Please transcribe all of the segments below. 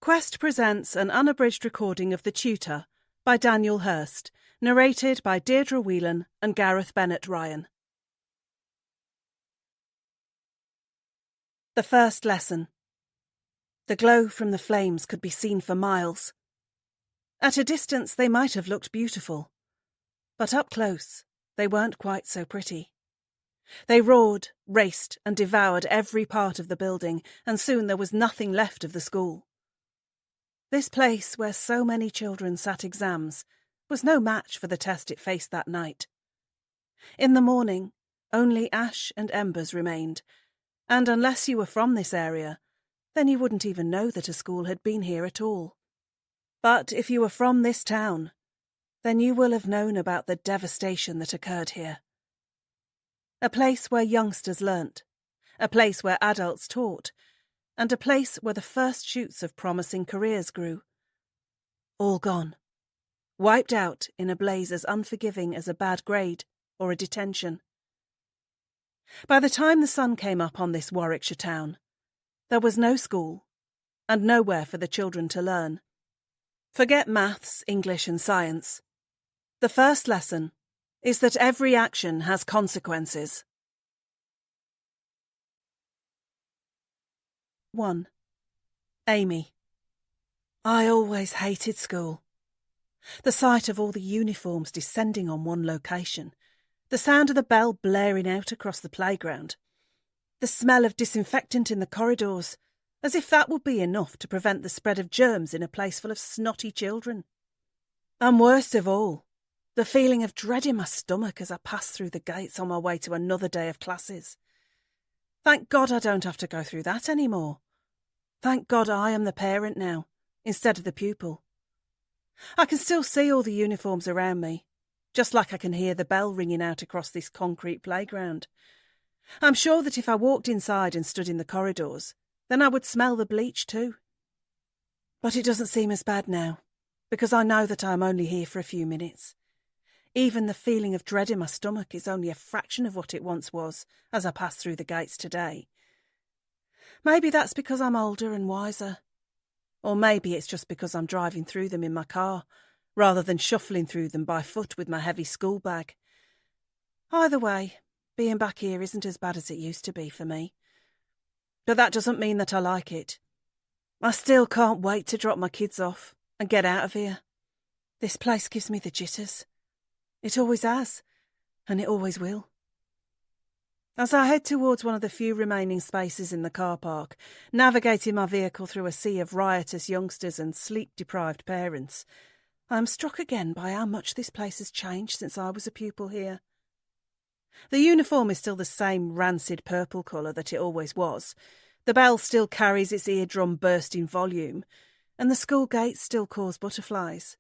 Quest presents an unabridged recording of The Tutor by Daniel Hurst, narrated by Deirdre Whelan and Gareth Bennett Ryan. The first lesson. The glow from the flames could be seen for miles. At a distance they might have looked beautiful, but up close they weren't quite so pretty. They roared, raced, and devoured every part of the building, and soon there was nothing left of the school. This place, where so many children sat exams, was no match for the test it faced that night. In the morning, only ash and embers remained, and unless you were from this area, then you wouldn't even know that a school had been here at all. But if you were from this town, then you will have known about the devastation that occurred here. A place where youngsters learnt, a place where adults taught, and a place where the first shoots of promising careers grew. All gone. Wiped out in a blaze as unforgiving as a bad grade or a detention. By the time the sun came up on this Warwickshire town, there was no school, and nowhere for the children to learn. Forget maths, English and science. The first lesson is that every action has consequences. 1. Amy. I always hated school. The sight of all the uniforms descending on one location, the sound of the bell blaring out across the playground, the smell of disinfectant in the corridors, as if that would be enough to prevent the spread of germs in a place full of snotty children. And worst of all, the feeling of dread in my stomach as I passed through the gates on my way to another day of classes. Thank God I don't have to go through that anymore. Thank God I am the parent now, instead of the pupil. I can still see all the uniforms around me, just like I can hear the bell ringing out across this concrete playground. I'm sure that if I walked inside and stood in the corridors, then I would smell the bleach too. But it doesn't seem as bad now, because I know that I'm only here for a few minutes. Even the feeling of dread in my stomach is only a fraction of what it once was as I passed through the gates today. Maybe that's because I'm older and wiser. Or maybe it's just because I'm driving through them in my car, rather than shuffling through them by foot with my heavy school bag. Either way, being back here isn't as bad as it used to be for me. But that doesn't mean that I like it. I still can't wait to drop my kids off and get out of here. This place gives me the jitters. It always has, and it always will. As I head towards one of the few remaining spaces in the car park, navigating my vehicle through a sea of riotous youngsters and sleep-deprived parents, I am struck again by how much this place has changed since I was a pupil here. The uniform is still the same rancid purple colour that it always was, the bell still carries its eardrum-bursting volume, and the school gates still cause butterflies.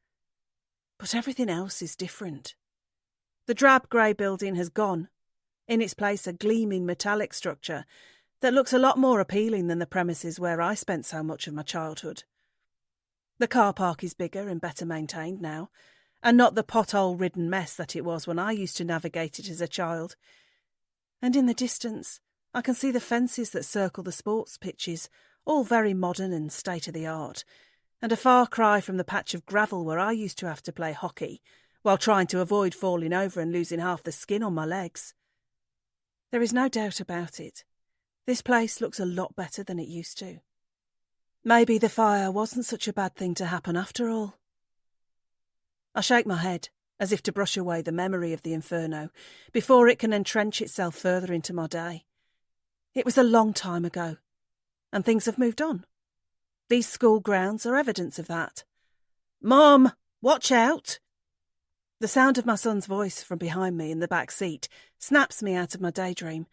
But everything else is different. The drab grey building has gone. In its place a gleaming metallic structure that looks a lot more appealing than the premises where I spent so much of my childhood. The car park is bigger and better maintained now, and not the pothole-ridden mess that it was when I used to navigate it as a child. And in the distance, I can see the fences that circle the sports pitches, all very modern and state-of-the-art, and a far cry from the patch of gravel where I used to have to play hockey, while trying to avoid falling over and losing half the skin on my legs. There is no doubt about it. This place looks a lot better than it used to. Maybe the fire wasn't such a bad thing to happen after all. I shake my head, as if to brush away the memory of the inferno, before it can entrench itself further into my day. It was a long time ago, and things have moved on. These school grounds are evidence of that. "Mum, watch out!" The sound of my son's voice from behind me in the back seat snaps me out of my daydream,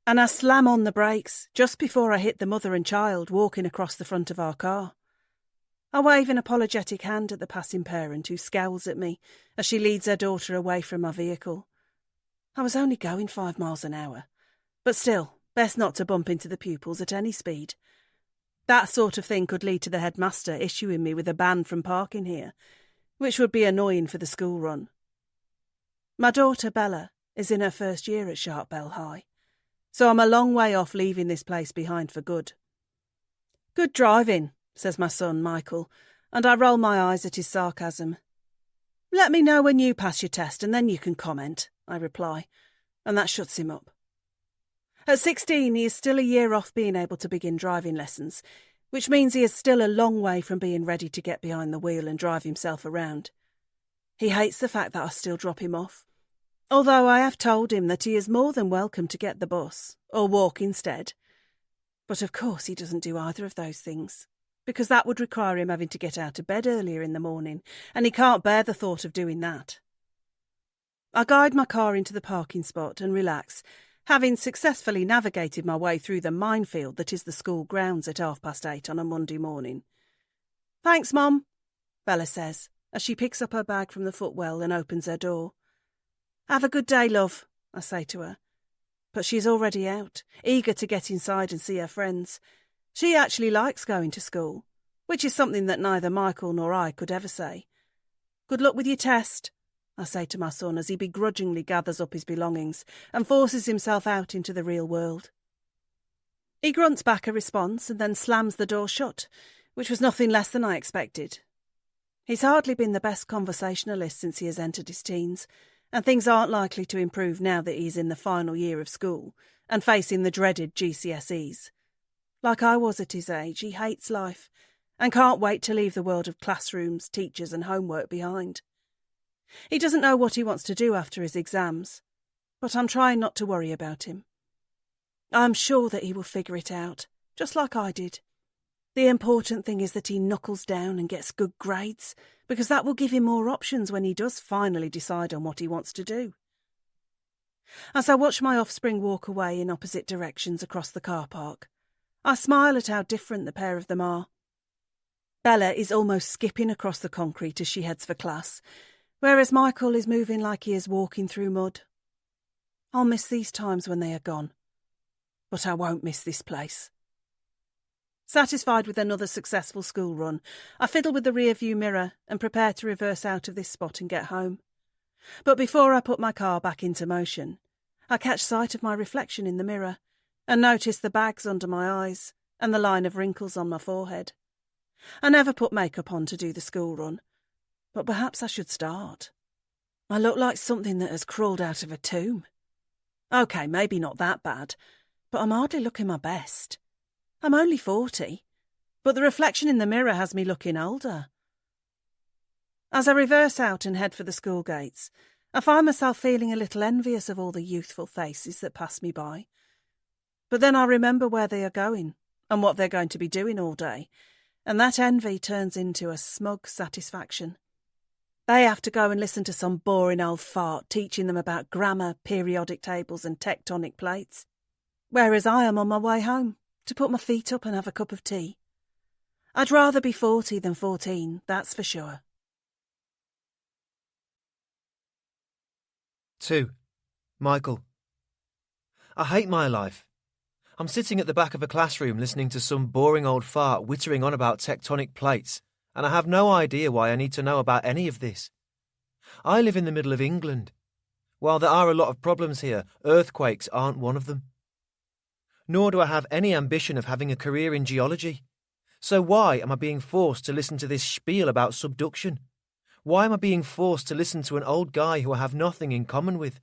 and I slam on the brakes just before I hit the mother and child walking across the front of our car. I wave an apologetic hand at the passing parent who scowls at me as she leads her daughter away from my vehicle. I was only going 5 miles an hour, but still, best not to bump into the pupils at any speed. That sort of thing could lead to the headmaster issuing me with a ban from parking here, which would be annoying for the school run. My daughter Bella is in her first year at Sharp Bell High, so I'm a long way off leaving this place behind for good. "Good driving," says my son, Michael, and I roll my eyes at his sarcasm. Let me know when you pass your test and then you can comment, I reply, and that shuts him up. At 16, he is still a year off being able to begin driving lessons, which means he is still a long way from being ready to get behind the wheel and drive himself around. He hates the fact that I still drop him off, although I have told him that he is more than welcome to get the bus, or walk instead. But of course he doesn't do either of those things, because that would require him having to get out of bed earlier in the morning, and he can't bear the thought of doing that. I guide my car into the parking spot and relax, having successfully navigated my way through the minefield that is the school grounds at 8:30 on a Monday morning. Thanks, Mum, Bella says, as she picks up her bag from the footwell and opens her door. Have a good day, love, I say to her. But she's already out, eager to get inside and see her friends. She actually likes going to school, which is something that neither Michael nor I could ever say. Good luck with your test, I say to my son as he begrudgingly gathers up his belongings and forces himself out into the real world. He grunts back a response and then slams the door shut, which was nothing less than I expected. He's hardly been the best conversationalist since he has entered his teens, and things aren't likely to improve now that he's in the final year of school and facing the dreaded GCSEs. Like I was at his age, he hates life and can't wait to leave the world of classrooms, teachers and homework behind. He doesn't know what he wants to do after his exams, but I'm trying not to worry about him. I'm sure that he will figure it out, just like I did. The important thing is that he knuckles down and gets good grades, because that will give him more options when he does finally decide on what he wants to do. As I watch my offspring walk away in opposite directions across the car park, I smile at how different the pair of them are. Bella is almost skipping across the concrete as she heads for class, whereas Michael is moving like he is walking through mud. I'll miss these times when they are gone, but I won't miss this place. Satisfied with another successful school run, I fiddle with the rear-view mirror and prepare to reverse out of this spot and get home. But before I put my car back into motion, I catch sight of my reflection in the mirror and notice the bags under my eyes and the line of wrinkles on my forehead. I never put makeup on to do the school run, but perhaps I should start. I look like something that has crawled out of a tomb. OK, maybe not that bad, but I'm hardly looking my best. I'm only 40, but the reflection in the mirror has me looking older. As I reverse out and head for the school gates, I find myself feeling a little envious of all the youthful faces that pass me by. But then I remember where they are going and what they're going to be doing all day, and that envy turns into a smug satisfaction. They have to go and listen to some boring old fart teaching them about grammar, periodic tables and tectonic plates, whereas I am on my way home to put my feet up and have a cup of tea. I'd rather be 40 than 14, that's for sure. 2. Michael. I hate my life. I'm sitting at the back of a classroom listening to some boring old fart wittering on about tectonic plates, and I have no idea why I need to know about any of this. I live in the middle of England. While there are a lot of problems here, earthquakes aren't one of them. Nor do I have any ambition of having a career in geology. So why am I being forced to listen to this spiel about subduction? Why am I being forced to listen to an old guy who I have nothing in common with?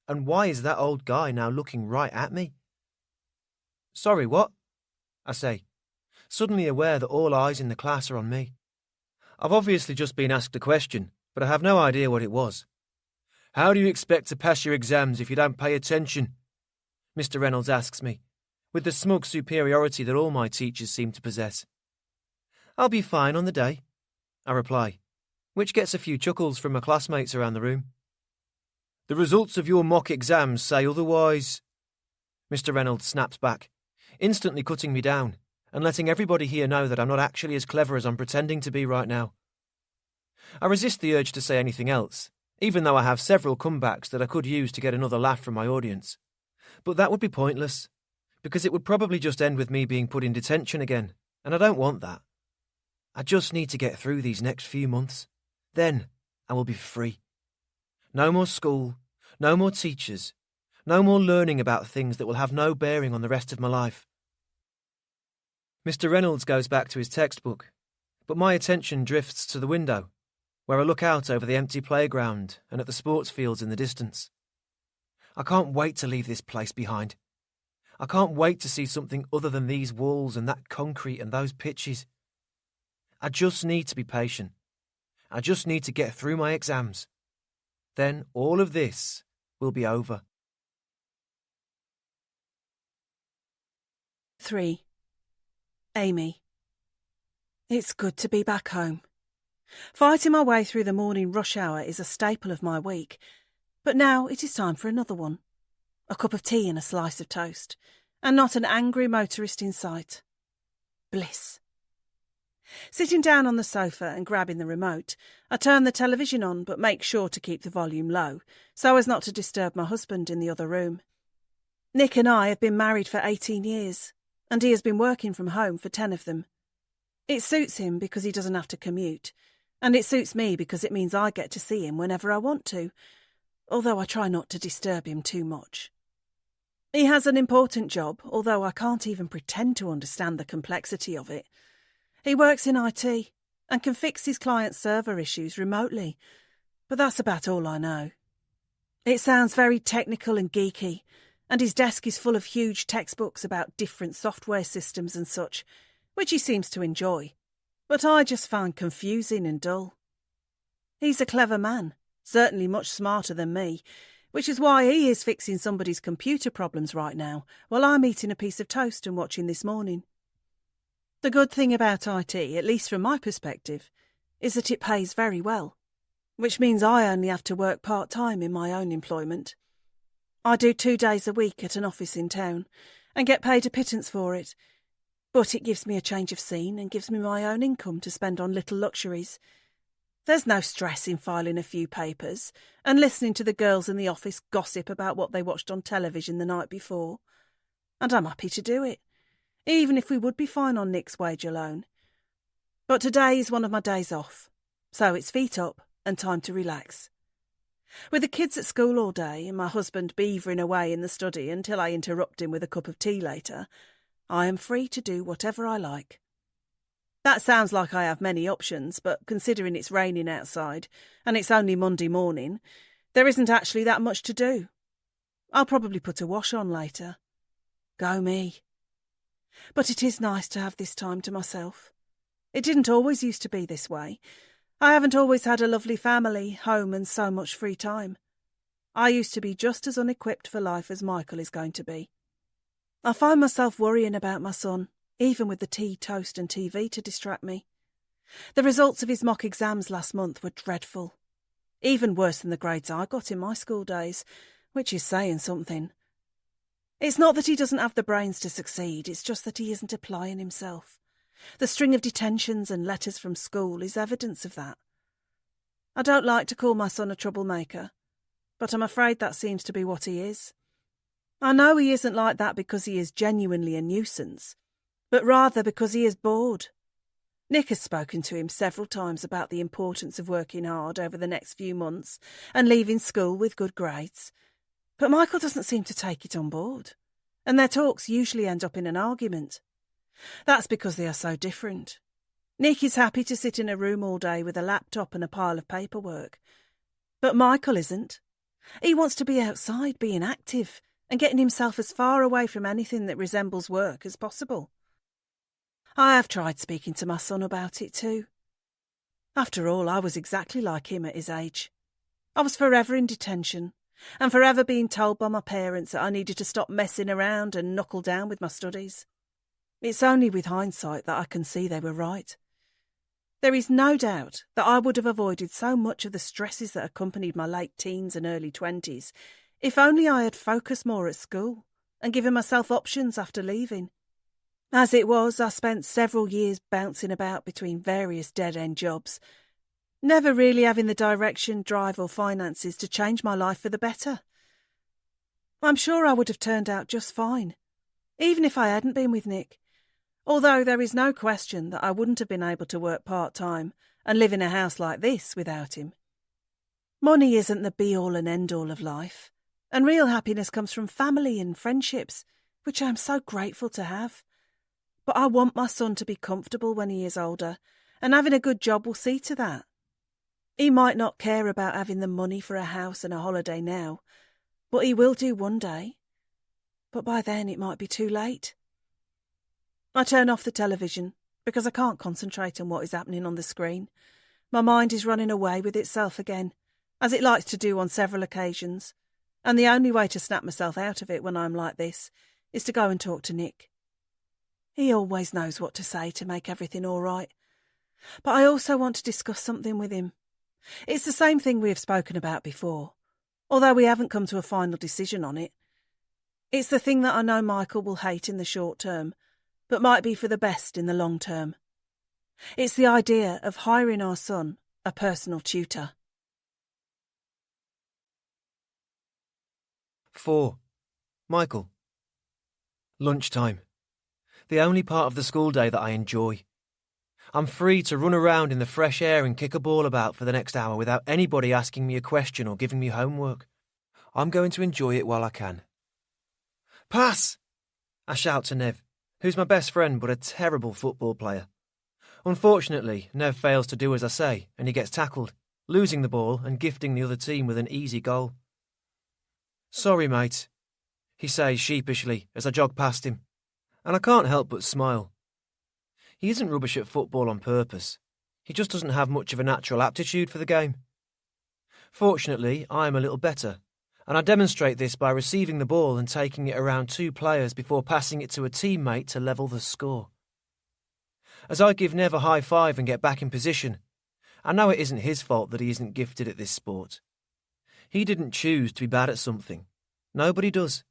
And why is that old guy now looking right at me? Sorry, what? I say, suddenly aware that all eyes in the class are on me. I've obviously just been asked a question, but I have no idea what it was. How do you expect to pass your exams if you don't pay attention? Mr. Reynolds asks me, with the smug superiority that all my teachers seem to possess. I'll be fine on the day, I reply, which gets a few chuckles from my classmates around the room. The results of your mock exams say otherwise, Mr. Reynolds snaps back, instantly cutting me down and letting everybody here know that I'm not actually as clever as I'm pretending to be right now. I resist the urge to say anything else, even though I have several comebacks that I could use to get another laugh from my audience. But that would be pointless, because it would probably just end with me being put in detention again, and I don't want that. I just need to get through these next few months. Then I will be free. No more school, no more teachers, no more learning about things that will have no bearing on the rest of my life. Mr. Reynolds goes back to his textbook, but my attention drifts to the window, where I look out over the empty playground and at the sports fields in the distance. I can't wait to leave this place behind. I can't wait to see something other than these walls and that concrete and those pitches. I just need to be patient. I just need to get through my exams. Then all of this will be over. 3. Amy. It's good to be back home. Fighting my way through the morning rush hour is a staple of my week, but now it is time for another one. A cup of tea and a slice of toast, and not an angry motorist in sight. Bliss. Sitting down on the sofa and grabbing the remote, I turn the television on but make sure to keep the volume low, so as not to disturb my husband in the other room. Nick and I have been married for 18 years, and he has been working from home for 10 of them. It suits him because he doesn't have to commute, and it suits me because it means I get to see him whenever I want to, although I try not to disturb him too much. He has an important job, although I can't even pretend to understand the complexity of it. He works in IT and can fix his clients' server issues remotely, but that's about all I know. It sounds very technical and geeky, and his desk is full of huge textbooks about different software systems and such, which he seems to enjoy, but I just find confusing and dull. He's a clever man, certainly much smarter than me, which is why he is fixing somebody's computer problems right now, while I'm eating a piece of toast and watching This Morning. The good thing about IT, at least from my perspective, is that it pays very well, which means I only have to work part-time in my own employment. I do 2 days a week at an office in town and get paid a pittance for it, but it gives me a change of scene and gives me my own income to spend on little luxuries. There's no stress in filing a few papers and listening to the girls in the office gossip about what they watched on television the night before. And I'm happy to do it, even if we would be fine on Nick's wage alone. But today is one of my days off, so it's feet up and time to relax. With the kids at school all day and my husband beavering away in the study until I interrupt him with a cup of tea later, I am free to do whatever I like. That sounds like I have many options, but considering it's raining outside and it's only Monday morning, there isn't actually that much to do. I'll probably put a wash on later. Go me. But it is nice to have this time to myself. It didn't always used to be this way. I haven't always had a lovely family, home and so much free time. I used to be just as unequipped for life as Michael is going to be. I find myself worrying about my son, even with the tea, toast and TV to distract me. The results of his mock exams last month were dreadful. Even worse than the grades I got in my school days, which is saying something. It's not that he doesn't have the brains to succeed, it's just that he isn't applying himself. The string of detentions and letters from school is evidence of that. I don't like to call my son a troublemaker, but I'm afraid that seems to be what he is. I know he isn't like that because he is genuinely a nuisance, but rather because he is bored. Nick has spoken to him several times about the importance of working hard over the next few months and leaving school with good grades, but Michael doesn't seem to take it on board, and their talks usually end up in an argument. That's because they are so different. Nick is happy to sit in a room all day with a laptop and a pile of paperwork, but Michael isn't. He wants to be outside, being active, and getting himself as far away from anything that resembles work as possible. I have tried speaking to my son about it too. After all, I was exactly like him at his age. I was forever in detention, and forever being told by my parents that I needed to stop messing around and knuckle down with my studies. It's only with hindsight that I can see they were right. There is no doubt that I would have avoided so much of the stresses that accompanied my late teens and early 20s if only I had focused more at school and given myself options after leaving. As it was, I spent several years bouncing about between various dead-end jobs, never really having the direction, drive or finances to change my life for the better. I'm sure I would have turned out just fine, even if I hadn't been with Nick, although there is no question that I wouldn't have been able to work part-time and live in a house like this without him. Money isn't the be-all and end-all of life, and real happiness comes from family and friendships, which I am so grateful to have. But I want my son to be comfortable when he is older, and having a good job will see to that. He might not care about having the money for a house and a holiday now, but he will do one day. But by then it might be too late. I turn off the television because I can't concentrate on what is happening on the screen. My mind is running away with itself again, as it likes to do on several occasions, and the only way to snap myself out of it when I'm like this is to go and talk to Nick. He always knows what to say to make everything all right. But I also want to discuss something with him. It's the same thing we have spoken about before, although we haven't come to a final decision on it. It's the thing that I know Michael will hate in the short term, but might be for the best in the long term. It's the idea of hiring our son a personal tutor. 4. Michael. Lunchtime. The only part of the school day that I enjoy. I'm free to run around in the fresh air and kick a ball about for the next hour without anybody asking me a question or giving me homework. I'm going to enjoy it while I can. Pass! I shout to Nev, who's my best friend but a terrible football player. Unfortunately, Nev fails to do as I say and he gets tackled, losing the ball and gifting the other team with an easy goal. Sorry, mate, he says sheepishly as I jog past him, and I can't help but smile. He isn't rubbish at football on purpose. He just doesn't have much of a natural aptitude for the game. Fortunately, I am a little better, and I demonstrate this by receiving the ball and taking it around 2 players before passing it to a teammate to level the score. As I give Nev a high five and get back in position, I know it isn't his fault that he isn't gifted at this sport. He didn't choose to be bad at something. Nobody does.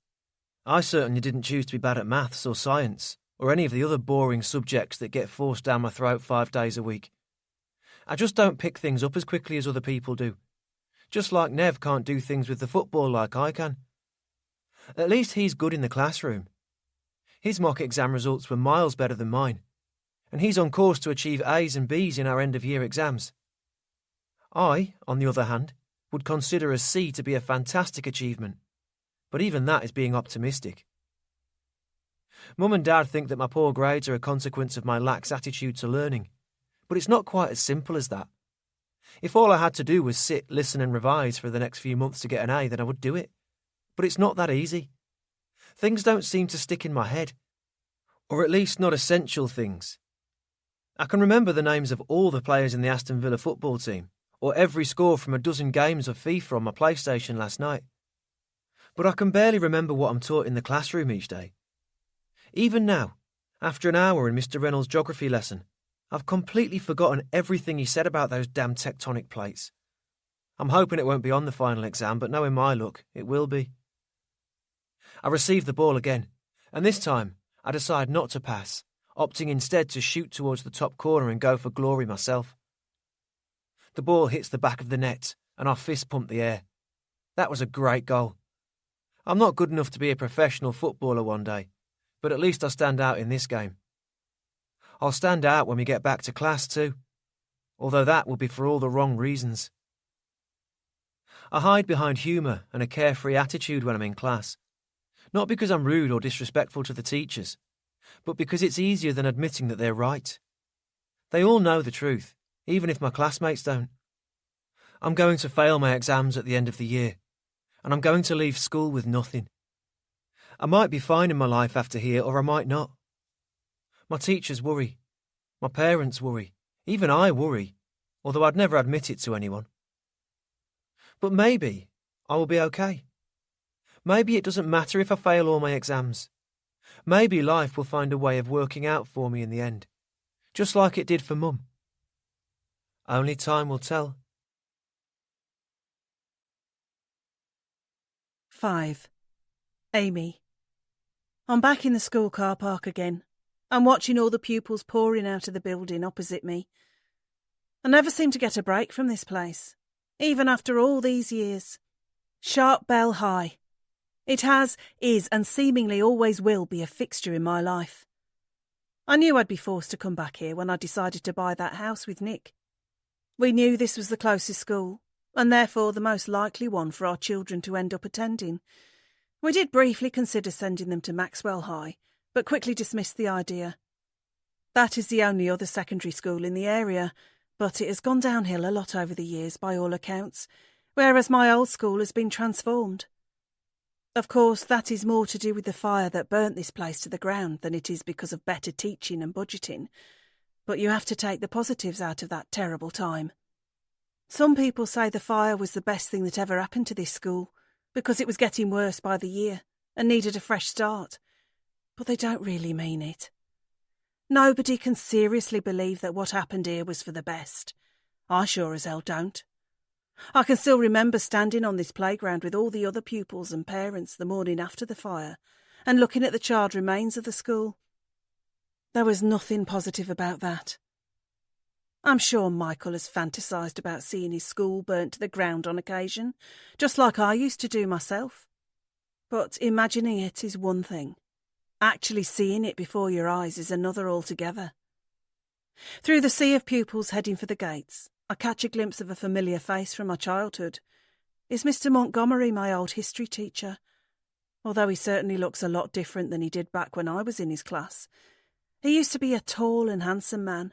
I certainly didn't choose to be bad at maths or science, or any of the other boring subjects that get forced down my throat 5 days a week. I just don't pick things up as quickly as other people do. Just like Nev can't do things with the football like I can. At least he's good in the classroom. His mock exam results were miles better than mine, and he's on course to achieve A's and B's in our end-of-year exams. I, on the other hand, would consider a C to be a fantastic achievement, but even that is being optimistic. Mum and Dad think that my poor grades are a consequence of my lax attitude to learning, but it's not quite as simple as that. If all I had to do was sit, listen and revise for the next few months to get an A, then I would do it. But it's not that easy. Things don't seem to stick in my head, or at least not essential things. I can remember the names of all the players in the Aston Villa football team, or every score from a dozen games of FIFA on my PlayStation last night. But I can barely remember what I'm taught in the classroom each day. Even now, after an hour in Mr. Reynolds' geography lesson, I've completely forgotten everything he said about those damn tectonic plates. I'm hoping it won't be on the final exam, but knowing my luck, it will be. I receive the ball again, and this time I decide not to pass, opting instead to shoot towards the top corner and go for glory myself. The ball hits the back of the net, and I fist pump the air. That was a great goal. I'm not good enough to be a professional footballer one day, but at least I stand out in this game. I'll stand out when we get back to class too, although that will be for all the wrong reasons. I hide behind humour and a carefree attitude when I'm in class, not because I'm rude or disrespectful to the teachers, but because it's easier than admitting that they're right. They all know the truth, even if my classmates don't. I'm going to fail my exams at the end of the year, and I'm going to leave school with nothing. I might be fine in my life after here, or I might not. My teachers worry. My parents worry. Even I worry, although I'd never admit it to anyone. But maybe I will be okay. Maybe it doesn't matter if I fail all my exams. Maybe life will find a way of working out for me in the end, just like it did for Mum. Only time will tell. 5. Amy. I'm back in the school car park again. I'm watching all the pupils pouring out of the building opposite me. I never seem to get a break from this place, even after all these years. Sharp Bell High. It has, is, and seemingly always will be a fixture in my life. I knew I'd be forced to come back here when I decided to buy that house with Nick. We knew this was the closest school, and therefore the most likely one for our children to end up attending. We did briefly consider sending them to Maxwell High, but quickly dismissed the idea. That is the only other secondary school in the area, but it has gone downhill a lot over the years by all accounts, whereas my old school has been transformed. Of course, that is more to do with the fire that burnt this place to the ground than it is because of better teaching and budgeting, but you have to take the positives out of that terrible time. Some people say the fire was the best thing that ever happened to this school, because it was getting worse by the year and needed a fresh start, but they don't really mean it. Nobody can seriously believe that what happened here was for the best. I sure as hell don't. I can still remember standing on this playground with all the other pupils and parents the morning after the fire and looking at the charred remains of the school. There was nothing positive about that. I'm sure Michael has fantasised about seeing his school burnt to the ground on occasion, just like I used to do myself. But imagining it is one thing. Actually seeing it before your eyes is another altogether. Through the sea of pupils heading for the gates, I catch a glimpse of a familiar face from my childhood. Is Mr. Montgomery my old history teacher? Although he certainly looks a lot different than he did back when I was in his class. He used to be a tall and handsome man,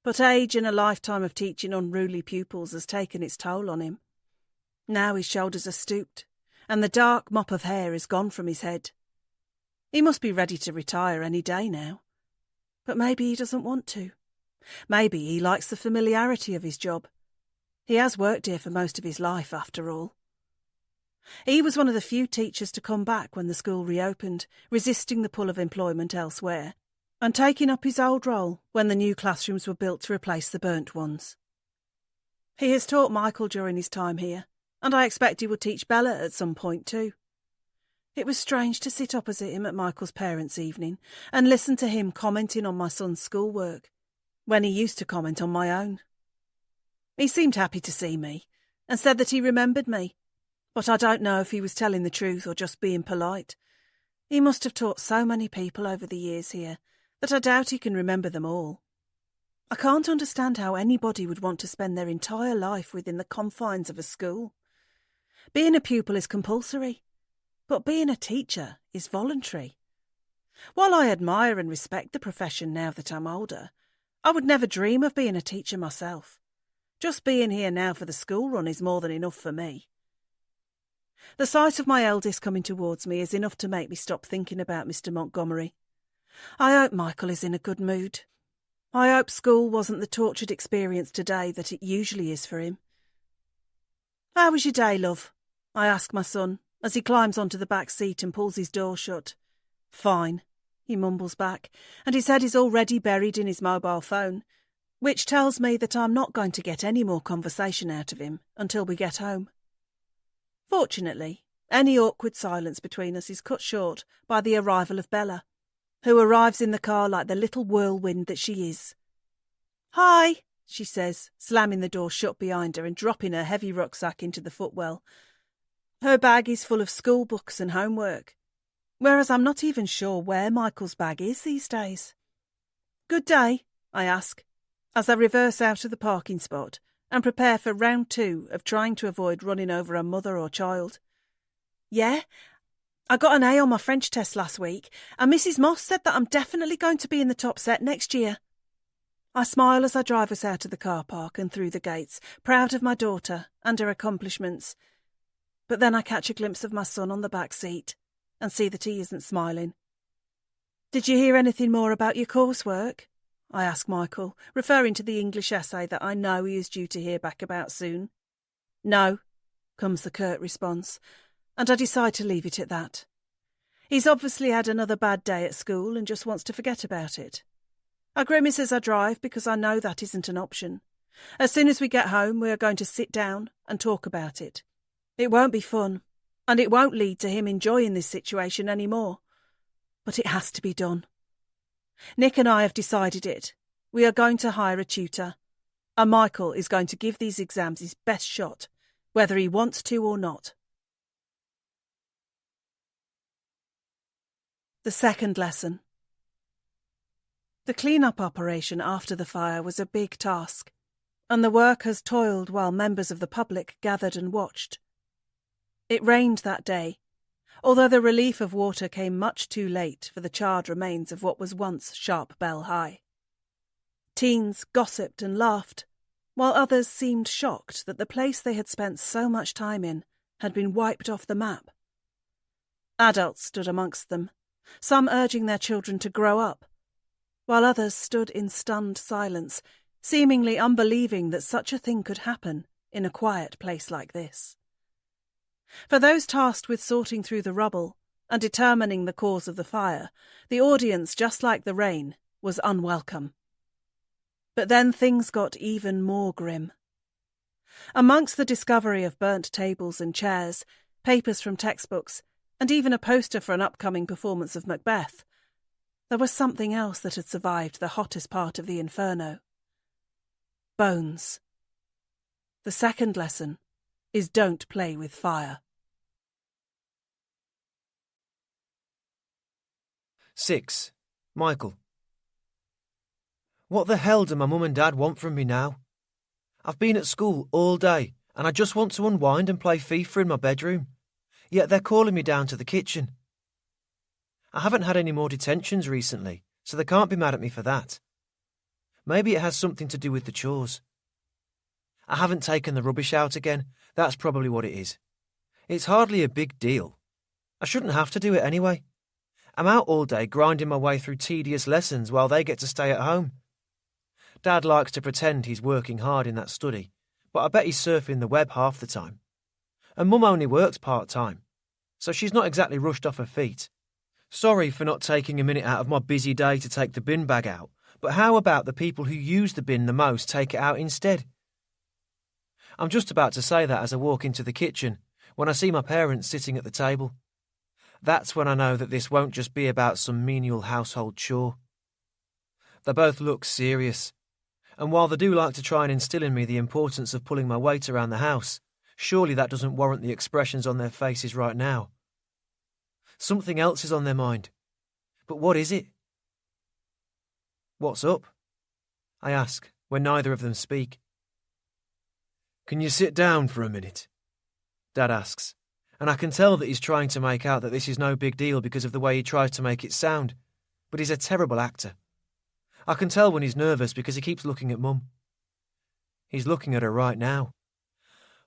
but age and a lifetime of teaching unruly pupils has taken its toll on him. Now his shoulders are stooped, and the dark mop of hair is gone from his head. He must be ready to retire any day now. But maybe he doesn't want to. Maybe he likes the familiarity of his job. He has worked here for most of his life, after all. He was one of the few teachers to come back when the school reopened, resisting the pull of employment elsewhere, and taking up his old role when the new classrooms were built to replace the burnt ones. He has taught Michael during his time here, and I expect he will teach Bella at some point too. It was strange to sit opposite him at Michael's parents' evening and listen to him commenting on my son's schoolwork, when he used to comment on my own. He seemed happy to see me, and said that he remembered me, but I don't know if he was telling the truth or just being polite. He must have taught so many people over the years here that I doubt he can remember them all. I can't understand how anybody would want to spend their entire life within the confines of a school. Being a pupil is compulsory, but being a teacher is voluntary. While I admire and respect the profession now that I'm older, I would never dream of being a teacher myself. Just being here now for the school run is more than enough for me. The sight of my eldest coming towards me is enough to make me stop thinking about Mr. Montgomery. I hope Michael is in a good mood. I hope school wasn't the tortured experience today that it usually is for him. "How was your day, love?" I ask my son, as he climbs onto the back seat and pulls his door shut. "Fine," he mumbles back, and his head is already buried in his mobile phone, which tells me that I'm not going to get any more conversation out of him until we get home. Fortunately, any awkward silence between us is cut short by the arrival of Bella, who arrives in the car like the little whirlwind that she is. "Hi," she says, slamming the door shut behind her and dropping her heavy rucksack into the footwell. Her bag is full of school books and homework, whereas I'm not even sure where Michael's bag is these days. "Good day," I ask, as I reverse out of the parking spot and prepare for round 2 of trying to avoid running over a mother or child. "Yeah, I got an A on my French test last week, and Mrs. Moss said that I'm definitely going to be in the top set next year." I smile as I drive us out of the car park and through the gates, proud of my daughter and her accomplishments. But then I catch a glimpse of my son on the back seat and see that he isn't smiling. "Did you hear anything more about your coursework?" I ask Michael, referring to the English essay that I know he is due to hear back about soon. "No," comes the curt response, and I decide to leave it at that. He's obviously had another bad day at school and just wants to forget about it. I grimace as I drive because I know that isn't an option. As soon as we get home, we are going to sit down and talk about it. It won't be fun, and it won't lead to him enjoying this situation anymore. But it has to be done. Nick and I have decided it. We are going to hire a tutor, and Michael is going to give these exams his best shot, whether he wants to or not. The second lesson. The clean-up operation after the fire was a big task, and the workers toiled while members of the public gathered and watched. It rained that day, although the relief of water came much too late for the charred remains of what was once Sharp Bell High. Teens gossiped and laughed, while others seemed shocked that the place they had spent so much time in had been wiped off the map. Adults stood amongst them, some urging their children to grow up, while others stood in stunned silence, seemingly unbelieving that such a thing could happen in a quiet place like this. For those tasked with sorting through the rubble and determining the cause of the fire, the audience, just like the rain, was unwelcome. But then things got even more grim. Amongst the discovery of burnt tables and chairs, papers from textbooks, and even a poster for an upcoming performance of Macbeth, there was something else that had survived the hottest part of the inferno. Bones. The second lesson is don't play with fire. 6. Michael. What the hell do my mum and dad want from me now? I've been at school all day and I just want to unwind and play FIFA in my bedroom. Yet they're calling me down to the kitchen. I haven't had any more detentions recently, so they can't be mad at me for that. Maybe it has something to do with the chores. I haven't taken the rubbish out again. That's probably what it is. It's hardly a big deal. I shouldn't have to do it anyway. I'm out all day grinding my way through tedious lessons while they get to stay at home. Dad likes to pretend he's working hard in that study, but I bet he's surfing the web half the time. And Mum only works part-time, so she's not exactly rushed off her feet. Sorry for not taking a minute out of my busy day to take the bin bag out, but how about the people who use the bin the most take it out instead? I'm just about to say that as I walk into the kitchen, when I see my parents sitting at the table. That's when I know that this won't just be about some menial household chore. They both look serious, and while they do like to try and instill in me the importance of pulling my weight around the house, surely that doesn't warrant the expressions on their faces right now. Something else is on their mind. But what is it? What's up? I ask, when neither of them speak. Can you sit down for a minute? Dad asks, and I can tell that he's trying to make out that this is no big deal because of the way he tries to make it sound, but he's a terrible actor. I can tell when he's nervous because he keeps looking at Mum. He's looking at her right now.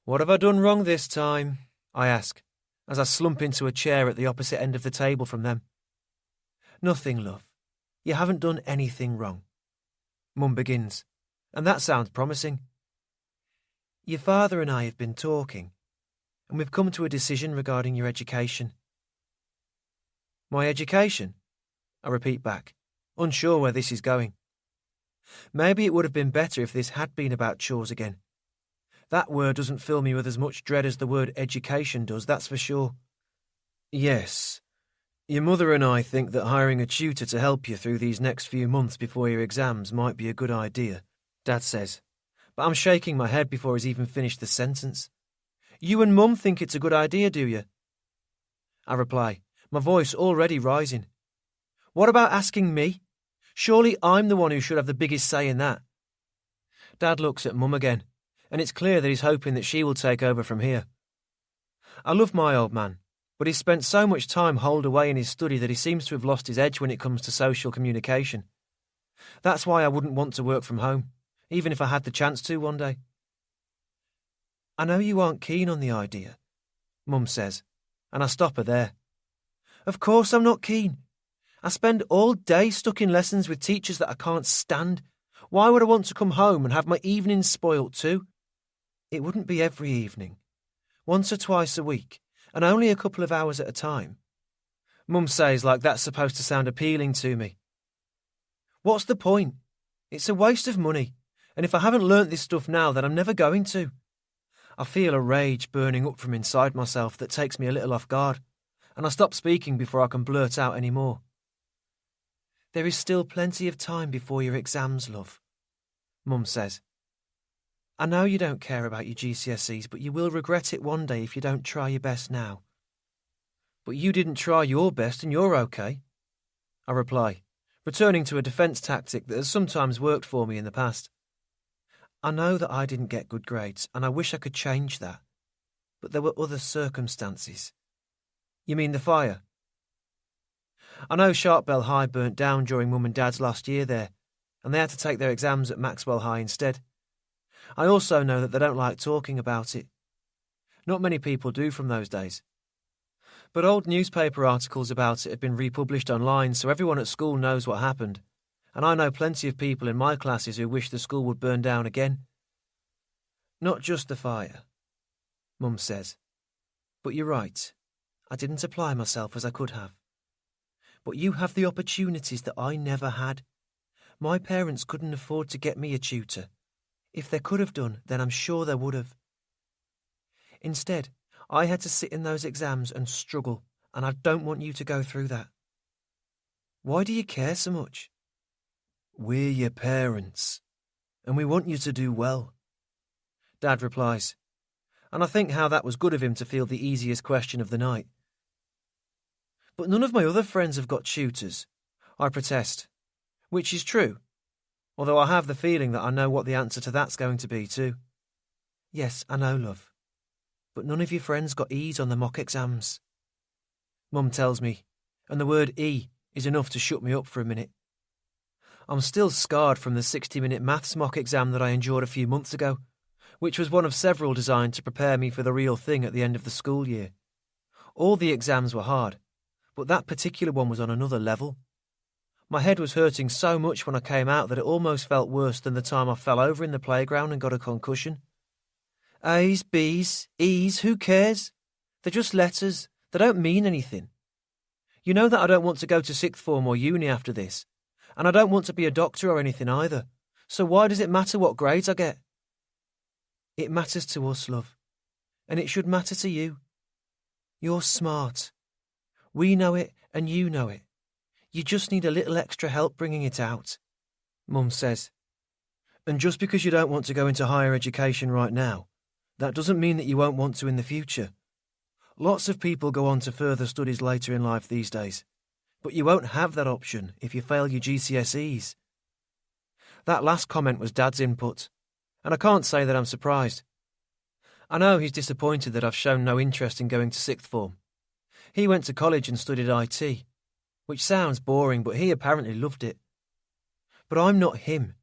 What have I done wrong this time? I ask, as I slump into a chair at the opposite end of the table from them. Nothing, love. You haven't done anything wrong. Mum begins, and that sounds promising. Your father and I have been talking, and we've come to a decision regarding your education. My education? I repeat back, unsure where this is going. Maybe it would have been better if this had been about chores again. That word doesn't fill me with as much dread as the word education does, that's for sure. Yes. Your mother and I think that hiring a tutor to help you through these next few months before your exams might be a good idea, Dad says. But I'm shaking my head before he's even finished the sentence. You and Mum think it's a good idea, do you? I reply, my voice already rising. What about asking me? Surely I'm the one who should have the biggest say in that. Dad looks at Mum again, and it's clear that he's hoping that she will take over from here. I love my old man, but he's spent so much time holed away in his study that he seems to have lost his edge when it comes to social communication. That's why I wouldn't want to work from home, even if I had the chance to one day. I know you aren't keen on the idea, Mum says, and I stop her there. Of course I'm not keen. I spend all day stuck in lessons with teachers that I can't stand. Why would I want to come home and have my evenings spoilt too? It wouldn't be every evening. Once or twice a week, and only a couple of hours at a time. Mum says like that's supposed to sound appealing to me. What's the point? It's a waste of money, and if I haven't learnt this stuff now, then I'm never going to. I feel a rage burning up from inside myself that takes me a little off guard, and I stop speaking before I can blurt out any more. There is still plenty of time before your exams, love, Mum says. I know you don't care about your GCSEs, but you will regret it one day if you don't try your best now. But you didn't try your best and you're okay, I reply, returning to a defence tactic that has sometimes worked for me in the past. I know that I didn't get good grades, and I wish I could change that. But there were other circumstances. You mean the fire? I know Sharpbell High burnt down during Mum and Dad's last year there, and they had to take their exams at Maxwell High instead. I also know that they don't like talking about it. Not many people do from those days. But old newspaper articles about it have been republished online, so everyone at school knows what happened, and I know plenty of people in my classes who wish the school would burn down again. Not just the fire, Mum says. But you're right, I didn't apply myself as I could have. But you have the opportunities that I never had. My parents couldn't afford to get me a tutor. If they could have done, then I'm sure they would have. Instead, I had to sit in those exams and struggle, and I don't want you to go through that. Why do you care so much? We're your parents, and we want you to do well, Dad replies, and I think how that was good of him to field the easiest question of the night. But none of my other friends have got tutors, I protest, which is true, although I have the feeling that I know what the answer to that's going to be too. Yes, I know, love. But none of your friends got E's on the mock exams. Mum tells me, and the word E is enough to shut me up for a minute. I'm still scarred from the 60-minute maths mock exam that I endured a few months ago, which was one of several designed to prepare me for the real thing at the end of the school year. All the exams were hard, but that particular one was on another level. My head was hurting so much when I came out that it almost felt worse than the time I fell over in the playground and got a concussion. A's, B's, E's, who cares? They're just letters. They don't mean anything. You know that I don't want to go to sixth form or uni after this, and I don't want to be a doctor or anything either, so why does it matter what grades I get? It matters to us, love, and it should matter to you. You're smart. We know it and you know it. You just need a little extra help bringing it out, Mum says. And just because you don't want to go into higher education right now, that doesn't mean that you won't want to in the future. Lots of people go on to further studies later in life these days, but you won't have that option if you fail your GCSEs. That last comment was Dad's input, and I can't say that I'm surprised. I know he's disappointed that I've shown no interest in going to sixth form. He went to college and studied IT, which sounds boring, but he apparently loved it. But I'm not him.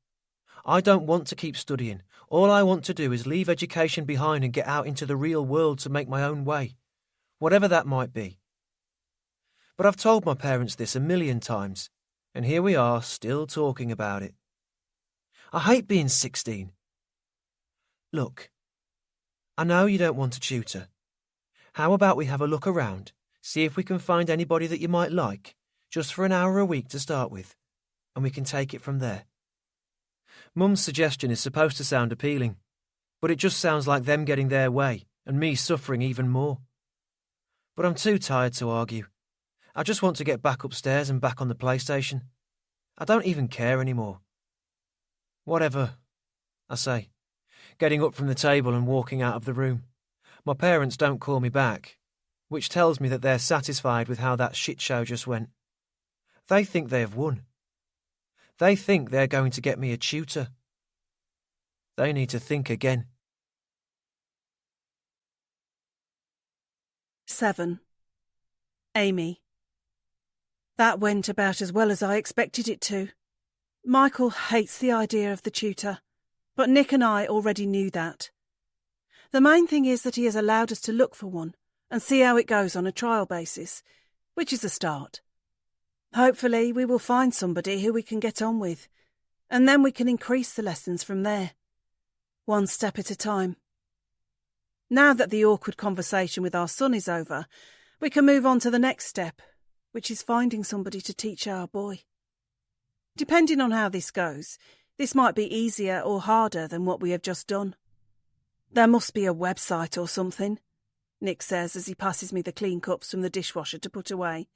I don't want to keep studying. All I want to do is leave education behind and get out into the real world to make my own way, whatever that might be. But I've told my parents this a million times, and here we are still talking about it. I hate being 16. Look, I know you don't want a tutor. How about we have a look around, see if we can find anybody that you might like, just for an hour a week to start with, and we can take it from there. Mum's suggestion is supposed to sound appealing, but it just sounds like them getting their way and me suffering even more. But I'm too tired to argue. I just want to get back upstairs and back on the PlayStation. I don't even care anymore. Whatever, I say, getting up from the table and walking out of the room. My parents don't call me back, which tells me that they're satisfied with how that shit show just went. They think they have won. They think they're going to get me a tutor. They need to think again. 7. Amy. That went about as well as I expected it to. Michael hates the idea of the tutor, but Nick and I already knew that. The main thing is that he has allowed us to look for one and see how it goes on a trial basis, which is a start. Hopefully we will find somebody who we can get on with, and then we can increase the lessons from there. One step at a time. Now that the awkward conversation with our son is over, we can move on to the next step, which is finding somebody to teach our boy. Depending on how this goes, this might be easier or harder than what we have just done. There must be a website or something, Nick says as he passes me the clean cups from the dishwasher to put away.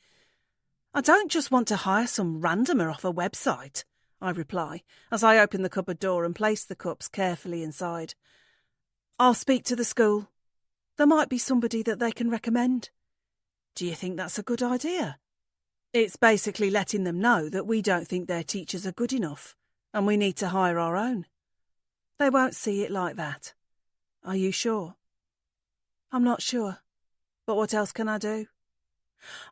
I don't just want to hire some randomer off a website, I reply, as I open the cupboard door and place the cups carefully inside. I'll speak to the school. There might be somebody that they can recommend. Do you think that's a good idea? It's basically letting them know that we don't think their teachers are good enough, and we need to hire our own. They won't see it like that. Are you sure? I'm not sure, but what else can I do?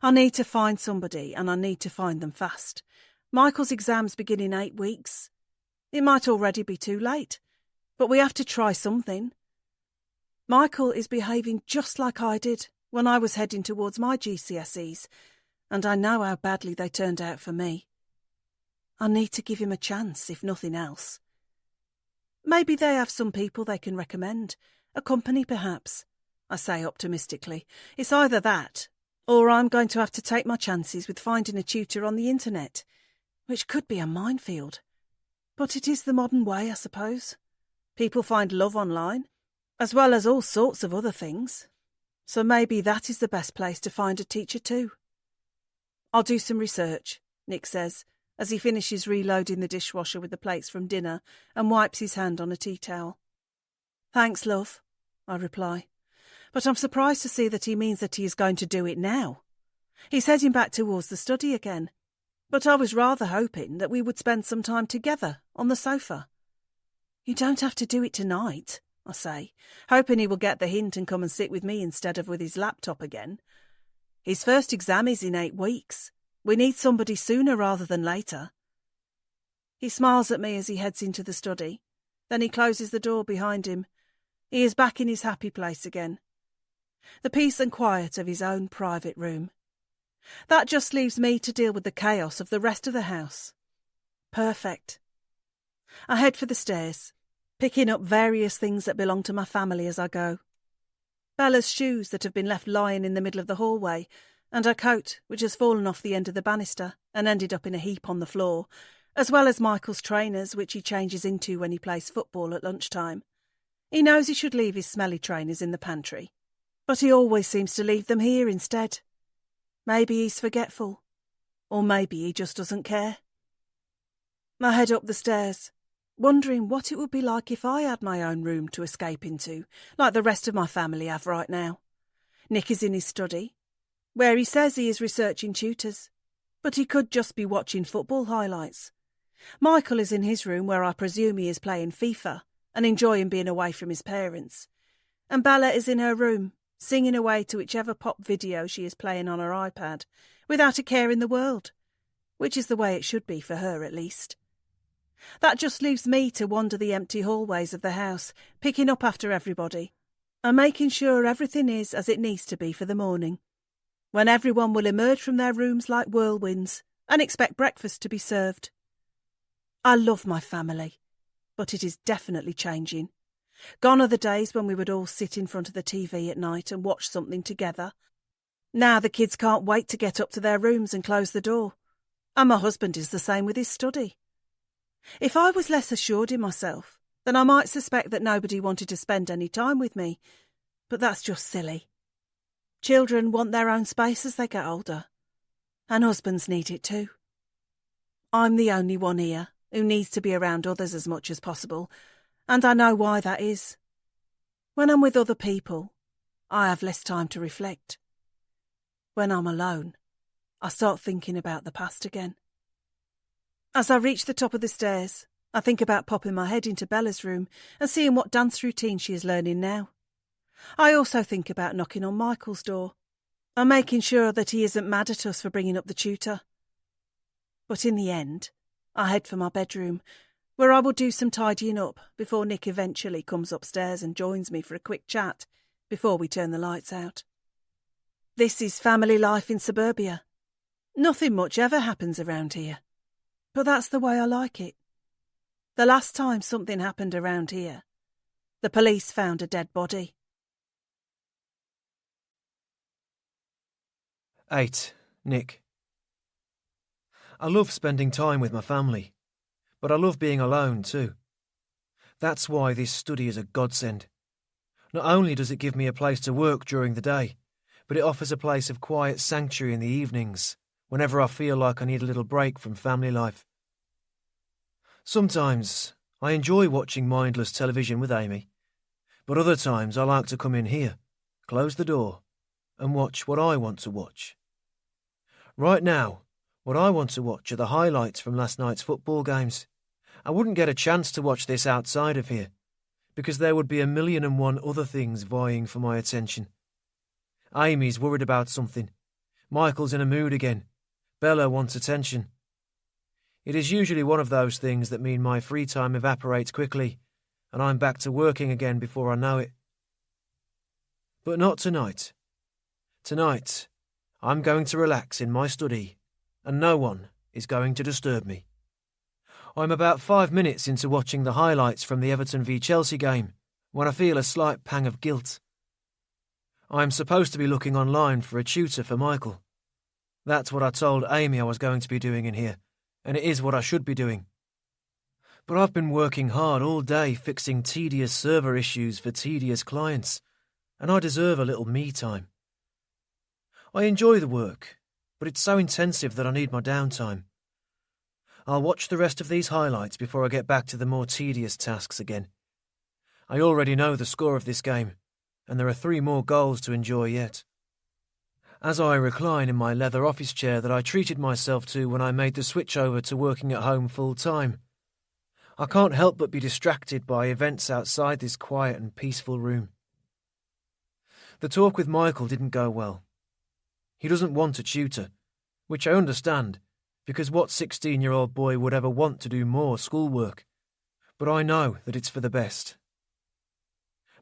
I need to find somebody, and I need to find them fast. Michael's exams begin in 8 weeks. It might already be too late, but we have to try something. Michael is behaving just like I did when I was heading towards my GCSEs, and I know how badly they turned out for me. I need to give him a chance, if nothing else. Maybe they have some people they can recommend, a company perhaps, I say optimistically. It's either that, or I'm going to have to take my chances with finding a tutor on the internet, which could be a minefield. But it is the modern way, I suppose. People find love online, as well as all sorts of other things. So maybe that is the best place to find a teacher too. I'll do some research, Nick says, as he finishes reloading the dishwasher with the plates from dinner and wipes his hand on a tea towel. Thanks, love, I reply. But I'm surprised to see that he means that he is going to do it now. He's heading back towards the study again, but I was rather hoping that we would spend some time together on the sofa. You don't have to do it tonight, I say, hoping he will get the hint and come and sit with me instead of with his laptop again. His first exam is in 8 weeks. We need somebody sooner rather than later. He smiles at me as he heads into the study. Then he closes the door behind him. He is back in his happy place again. The peace and quiet of his own private room. That just leaves me to deal with the chaos of the rest of the house. Perfect. I head for the stairs, picking up various things that belong to my family as I go. Bella's shoes that have been left lying in the middle of the hallway, and her coat, which has fallen off the end of the banister and ended up in a heap on the floor, as well as Michael's trainers, which he changes into when he plays football at lunchtime. He knows he should leave his smelly trainers in the pantry, but he always seems to leave them here instead. Maybe he's forgetful, or maybe he just doesn't care. I head up the stairs, wondering what it would be like if I had my own room to escape into, like the rest of my family have right now. Nick is in his study, where he says he is researching tutors, but he could just be watching football highlights. Michael is in his room, where I presume he is playing FIFA and enjoying being away from his parents. And Bella is in her room, singing away to whichever pop video she is playing on her iPad, without a care in the world, which is the way it should be for her at least. That just leaves me to wander the empty hallways of the house, picking up after everybody, and making sure everything is as it needs to be for the morning, when everyone will emerge from their rooms like whirlwinds and expect breakfast to be served. I love my family, but it is definitely changing. Gone are the days when we would all sit in front of the TV at night and watch something together. Now the kids can't wait to get up to their rooms and close the door, and my husband is the same with his study. If I was less assured in myself, then I might suspect that nobody wanted to spend any time with me, but that's just silly. Children want their own space as they get older, and husbands need it too. I'm the only one here who needs to be around others as much as possible, and I know why that is. When I'm with other people, I have less time to reflect. When I'm alone, I start thinking about the past again. As I reach the top of the stairs, I think about popping my head into Bella's room and seeing what dance routine she is learning now. I also think about knocking on Michael's door and making sure that he isn't mad at us for bringing up the tutor. But in the end, I head for my bedroom, where I will do some tidying up before Nick eventually comes upstairs and joins me for a quick chat before we turn the lights out. This is family life in suburbia. Nothing much ever happens around here, but that's the way I like it. The last time something happened around here, the police found a dead body. 8. Nick. I love spending time with my family, but I love being alone too. That's why this study is a godsend. Not only does it give me a place to work during the day, but it offers a place of quiet sanctuary in the evenings, whenever I feel like I need a little break from family life. Sometimes I enjoy watching mindless television with Amy, but other times I like to come in here, close the door, and watch what I want to watch. Right now, what I want to watch are the highlights from last night's football games. I wouldn't get a chance to watch this outside of here, because there would be 1,000,001 other things vying for my attention. Amy's worried about something. Michael's in a mood again. Bella wants attention. It is usually one of those things that mean my free time evaporates quickly, and I'm back to working again before I know it. But not tonight. Tonight, I'm going to relax in my study, and no one is going to disturb me. I'm about 5 minutes into watching the highlights from the Everton v Chelsea game when I feel a slight pang of guilt. I am supposed to be looking online for a tutor for Michael. That's what I told Amy I was going to be doing in here, and it is what I should be doing. But I've been working hard all day fixing tedious server issues for tedious clients, and I deserve a little me time. I enjoy the work, but it's so intensive that I need my downtime. I'll watch the rest of these highlights before I get back to the more tedious tasks again. I already know the score of this game, and there are 3 more goals to enjoy yet. As I recline in my leather office chair that I treated myself to when I made the switch over to working at home full time, I can't help but be distracted by events outside this quiet and peaceful room. The talk with Michael didn't go well. He doesn't want a tutor, which I understand, because what 16-year-old boy would ever want to do more schoolwork? But I know that it's for the best.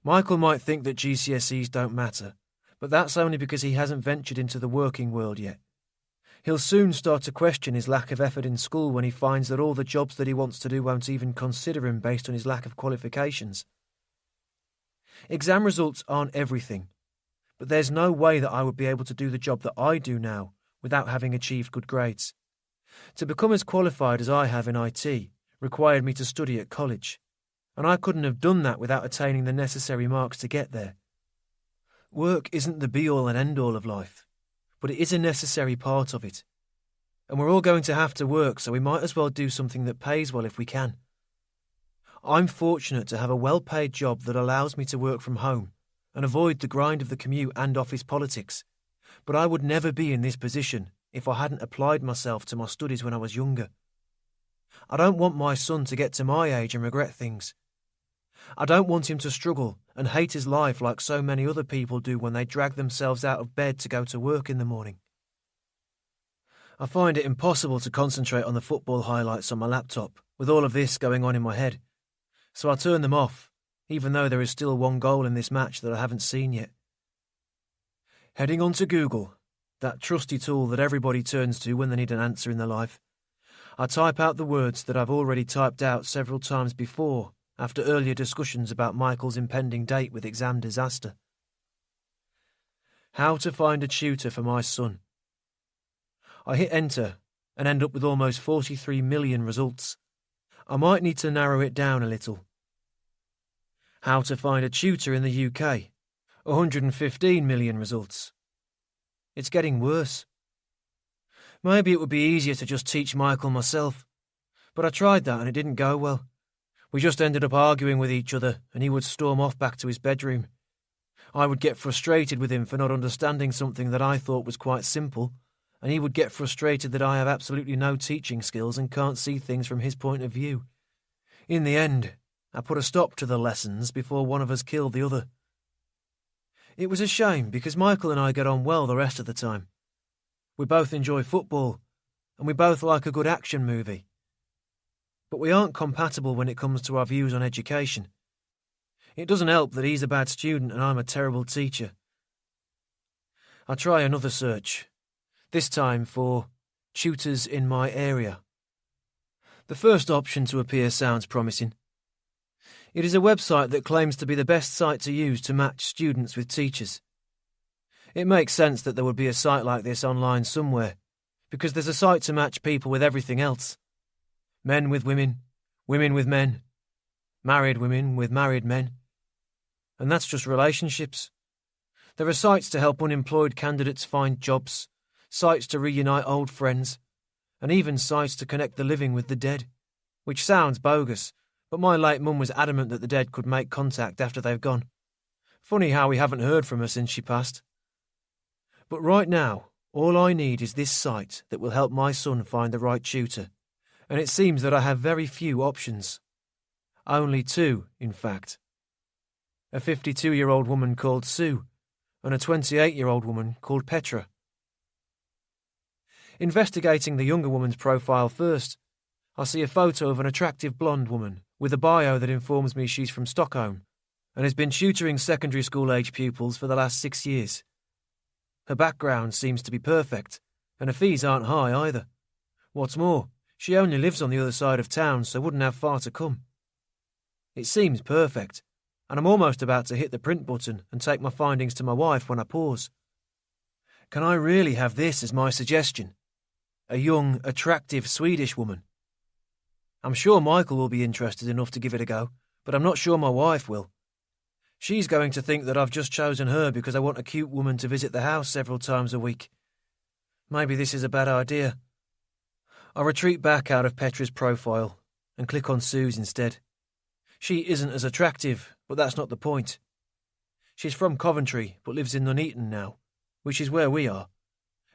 Michael might think that GCSEs don't matter, but that's only because he hasn't ventured into the working world yet. He'll soon start to question his lack of effort in school when he finds that all the jobs that he wants to do won't even consider him based on his lack of qualifications. Exam results aren't everything, but there's no way that I would be able to do the job that I do now without having achieved good grades. To become as qualified as I have in IT required me to study at college, and I couldn't have done that without attaining the necessary marks to get there. Work isn't the be-all and end-all of life, but it is a necessary part of it. And we're all going to have to work, so we might as well do something that pays well if we can. I'm fortunate to have a well-paid job that allows me to work from home and avoid the grind of the commute and office politics, but I would never be in this position if I hadn't applied myself to my studies when I was younger. I don't want my son to get to my age and regret things. I don't want him to struggle and hate his life like so many other people do when they drag themselves out of bed to go to work in the morning. I find it impossible to concentrate on the football highlights on my laptop with all of this going on in my head, so I turn them off, even though there is still 1 goal in this match that I haven't seen yet. Heading on to Google, that trusty tool that everybody turns to when they need an answer in their life, I type out the words that I've already typed out several times before after earlier discussions about Michael's impending date with exam disaster. How to find a tutor for my son. I hit enter and end up with almost 43 million results. I might need to narrow it down a little. How to find a tutor in the UK. 115 million results. It's getting worse. Maybe it would be easier to just teach Michael myself, but I tried that and it didn't go well. We just ended up arguing with each other and he would storm off back to his bedroom. I would get frustrated with him for not understanding something that I thought was quite simple, and he would get frustrated that I have absolutely no teaching skills and can't see things from his point of view. In the end, I put a stop to the lessons before one of us killed the other. It was a shame because Michael and I get on well the rest of the time. We both enjoy football, and we both like a good action movie. But we aren't compatible when it comes to our views on education. It doesn't help that he's a bad student and I'm a terrible teacher. I try another search, this time for tutors in my area. The first option to appear sounds promising. It is a website that claims to be the best site to use to match students with teachers. It makes sense that there would be a site like this online somewhere, because there's a site to match people with everything else. Men with women, women with men, married women with married men. And that's just relationships. There are sites to help unemployed candidates find jobs, sites to reunite old friends, and even sites to connect the living with the dead, which sounds bogus, but my late mum was adamant that the dead could make contact after they've gone. Funny how we haven't heard from her since she passed. But right now, all I need is this site that will help my son find the right tutor, and it seems that I have very few options. Only 2, in fact. A 52-year-old woman called Sue, and a 28-year-old woman called Petra. Investigating the younger woman's profile first, I see a photo of an attractive blonde woman with a bio that informs me she's from Stockholm and has been tutoring secondary school-age pupils for the last 6 years. Her background seems to be perfect, and her fees aren't high either. What's more, she only lives on the other side of town, so wouldn't have far to come. It seems perfect, and I'm almost about to hit the print button and take my findings to my wife when I pause. Can I really have this as my suggestion? A young, attractive Swedish woman. I'm sure Michael will be interested enough to give it a go, but I'm not sure my wife will. She's going to think that I've just chosen her because I want a cute woman to visit the house several times a week. Maybe this is a bad idea. I retreat back out of Petra's profile and click on Sue's instead. She isn't as attractive, but that's not the point. She's from Coventry, but lives in Nuneaton now, which is where we are,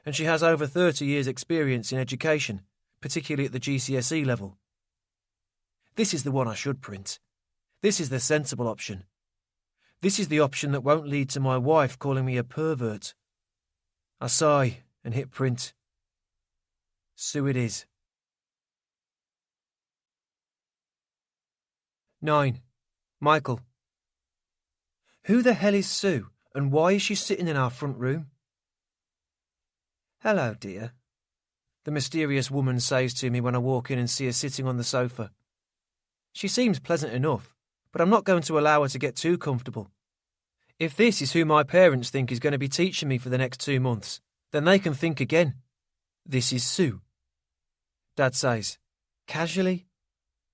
and she has over 30 years' experience in education, particularly at the GCSE level. This is the one I should print. This is the sensible option. This is the option that won't lead to my wife calling me a pervert. I sigh and hit print. Sue it is. 9. Michael. Who the hell is Sue, and why is she sitting in our front room? Hello, dear, the mysterious woman says to me when I walk in and see her sitting on the sofa. She seems pleasant enough, but I'm not going to allow her to get too comfortable. If this is who my parents think is going to be teaching me for the next 2 months, then they can think again. This is Sue. Dad says, casually,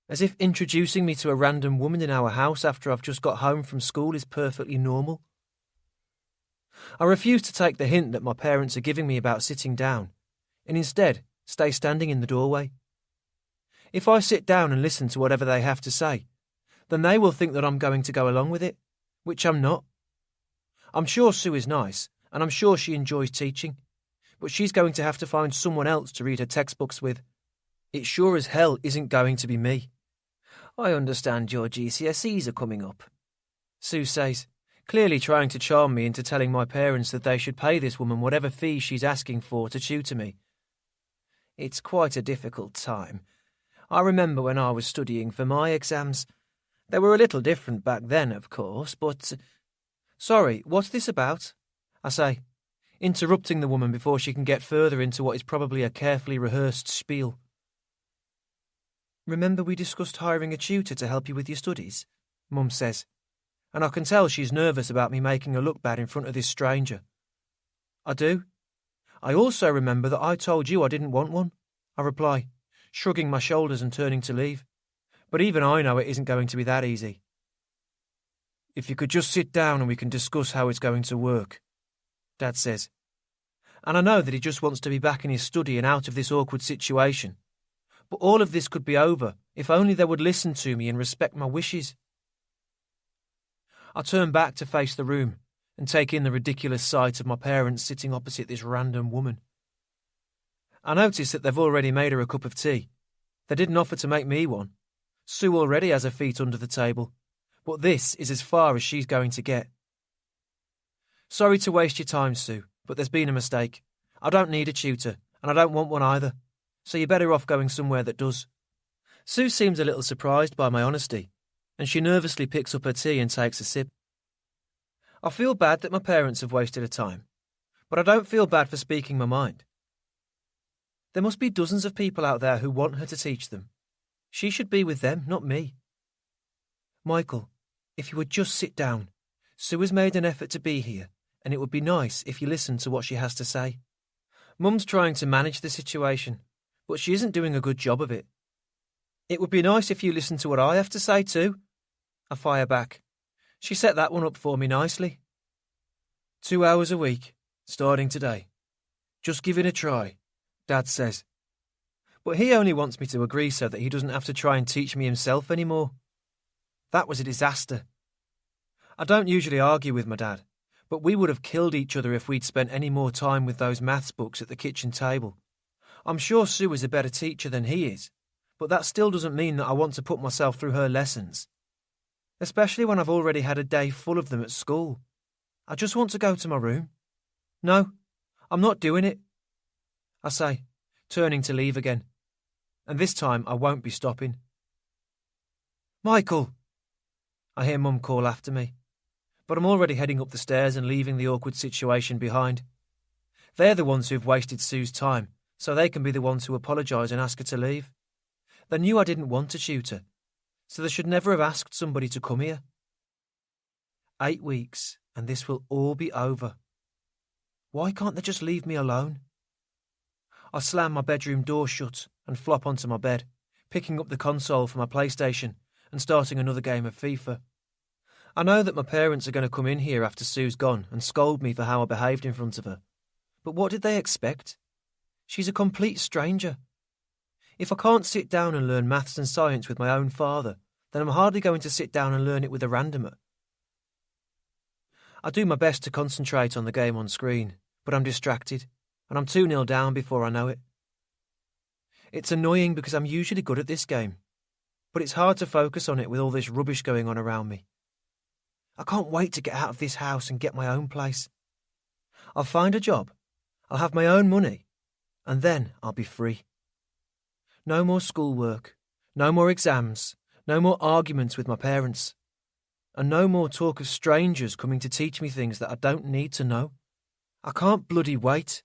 as if introducing me to a random woman in our house after I've just got home from school is perfectly normal. I refuse to take the hint that my parents are giving me about sitting down, and instead stay standing in the doorway. If I sit down and listen to whatever they have to say, then they will think that I'm going to go along with it, which I'm not. I'm sure Sue is nice, and I'm sure she enjoys teaching, but she's going to have to find someone else to read her textbooks with. It sure as hell isn't going to be me. I understand your GCSEs are coming up, Sue says, clearly trying to charm me into telling my parents that they should pay this woman whatever fee she's asking for to tutor me. It's quite a difficult time. I remember when I was studying for my exams. They were a little different back then, of course, but... Sorry, what's this about? I say, interrupting the woman before she can get further into what is probably a carefully rehearsed spiel. Remember we discussed hiring a tutor to help you with your studies? Mum says, and I can tell she's nervous about me making her look bad in front of this stranger. I do. I also remember that I told you I didn't want one, I reply, shrugging my shoulders and turning to leave. But even I know it isn't going to be that easy. If you could just sit down and we can discuss how it's going to work, Dad says. And I know that he just wants to be back in his study and out of this awkward situation. But all of this could be over if only they would listen to me and respect my wishes. I turn back to face the room and take in the ridiculous sight of my parents sitting opposite this random woman. I notice that they've already made her a cup of tea. They didn't offer to make me one. Sue already has her feet under the table, but this is as far as she's going to get. Sorry to waste your time, Sue, but there's been a mistake. I don't need a tutor, and I don't want one either, so you're better off going somewhere that does. Sue seems a little surprised by my honesty, and she nervously picks up her tea and takes a sip. I feel bad that my parents have wasted her time, but I don't feel bad for speaking my mind. There must be dozens of people out there who want her to teach them. She should be with them, not me. Michael, if you would just sit down. Sue has made an effort to be here, and it would be nice if you listened to what she has to say. Mum's trying to manage the situation, but she isn't doing a good job of it. It would be nice if you listened to what I have to say too. I fire back. She set that one up for me nicely. 2 hours a week, starting today. Just give it a try, Dad says. But he only wants me to agree so that he doesn't have to try and teach me himself anymore. That was a disaster. I don't usually argue with my dad, but we would have killed each other if we'd spent any more time with those maths books at the kitchen table. I'm sure Sue is a better teacher than he is, but that still doesn't mean that I want to put myself through her lessons. Especially when I've already had a day full of them at school. I just want to go to my room. No, I'm not doing it, I say, turning to leave again. and this time I won't be stopping. Michael! I hear Mum call after me, but I'm already heading up the stairs and leaving the awkward situation behind. They're the ones who've wasted Sue's time, so they can be the ones who apologise and ask her to leave. They knew I didn't want to tutor, so they should never have asked somebody to come here. 8 weeks, and this will all be over. Why can't they just leave me alone? I slam my bedroom door shut and flop onto my bed, picking up the console for my PlayStation and starting another game of FIFA. I know that my parents are going to come in here after Sue's gone and scold me for how I behaved in front of her. But what did they expect? She's a complete stranger. If I can't sit down and learn maths and science with my own father, then I'm hardly going to sit down and learn it with a randomer. I do my best to concentrate on the game on screen, but I'm distracted, and I'm 2-0 down before I know it. It's annoying because I'm usually good at this game, but it's hard to focus on it with all this rubbish going on around me. I can't wait to get out of this house and get my own place. I'll find a job, I'll have my own money, and then I'll be free. No more schoolwork, no more exams, no more arguments with my parents, and no more talk of strangers coming to teach me things that I don't need to know. I can't bloody wait.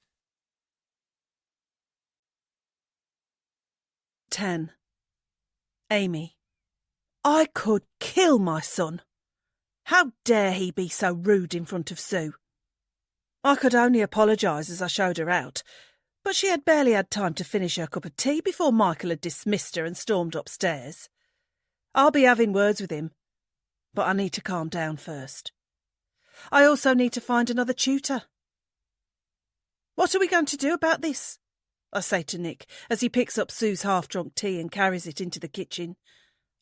10. Amy. I could kill my son. How dare he be so rude in front of Sue? I could only apologise as I showed her out, but she had barely had time to finish her cup of tea before Michael had dismissed her and stormed upstairs. I'll be having words with him, but I need to calm down first. I also need to find another tutor. What are we going to do about this? I say to Nick as he picks up Sue's half-drunk tea and carries it into the kitchen.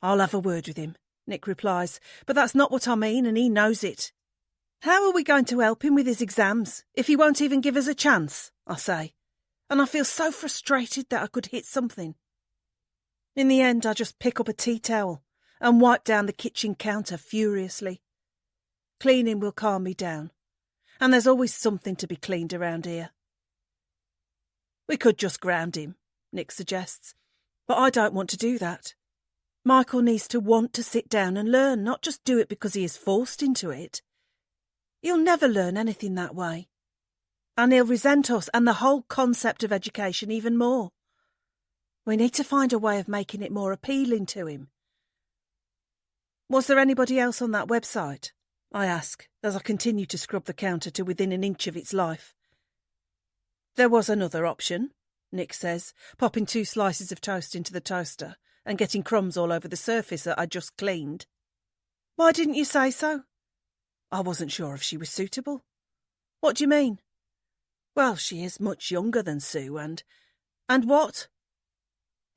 I'll have a word with him, Nick replies, but that's not what I mean and he knows it. How are we going to help him with his exams if he won't even give us a chance? I say, and I feel so frustrated that I could hit something. In the end, I just pick up a tea towel and wipe down the kitchen counter furiously. Cleaning will calm me down, and there's always something to be cleaned around here. We could just ground him, Nick suggests, but I don't want to do that. Michael needs to want to sit down and learn, not just do it because he is forced into it. He'll never learn anything that way. And he'll resent us and the whole concept of education even more. We need to find a way of making it more appealing to him. Was there anybody else on that website? I ask, as I continue to scrub the counter to within an inch of its life. There was another option, Nick says, popping 2 slices of toast into the toaster and getting crumbs all over the surface that I'd just cleaned. Why didn't you say so? I wasn't sure if she was suitable. What do you mean? Well, she is much younger than Sue and what?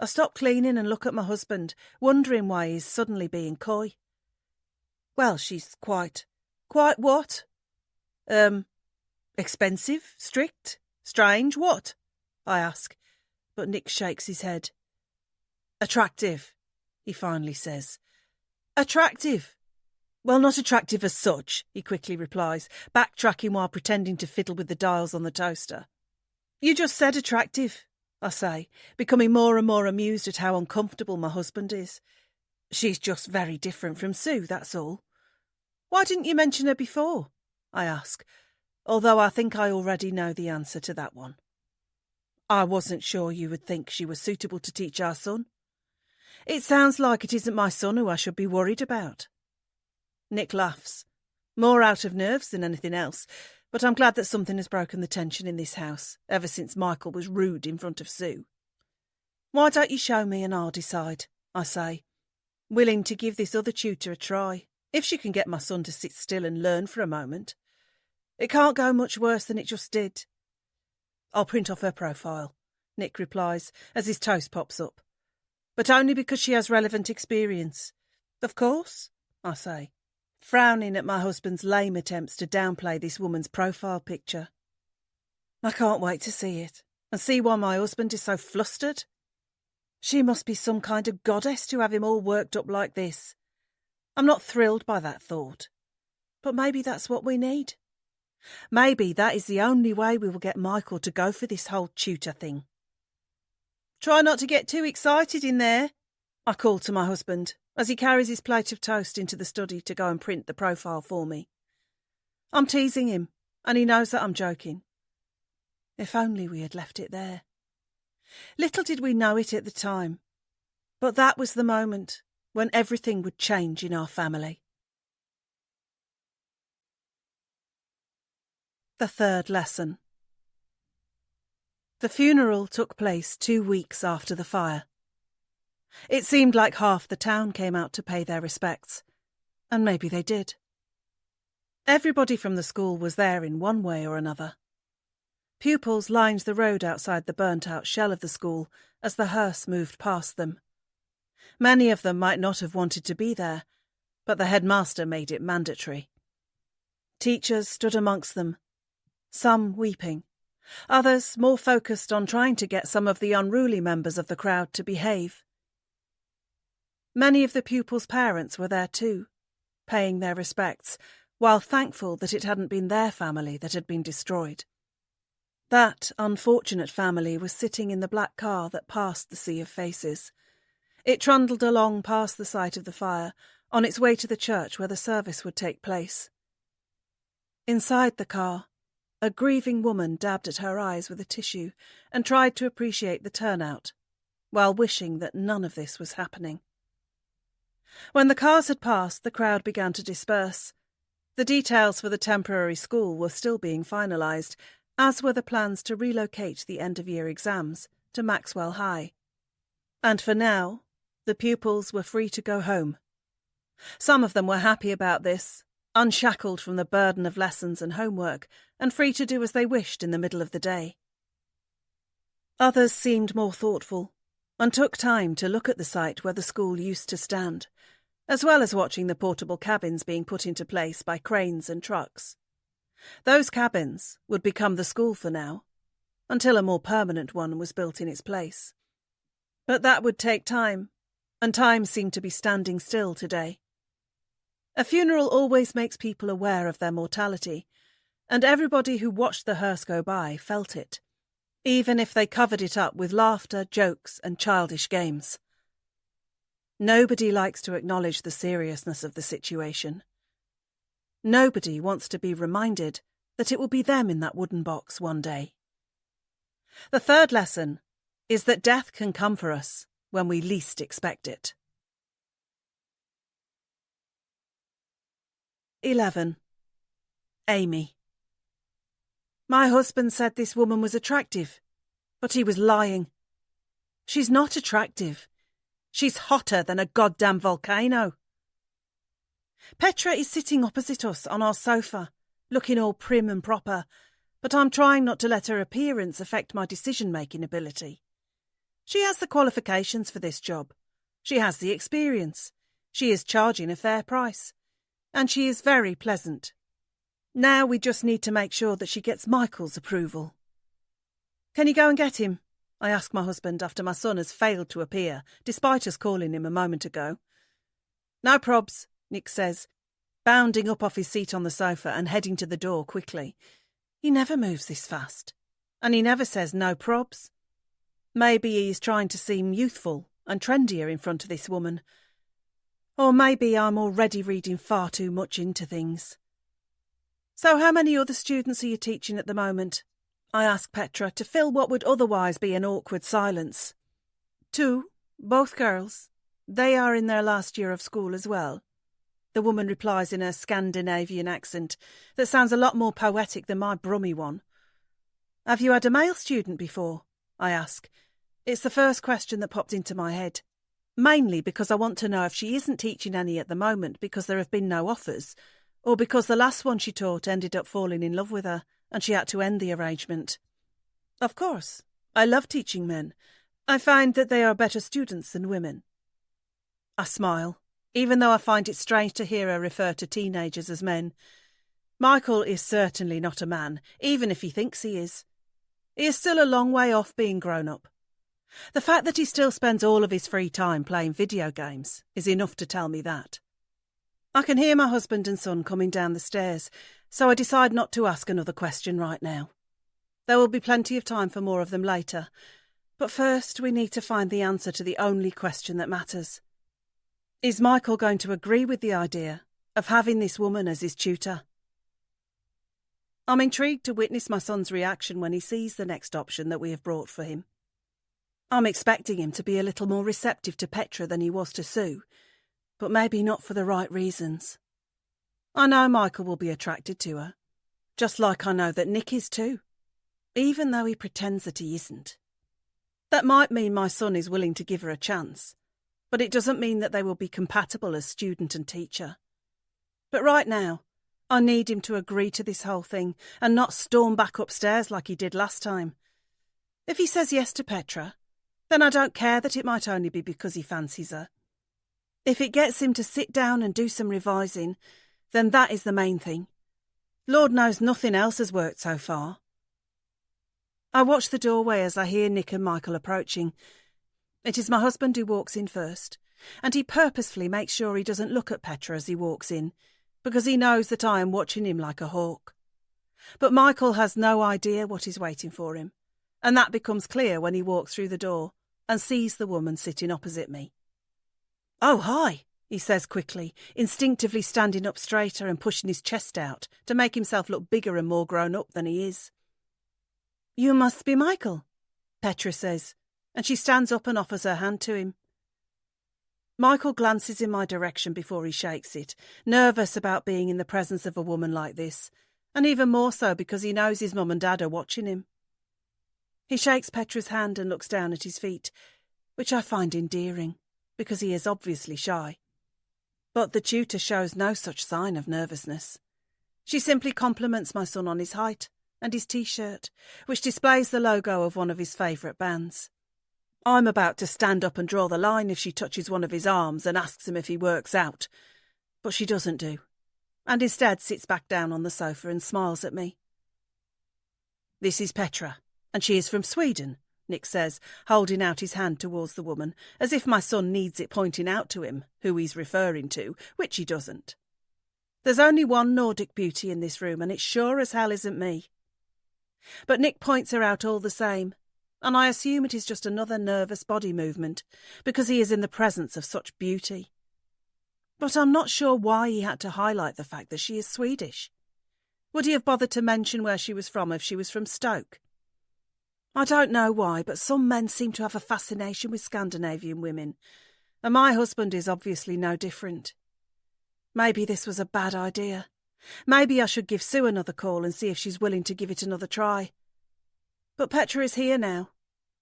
I stop cleaning and look at my husband, wondering why he's suddenly being coy. Well, she's quite what? Expensive, strict, strange, what? I ask, but Nick shakes his head. Attractive, he finally says. Attractive? Well, not attractive as such, he quickly replies, backtracking while pretending to fiddle with the dials on the toaster. You just said attractive, I say, becoming more and more amused at how uncomfortable my husband is. She's just very different from Sue, that's all. Why didn't you mention her before? I ask, although I think I already know the answer to that one. I wasn't sure you would think she was suitable to teach our son. It sounds like it isn't my son who I should be worried about. Nick laughs, more out of nerves than anything else, but I'm glad that something has broken the tension in this house ever since Michael was rude in front of Sue. Why don't you show me and I'll decide, I say, willing to give this other tutor a try, if she can get my son to sit still and learn for a moment. It can't go much worse than it just did. I'll print off her profile, Nick replies as his toast pops up. But only because she has relevant experience. Of course, I say, frowning at my husband's lame attempts to downplay this woman's profile picture. I can't wait to see it, and see why my husband is so flustered. She must be some kind of goddess to have him all worked up like this. I'm not thrilled by that thought, but maybe that's what we need. Maybe that is the only way we will get Michael to go for this whole tutor thing. Try not to get too excited in there, I call to my husband as he carries his plate of toast into the study to go and print the profile for me. I'm teasing him, and he knows that I'm joking. If only we had left it there. Little did we know it at the time, but that was the moment when everything would change in our family. The third lesson. The funeral took place 2 weeks after the fire. It seemed like half the town came out to pay their respects, and maybe they did. Everybody from the school was there in one way or another. Pupils lined the road outside the burnt-out shell of the school as the hearse moved past them. Many of them might not have wanted to be there, but the headmaster made it mandatory. Teachers stood amongst them, some weeping, others more focused on trying to get some of the unruly members of the crowd to behave. Many of the pupils' parents were there too, paying their respects, while thankful that it hadn't been their family that had been destroyed. That unfortunate family was sitting in the black car that passed the sea of faces. It trundled along past the site of the fire, on its way to the church where the service would take place. Inside the car, a grieving woman dabbed at her eyes with a tissue and tried to appreciate the turnout, while wishing that none of this was happening. When the cars had passed, the crowd began to disperse. The details for the temporary school were still being finalised, as were the plans to relocate the end-of-year exams to Maxwell High. And for now, the pupils were free to go home. Some of them were happy about this, unshackled from the burden of lessons and homework, and free to do as they wished in the middle of the day. Others seemed more thoughtful, and took time to look at the site where the school used to stand, as well as watching the portable cabins being put into place by cranes and trucks. Those cabins would become the school for now, until a more permanent one was built in its place. But that would take time, and time seemed to be standing still today. A funeral always makes people aware of their mortality, and everybody who watched the hearse go by felt it, even if they covered it up with laughter, jokes, and childish games. Nobody likes to acknowledge the seriousness of the situation. Nobody wants to be reminded that it will be them in that wooden box one day. The third lesson is that death can come for us when we least expect it. 11. Amy. My husband said this woman was attractive, but he was lying. She's not attractive. She's hotter than a goddamn volcano. Petra is sitting opposite us on our sofa, looking all prim and proper, but I'm trying not to let her appearance affect my decision-making ability. She has the qualifications for this job. She has the experience. She is charging a fair price. And she is very pleasant. Now we just need to make sure that she gets Michael's approval. Can you go and get him? I ask my husband after my son has failed to appear, despite us calling him a moment ago. No probs, Nick says, bounding up off his seat on the sofa and heading to the door quickly. He never moves this fast, and he never says no probs. Maybe he's trying to seem youthful and trendier in front of this woman. Or maybe I'm already reading far too much into things. So how many other students are you teaching at the moment? I ask Petra to fill what would otherwise be an awkward silence. 2, both girls. They are in their last year of school as well. The woman replies in a Scandinavian accent that sounds a lot more poetic than my Brummy one. Have you had a male student before? I ask. It's the first question that popped into my head. Mainly because I want to know if she isn't teaching any at the moment because there have been no offers, or because the last one she taught ended up falling in love with her and she had to end the arrangement. Of course, I love teaching men. I find that they are better students than women. I smile, even though I find it strange to hear her refer to teenagers as men. Michael is certainly not a man, even if he thinks he is. He is still a long way off being grown up. The fact that he still spends all of his free time playing video games is enough to tell me that. I can hear my husband and son coming down the stairs, so I decide not to ask another question right now. There will be plenty of time for more of them later, But first we need to find the answer to the only question that matters. Is Michael going to agree with the idea of having this woman as his tutor? I'm intrigued to witness my son's reaction when he sees the next option that we have brought for him. I'm expecting him to be a little more receptive to Petra than he was to Sue, but maybe not for the right reasons. I know Michael will be attracted to her, just like I know that Nick is too, even though he pretends that he isn't. That might mean my son is willing to give her a chance, but it doesn't mean that they will be compatible as student and teacher. But right now, I need him to agree to this whole thing and not storm back upstairs like he did last time. If he says yes to Petra, then I don't care that it might only be because he fancies her. If it gets him to sit down and do some revising, then that is the main thing. Lord knows nothing else has worked so far. I watch the doorway as I hear Nick and Michael approaching. It is my husband who walks in first, and he purposefully makes sure he doesn't look at Petra as he walks in, because he knows that I am watching him like a hawk. But Michael has no idea what is waiting for him, and that becomes clear when he walks through the door and sees the woman sitting opposite me. "Oh, hi," he says quickly, instinctively standing up straighter and pushing his chest out to make himself look bigger and more grown up than he is. "You must be Michael," Petra says, and she stands up and offers her hand to him. Michael glances in my direction before he shakes it, nervous about being in the presence of a woman like this, and even more so because he knows his mum and dad are watching him. He shakes Petra's hand and looks down at his feet, which I find endearing, because he is obviously shy. But the tutor shows no such sign of nervousness. She simply compliments my son on his height and his T-shirt, which displays the logo of one of his favourite bands. I'm about to stand up and draw the line if she touches one of his arms and asks him if he works out, but she doesn't do, and instead sits back down on the sofa and smiles at me. "This is Petra, and she is from Sweden," Nick says, holding out his hand towards the woman, as if my son needs it pointing out to him who he's referring to, which he doesn't. There's only one Nordic beauty in this room, and it sure as hell isn't me. But Nick points her out all the same, and I assume it is just another nervous body movement, because he is in the presence of such beauty. But I'm not sure why he had to highlight the fact that she is Swedish. Would he have bothered to mention where she was from if she was from Stoke? I don't know why, but some men seem to have a fascination with Scandinavian women, and my husband is obviously no different. Maybe this was a bad idea. Maybe I should give Sue another call and see if she's willing to give it another try. But Petra is here now,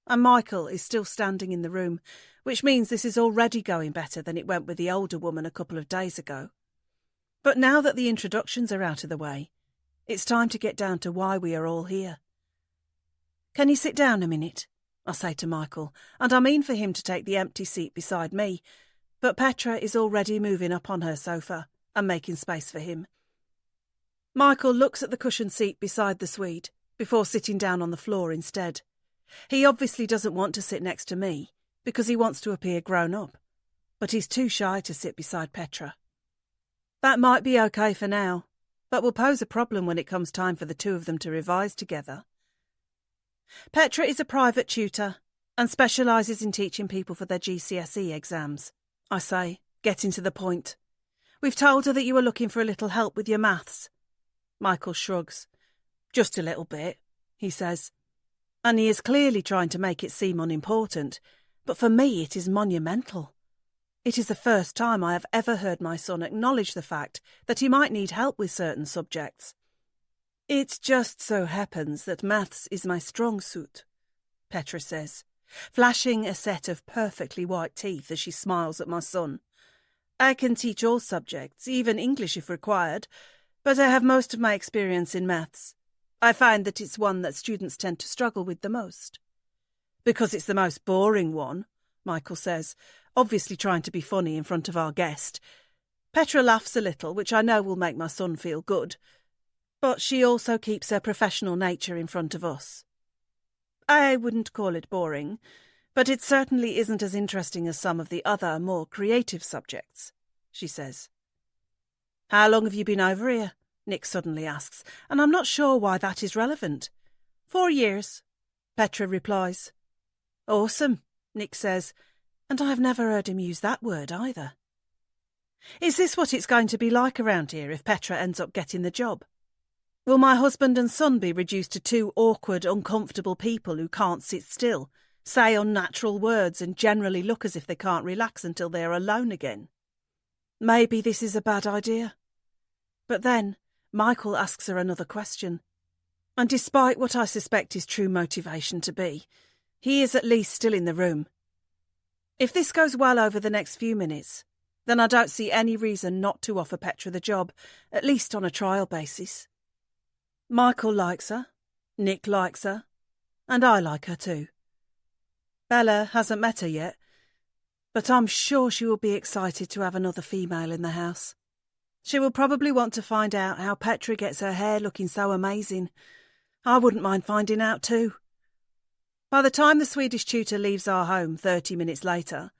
and Michael is still standing in the room, which means this is already going better than it went with the older woman a couple of days ago. But now that the introductions are out of the way, it's time to get down to why we are all here. "Can you sit down a minute?" I say to Michael, and I mean for him to take the empty seat beside me, but Petra is already moving up on her sofa and making space for him. Michael looks at the cushioned seat beside the Swede before sitting down on the floor instead. He obviously doesn't want to sit next to me because he wants to appear grown up, but he's too shy to sit beside Petra. That might be okay for now, but will pose a problem when it comes time for the two of them to revise together. Petra is a private tutor and specialises in teaching people for their GCSE exams. I say, getting to the point. "We've told her that you are looking for a little help with your maths." Michael shrugs. "Just a little bit," he says. And he is clearly trying to make it seem unimportant, but for me it is monumental. It is the first time I have ever heard my son acknowledge the fact that he might need help with certain subjects. "It just so happens that maths is my strong suit," Petra says, flashing a set of perfectly white teeth as she smiles at my son. "I can teach all subjects, even English if required, but I have most of my experience in maths. I find that it's one that students tend to struggle with the most." "Because it's the most boring one," Michael says, obviously trying to be funny in front of our guest. Petra laughs a little, which I know will make my son feel good, but she also keeps her professional nature in front of us. "I wouldn't call it boring, but it certainly isn't as interesting as some of the other, more creative subjects," she says. "How long have you been over here?" Nick suddenly asks, and I'm not sure why that is relevant. 4 years, Petra replies. Awesome, Nick says, and I've never heard him use that word either. Is this what it's going to be like around here if Petra ends up getting the job? Will my husband and son be reduced to two awkward, uncomfortable people who can't sit still, say unnatural words and generally look as if they can't relax until they are alone again? Maybe this is a bad idea. But then Michael asks her another question. And despite what I suspect his true motivation to be, he is at least still in the room. If this goes well over the next few minutes, then I don't see any reason not to offer Petra the job, at least on a trial basis. Michael likes her, Nick likes her, and I like her too. Bella hasn't met her yet, but I'm sure she will be excited to have another female in the house. She will probably want to find out how Petra gets her hair looking so amazing. I wouldn't mind finding out too. By the time the Swedish tutor leaves our home 30 minutes later,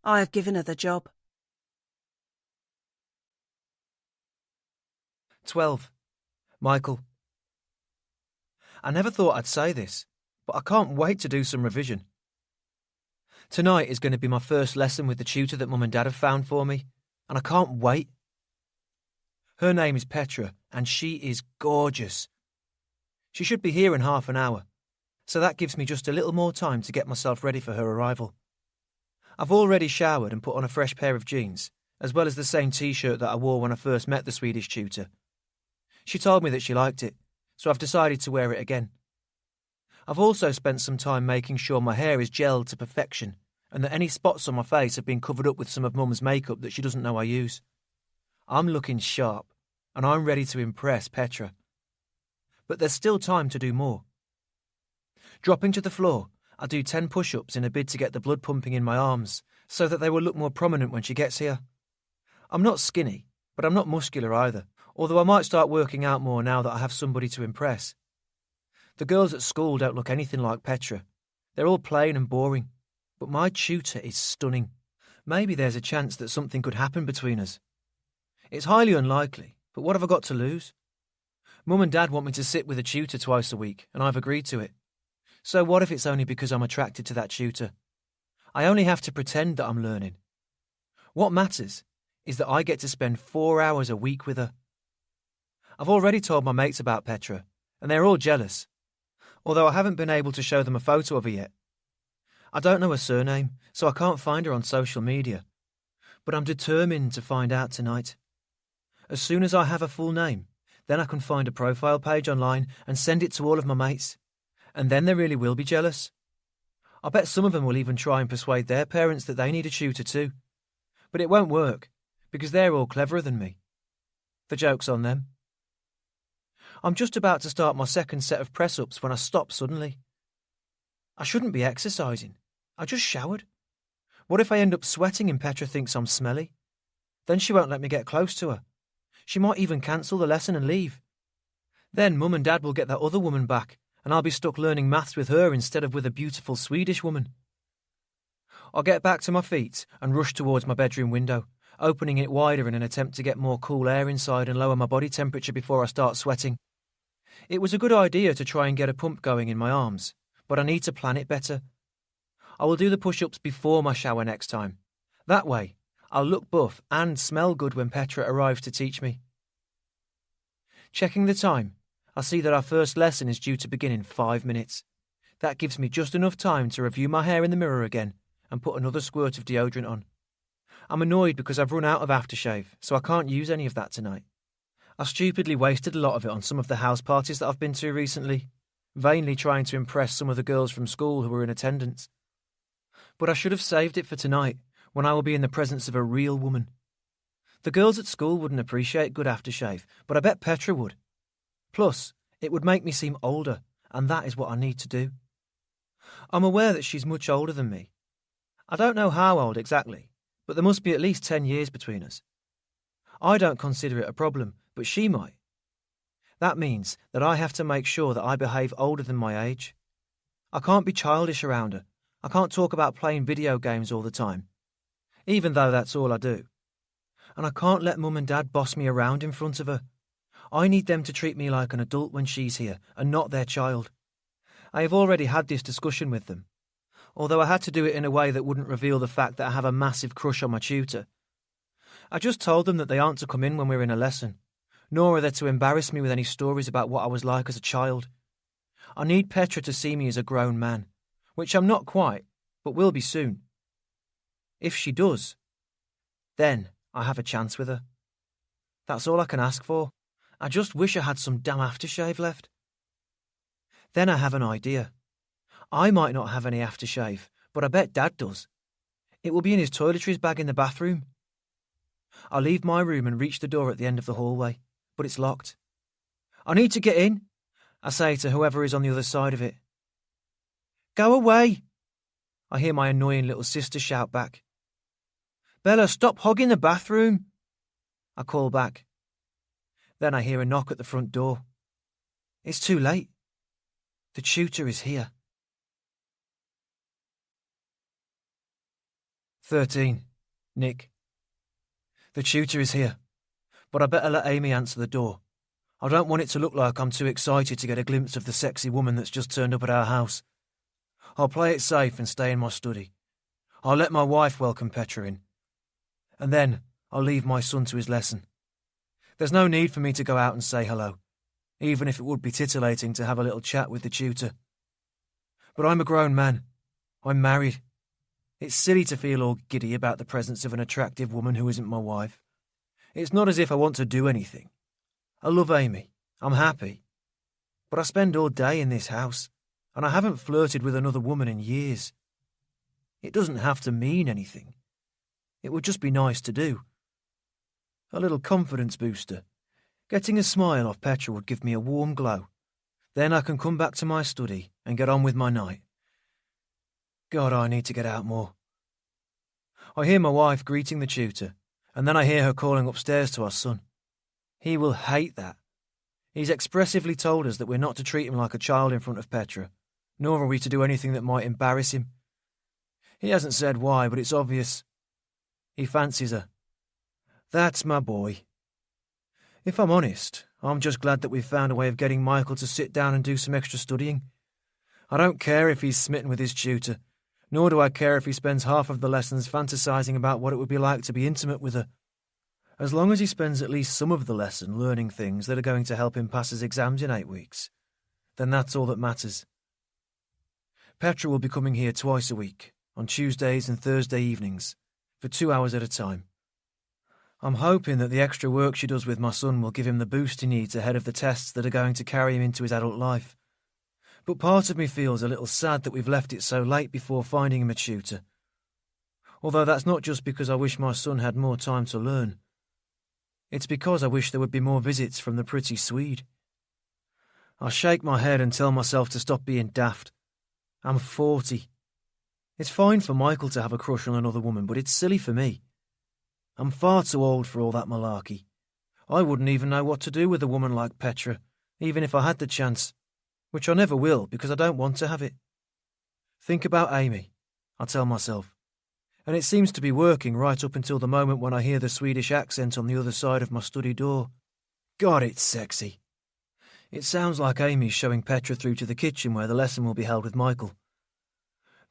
I have given her the job. 12. Michael. I never thought I'd say this, but I can't wait to do some revision. Tonight is going to be my first lesson with the tutor that Mum and Dad have found for me, and I can't wait. Her name is Petra, and she is gorgeous. She should be here in half an hour, so that gives me just a little more time to get myself ready for her arrival. I've already showered and put on a fresh pair of jeans, as well as the same t-shirt that I wore when I first met the Swedish tutor. She told me that she liked it, so I've decided to wear it again. I've also spent some time making sure my hair is gelled to perfection and that any spots on my face have been covered up with some of Mum's makeup that she doesn't know I use. I'm looking sharp, and I'm ready to impress Petra. But there's still time to do more. Dropping to the floor, I do 10 push-ups in a bid to get the blood pumping in my arms so that they will look more prominent when she gets here. I'm not skinny, but I'm not muscular either, although I might start working out more now that I have somebody to impress. The girls at school don't look anything like Petra. They're all plain and boring, but my tutor is stunning. Maybe there's a chance that something could happen between us. It's highly unlikely, but what have I got to lose? Mum and Dad want me to sit with a tutor twice a week, and I've agreed to it. So what if it's only because I'm attracted to that tutor? I only have to pretend that I'm learning. What matters is that I get to spend 4 hours a week with her. I've already told my mates about Petra, and they're all jealous, although I haven't been able to show them a photo of her yet. I don't know her surname, so I can't find her on social media, but I'm determined to find out tonight. As soon as I have a full name, then I can find a profile page online and send it to all of my mates, and then they really will be jealous. I bet some of them will even try and persuade their parents that they need a tutor too, but it won't work, because they're all cleverer than me. The joke's on them. I'm just about to start my second set of press-ups when I stop suddenly. I shouldn't be exercising. I just showered. What if I end up sweating and Petra thinks I'm smelly? Then she won't let me get close to her. She might even cancel the lesson and leave. Then Mum and Dad will get that other woman back, and I'll be stuck learning maths with her instead of with a beautiful Swedish woman. I'll get back to my feet and rush towards my bedroom window, opening it wider in an attempt to get more cool air inside and lower my body temperature before I start sweating. It was a good idea to try and get a pump going in my arms, but I need to plan it better. I will do the push-ups before my shower next time. That way, I'll look buff and smell good when Petra arrives to teach me. Checking the time, I see that our first lesson is due to begin in 5 minutes. That gives me just enough time to review my hair in the mirror again and put another squirt of deodorant on. I'm annoyed because I've run out of aftershave, so I can't use any of that tonight. I stupidly wasted a lot of it on some of the house parties that I've been to recently, vainly trying to impress some of the girls from school who were in attendance. But I should have saved it for tonight, when I will be in the presence of a real woman. The girls at school wouldn't appreciate good aftershave, but I bet Petra would. Plus, it would make me seem older, and that is what I need to do. I'm aware that she's much older than me. I don't know how old exactly, but there must be at least 10 years between us. I don't consider it a problem, but she might. That means that I have to make sure that I behave older than my age. I can't be childish around her. I can't talk about playing video games all the time, even though that's all I do. And I can't let Mum and Dad boss me around in front of her. I need them to treat me like an adult when she's here, and not their child. I have already had this discussion with them. although I had to do it in a way that wouldn't reveal the fact that I have a massive crush on my tutor. I just told them that they aren't to come in when we're in a lesson, nor are they to embarrass me with any stories about what I was like as a child. I need Petra to see me as a grown man, which I'm not quite, but will be soon. If she does, then I have a chance with her. That's all I can ask for. I just wish I had some damn aftershave left. Then I have an idea. I might not have any aftershave, but I bet Dad does. It will be in his toiletries bag in the bathroom. I leave my room and reach the door at the end of the hallway, but it's locked. I need to get in, I say to whoever is on the other side of it. Go away, I hear my annoying little sister shout back. Bella, stop hogging the bathroom, I call back. Then I hear a knock at the front door. It's too late. The tutor is here. 13. Nick. The tutor is here, but I better let Amy answer the door. I don't want it to look like I'm too excited to get a glimpse of the sexy woman that's just turned up at our house. I'll play it safe and stay in my study. I'll let my wife welcome Petra in. And then I'll leave my son to his lesson. There's no need for me to go out and say hello, even if it would be titillating to have a little chat with the tutor. But I'm a grown man. I'm married. It's silly to feel all giddy about the presence of an attractive woman who isn't my wife. It's not as if I want to do anything. I love Amy. I'm happy. But I spend all day in this house, and I haven't flirted with another woman in years. It doesn't have to mean anything. It would just be nice to do. A little confidence booster. Getting a smile off Petra would give me a warm glow. Then I can come back to my study and get on with my night. God, I need to get out more. I hear my wife greeting the tutor, and then I hear her calling upstairs to our son. He will hate that. He's expressively told us that we're not to treat him like a child in front of Petra, nor are we to do anything that might embarrass him. He hasn't said why, but it's obvious. He fancies her. That's my boy. If I'm honest, I'm just glad that we've found a way of getting Michael to sit down and do some extra studying. I don't care if he's smitten with his tutor, nor do I care if he spends half of the lessons fantasising about what it would be like to be intimate with her. As long as he spends at least some of the lesson learning things that are going to help him pass his exams in 8 weeks, then that's all that matters. Petra will be coming here twice a week, on Tuesdays and Thursday evenings, for 2 hours at a time. I'm hoping that the extra work she does with my son will give him the boost he needs ahead of the tests that are going to carry him into his adult life. But part of me feels a little sad that we've left it so late before finding him a tutor. Although that's not just because I wish my son had more time to learn. It's because I wish there would be more visits from the pretty Swede. I shake my head and tell myself to stop being daft. I'm 40. It's fine for Michael to have a crush on another woman, but it's silly for me. I'm far too old for all that malarkey. I wouldn't even know what to do with a woman like Petra, even if I had the chance, which I never will because I don't want to have it. Think about Amy, I tell myself, and it seems to be working right up until the moment when I hear the Swedish accent on the other side of my study door. God, it's sexy. It sounds like Amy's showing Petra through to the kitchen where the lesson will be held with Michael.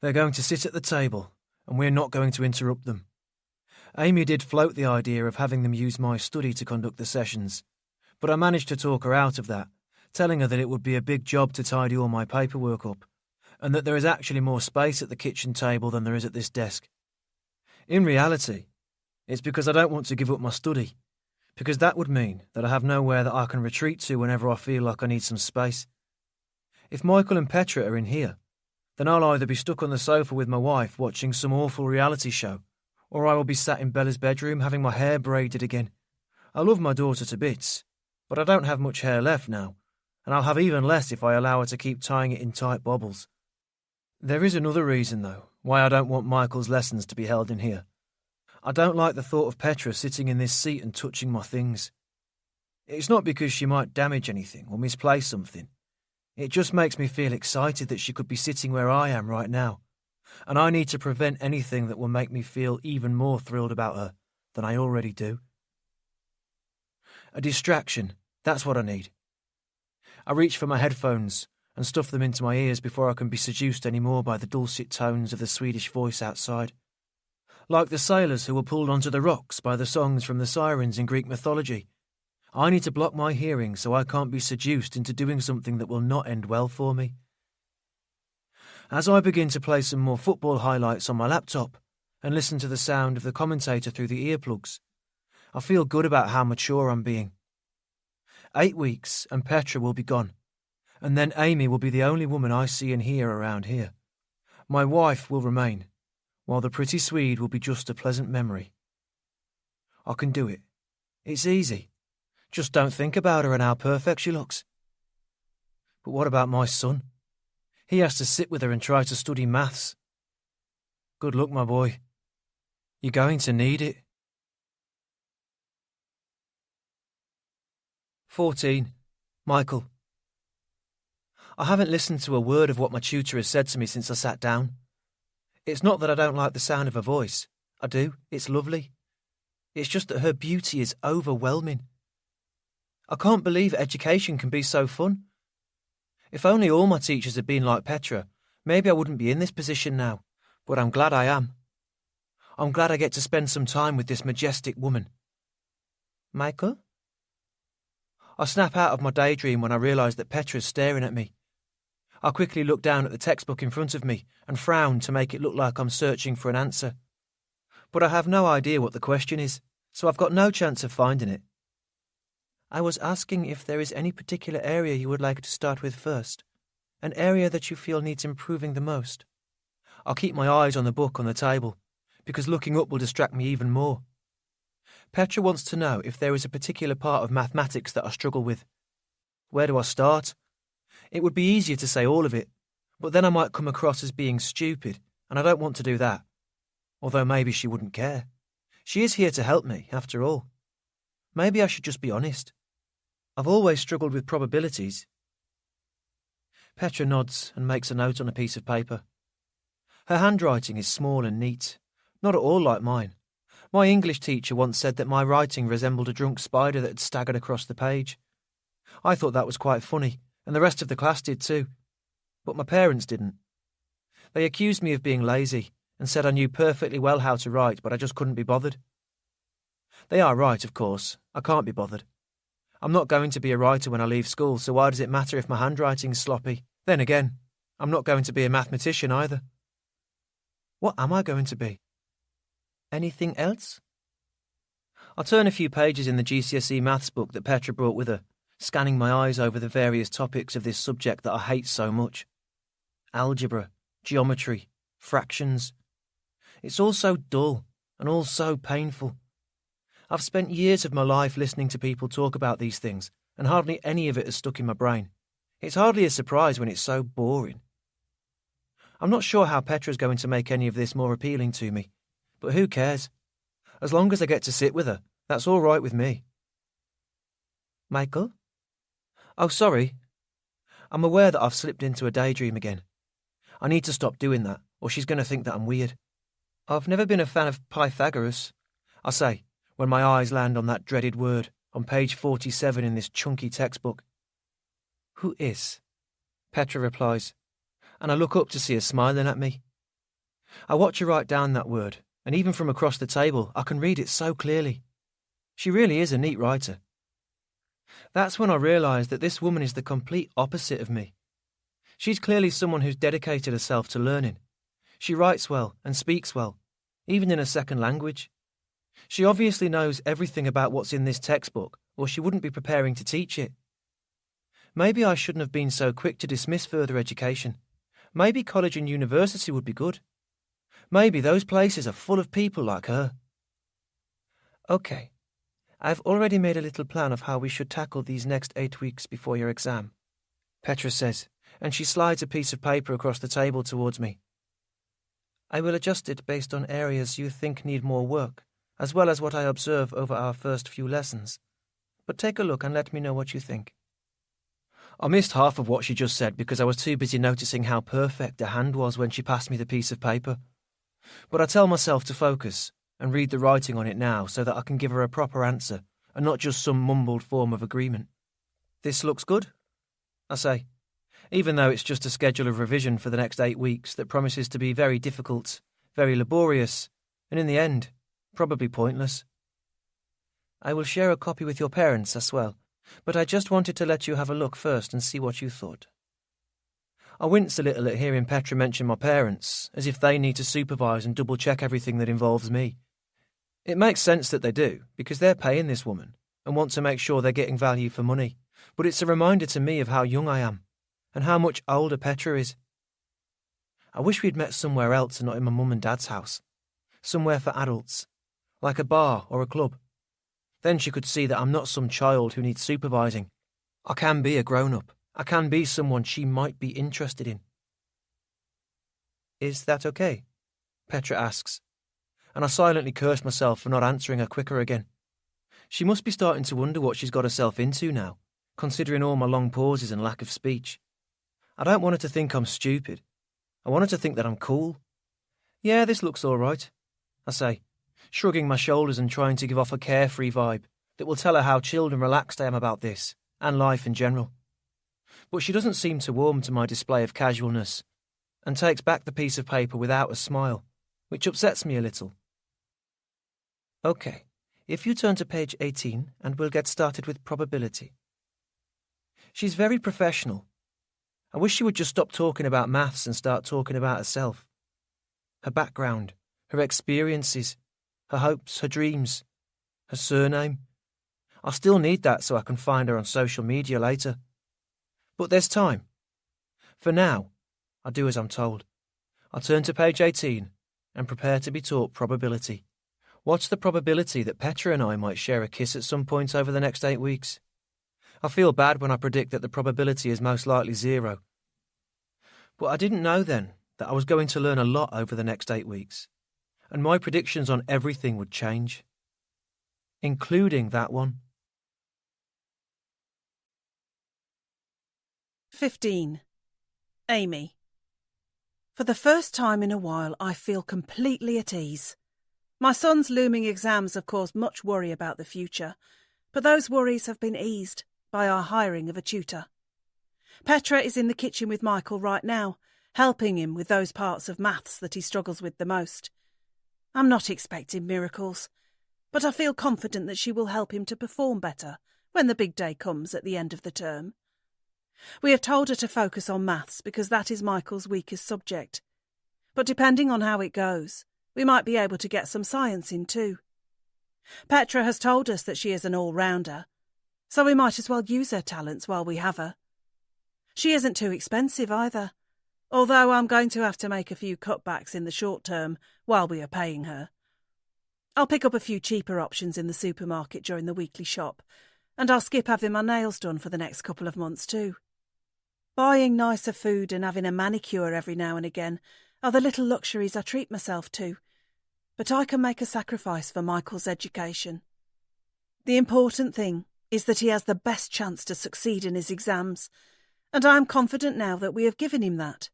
They're going to sit at the table, and we're not going to interrupt them. Amy did float the idea of having them use my study to conduct the sessions, but I managed to talk her out of that, telling her that it would be a big job to tidy all my paperwork up, and that there is actually more space at the kitchen table than there is at this desk. In reality, it's because I don't want to give up my study, because that would mean that I have nowhere that I can retreat to whenever I feel like I need some space. If Michael and Petra are in here, then I'll either be stuck on the sofa with my wife watching some awful reality show, or I will be sat in Bella's bedroom having my hair braided again. I love my daughter to bits, but I don't have much hair left now, and I'll have even less if I allow her to keep tying it in tight bobbles. There is another reason, though, why I don't want Michael's lessons to be held in here. I don't like the thought of Petra sitting in this seat and touching my things. It's not because she might damage anything or misplace something. It just makes me feel excited that she could be sitting where I am right now, and I need to prevent anything that will make me feel even more thrilled about her than I already do. A distraction, that's what I need. I reach for my headphones and stuff them into my ears before I can be seduced any more by the dulcet tones of the Swedish voice outside. Like the sailors who were pulled onto the rocks by the songs from the sirens in Greek mythology, I need to block my hearing so I can't be seduced into doing something that will not end well for me. As I begin to play some more football highlights on my laptop and listen to the sound of the commentator through the earplugs, I feel good about how mature I'm being. 8 weeks and Petra will be gone, and then Amy will be the only woman I see and hear around here. My wife will remain, while the pretty Swede will be just a pleasant memory. I can do it. It's easy. Just don't think about her and how perfect she looks. But what about my son? He has to sit with her and try to study maths. Good luck, my boy. You're going to need it. 14. Michael. I haven't listened to a word of what my tutor has said to me since I sat down. It's not that I don't like the sound of her voice. I do. It's lovely. It's just that her beauty is overwhelming. I can't believe education can be so fun. If only all my teachers had been like Petra, maybe I wouldn't be in this position now, but I'm glad I am. I'm glad I get to spend some time with this majestic woman. Michael? I snap out of my daydream when I realise that Petra's staring at me. I quickly look down at the textbook in front of me and frown to make it look like I'm searching for an answer. But I have no idea what the question is, so I've got no chance of finding it. I was asking if there is any particular area you would like to start with first, an area that you feel needs improving the most. I'll keep my eyes on the book on the table, because looking up will distract me even more. Petra wants to know if there is a particular part of mathematics that I struggle with. Where do I start? It would be easier to say all of it, but then I might come across as being stupid, and I don't want to do that. Although maybe she wouldn't care. She is here to help me, after all. Maybe I should just be honest. I've always struggled with probabilities. Petra nods and makes a note on a piece of paper. Her handwriting is small and neat, not at all like mine. My English teacher once said that my writing resembled a drunk spider that had staggered across the page. I thought that was quite funny, and the rest of the class did too. But my parents didn't. They accused me of being lazy and said I knew perfectly well how to write, but I just couldn't be bothered. They are right, of course. I can't be bothered. I'm not going to be a writer when I leave school, so why does it matter if my handwriting's sloppy? Then again, I'm not going to be a mathematician either. What am I going to be? Anything else? I turn a few pages in the GCSE maths book that Petra brought with her, scanning my eyes over the various topics of this subject that I hate so much. Algebra, geometry, fractions. It's all so dull and all so painful. I've spent years of my life listening to people talk about these things, and hardly any of it has stuck in my brain. It's hardly a surprise when it's so boring. I'm not sure how Petra's going to make any of this more appealing to me, but who cares? As long as I get to sit with her, that's all right with me. Michael? Oh, sorry. I'm aware that I've slipped into a daydream again. I need to stop doing that, or she's going to think that I'm weird. I've never been a fan of Pythagoras, I say, when my eyes land on that dreaded word on page 47 in this chunky textbook. Who is? Petra replies, and I look up to see her smiling at me. I watch her write down that word, and even from across the table I can read it so clearly. She really is a neat writer. That's when I realise that this woman is the complete opposite of me. She's clearly someone who's dedicated herself to learning. She writes well and speaks well, even in a second language. She obviously knows everything about what's in this textbook, or she wouldn't be preparing to teach it. Maybe I shouldn't have been so quick to dismiss further education. Maybe college and university would be good. Maybe those places are full of people like her. OK, I've already made a little plan of how we should tackle these next 8 weeks before your exam, Petra says, and she slides a piece of paper across the table towards me. I will adjust it based on areas you think need more work, as well as what I observe over our first few lessons. But take a look and let me know what you think. I missed half of what she just said because I was too busy noticing how perfect her hand was when she passed me the piece of paper. But I tell myself to focus and read the writing on it now so that I can give her a proper answer and not just some mumbled form of agreement. This looks good, I say, even though it's just a schedule of revision for the next 8 weeks that promises to be very difficult, very laborious, and in the end, probably pointless. I will share a copy with your parents as well, but I just wanted to let you have a look first and see what you thought. I wince a little at hearing Petra mention my parents, as if they need to supervise and double-check everything that involves me. It makes sense that they do, because they're paying this woman and want to make sure they're getting value for money, but it's a reminder to me of how young I am and how much older Petra is. I wish we'd met somewhere else and not in my mum and dad's house, somewhere for adults, like a bar or a club. Then she could see that I'm not some child who needs supervising. I can be a grown-up. I can be someone she might be interested in. Is that okay? Petra asks, and I silently curse myself for not answering her quicker again. She must be starting to wonder what she's got herself into now, considering all my long pauses and lack of speech. I don't want her to think I'm stupid. I want her to think that I'm cool. Yeah, this looks all right, I say, shrugging my shoulders and trying to give off a carefree vibe that will tell her how chilled and relaxed I am about this, and life in general. But she doesn't seem to warm to my display of casualness, and takes back the piece of paper without a smile, which upsets me a little. OK, if you turn to page 18 and we'll get started with probability. She's very professional. I wish she would just stop talking about maths and start talking about herself. Her background, her experiences, her hopes, her dreams, her surname. I still need that so I can find her on social media later. But there's time. For now, I do as I'm told. I turn to page 18 and prepare to be taught probability. What's the probability that Petra and I might share a kiss at some point over the next 8 weeks? I feel bad when I predict that the probability is most likely 0. But I didn't know then that I was going to learn a lot over the next 8 weeks, and my predictions on everything would change, including that one. 15. Amy. For the first time in a while, I feel completely at ease. My son's looming exams have caused much worry about the future, but those worries have been eased by our hiring of a tutor. Petra is in the kitchen with Michael right now, helping him with those parts of maths that he struggles with the most. I'm not expecting miracles, but I feel confident that she will help him to perform better when the big day comes at the end of the term. We have told her to focus on maths because that is Michael's weakest subject. But depending on how it goes, we might be able to get some science in too. Petra has told us that she is an all-rounder, so we might as well use her talents while we have her. She isn't too expensive either, although I'm going to have to make a few cutbacks in the short term while we are paying her. I'll pick up a few cheaper options in the supermarket during the weekly shop, and I'll skip having my nails done for the next couple of months too. Buying nicer food and having a manicure every now and again are the little luxuries I treat myself to, but I can make a sacrifice for Michael's education. The important thing is that he has the best chance to succeed in his exams, and I am confident now that we have given him that.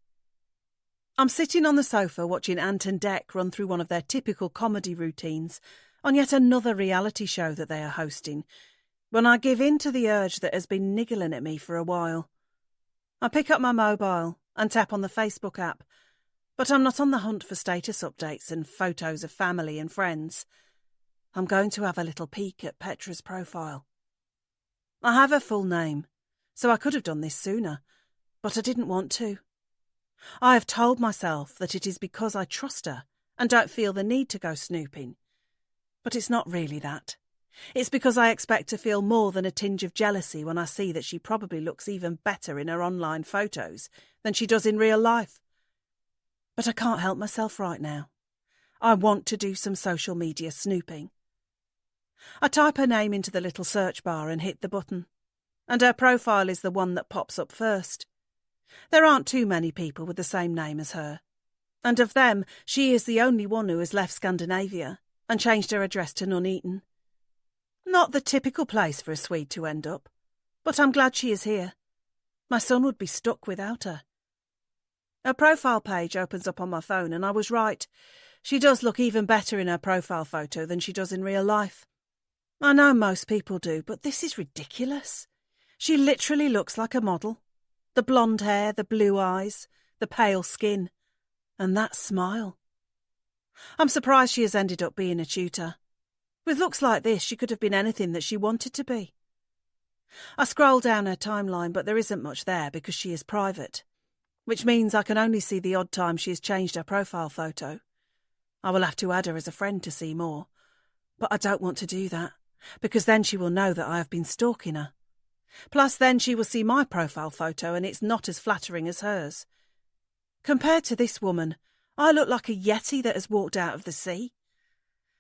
I'm sitting on the sofa watching Ant and Dec run through one of their typical comedy routines on yet another reality show that they are hosting, when I give in to the urge that has been niggling at me for a while. I pick up my mobile and tap on the Facebook app, but I'm not on the hunt for status updates and photos of family and friends. I'm going to have a little peek at Petra's profile. I have her full name, so I could have done this sooner, but I didn't want to. I have told myself that it is because I trust her and don't feel the need to go snooping. But it's not really that. It's because I expect to feel more than a tinge of jealousy when I see that she probably looks even better in her online photos than she does in real life. But I can't help myself right now. I want to do some social media snooping. I type her name into the little search bar and hit the button, and her profile is the one that pops up first. There aren't too many people with the same name as her, and of them, she is the only one who has left Scandinavia and changed her address to Nuneaton. Not the typical place for a Swede to end up, but I'm glad she is here. My son would be stuck without her. Her profile page opens up on my phone, and I was right. She does look even better in her profile photo than she does in real life. I know most people do, but this is ridiculous. She literally looks like a model. The blonde hair, the blue eyes, the pale skin, and that smile. I'm surprised she has ended up being a tutor. With looks like this, she could have been anything that she wanted to be. I scroll down her timeline, but there isn't much there because she is private, which means I can only see the odd time she has changed her profile photo. I will have to add her as a friend to see more, but I don't want to do that, because then she will know that I have been stalking her. Plus then she will see my profile photo and it's not as flattering as hers. Compared to this woman, I look like a yeti that has walked out of the sea.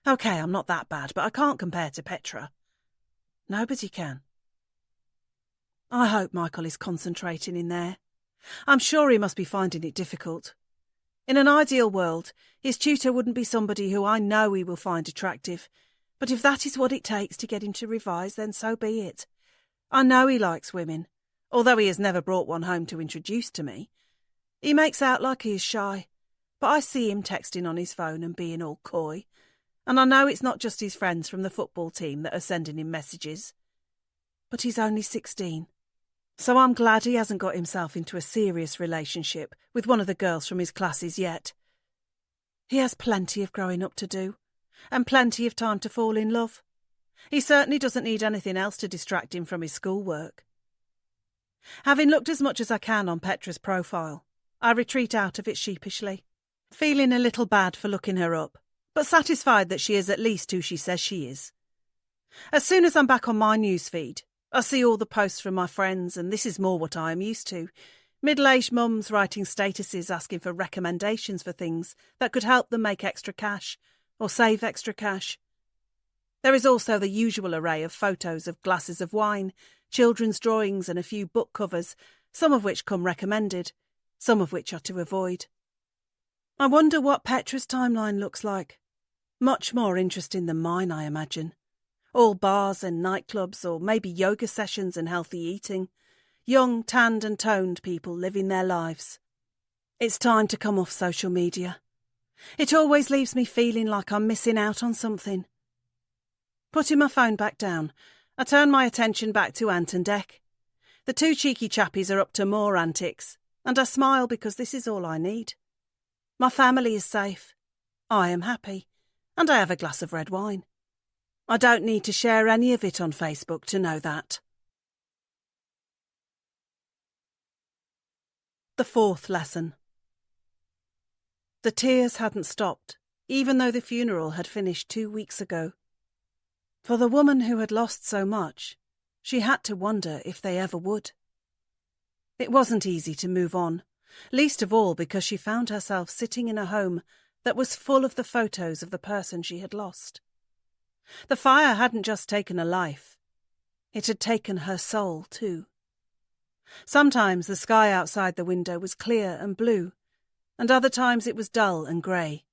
OK, I'm not that bad, but I can't compare to Petra. Nobody can. I hope Michael is concentrating in there. I'm sure he must be finding it difficult. In an ideal world, his tutor wouldn't be somebody who I know he will find attractive, but if that is what it takes to get him to revise, then so be it. I know he likes women, although he has never brought one home to introduce to me. He makes out like he is shy, but I see him texting on his phone and being all coy, and I know it's not just his friends from the football team that are sending him messages. But he's only 16. So I'm glad he hasn't got himself into a serious relationship with one of the girls from his classes yet. He has plenty of growing up to do, and plenty of time to fall in love. He certainly doesn't need anything else to distract him from his schoolwork. Having looked as much as I can on Petra's profile, I retreat out of it sheepishly, feeling a little bad for looking her up, but satisfied that she is at least who she says she is. As soon as I'm back on my newsfeed, I see all the posts from my friends, and this is more what I am used to. Middle-aged mums writing statuses asking for recommendations for things that could help them make extra cash or save extra cash. There is also the usual array of photos of glasses of wine, children's drawings and a few book covers, some of which come recommended, some of which are to avoid. I wonder what Petra's timeline looks like. Much more interesting than mine, I imagine. All bars and nightclubs, or maybe yoga sessions and healthy eating. Young, tanned and toned people living their lives. It's time to come off social media. It always leaves me feeling like I'm missing out on something. Putting my phone back down, I turn my attention back to Ant and Dec. The two cheeky chappies are up to more antics, and I smile because this is all I need. My family is safe. I am happy, and I have a glass of red wine. I don't need to share any of it on Facebook to know that. The fourth lesson. The tears hadn't stopped, even though the funeral had finished 2 weeks ago. For the woman who had lost so much, she had to wonder if they ever would. It wasn't easy to move on, least of all because she found herself sitting in a home that was full of the photos of the person she had lost. The fire hadn't just taken a life, it had taken her soul too. Sometimes the sky outside the window was clear and blue, and other times it was dull and grey.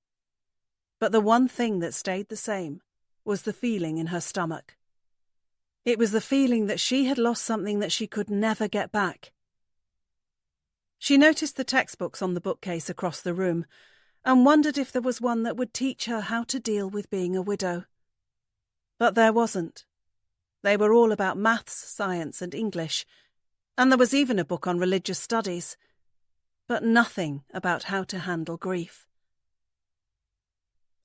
But the one thing that stayed the same was the feeling in her stomach. It was the feeling that she had lost something that she could never get back. She noticed the textbooks on the bookcase across the room and wondered if there was one that would teach her how to deal with being a widow. But there wasn't. They were all about maths, science and English, and there was even a book on religious studies, but nothing about how to handle grief.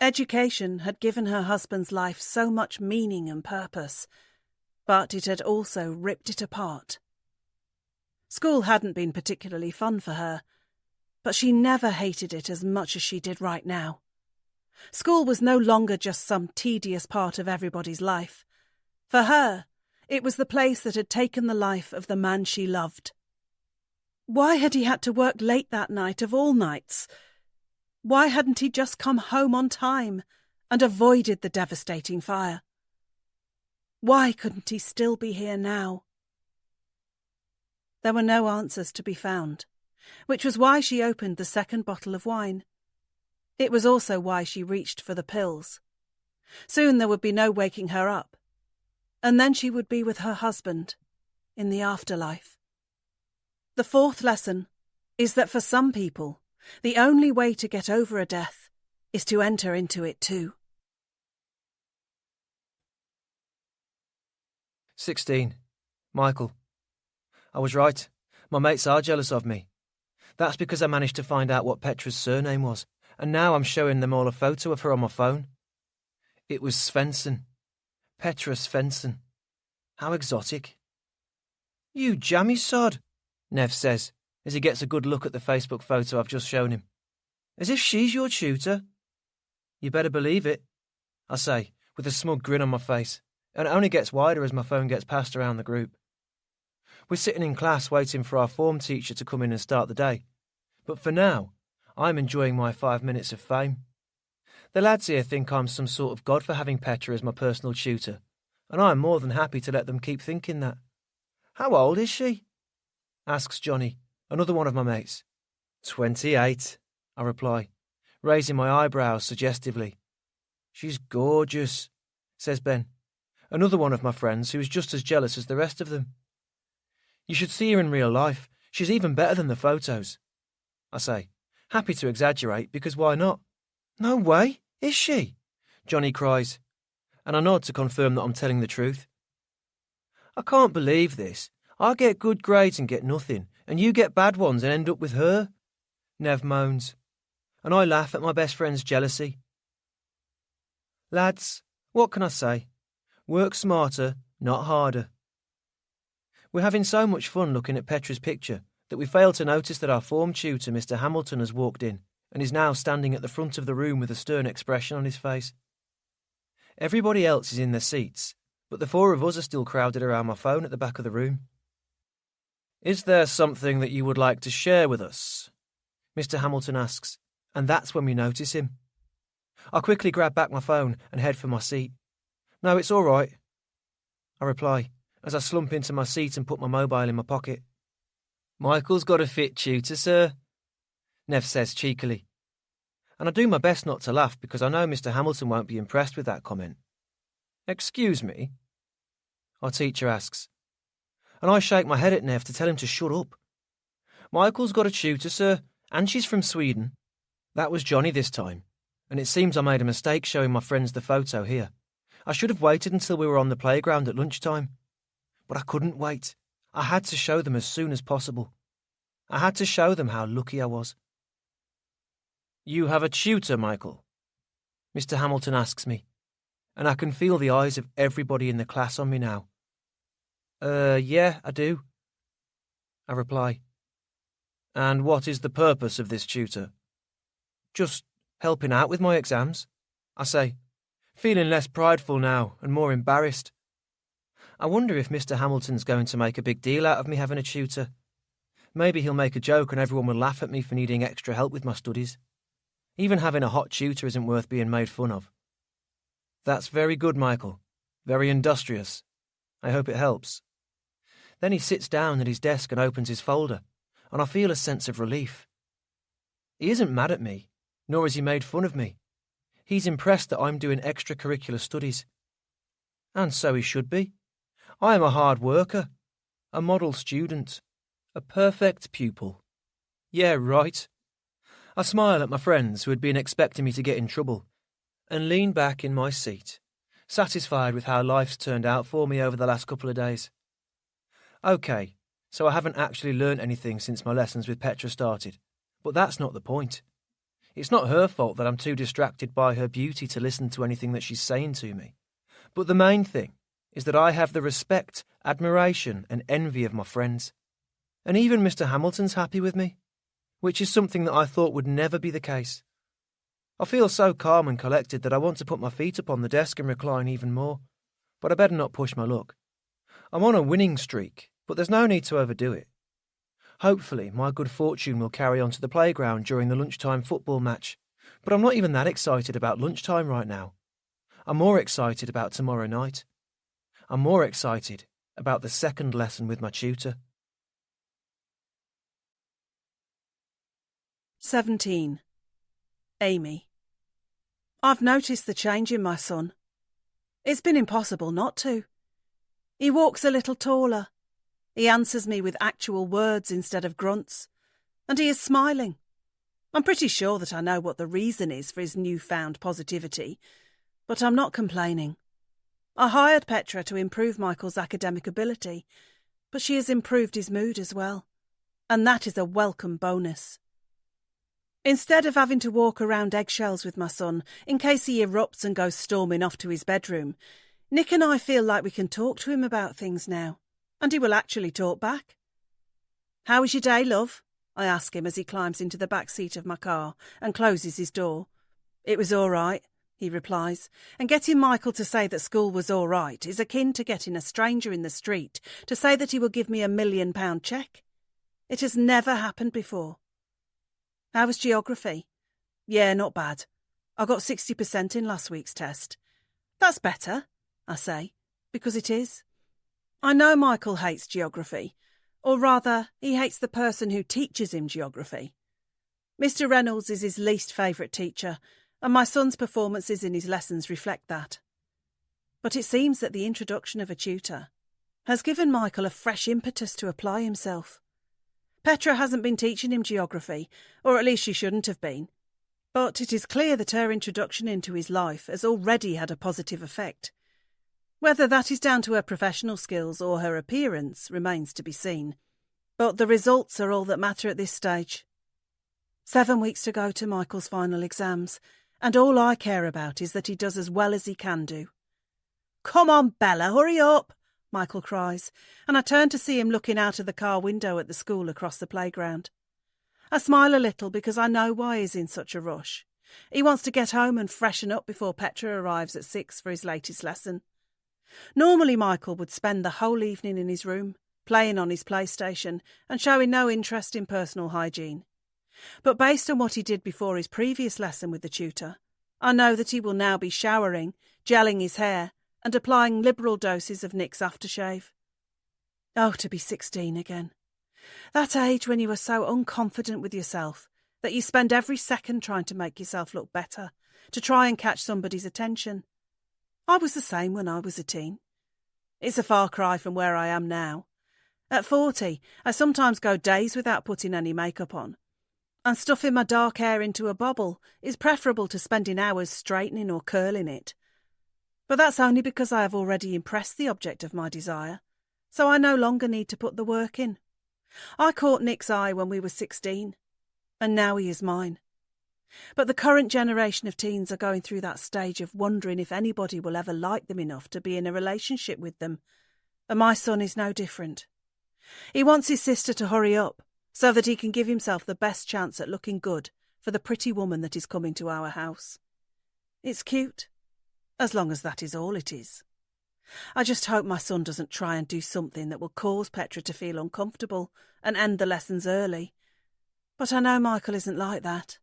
Education had given her husband's life so much meaning and purpose, but it had also ripped it apart. School hadn't been particularly fun for her, but she never hated it as much as she did right now. School was no longer just some tedious part of everybody's life. For her, it was the place that had taken the life of the man she loved. Why had he had to work late that night of all nights? Why hadn't he just come home on time and avoided the devastating fire? Why couldn't he still be here now? There were no answers to be found, which was why she opened the second bottle of wine. It was also why she reached for the pills. Soon there would be no waking her up, and then she would be with her husband in the afterlife. The fourth lesson is that for some people, the only way to get over a death is to enter into it too. 16. Michael. I was right. My mates are jealous of me. That's because I managed to find out what Petra's surname was, and now I'm showing them all a photo of her on my phone. It was Svensson. Petra Svensson. How exotic. You jammy sod, Nev says, as he gets a good look at the Facebook photo I've just shown him. As if she's your tutor. You better believe it, I say, with a smug grin on my face, and it only gets wider as my phone gets passed around the group. We're sitting in class waiting for our form teacher to come in and start the day, but for now, I'm enjoying my 5 minutes of fame. The lads here think I'm some sort of god for having Petra as my personal tutor, and I'm more than happy to let them keep thinking that. How old is she? Asks Johnny, another one of my mates. 28, I reply, raising my eyebrows suggestively. She's gorgeous, says Ben, another one of my friends who is just as jealous as the rest of them. You should see her in real life. She's even better than the photos, I say, happy to exaggerate because why not? No way, is she? Johnny cries, and I nod to confirm that I'm telling the truth. I can't believe this. I get good grades and get nothing, and you get bad ones and end up with her, Nev moans, and I laugh at my best friend's jealousy. Lads, what can I say? Work smarter, not harder. We're having so much fun looking at Petra's picture that we fail to notice that our form tutor, Mr. Hamilton, has walked in and is now standing at the front of the room with a stern expression on his face. Everybody else is in their seats, but the four of us are still crowded around my phone at the back of the room. Is there something that you would like to share with us? Mr. Hamilton asks, and that's when we notice him. I quickly grab back my phone and head for my seat. No, it's all right, I reply, as I slump into my seat and put my mobile in my pocket. Michael's got a fit tutor, sir, Nev says cheekily. And I do my best not to laugh because I know Mr. Hamilton won't be impressed with that comment. Excuse me? Our teacher asks. And I shake my head at Nev to tell him to shut up. Michael's got a tutor, sir, and she's from Sweden. That was Johnny this time, and it seems I made a mistake showing my friends the photo here. I should have waited until we were on the playground at lunchtime. But I couldn't wait. I had to show them as soon as possible. I had to show them how lucky I was. You have a tutor, Michael? Mr. Hamilton asks me, and I can feel the eyes of everybody in the class on me now. Yeah, I do, I reply. And what is the purpose of this tutor? Just helping out with my exams, I say, feeling less prideful now and more embarrassed. I wonder if Mr. Hamilton's going to make a big deal out of me having a tutor. Maybe he'll make a joke and everyone will laugh at me for needing extra help with my studies. Even having a hot tutor isn't worth being made fun of. That's very good, Michael. Very industrious. I hope it helps. Then he sits down at his desk and opens his folder, and I feel a sense of relief. He isn't mad at me, nor has he made fun of me. He's impressed that I'm doing extracurricular studies. And so he should be. I am a hard worker, a model student, a perfect pupil. Yeah, right. I smile at my friends who had been expecting me to get in trouble, and lean back in my seat, satisfied with how life's turned out for me over the last couple of days. OK, so I haven't actually learnt anything since my lessons with Petra started, but that's not the point. It's not her fault that I'm too distracted by her beauty to listen to anything that she's saying to me. But the main thing is that I have the respect, admiration and envy of my friends. And even Mr. Hamilton's happy with me, which is something that I thought would never be the case. I feel so calm and collected that I want to put my feet up on the desk and recline even more, but I better not push my luck. I'm on a winning streak, but there's no need to overdo it. Hopefully, my good fortune will carry on to the playground during the lunchtime football match, but I'm not even that excited about lunchtime right now. I'm more excited about tomorrow night. I'm more excited about the second lesson with my tutor. 17. Amy. I've noticed the change in my son. It's been impossible not to. He walks a little taller. He answers me with actual words instead of grunts. And he is smiling. I'm pretty sure that I know what the reason is for his newfound positivity, but I'm not complaining. I hired Petra to improve Michael's academic ability, but she has improved his mood as well. And that is a welcome bonus. Instead of having to walk around eggshells with my son in case he erupts and goes storming off to his bedroom, Nick and I feel like we can talk to him about things now, and he will actually talk back. "How was your day, love?" I ask him as he climbs into the back seat of my car and closes his door. "It was all right," he replies, and getting Michael to say that school was all right is akin to getting a stranger in the street to say that he will give me £1 million cheque. It has never happened before. "How was geography?" "Yeah, not bad. I got 60% in last week's test." "That's better," I say, because it is. I know Michael hates geography, or rather, he hates the person who teaches him geography. Mr. Reynolds is his least favourite teacher, and my son's performances in his lessons reflect that. But it seems that the introduction of a tutor has given Michael a fresh impetus to apply himself. Petra hasn't been teaching him geography, or at least she shouldn't have been. But it is clear that her introduction into his life has already had a positive effect. Whether that is down to her professional skills or her appearance remains to be seen. But the results are all that matter at this stage. 7 weeks to go to Michael's final exams, and all I care about is that he does as well as he can do. "Come on, Bella, hurry up!" Michael cries, and I turn to see him looking out of the car window at the school across the playground. I smile a little because I know why he's in such a rush. He wants to get home and freshen up before Petra arrives at 6 for his latest lesson. Normally Michael would spend the whole evening in his room, playing on his PlayStation and showing no interest in personal hygiene. But based on what he did before his previous lesson with the tutor, I know that he will now be showering, gelling his hair, and applying liberal doses of Nick's aftershave. Oh, to be 16 again. That age when you are so unconfident with yourself that you spend every second trying to make yourself look better, to try and catch somebody's attention. I was the same when I was a teen. It's a far cry from where I am now. At 40, I sometimes go days without putting any makeup on. And stuffing my dark hair into a bobble is preferable to spending hours straightening or curling it. But that's only because I have already impressed the object of my desire, so I no longer need to put the work in. I caught Nick's eye when we were 16, and now he is mine. But the current generation of teens are going through that stage of wondering if anybody will ever like them enough to be in a relationship with them, and my son is no different. He wants his sister to hurry up, so that he can give himself the best chance at looking good for the pretty woman that is coming to our house. It's cute, as long as that is all it is. I just hope my son doesn't try and do something that will cause Petra to feel uncomfortable and end the lessons early. But I know Michael isn't like that.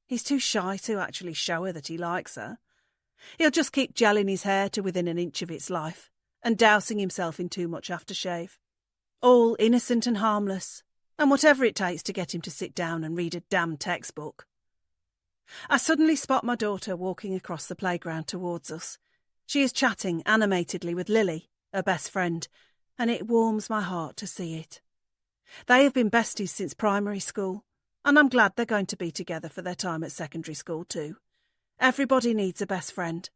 He's too shy to actually show her that he likes her. He'll just keep gelling his hair to within an inch of its life and dousing himself in too much aftershave. All innocent and harmless, and whatever it takes to get him to sit down and read a damn textbook. I suddenly spot my daughter walking across the playground towards us. She is chatting animatedly with Lily, her best friend, and it warms my heart to see it. They have been besties since primary school, and I'm glad they're going to be together for their time at secondary school too. Everybody needs a best friend.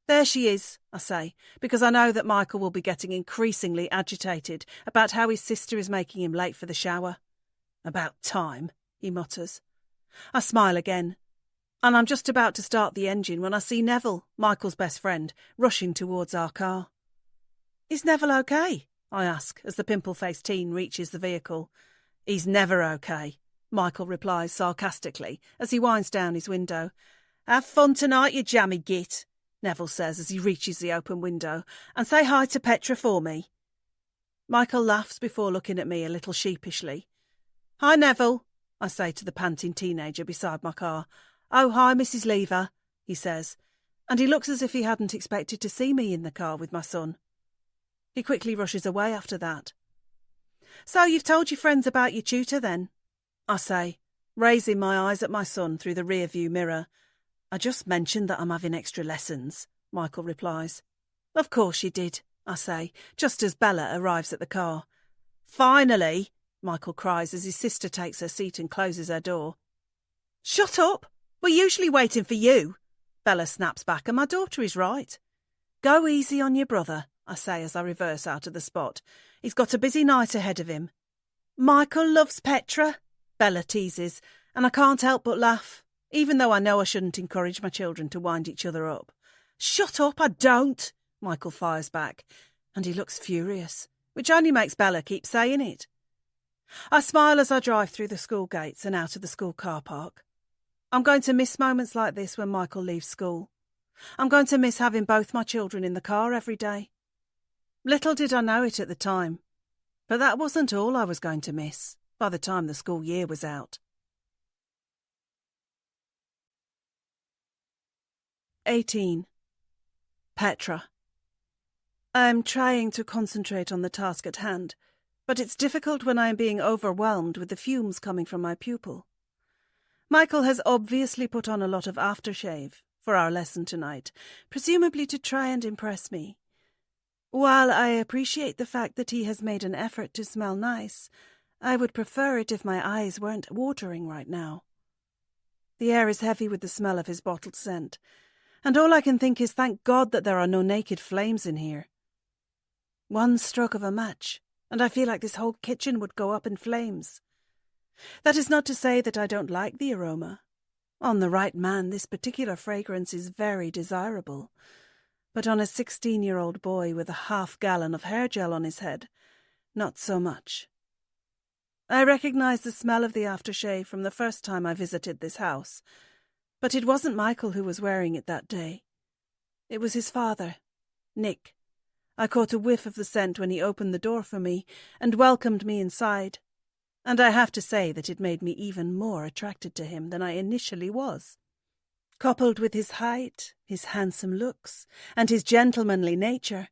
"There she is," I say, because I know that Michael will be getting increasingly agitated about how his sister is making him late for the shower. "About time," he mutters. I smile again, and I'm just about to start the engine when I see Neville, Michael's best friend, rushing towards our car. "Is Neville okay?" I ask as the pimple-faced teen reaches the vehicle. "He's never okay," Michael replies sarcastically as he winds down his window. "Have fun tonight, you jammy git," Neville says as he reaches the open window, "and say hi to Petra for me." Michael laughs before looking at me a little sheepishly. "Hi, Neville," I say to the panting teenager beside my car. "Oh, hi, Mrs. Lever," he says, and he looks as if he hadn't expected to see me in the car with my son. He quickly rushes away after that. "So you've told your friends about your tutor then?" I say, raising my eyes at my son through the rear-view mirror. "I just mentioned that I'm having extra lessons," Michael replies. "Of course you did," I say, just as Bella arrives at the car. "Finally!" Michael cries as his sister takes her seat and closes her door. "Shut up! We're usually waiting for you," Bella snaps back, and my daughter is right. "Go easy on your brother," I say as I reverse out of the spot. "He's got a busy night ahead of him." Michael loves Petra, Bella teases, and I can't help but laugh, even though I know I shouldn't encourage my children to wind each other up. Shut up, I don't, Michael fires back, and he looks furious, which only makes Bella keep saying it. I smile as I drive through the school gates and out of the school car park. I'm going to miss moments like this when Michael leaves school. I'm going to miss having both my children in the car every day. Little did I know it at the time, but that wasn't all I was going to miss by the time the school year was out. 18. Petra. I'm trying to concentrate on the task at hand, but it's difficult when I am being overwhelmed with the fumes coming from my pupil. Michael has obviously put on a lot of aftershave for our lesson tonight, presumably to try and impress me. While I appreciate the fact that he has made an effort to smell nice, I would prefer it if my eyes weren't watering right now. The air is heavy with the smell of his bottled scent, and all I can think is thank God that there are no naked flames in here. One stroke of a match, and I feel like this whole kitchen would go up in flames. That is not to say that I don't like the aroma. On the right man, this particular fragrance is very desirable. But on a 16-year-old boy with a half-gallon of hair gel on his head, not so much. I recognized the smell of the aftershave from the first time I visited this house, but it wasn't Michael who was wearing it that day. It was his father, Nick. I caught a whiff of the scent when he opened the door for me and welcomed me inside, and I have to say that it made me even more attracted to him than I initially was. Coupled with his height, his handsome looks, and his gentlemanly nature,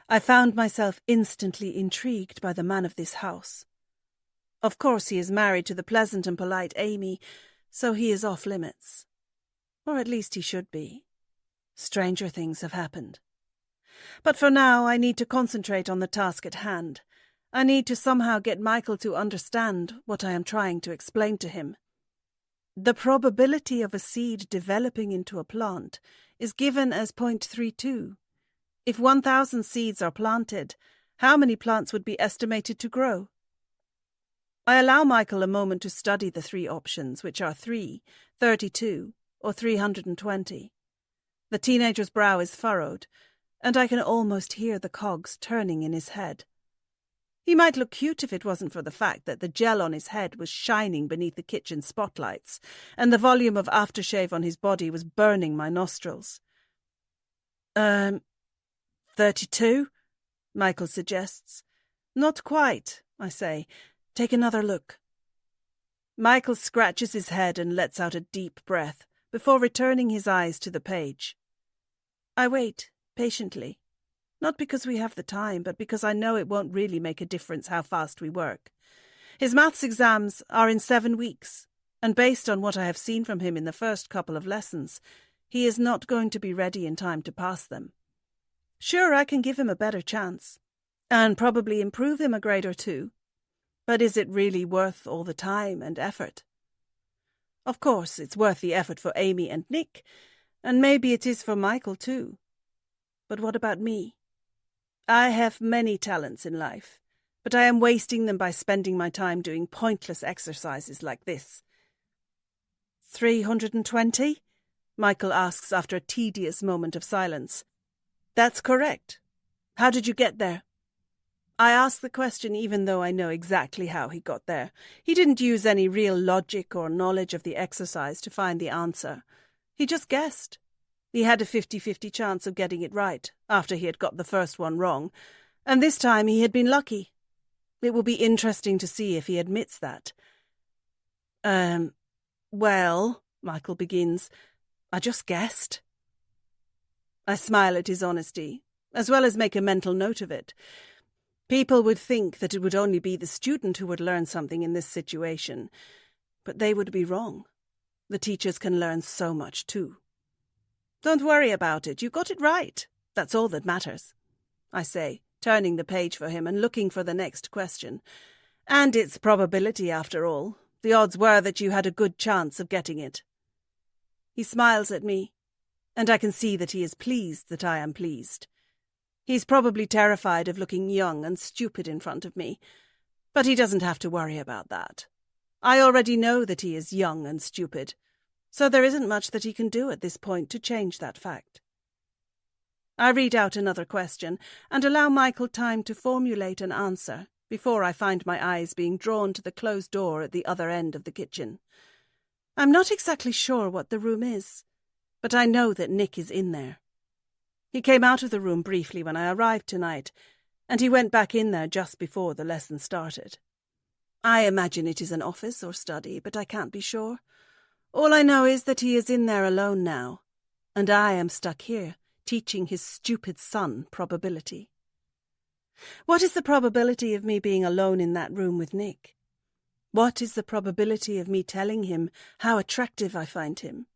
I found myself instantly intrigued by the man of this house. Of course he is married to the pleasant and polite Amy, so he is off limits. Or at least he should be. Stranger things have happened. But for now I need to concentrate on the task at hand. I need to somehow get Michael to understand what I am trying to explain to him. The probability of a seed developing into a plant is given as 0.32. If 1,000 seeds are planted, how many plants would be estimated to grow? I allow Michael a moment to study the three options, which are 3, 32, or 320. The teenager's brow is furrowed, and I can almost hear the cogs turning in his head. He might look cute if it wasn't for the fact that the gel on his head was shining beneath the kitchen spotlights, and the volume of aftershave on his body was burning my nostrils. 32? Michael suggests. Not quite, I say. Take another look. Michael scratches his head and lets out a deep breath before returning his eyes to the page. I wait, patiently. Not because we have the time, but because I know it won't really make a difference how fast we work. His maths exams are in 7 weeks, and based on what I have seen from him in the first couple of lessons, he is not going to be ready in time to pass them. Sure, I can give him a better chance, and probably improve him a grade or two, but is it really worth all the time and effort? Of course, it's worth the effort for Amy and Nick, and maybe it is for Michael too. But what about me? I have many talents in life, but I am wasting them by spending my time doing pointless exercises like this. 320? Michael asks after a tedious moment of silence. That's correct. How did you get there? I ask the question even though I know exactly how he got there. He didn't use any real logic or knowledge of the exercise to find the answer. He just guessed. He had a 50-50 chance of getting it right after he had got the first one wrong, and this time he had been lucky. It will be interesting to see if he admits that. Well, Michael begins, I just guessed. I smile at his honesty, as well as make a mental note of it. People would think that it would only be the student who would learn something in this situation, but they would be wrong. The teachers can learn so much too. Don't worry about it, you got it right. That's all that matters, I say, turning the page for him and looking for the next question. And it's probability after all. The odds were that you had a good chance of getting it. He smiles at me, and I can see that he is pleased that I am pleased. He's probably terrified of looking young and stupid in front of me, But he doesn't have to worry about that. I already know that he is young and stupid, so there isn't much that he can do at this point to change that fact. I read out another question and allow Michael time to formulate an answer before I find my eyes being drawn to the closed door at the other end of the kitchen. I'm not exactly sure what the room is, but I know that Nick is in there. He came out of the room briefly when I arrived tonight, and he went back in there just before the lesson started. I imagine it is an office or study, but I can't be sure. All I know is that he is in there alone now, and I am stuck here, teaching his stupid son probability. What is the probability of me being alone in that room with Nick? What is the probability of me telling him how attractive I find him?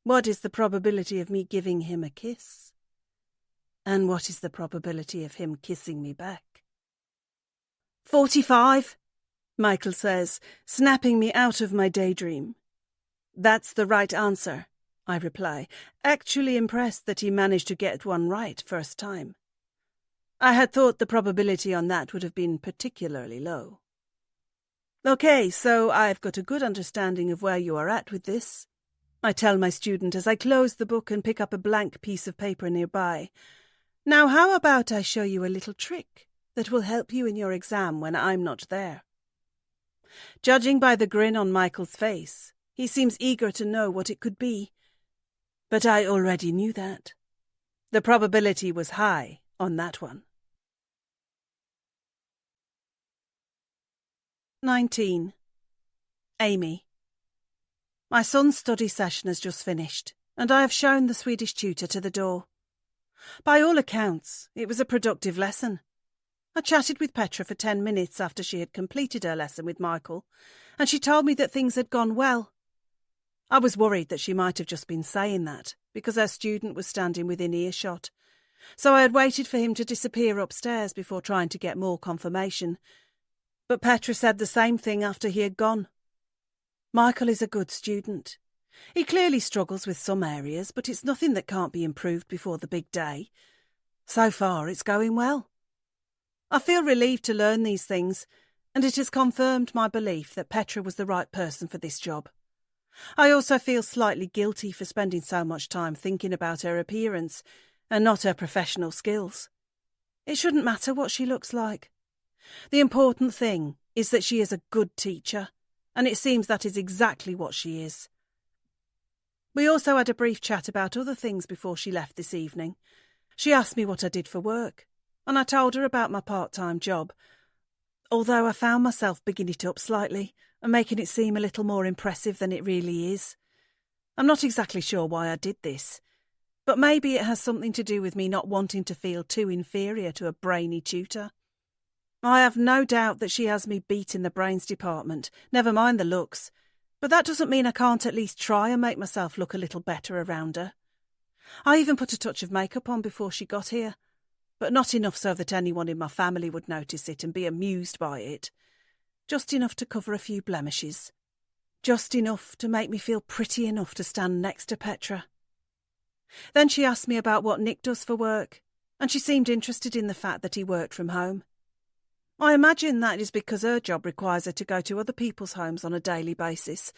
What is the probability of me giving him a kiss? And what is the probability of him kissing me back? 45, Michael says, snapping me out of my daydream. That's the right answer, I reply, actually impressed that he managed to get one right first time. I had thought the probability on that would have been particularly low. Okay, so I've got a good understanding of where you are at with this, I tell my student as I close the book and pick up a blank piece of paper nearby. Now how about I show you a little trick that will help you in your exam when I'm not there? Judging by the grin on Michael's face, he seems eager to know what it could be. But I already knew that. The probability was high on that one. 19. Amy. My son's study session has just finished, and I have shown the Swedish tutor to the door. By all accounts, it was a productive lesson. I chatted with Petra for 10 minutes after she had completed her lesson with Michael, and she told me that things had gone well. I was worried that she might have just been saying that, because her student was standing within earshot, so I had waited for him to disappear upstairs before trying to get more confirmation. But Petra said the same thing after he had gone. Michael is a good student. He clearly struggles with some areas, but it's nothing that can't be improved before the big day. So far, it's going well. I feel relieved to learn these things, and it has confirmed my belief that Petra was the right person for this job. I also feel slightly guilty for spending so much time thinking about her appearance and not her professional skills. It shouldn't matter what she looks like. The important thing is that she is a good teacher, and it seems that is exactly what she is. We also had a brief chat about other things before she left this evening. She asked me what I did for work, and I told her about my part-time job, although I found myself bigging it up slightly and making it seem a little more impressive than it really is. I'm not exactly sure why I did this, but maybe it has something to do with me not wanting to feel too inferior to a brainy tutor. I have no doubt that she has me beat in the brains department, never mind the looks, but that doesn't mean I can't at least try and make myself look a little better around her. I even put a touch of makeup on before she got here, but not enough so that anyone in my family would notice it and be amused by it. Just enough to cover a few blemishes. Just enough to make me feel pretty enough to stand next to Petra. Then she asked me about what Nick does for work, and she seemed interested in the fact that he worked from home. I imagine that is because her job requires her to go to other people's homes on a daily basis,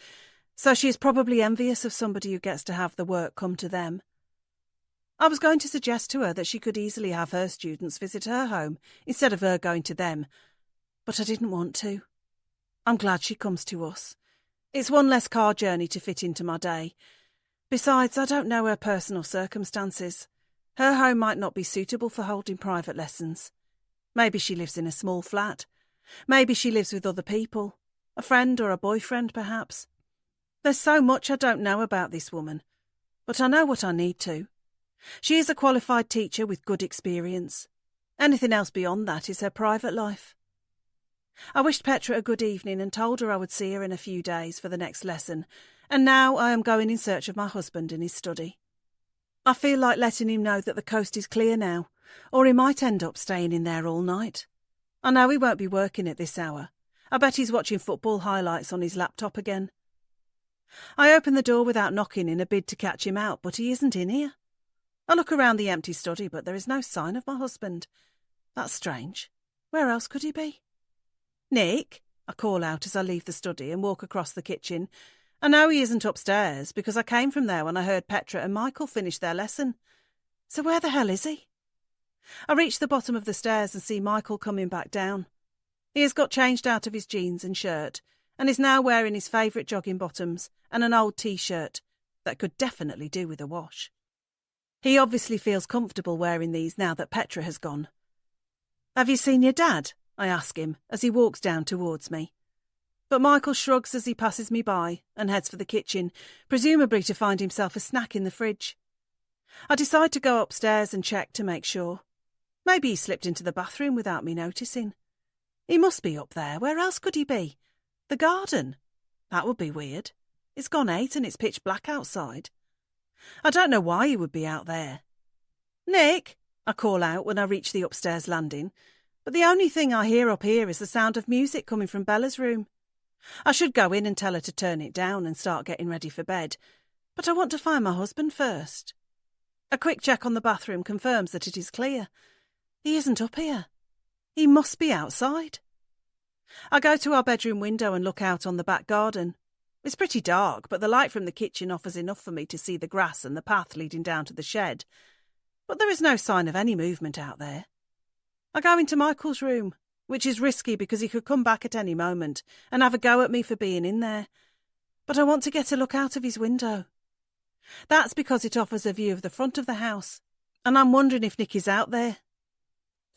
so she is probably envious of somebody who gets to have the work come to them. I was going to suggest to her that she could easily have her students visit her home instead of her going to them, but I didn't want to. I'm glad she comes to us. It's one less car journey to fit into my day. Besides, I don't know her personal circumstances. Her home might not be suitable for holding private lessons. Maybe she lives in a small flat. Maybe she lives with other people. A friend or a boyfriend, perhaps. There's so much I don't know about this woman, but I know what I need to. She is a qualified teacher with good experience. Anything else beyond that is her private life. I wished Petra a good evening and told her I would see her in a few days for the next lesson, and now I am going in search of my husband in his study. I feel like letting him know that the coast is clear now, or he might end up staying in there all night. I know he won't be working at this hour. I bet he's watching football highlights on his laptop again. I open the door without knocking in a bid to catch him out, but he isn't in here. I look around the empty study, but there is no sign of my husband. That's strange. Where else could he be? Nick, I call out as I leave the study and walk across the kitchen. I know he isn't upstairs because I came from there when I heard Petra and Michael finish their lesson. So where the hell is he? I reach the bottom of the stairs and see Michael coming back down. He has got changed out of his jeans and shirt and is now wearing his favourite jogging bottoms and an old T-shirt that could definitely do with a wash. He obviously feels comfortable wearing these now that Petra has gone. "Have you seen your dad?" I ask him as he walks down towards me. But Michael shrugs as he passes me by and heads for the kitchen, presumably to find himself a snack in the fridge. I decide to go upstairs and check to make sure. Maybe he slipped into the bathroom without me noticing. He must be up there. Where else could he be? The garden? That would be weird. It's gone 8 and it's pitch black outside. I don't know why he would be out there. "Nick," I call out when I reach the upstairs landing, but the only thing I hear up here is the sound of music coming from Bella's room. I should go in and tell her to turn it down and start getting ready for bed, but I want to find my husband first. A quick check on the bathroom confirms that it is clear. He isn't up here. He must be outside. I go to our bedroom window and look out on the back garden. It's pretty dark, but the light from the kitchen offers enough for me to see the grass and the path leading down to the shed. But there is no sign of any movement out there. I go into Michael's room, which is risky because he could come back at any moment and have a go at me for being in there. But I want to get a look out of his window. That's because it offers a view of the front of the house, and I'm wondering if Nick is out there.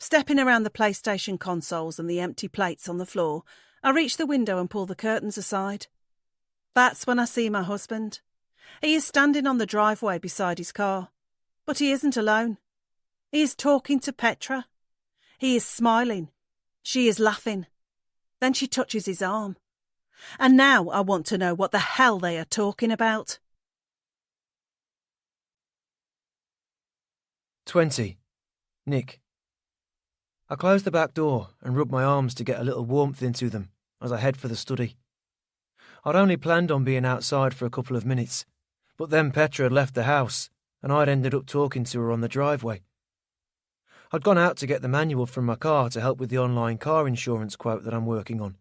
Stepping around the PlayStation consoles and the empty plates on the floor, I reach the window and pull the curtains aside. That's when I see my husband. He is standing on the driveway beside his car. But he isn't alone. He is talking to Petra. He is smiling. She is laughing. Then she touches his arm. And now I want to know what the hell they are talking about. 20. Nick. I close the back door and rub my arms to get a little warmth into them as I head for the study. I'd only planned on being outside for a couple of minutes, but then Petra had left the house and I'd ended up talking to her on the driveway. I'd gone out to get the manual from my car to help with the online car insurance quote that I'm working on,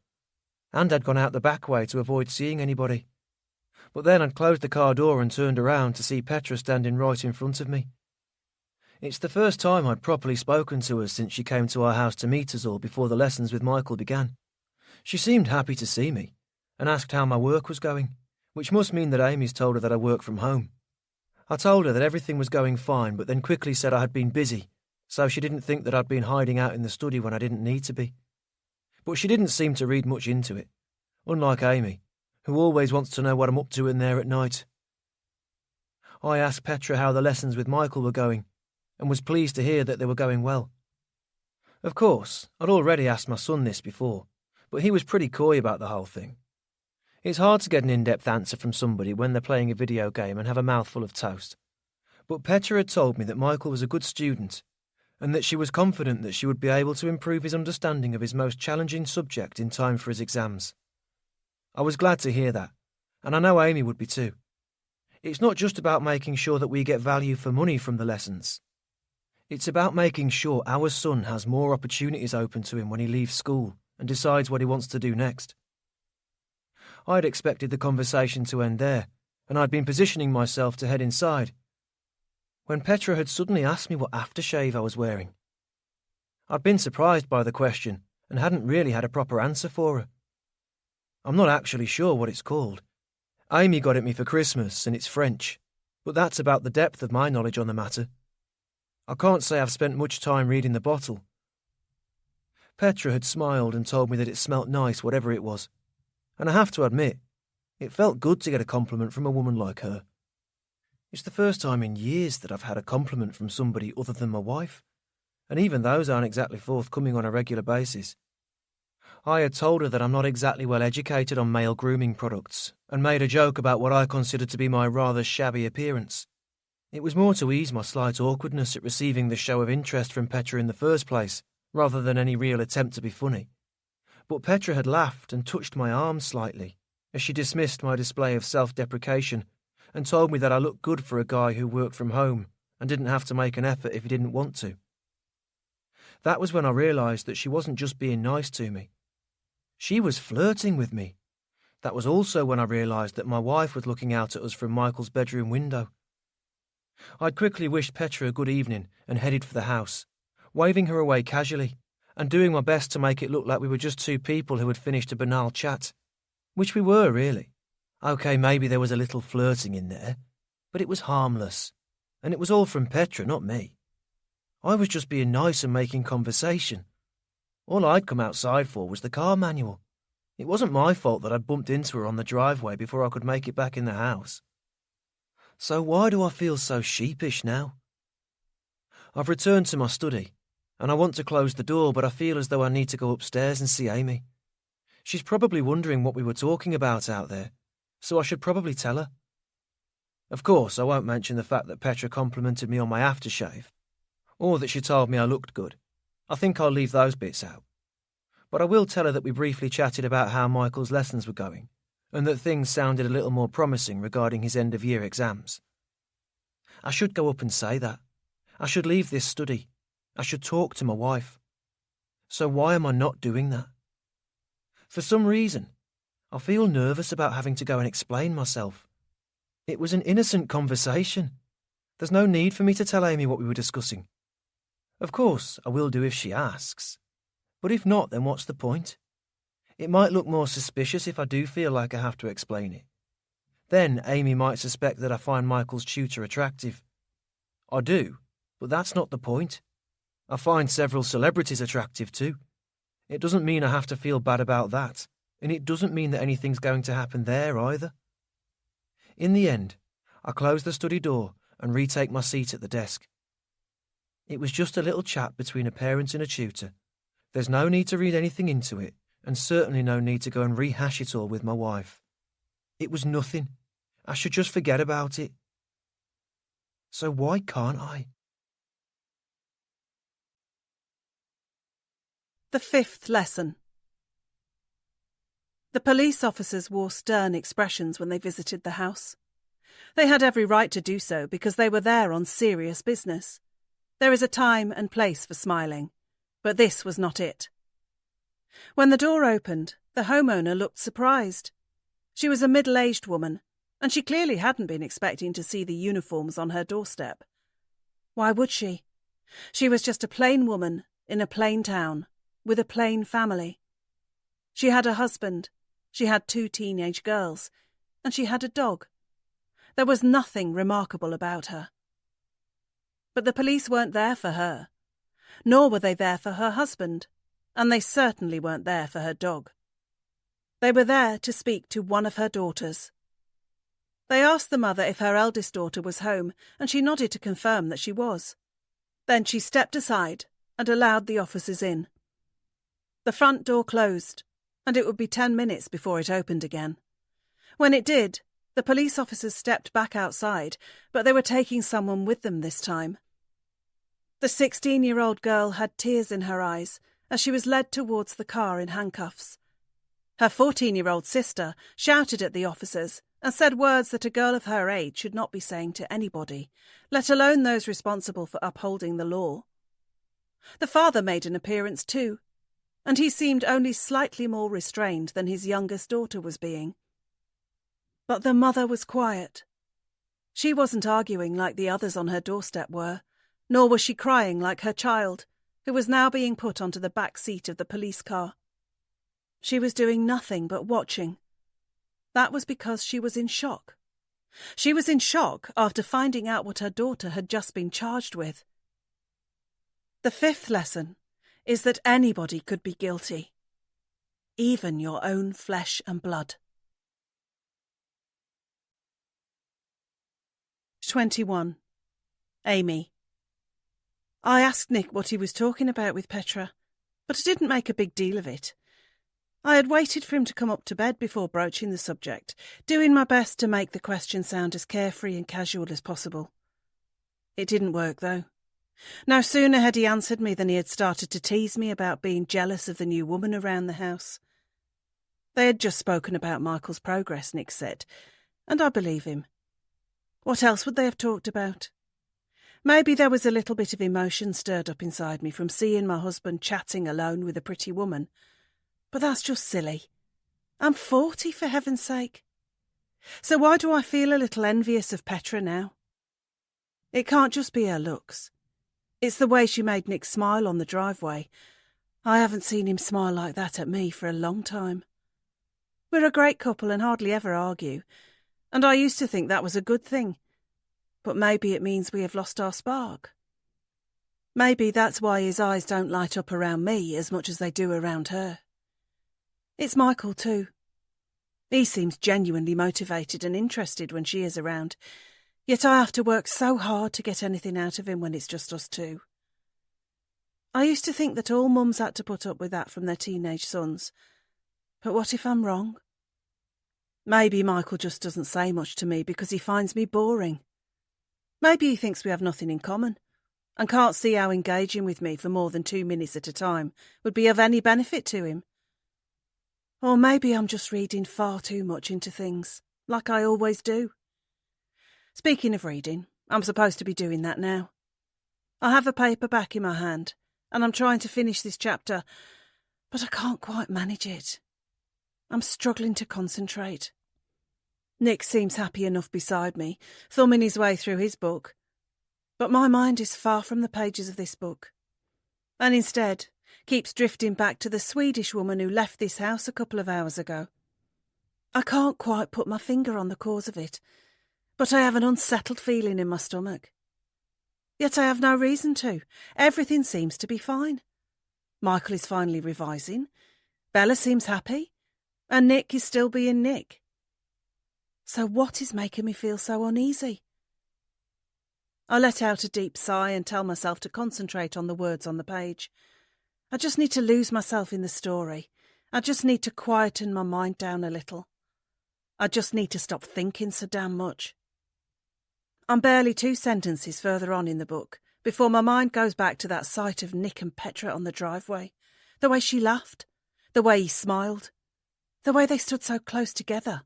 and I'd gone out the back way to avoid seeing anybody. But then I'd closed the car door and turned around to see Petra standing right in front of me. It's the first time I'd properly spoken to her since she came to our house to meet us all before the lessons with Michael began. She seemed happy to see me and asked how my work was going, which must mean that Amy's told her that I work from home. I told her that everything was going fine, but then quickly said I had been busy, so she didn't think that I'd been hiding out in the study when I didn't need to be. But she didn't seem to read much into it, unlike Amy, who always wants to know what I'm up to in there at night. I asked Petra how the lessons with Michael were going, and was pleased to hear that they were going well. Of course, I'd already asked my son this before, but he was pretty coy about the whole thing. It's hard to get an in-depth answer from somebody when they're playing a video game and have a mouthful of toast. But Petra had told me that Michael was a good student, and that she was confident that she would be able to improve his understanding of his most challenging subject in time for his exams. I was glad to hear that, and I know Amy would be too. It's not just about making sure that we get value for money from the lessons. It's about making sure our son has more opportunities open to him when he leaves school and decides what he wants to do next. I'd expected the conversation to end there, and I'd been positioning myself to head inside, when Petra had suddenly asked me what aftershave I was wearing. I'd been surprised by the question and hadn't really had a proper answer for her. I'm not actually sure what it's called. Amy got it me for Christmas and it's French, but that's about the depth of my knowledge on the matter. I can't say I've spent much time reading the bottle. Petra had smiled and told me that it smelt nice, whatever it was, and I have to admit, it felt good to get a compliment from a woman like her. It's the first time in years that I've had a compliment from somebody other than my wife, and even those aren't exactly forthcoming on a regular basis. I had told her that I'm not exactly well educated on male grooming products, and made a joke about what I considered to be my rather shabby appearance. It was more to ease my slight awkwardness at receiving the show of interest from Petra in the first place, rather than any real attempt to be funny. But Petra had laughed and touched my arm slightly, as she dismissed my display of self-deprecation and told me that I looked good for a guy who worked from home and didn't have to make an effort if he didn't want to. That was when I realised that she wasn't just being nice to me. She was flirting with me. That was also when I realised that my wife was looking out at us from Michael's bedroom window. I'd quickly wished Petra a good evening and headed for the house, waving her away casually and doing my best to make it look like we were just two people who had finished a banal chat. Which we were, really. OK, maybe there was a little flirting in there, but it was harmless. And it was all from Petra, not me. I was just being nice and making conversation. All I'd come outside for was the car manual. It wasn't my fault that I'd bumped into her on the driveway before I could make it back in the house. So why do I feel so sheepish now? I've returned to my study, and I want to close the door, but I feel as though I need to go upstairs and see Amy. She's probably wondering what we were talking about out there, so I should probably tell her. Of course, I won't mention the fact that Petra complimented me on my aftershave, or that she told me I looked good. I think I'll leave those bits out. But I will tell her that we briefly chatted about how Michael's lessons were going, and that things sounded a little more promising regarding his end-of-year exams. I should go up and say that. I should leave this study. I should talk to my wife. So why am I not doing that? For some reason, I feel nervous about having to go and explain myself. It was an innocent conversation. There's no need for me to tell Amy what we were discussing. Of course, I will do if she asks. But if not, then what's the point? It might look more suspicious if I do feel like I have to explain it. Then Amy might suspect that I find Michael's tutor attractive. I do, but that's not the point. I find several celebrities attractive too. It doesn't mean I have to feel bad about that, and it doesn't mean that anything's going to happen there either. In the end, I close the study door and retake my seat at the desk. It was just a little chat between a parent and a tutor. There's no need to read anything into it, and certainly no need to go and rehash it all with my wife. It was nothing. I should just forget about it. So why can't I? The fifth lesson. The police officers wore stern expressions when they visited the house. They had every right to do so because they were there on serious business. There is a time and place for smiling, but this was not it. When the door opened, the homeowner looked surprised. She was a middle-aged woman, and she clearly hadn't been expecting to see the uniforms on her doorstep. Why would she? She was just a plain woman in a plain town, with a plain family. She had a husband, she had 2 teenage girls, and she had a dog. There was nothing remarkable about her. But the police weren't there for her, nor were they there for her husband, and they certainly weren't there for her dog. They were there to speak to one of her daughters. They asked the mother if her eldest daughter was home, and she nodded to confirm that she was. Then she stepped aside and allowed the officers in. The front door closed, and it would be 10 minutes before it opened again. When it did, the police officers stepped back outside, but they were taking someone with them this time. The 16-year-old girl had tears in her eyes as she was led towards the car in handcuffs. Her 14-year-old sister shouted at the officers and said words that a girl of her age should not be saying to anybody, let alone those responsible for upholding the law. The father made an appearance too, and he seemed only slightly more restrained than his youngest daughter was being. But the mother was quiet. She wasn't arguing like the others on her doorstep were, nor was she crying like her child, who was now being put onto the back seat of the police car. She was doing nothing but watching. That was because she was in shock. She was in shock after finding out what her daughter had just been charged with. The fifth lesson is that anybody could be guilty, even your own flesh and blood. 21. Amy. I asked Nick what he was talking about with Petra, but I didn't make a big deal of it. I had waited for him to come up to bed before broaching the subject, doing my best to make the question sound as carefree and casual as possible. It didn't work, though. No sooner had he answered me than he had started to tease me about being jealous of the new woman around the house. They had just spoken about Michael's progress, Nick said, and I believe him. What else would they have talked about? Maybe there was a little bit of emotion stirred up inside me from seeing my husband chatting alone with a pretty woman. But that's just silly. I'm 40, for heaven's sake. So why do I feel a little envious of Petra now? It can't just be her looks. It's the way she made Nick smile on the driveway. I haven't seen him smile like that at me for a long time. We're a great couple and hardly ever argue, and I used to think that was a good thing. But maybe it means we have lost our spark. Maybe that's why his eyes don't light up around me as much as they do around her. It's Michael too. He seems genuinely motivated and interested when she is around, yet I have to work so hard to get anything out of him when it's just us two. I used to think that all mums had to put up with that from their teenage sons. But what if I'm wrong? Maybe Michael just doesn't say much to me because he finds me boring. Maybe he thinks we have nothing in common and can't see how engaging with me for more than 2 minutes at a time would be of any benefit to him. Or maybe I'm just reading far too much into things, like I always do. Speaking of reading, I'm supposed to be doing that now. I have a paperback in my hand, and I'm trying to finish this chapter, but I can't quite manage it. I'm struggling to concentrate. Nick seems happy enough beside me, thumbing his way through his book. But my mind is far from the pages of this book, and instead keeps drifting back to the Swedish woman who left this house a couple of hours ago. I can't quite put my finger on the cause of it, but I have an unsettled feeling in my stomach. Yet I have no reason to. Everything seems to be fine. Michael is finally revising, Bella seems happy, and Nick is still being Nick. So what is making me feel so uneasy? I let out a deep sigh and tell myself to concentrate on the words on the page. I just need to lose myself in the story. I just need to quieten my mind down a little. I just need to stop thinking so damn much. I'm barely 2 sentences further on in the book before my mind goes back to that sight of Nick and Petra on the driveway, the way she laughed, the way he smiled, the way they stood so close together.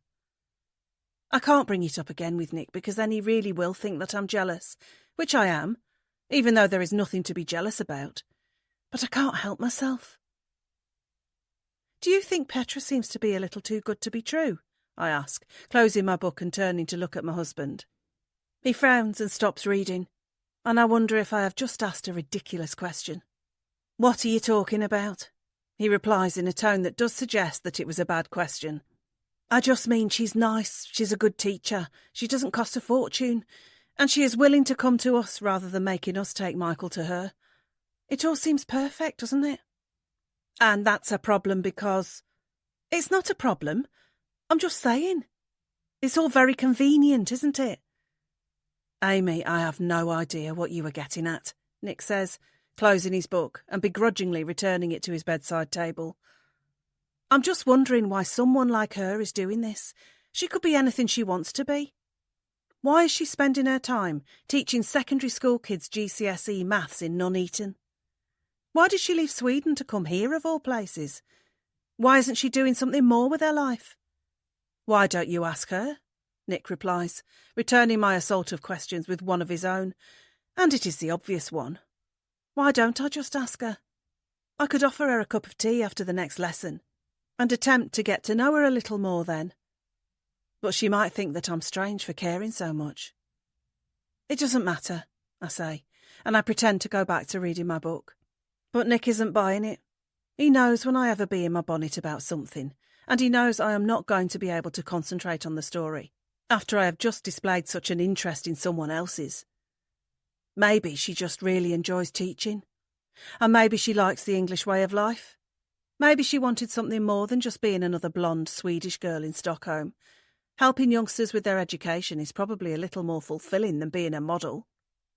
I can't bring it up again with Nick because then he really will think that I'm jealous, which I am, even though there is nothing to be jealous about. But I can't help myself. Do you think Petra seems to be a little too good to be true? I ask, closing my book and turning to look at my husband. He frowns and stops reading, and I wonder if I have just asked a ridiculous question. What are you talking about? He replies in a tone that does suggest that it was a bad question. I just mean she's nice, she's a good teacher, she doesn't cost a fortune, and she is willing to come to us rather than making us take Michael to her. It all seems perfect, doesn't it? And that's a problem because... It's not a problem. I'm just saying. It's all very convenient, isn't it? Amy, I have no idea what you were getting at, Nick says, closing his book and begrudgingly returning it to his bedside table. I'm just wondering why someone like her is doing this. She could be anything she wants to be. Why is she spending her time teaching secondary school kids GCSE maths in Nuneaton? Why did she leave Sweden to come here of all places? Why isn't she doing something more with her life? Why don't you ask her? Nick replies, returning my assault of questions with one of his own. And it is the obvious one. Why don't I just ask her? I could offer her a cup of tea after the next lesson and attempt to get to know her a little more then. But she might think that I'm strange for caring so much. It doesn't matter, I say, and I pretend to go back to reading my book. But Nick isn't buying it. He knows when I ever be in my bonnet about something, and he knows I am not going to be able to concentrate on the story after I have just displayed such an interest in someone else's. Maybe she just really enjoys teaching, and maybe she likes the English way of life. Maybe she wanted something more than just being another blonde Swedish girl in Stockholm. Helping youngsters with their education is probably a little more fulfilling than being a model.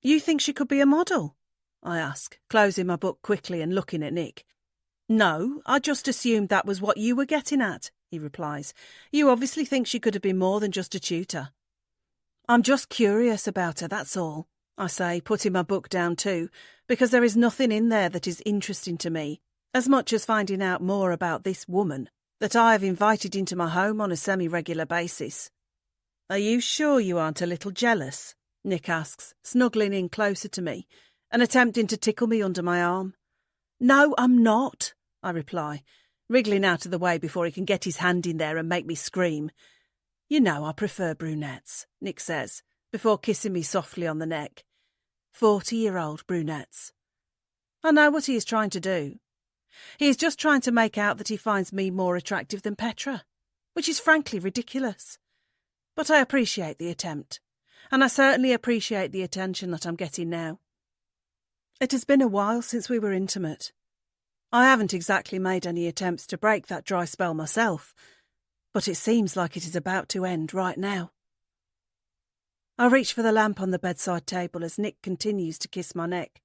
You think she could be a model? I ask, closing my book quickly and looking at Nick. No, I just assumed that was what you were getting at, he replies. You obviously think she could have been more than just a tutor. I'm just curious about her, that's all, I say, putting my book down too, because there is nothing in there that is interesting to me, as much as finding out more about this woman that I have invited into my home on a semi-regular basis. Are you sure you aren't a little jealous? Nick asks, snuggling in closer to me and attempting to tickle me under my arm. No, I'm not, I reply, wriggling out of the way before he can get his hand in there and make me scream. "You know I prefer brunettes," Nick says, before kissing me softly on the neck. 40-year-old brunettes. I know what he is trying to do. He is just trying to make out that he finds me more attractive than Petra, which is frankly ridiculous. But I appreciate the attempt, and I certainly appreciate the attention that I'm getting now. It has been a while since we were intimate. I haven't exactly made any attempts to break that dry spell myself, but it seems like it is about to end right now. I reach for the lamp on the bedside table as Nick continues to kiss my neck.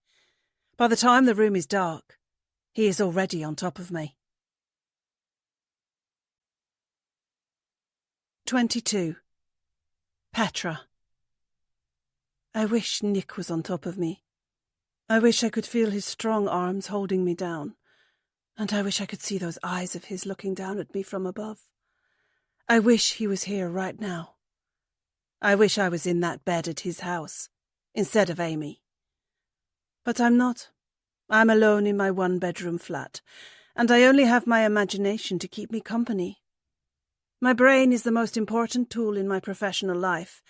By the time the room is dark, he is already on top of me. 22. Petra. I wish Nick was on top of me. I wish I could feel his strong arms holding me down, and I wish I could see those eyes of his looking down at me from above. I wish he was here right now. I wish I was in that bed at his house, instead of Amy. But I'm not. I'm alone in my one-bedroom flat, and I only have my imagination to keep me company. My brain is the most important tool in my professional life,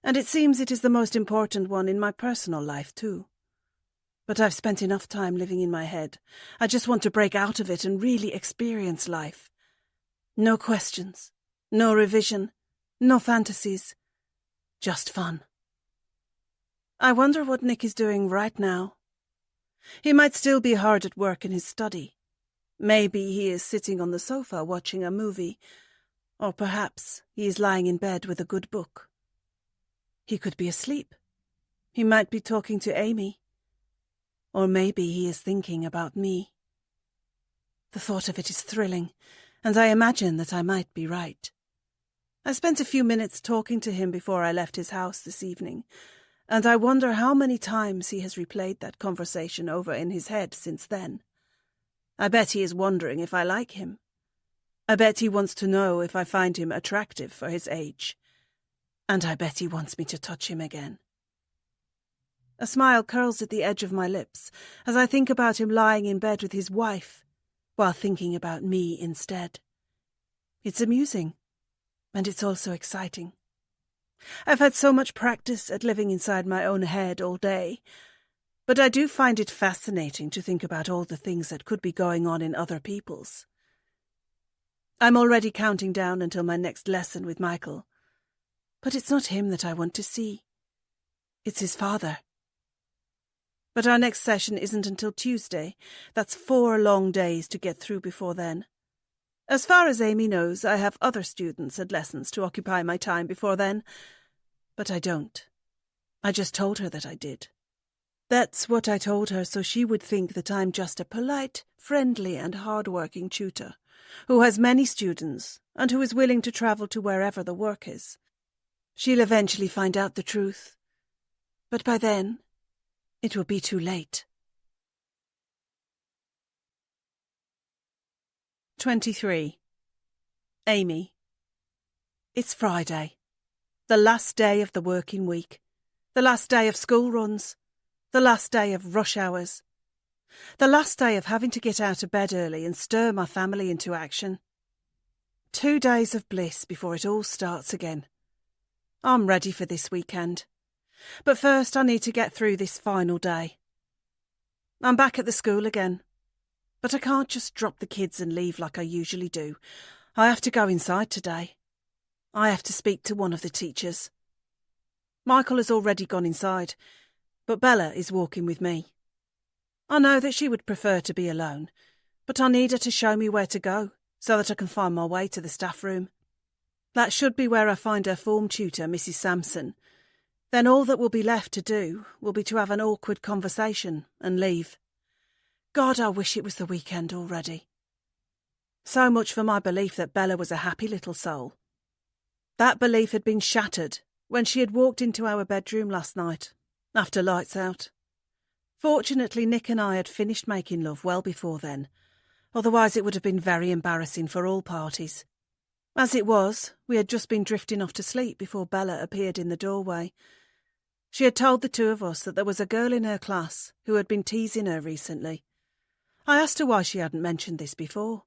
and it seems it is the most important one in my personal life too. But I've spent enough time living in my head. I just want to break out of it and really experience life. No questions, no revision, no fantasies, just fun. I wonder what Nick is doing right now. He might still be hard at work in his study. Maybe he is sitting on the sofa watching a movie, or perhaps he is lying in bed with a good book. He could be asleep. He might be talking to Amy. Or maybe he is thinking about me. The thought of it is thrilling, and I imagine that I might be right. I spent a few minutes talking to him before I left his house this evening, and I wonder how many times he has replayed that conversation over in his head since then. I bet he is wondering if I like him. I bet he wants to know if I find him attractive for his age. And I bet he wants me to touch him again. A smile curls at the edge of my lips as I think about him lying in bed with his wife, while thinking about me instead. It's amusing, and it's also exciting. I've had so much practice at living inside my own head all day, but I do find it fascinating to think about all the things that could be going on in other people's. I'm already counting down until my next lesson with Michael, but it's not him that I want to see. It's his father. But our next session isn't until Tuesday. That's 4 long days to get through before then. As far as Amy knows, I have other students and lessons to occupy my time before then. But I don't. I just told her that I did. That's what I told her so she would think that I'm just a polite, friendly and hard-working tutor, who has many students and who is willing to travel to wherever the work is. She'll eventually find out the truth. But by then, it will be too late. 23. Amy. It's Friday. The last day of the working week. The last day of school runs. The last day of rush hours. The last day of having to get out of bed early and stir my family into action. 2 days of bliss before it all starts again. I'm ready for this weekend. But first I need to get through this final day. I'm back at the school again. But I can't just drop the kids and leave like I usually do. I have to go inside today. I have to speak to one of the teachers. Michael has already gone inside, but Bella is walking with me. I know that she would prefer to be alone, but I need her to show me where to go so that I can find my way to the staff room. That should be where I find her form tutor, Mrs. Sampson. Then all that will be left to do will be to have an awkward conversation and leave. God, I wish it was the weekend already. So much for my belief that Bella was a happy little soul. That belief had been shattered when she had walked into our bedroom last night, after lights out. Fortunately, Nick and I had finished making love well before then, otherwise it would have been very embarrassing for all parties. As it was, we had just been drifting off to sleep before Bella appeared in the doorway. She had told the two of us that there was a girl in her class who had been teasing her recently. I asked her why she hadn't mentioned this before.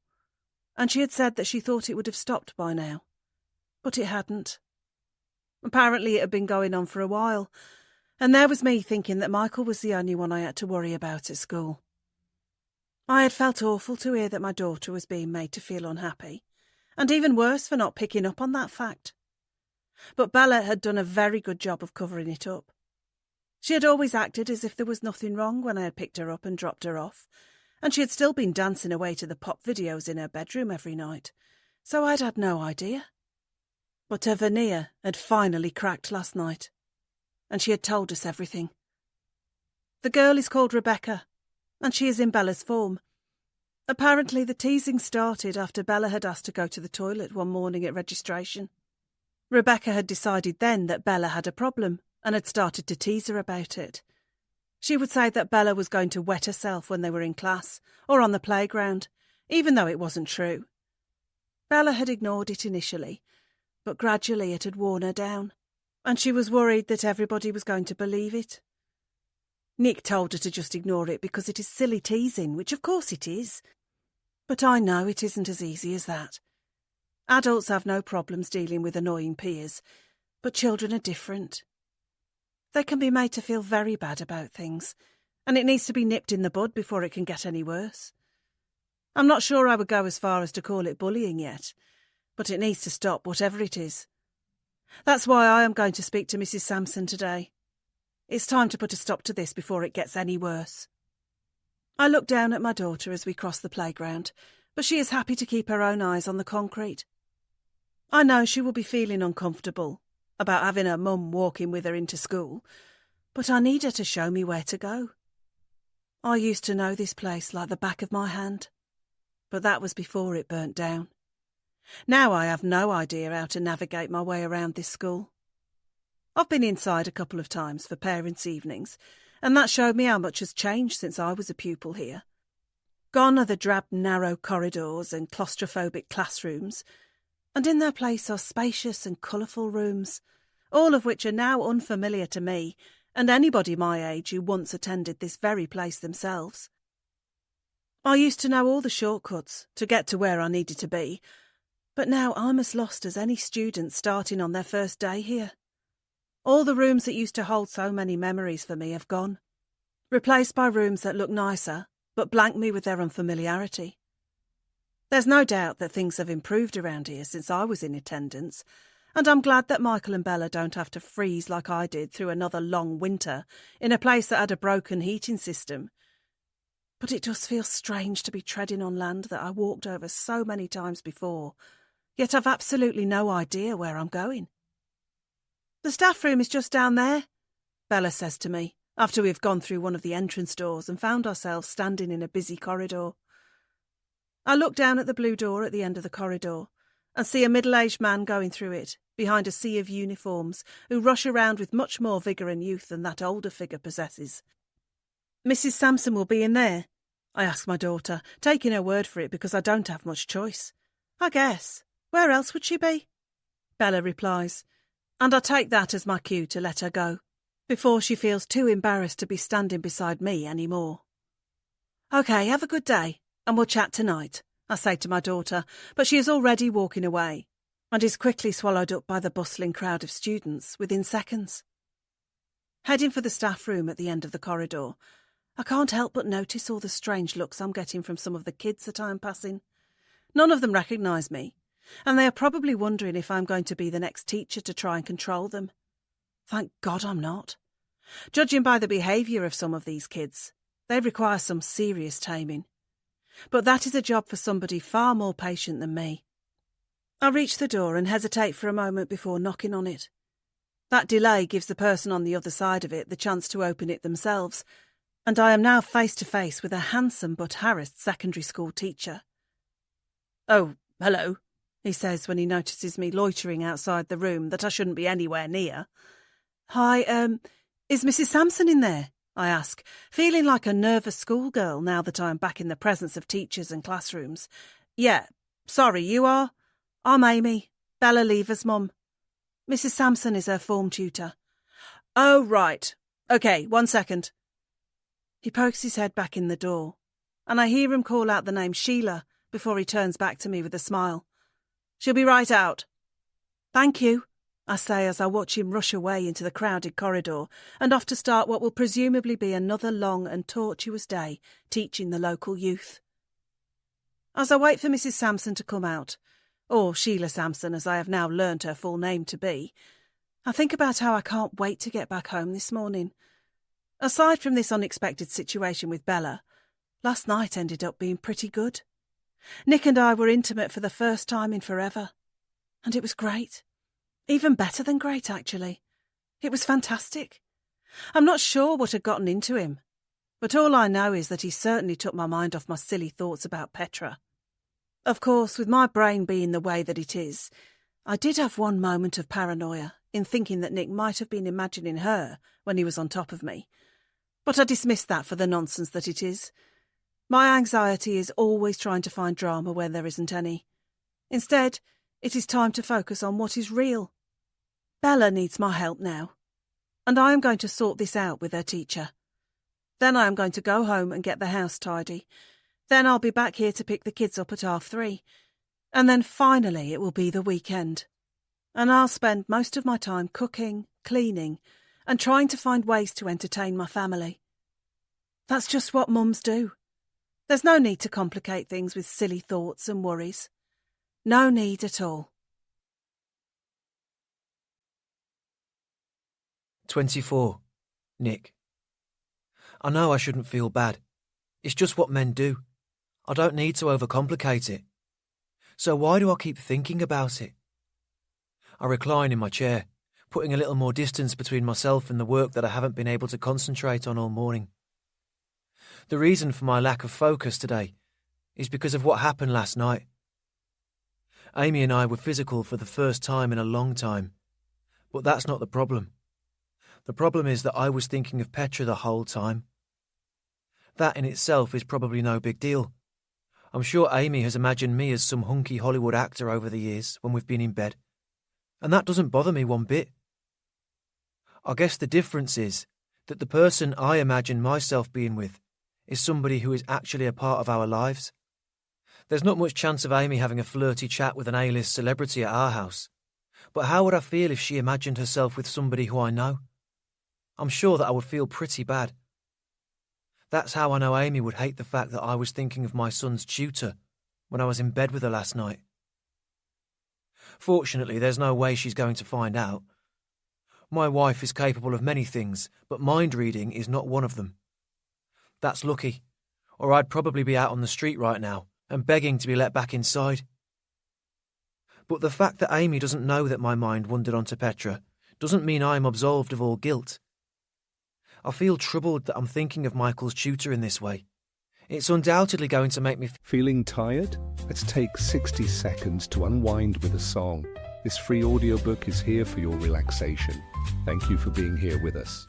and she had said that she thought it would have stopped by now. But it hadn't. Apparently it had been going on for a while, and there was me thinking that Michael was the only one I had to worry about at school. I had felt awful to hear that my daughter was being made to feel unhappy, and even worse for not picking up on that fact. But Bella had done a very good job of covering it up. She had always acted as if there was nothing wrong when I had picked her up and dropped her off, and she had still been dancing away to the pop videos in her bedroom every night, so I'd had no idea. But her veneer had finally cracked last night, and she had told us everything. The girl is called Rebecca, and she is in Bella's form. Apparently the teasing started after Bella had asked to go to the toilet one morning at registration. Rebecca had decided then that Bella had a problem and had started to tease her about it. She would say that Bella was going to wet herself when they were in class or on the playground, even though it wasn't true. Bella had ignored it initially, but gradually it had worn her down, and she was worried that everybody was going to believe it. Nick told her to just ignore it because it is silly teasing, which of course it is. But I know it isn't as easy as that. Adults have no problems dealing with annoying peers, but children are different. They can be made to feel very bad about things, and it needs to be nipped in the bud before it can get any worse. I'm not sure I would go as far as to call it bullying yet, but it needs to stop whatever it is. That's why I am going to speak to Mrs. Sampson today. It's time to put a stop to this before it gets any worse. I look down at my daughter as we cross the playground, but she is happy to keep her own eyes on the concrete. I know she will be feeling uncomfortable about having her mum walking with her into school, but I need her to show me where to go. I used to know this place like the back of my hand, but that was before it burnt down. Now I have no idea how to navigate my way around this school. I've been inside a couple of times for parents' evenings, and that showed me how much has changed since I was a pupil here. Gone are the drab, narrow corridors and claustrophobic classrooms, and in their place are spacious and colourful rooms, all of which are now unfamiliar to me and anybody my age who once attended this very place themselves. I used to know all the shortcuts to get to where I needed to be, but now I'm as lost as any student starting on their first day here. All the rooms that used to hold so many memories for me have gone, replaced by rooms that look nicer but blank me with their unfamiliarity. There's no doubt that things have improved around here since I was in attendance, and I'm glad that Michael and Bella don't have to freeze like I did through another long winter in a place that had a broken heating system. But it does feel strange to be treading on land that I walked over so many times before, yet I've absolutely no idea where I'm going. "The staff room is just down there," Bella says to me, after we've gone through one of the entrance doors and found ourselves standing in a busy corridor. I look down at the blue door at the end of the corridor and see a middle-aged man going through it, behind a sea of uniforms, who rush around with much more vigour and youth than that older figure possesses. "Mrs. Sampson will be in there?" I ask my daughter, taking her word for it because I don't have much choice. "I guess. Where else would she be?" Bella replies, and I take that as my cue to let her go, before she feels too embarrassed to be standing beside me any more. "OK, have a good day, and we'll chat tonight," I say to my daughter, but she is already walking away, and is quickly swallowed up by the bustling crowd of students within seconds. Heading for the staff room at the end of the corridor, I can't help but notice all the strange looks I'm getting from some of the kids that I am passing. None of them recognise me, and they are probably wondering if I'm going to be the next teacher to try and control them. Thank God I'm not. Judging by the behaviour of some of these kids, they require some serious taming. But that is a job for somebody far more patient than me. I reach the door and hesitate for a moment before knocking on it. That delay gives the person on the other side of it the chance to open it themselves, and I am now face to face with a handsome but harassed secondary school teacher. "Oh, hello," he says when he notices me loitering outside the room that I shouldn't be anywhere near. "Hi, is Mrs. Sampson in there?" I ask, feeling like a nervous schoolgirl now that I am back in the presence of teachers and classrooms. "Yeah, sorry, you are?" "I'm Amy, Bella Lever's mum. Mrs. Sampson is her form tutor." "Oh, right. OK, 1 second. He pokes his head back in the door, and I hear him call out the name Sheila before he turns back to me with a smile. "She'll be right out." "Thank you," I say as I watch him rush away into the crowded corridor and off to start what will presumably be another long and tortuous day teaching the local youth. As I wait for Mrs. Sampson to come out, or Sheila Sampson as I have now learnt her full name to be, I think about how I can't wait to get back home this morning. Aside from this unexpected situation with Bella, last night ended up being pretty good. Nick and I were intimate for the first time in forever, and it was great. Even better than great, actually. It was fantastic. I'm not sure what had gotten into him, but all I know is that he certainly took my mind off my silly thoughts about Petra. Of course, with my brain being the way that it is, I did have one moment of paranoia in thinking that Nick might have been imagining her when he was on top of me, but I dismissed that for the nonsense that it is. My anxiety is always trying to find drama where there isn't any. Instead, it is time to focus on what is real. Bella needs my help now, and I am going to sort this out with her teacher. Then I am going to go home and get the house tidy. Then I'll be back here to pick the kids up at 3:30. And then finally it will be the weekend. And I'll spend most of my time cooking, cleaning, and trying to find ways to entertain my family. That's just what mums do. There's no need to complicate things with silly thoughts and worries. No need at all. 24. Nick. I know I shouldn't feel bad. It's just what men do. I don't need to overcomplicate it. So why do I keep thinking about it? I recline in my chair, putting a little more distance between myself and the work that I haven't been able to concentrate on all morning. The reason for my lack of focus today is because of what happened last night. Amy and I were physical for the first time in a long time, but that's not the problem. The problem is that I was thinking of Petra the whole time. That in itself is probably no big deal. I'm sure Amy has imagined me as some hunky Hollywood actor over the years when we've been in bed, and that doesn't bother me one bit. I guess the difference is that the person I imagine myself being with is somebody who is actually a part of our lives. There's not much chance of Amy having a flirty chat with an A-list celebrity at our house, but how would I feel if she imagined herself with somebody who I know? I'm sure that I would feel pretty bad. That's how I know Amy would hate the fact that I was thinking of my son's tutor when I was in bed with her last night. Fortunately, there's no way she's going to find out. My wife is capable of many things, but mind reading is not one of them. That's lucky, or I'd probably be out on the street right now and begging to be let back inside. But the fact that Amy doesn't know that my mind wandered onto Petra doesn't mean I'm absolved of all guilt. I feel troubled that I'm thinking of Michael's tutor in this way. It's undoubtedly going to make me Feeling tired? Let's take 60 seconds to unwind with a song. This free audiobook is here for your relaxation. Thank you for being here with us.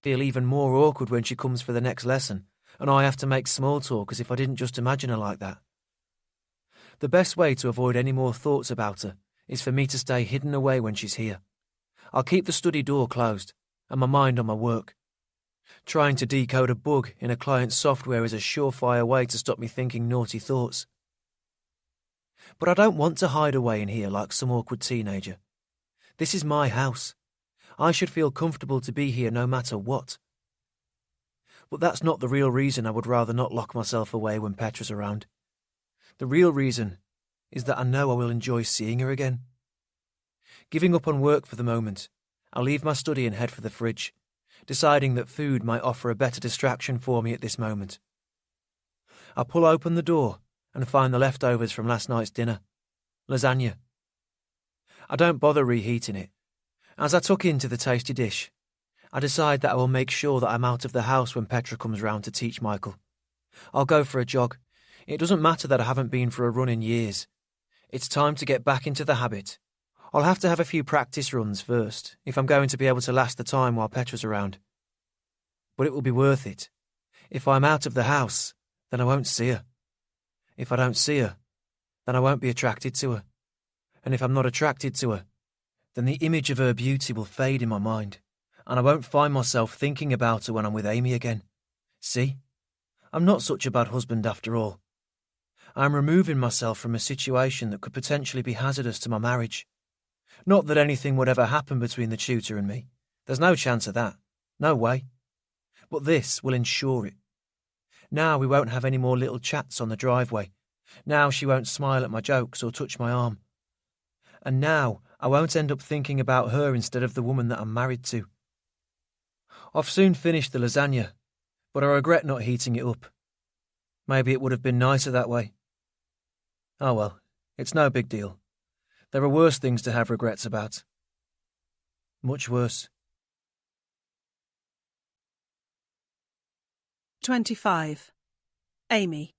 feel even more awkward when she comes for the next lesson, and I have to make small talk as if I didn't just imagine her like that. The best way to avoid any more thoughts about her is for me to stay hidden away when she's here. I'll keep the study door closed and my mind on my work. Trying to decode a bug in a client's software is a surefire way to stop me thinking naughty thoughts. But I don't want to hide away in here like some awkward teenager. This is my house. I should feel comfortable to be here no matter what. But that's not the real reason I would rather not lock myself away when Petra's around. The real reason is that I know I will enjoy seeing her again. Giving up on work for the moment, I leave my study and head for the fridge, deciding that food might offer a better distraction for me at this moment. I pull open the door and find the leftovers from last night's dinner. Lasagna. I don't bother reheating it. As I tuck into the tasty dish, I decide that I will make sure that I'm out of the house when Petra comes round to teach Michael. I'll go for a jog. It doesn't matter that I haven't been for a run in years. It's time to get back into the habit. I'll have to have a few practice runs first, if I'm going to be able to last the time while Petra's around. But it will be worth it. If I'm out of the house, then I won't see her. If I don't see her, then I won't be attracted to her. And if I'm not attracted to her, then the image of her beauty will fade in my mind, and I won't find myself thinking about her when I'm with Amy again. See? I'm not such a bad husband after all. I'm removing myself from a situation that could potentially be hazardous to my marriage. Not that anything would ever happen between the tutor and me. There's no chance of that. No way. But this will ensure it. Now we won't have any more little chats on the driveway. Now she won't smile at my jokes or touch my arm. And now I won't end up thinking about her instead of the woman that I'm married to. I've soon finished the lasagna, but I regret not heating it up. Maybe it would have been nicer that way. Oh well, it's no big deal. There are worse things to have regrets about. Much worse. 25. Amy.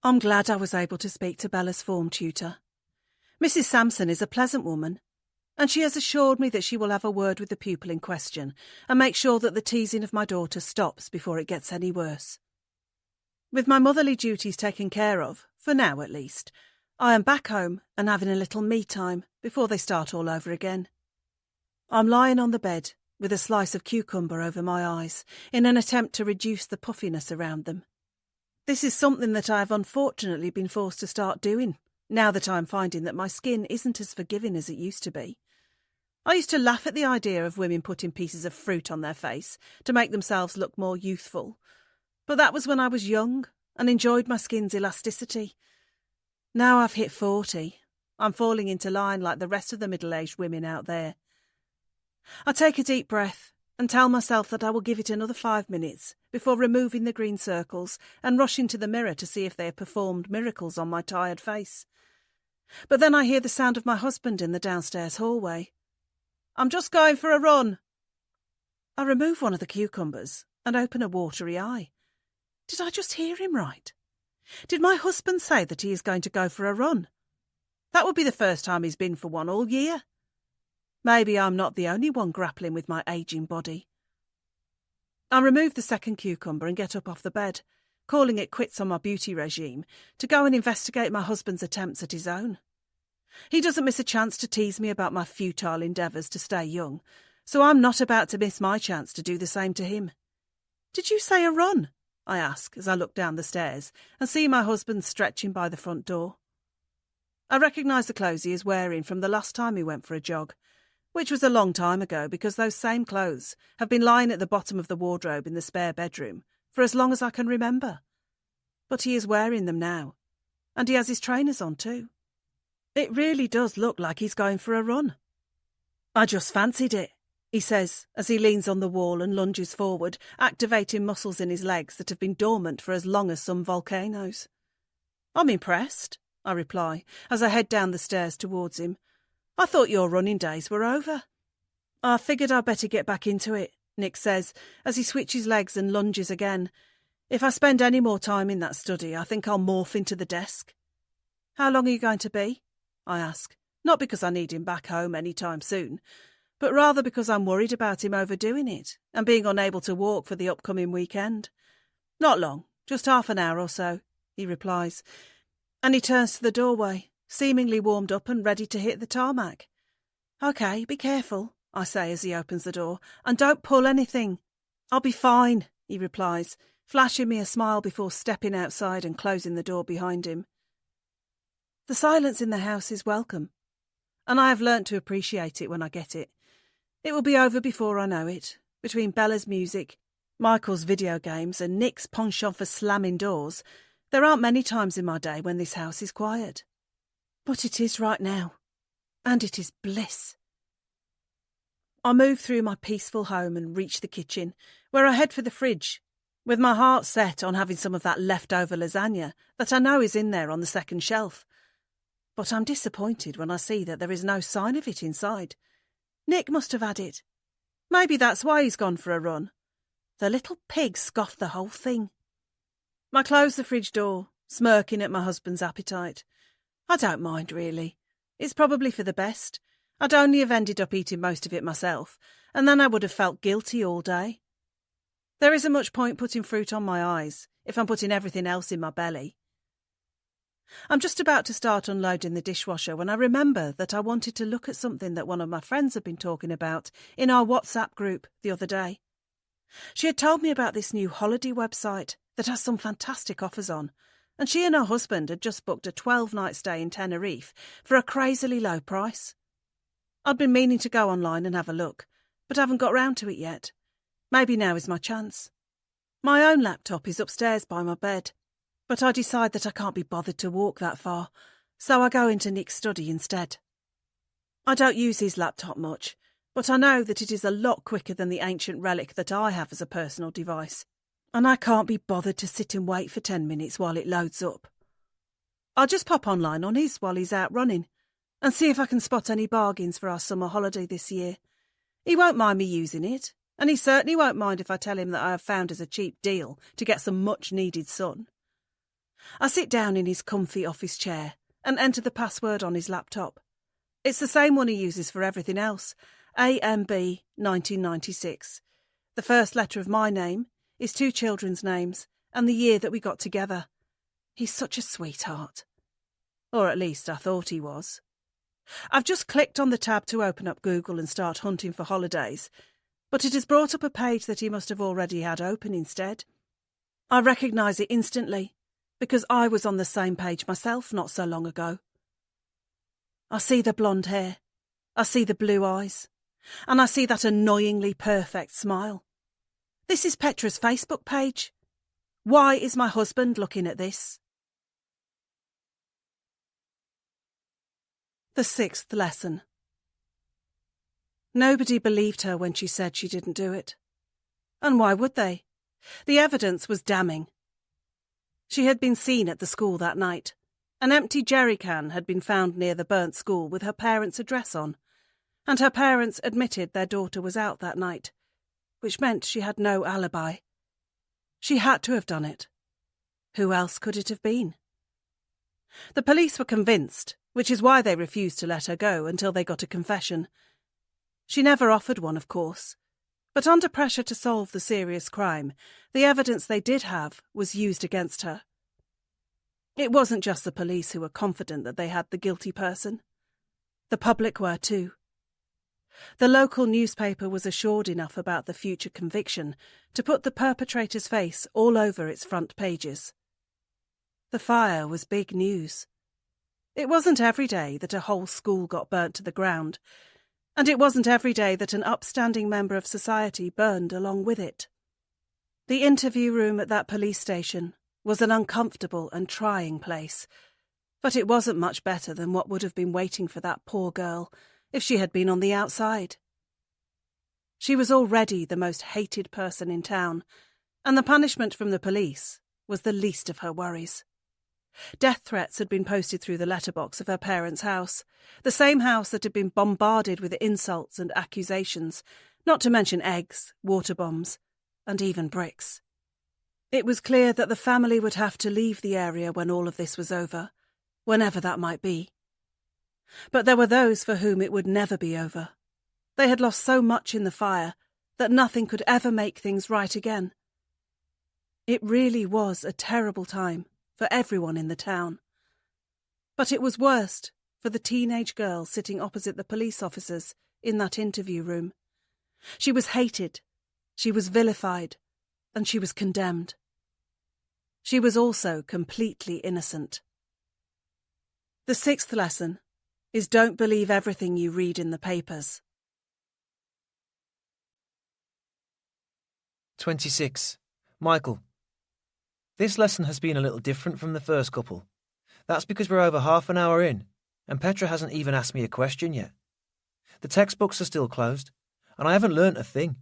I'm glad I was able to speak to Bella's form tutor. Mrs. Sampson is a pleasant woman, and she has assured me that she will have a word with the pupil in question and make sure that the teasing of my daughter stops before it gets any worse. With my motherly duties taken care of, for now at least, I am back home and having a little me time before they start all over again. I'm lying on the bed with a slice of cucumber over my eyes in an attempt to reduce the puffiness around them. This is something that I have unfortunately been forced to start doing, now that I'm finding that my skin isn't as forgiving as it used to be. I used to laugh at the idea of women putting pieces of fruit on their face to make themselves look more youthful, but that was when I was young and enjoyed my skin's elasticity. Now I've hit 40, I'm falling into line like the rest of the middle-aged women out there. I take a deep breath and tell myself that I will give it another 5 minutes before removing the green circles and rushing to the mirror to see if they have performed miracles on my tired face. But then I hear the sound of my husband in the downstairs hallway. "I'm just going for a run." I remove one of the cucumbers and open a watery eye. Did I just hear him right? Did my husband say that he is going to go for a run? That would be the first time he's been for one all year. Maybe I'm not the only one grappling with my ageing body. I remove the second cucumber and get up off the bed, calling it quits on my beauty regime, to go and investigate my husband's attempts at his own. He doesn't miss a chance to tease me about my futile endeavours to stay young, so I'm not about to miss my chance to do the same to him. "Did you say a run?" I ask as I look down the stairs and see my husband stretching by the front door. I recognise the clothes he is wearing from the last time he went for a jog, which was a long time ago because those same clothes have been lying at the bottom of the wardrobe in the spare bedroom for as long as I can remember. But he is wearing them now, and he has his trainers on too. It really does look like he's going for a run. "I just fancied it," he says as he leans on the wall and lunges forward, activating muscles in his legs that have been dormant for as long as some volcanoes. "I'm impressed," I reply as I head down the stairs towards him. "I thought your running days were over." "I figured I'd better get back into it," Nick says as he switches legs and lunges again. "If I spend any more time in that study, I think I'll morph into the desk." "How long are you going to be?" I ask, not because I need him back home any time soon, but rather because I'm worried about him overdoing it and being unable to walk for the upcoming weekend. "Not long, just half an hour or so," he replies, and he turns to the doorway, seemingly warmed up and ready to hit the tarmac. "OK, be careful," I say as he opens the door, "and don't pull anything." "I'll be fine," he replies, flashing me a smile before stepping outside and closing the door behind him. The silence in the house is welcome. and I have learnt to appreciate it when I get it. It will be over before I know it. Between Bella's music, Michael's video games, and Nick's penchant for slamming doors, there aren't many times in my day when this house is quiet. But it is right now, and it is bliss. I move through my peaceful home and reach the kitchen, where I head for the fridge, with my heart set on having some of that leftover lasagna that I know is in there on the second shelf. But I'm disappointed when I see that there is no sign of it inside. Nick must have had it. Maybe that's why he's gone for a run. The little pig scoffed the whole thing. I close the fridge door, smirking at my husband's appetite. I don't mind, really. It's probably for the best. I'd only have ended up eating most of it myself, and then I would have felt guilty all day. There isn't much point putting fruit on my eyes if I'm putting everything else in my belly. I'm just about to start unloading the dishwasher when I remember that I wanted to look at something that one of my friends had been talking about in our WhatsApp group the other day. She had told me about this new holiday website that has some fantastic offers on, and she and her husband had just booked a 12-night stay in Tenerife for a crazily low price. I'd been meaning to go online and have a look, but haven't got round to it yet. Maybe now is my chance. My own laptop is upstairs by my bed, but I decide that I can't be bothered to walk that far, so I go into Nick's study instead. I don't use his laptop much, but I know that it is a lot quicker than the ancient relic that I have as a personal device, and I can't be bothered to sit and wait for 10 minutes while it loads up. I'll just pop online on his while he's out running, and see if I can spot any bargains for our summer holiday this year. He won't mind me using it, and he certainly won't mind if I tell him that I have found us a cheap deal to get some much-needed sun. I sit down in his comfy office chair and enter the password on his laptop. It's the same one he uses for everything else, AMB 1996. The first letter of my name, his two children's names, and the year that we got together. He's such a sweetheart. Or at least I thought he was. I've just clicked on the tab to open up Google and start hunting for holidays, but it has brought up a page that he must have already had open instead. I recognise it instantly, because I was on the same page myself not so long ago. I see the blonde hair, I see the blue eyes, and I see that annoyingly perfect smile. This is Petra's Facebook page. Why is my husband looking at this? The 6th lesson. Nobody believed her when she said she didn't do it. And why would they? The evidence was damning. She had been seen at the school that night. An empty jerry can had been found near the burnt school with her parents' address on, and her parents admitted their daughter was out that night, which meant she had no alibi. She had to have done it. Who else could it have been? The police were convinced, which is why they refused to let her go until they got a confession. She never offered one, of course, but under pressure to solve the serious crime, the evidence they did have was used against her. It wasn't just the police who were confident that they had the guilty person. The public were too. The local newspaper was assured enough about the future conviction to put the perpetrator's face all over its front pages. The fire was big news. It wasn't every day that a whole school got burnt to the ground, and it wasn't every day that an upstanding member of society burned along with it. The interview room at that police station was an uncomfortable and trying place, but it wasn't much better than what would have been waiting for that poor girl if she had been on the outside. She was already the most hated person in town, and the punishment from the police was the least of her worries. Death threats had been posted through the letterbox of her parents' house, the same house that had been bombarded with insults and accusations, not to mention eggs, water bombs, and even bricks. It was clear that the family would have to leave the area when all of this was over, whenever that might be. But there were those for whom it would never be over. They had lost so much in the fire that nothing could ever make things right again. It really was a terrible time for everyone in the town. But it was worst for the teenage girl sitting opposite the police officers in that interview room. She was hated, she was vilified, and she was condemned. She was also completely innocent. The 6th lesson is don't believe everything you read in the papers. 26. Michael. This lesson has been a little different from the first couple. That's because we're over half an hour in, and Petra hasn't even asked me a question yet. The textbooks are still closed, and I haven't learnt a thing.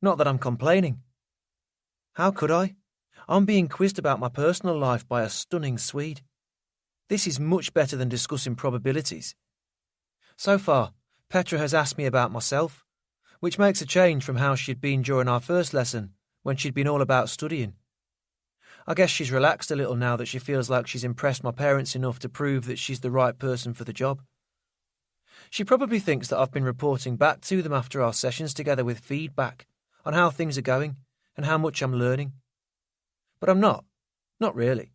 Not that I'm complaining. How could I? I'm being quizzed about my personal life by a stunning Swede. This is much better than discussing probabilities. So far, Petra has asked me about myself, which makes a change from how she'd been during our first lesson, when she'd been all about studying. I guess she's relaxed a little now that she feels like she's impressed my parents enough to prove that she's the right person for the job. She probably thinks that I've been reporting back to them after our sessions together with feedback on how things are going and how much I'm learning. But I'm not. Not really.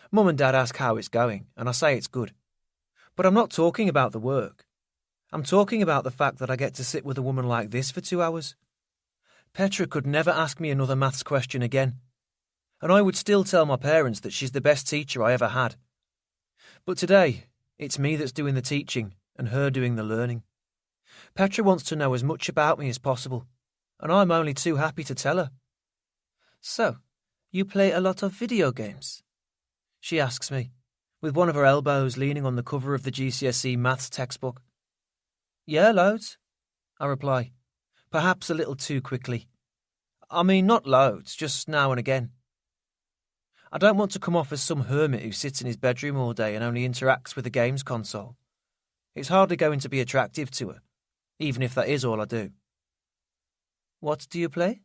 Mum and Dad ask how it's going, and I say it's good. But I'm not talking about the work. I'm talking about the fact that I get to sit with a woman like this for 2 hours. Petra could never ask me another maths question again, and I would still tell my parents that she's the best teacher I ever had. But today, it's me that's doing the teaching and her doing the learning. Petra wants to know as much about me as possible, and I'm only too happy to tell her. So, you play a lot of video games? She asks me, with one of her elbows leaning on the cover of the GCSE maths textbook. Yeah, loads, I reply, perhaps a little too quickly. I mean, not loads, just now and again. I don't want to come off as some hermit who sits in his bedroom all day and only interacts with the games console. It's hardly going to be attractive to her, even if that is all I do. What do you play?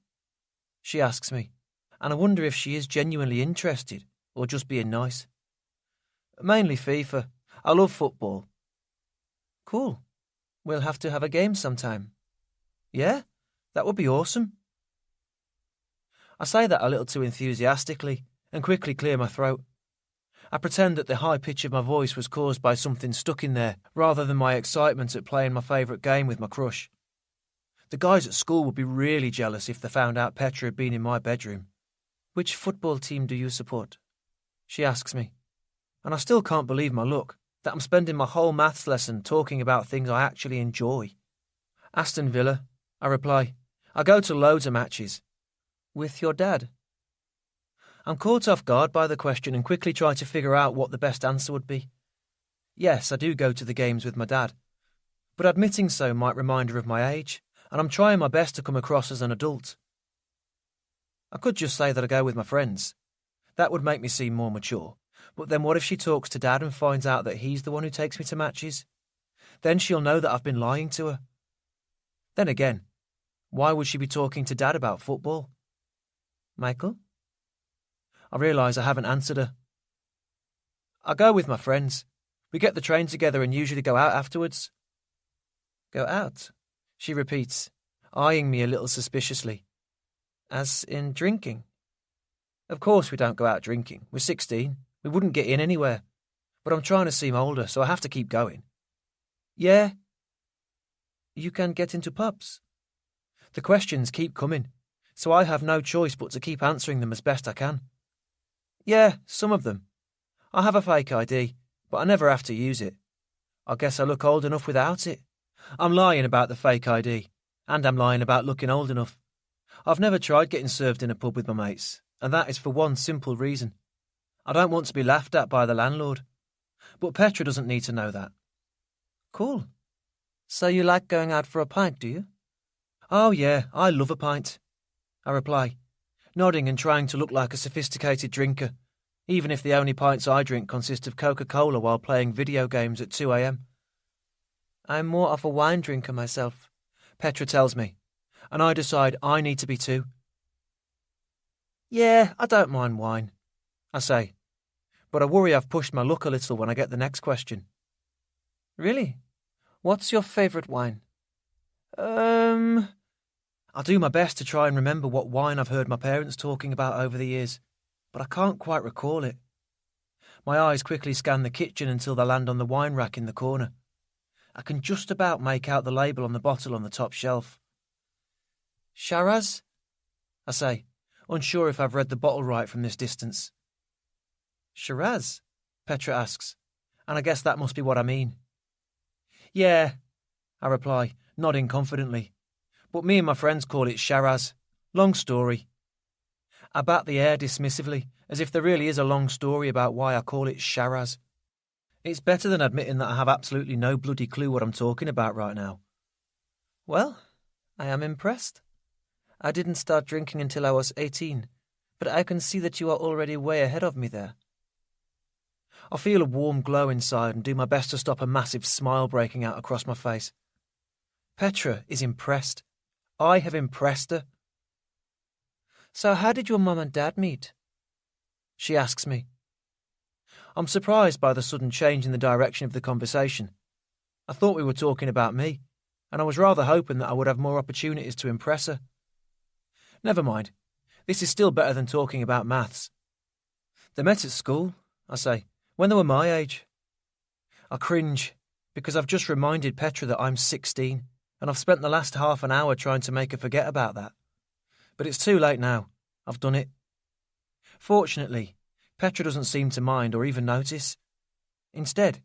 She asks me, and I wonder if she is genuinely interested or just being nice. Mainly FIFA. I love football. Cool. We'll have to have a game sometime. Yeah, that would be awesome. I say that a little too enthusiastically and quickly clear my throat. I pretend that the high pitch of my voice was caused by something stuck in there rather than my excitement at playing my favourite game with my crush. The guys at school would be really jealous if they found out Petra had been in my bedroom. Which football team do you support? She asks me, and I still can't believe my luck, that I'm spending my whole maths lesson talking about things I actually enjoy. Aston Villa, I reply. I go to loads of matches. With your dad? I'm caught off guard by the question and quickly try to figure out what the best answer would be. Yes, I do go to the games with my dad, but admitting so might remind her of my age, and I'm trying my best to come across as an adult. I could just say that I go with my friends. That would make me seem more mature. But then what if she talks to Dad and finds out that he's the one who takes me to matches? Then she'll know that I've been lying to her. Then again, why would she be talking to Dad about football? Michael? I realise I haven't answered her. I go with my friends. We get the train together and usually go out afterwards. Go out? She repeats, eyeing me a little suspiciously. As in drinking? Of course we don't go out drinking. We're 16. We wouldn't get in anywhere. But I'm trying to seem older, so I have to keep going. Yeah. You can get into pubs? The questions keep coming, so I have no choice but to keep answering them as best I can. Yeah, some of them. I have a fake ID, but I never have to use it. I guess I look old enough without it. I'm lying about the fake ID, and I'm lying about looking old enough. I've never tried getting served in a pub with my mates, and that is for one simple reason. I don't want to be laughed at by the landlord. But Petra doesn't need to know that. Cool. So you like going out for a pint, do you? Oh yeah, I love a pint, I reply, nodding and trying to look like a sophisticated drinker, even if the only pints I drink consist of Coca-Cola while playing video games at 2 a.m. I'm more of a wine drinker myself, Petra tells me, and I decide I need to be too. Yeah, I don't mind wine, I say, but I worry I've pushed my luck a little when I get the next question. Really? What's your favourite wine? I do my best to try and remember what wine I've heard my parents talking about over the years, but I can't quite recall it. My eyes quickly scan the kitchen until they land on the wine rack in the corner. I can just about make out the label on the bottle on the top shelf. Shiraz? I say, unsure if I've read the bottle right from this distance. Shiraz? Petra asks, and I guess that must be what I mean. Yeah, I reply, nodding confidently. But me and my friends call it Sharaz. Long story. I bat the air dismissively, as if there really is a long story about why I call it Sharaz. It's better than admitting that I have absolutely no bloody clue what I'm talking about right now. Well, I am impressed. I didn't start drinking until I was 18, but I can see that you are already way ahead of me there. I feel a warm glow inside and do my best to stop a massive smile breaking out across my face. Petra is impressed. I have impressed her. So how did your mum and dad meet? She asks me. I'm surprised by the sudden change in the direction of the conversation. I thought we were talking about me, and I was rather hoping that I would have more opportunities to impress her. Never mind. This is still better than talking about maths. They met at school, I say, when they were my age. I cringe, because I've just reminded Petra that I'm 16, and I've spent the last half an hour trying to make her forget about that. But it's too late now. I've done it. Fortunately, Petra doesn't seem to mind or even notice. Instead,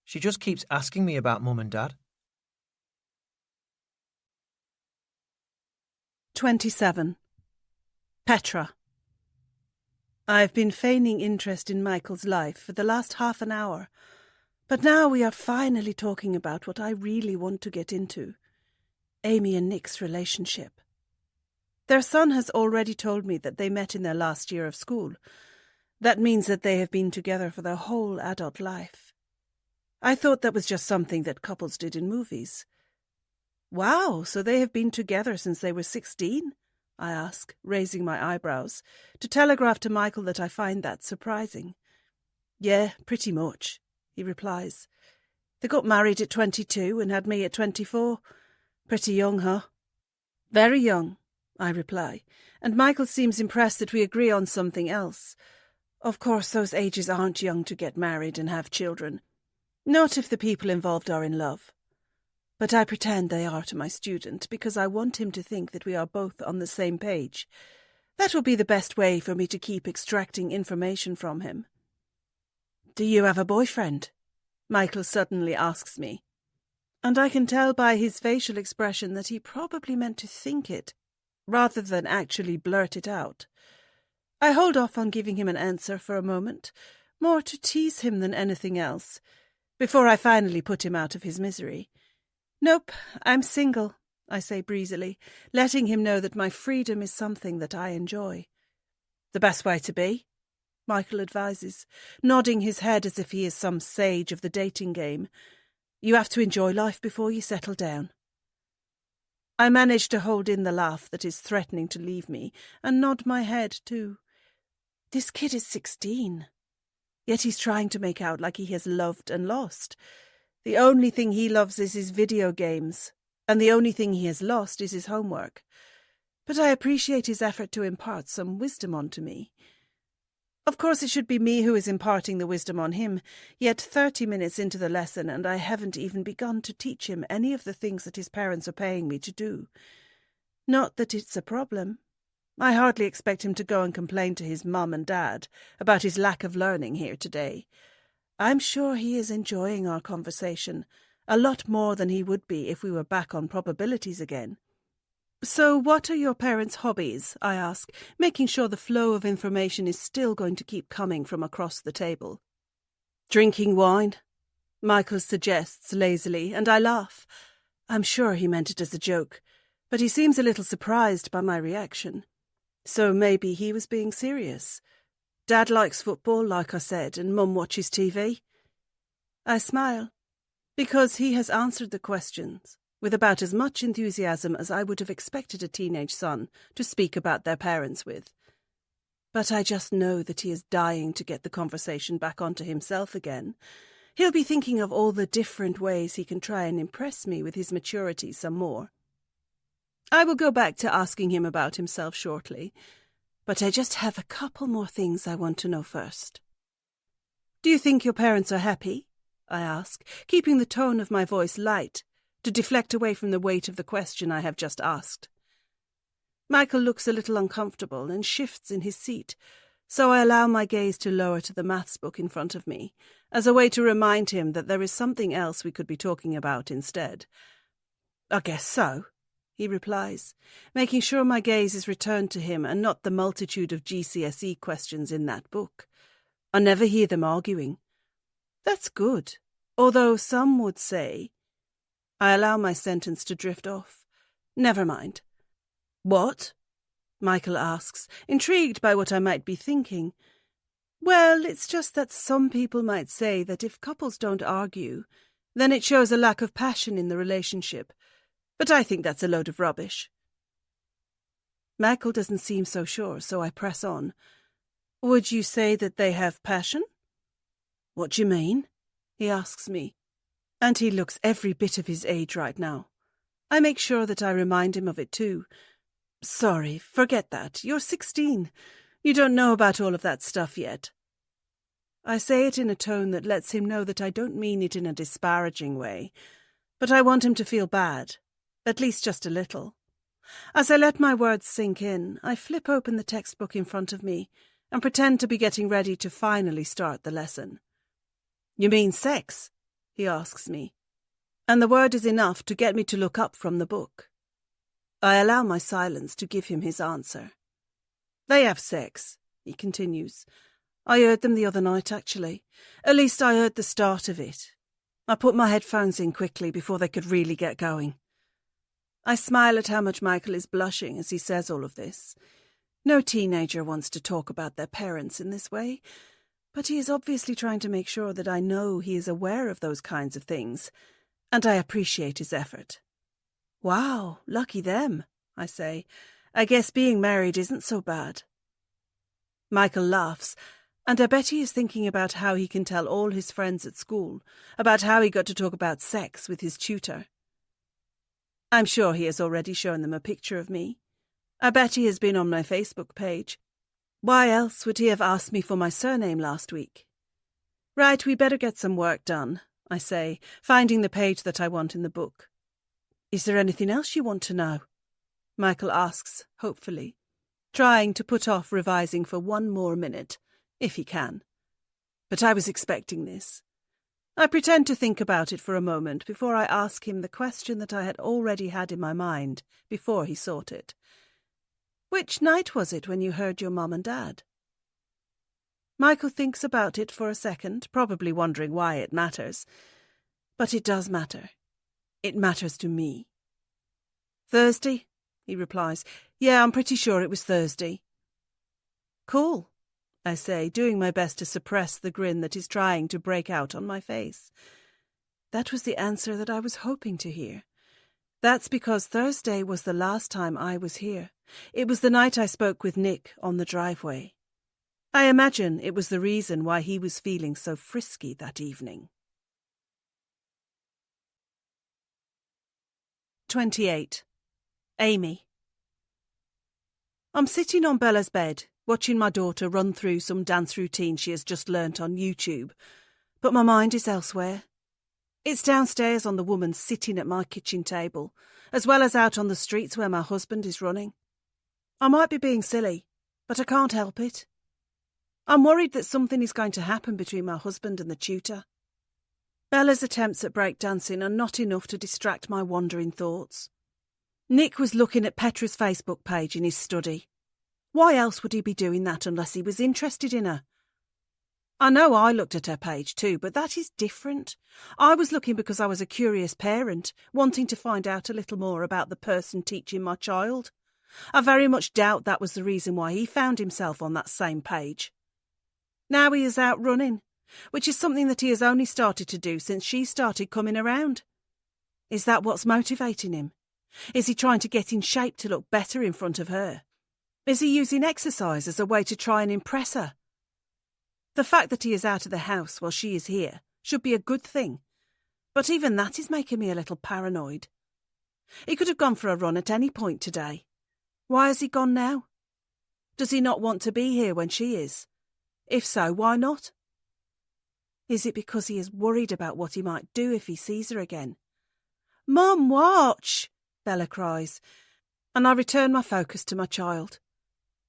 she just keeps asking me about Mum and Dad. 27. Petra. I've been feigning interest in Michael's life for the last half an hour, but now we are finally talking about what I really want to get into, Amy and Nick's relationship. Their son has already told me that they met in their last year of school. That means that they have been together for their whole adult life. I thought that was just something that couples did in movies. Wow, so they have been together since they were 16? I ask, raising my eyebrows, to telegraph to Michael that I find that surprising. Yeah, pretty much, he replies. They got married at 22 and had me at 24. Pretty young, huh? Very young, I reply, and Michael seems impressed that we agree on something else. Of course, those ages aren't young to get married and have children. Not if the people involved are in love. But I pretend they are to my student because I want him to think that we are both on the same page. That will be the best way for me to keep extracting information from him. Do you have a boyfriend? Michael suddenly asks me. And I can tell by his facial expression that he probably meant to think it, rather than actually blurt it out. I hold off on giving him an answer for a moment, more to tease him than anything else, before I finally put him out of his misery. Nope, I'm single, I say breezily, letting him know that my freedom is something that I enjoy. The best way to be, Michael advises, nodding his head as if he is some sage of the dating game. You have to enjoy life before you settle down. I manage to hold in the laugh that is threatening to leave me and nod my head too. This kid is 16, yet he's trying to make out like he has loved and lost. The only thing he loves is his video games, and the only thing he has lost is his homework. But I appreciate his effort to impart some wisdom onto me. Of course it should be me who is imparting the wisdom on him, yet 30 minutes into the lesson and I haven't even begun to teach him any of the things that his parents are paying me to do. Not that it's a problem. I hardly expect him to go and complain to his mum and dad about his lack of learning here today. I'm sure he is enjoying our conversation, a lot more than he would be if we were back on probabilities again. So what are your parents' hobbies? I ask, making sure the flow of information is still going to keep coming from across the table. Drinking wine, Michael suggests lazily, and I laugh. I'm sure he meant it as a joke, but he seems a little surprised by my reaction. So maybe he was being serious. Dad likes football, like I said, and Mum watches TV. I smile, because he has answered the questions with about as much enthusiasm as I would have expected a teenage son to speak about their parents with. But I just know that he is dying to get the conversation back onto himself again. He'll be thinking of all the different ways he can try and impress me with his maturity some more. I will go back to asking him about himself shortly, but I just have a couple more things I want to know first. Do you think your parents are happy? I ask, keeping the tone of my voice light, to deflect away from the weight of the question I have just asked. Michael looks a little uncomfortable and shifts in his seat, so I allow my gaze to lower to the maths book in front of me, as a way to remind him that there is something else we could be talking about instead. "I guess so," he replies, making sure my gaze is returned to him and not the multitude of GCSE questions in that book. I never hear them arguing. That's good, although some would say... I allow my sentence to drift off. Never mind. "What?" Michael asks, intrigued by what I might be thinking. "Well, it's just that some people might say that if couples don't argue, then it shows a lack of passion in the relationship. But I think that's a load of rubbish." Michael doesn't seem so sure, so I press on. "Would you say that they have passion?" "What do you mean?" he asks me. And he looks every bit of his age right now. I make sure that I remind him of it too. "Sorry, forget that. You're 16. You don't know about all of that stuff yet." I say it in a tone that lets him know that I don't mean it in a disparaging way, but I want him to feel bad, at least just a little. As I let my words sink in, I flip open the textbook in front of me and pretend to be getting ready to finally start the lesson. "You mean sex?" he asks me, and the word is enough to get me to look up from the book. I allow my silence to give him his answer. "They have sex," he continues. "I heard them the other night, actually. At least I heard the start of it. I put my headphones in quickly before they could really get going." I smile at how much Michael is blushing as he says all of this. No teenager wants to talk about their parents in this way, but he is obviously trying to make sure that I know he is aware of those kinds of things, and I appreciate his effort. "Wow, lucky them," I say. "I guess being married isn't so bad." Michael laughs, and I bet he is thinking about how he can tell all his friends at school about how he got to talk about sex with his tutor. I'm sure he has already shown them a picture of me. I bet he has been on my Facebook page. Why else would he have asked me for my surname last week? "Right, we better get some work done," I say, finding the page that I want in the book. "Is there anything else you want to know?" Michael asks, hopefully, trying to put off revising for one more minute, if he can. But I was expecting this. I pretend to think about it for a moment before I ask him the question that I had already had in my mind before he sought it. "Which night was it when you heard your mum and dad?" Michael thinks about it for a second, probably wondering why it matters. But it does matter. It matters to me. "Thursday," he replies. "Yeah, I'm pretty sure it was Thursday." "Cool," I say, doing my best to suppress the grin that is trying to break out on my face. That was the answer that I was hoping to hear. That's because Thursday was the last time I was here. It was the night I spoke with Nick on the driveway. I imagine it was the reason why he was feeling so frisky that evening. 28. Amy. I'm sitting on Bella's bed, watching my daughter run through some dance routine she has just learnt on YouTube, but my mind is elsewhere. It's downstairs on the woman sitting at my kitchen table, as well as out on the streets where my husband is running. I might be being silly, but I can't help it. I'm worried that something is going to happen between my husband and the tutor. Bella's attempts at breakdancing are not enough to distract my wandering thoughts. Nick was looking at Petra's Facebook page in his study. Why else would he be doing that unless he was interested in her? I know I looked at her page too, but that is different. I was looking because I was a curious parent, wanting to find out a little more about the person teaching my child. I very much doubt that was the reason why he found himself on that same page. Now he is out running, which is something that he has only started to do since she started coming around. Is that what's motivating him? Is he trying to get in shape to look better in front of her? Is he using exercise as a way to try and impress her? The fact that he is out of the house while she is here should be a good thing, but even that is making me a little paranoid. He could have gone for a run at any point today. Why has he gone now? Does he not want to be here when she is? If so, why not? Is it because he is worried about what he might do if he sees her again? "Mum, watch!" Bella cries, and I return my focus to my child.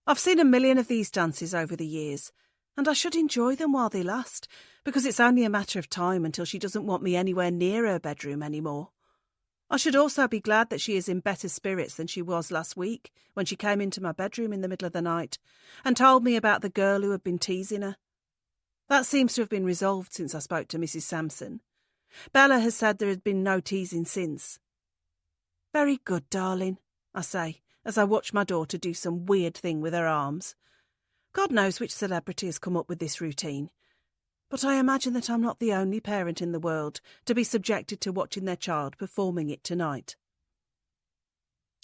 I've seen a million of these dances over the years, And I should enjoy them while they last, because it's only a matter of time until she doesn't want me anywhere near her bedroom anymore. I should also be glad that she is in better spirits than she was last week when she came into my bedroom in the middle of the night and told me about the girl who had been teasing her. That seems to have been resolved since I spoke to Mrs. Sampson. Bella has said there had been no teasing since. Very good, darling, I say, as I watch my daughter do some weird thing with her arms. God knows which celebrity has come up with this routine. But I imagine that I'm not the only parent in the world to be subjected to watching their child performing it tonight.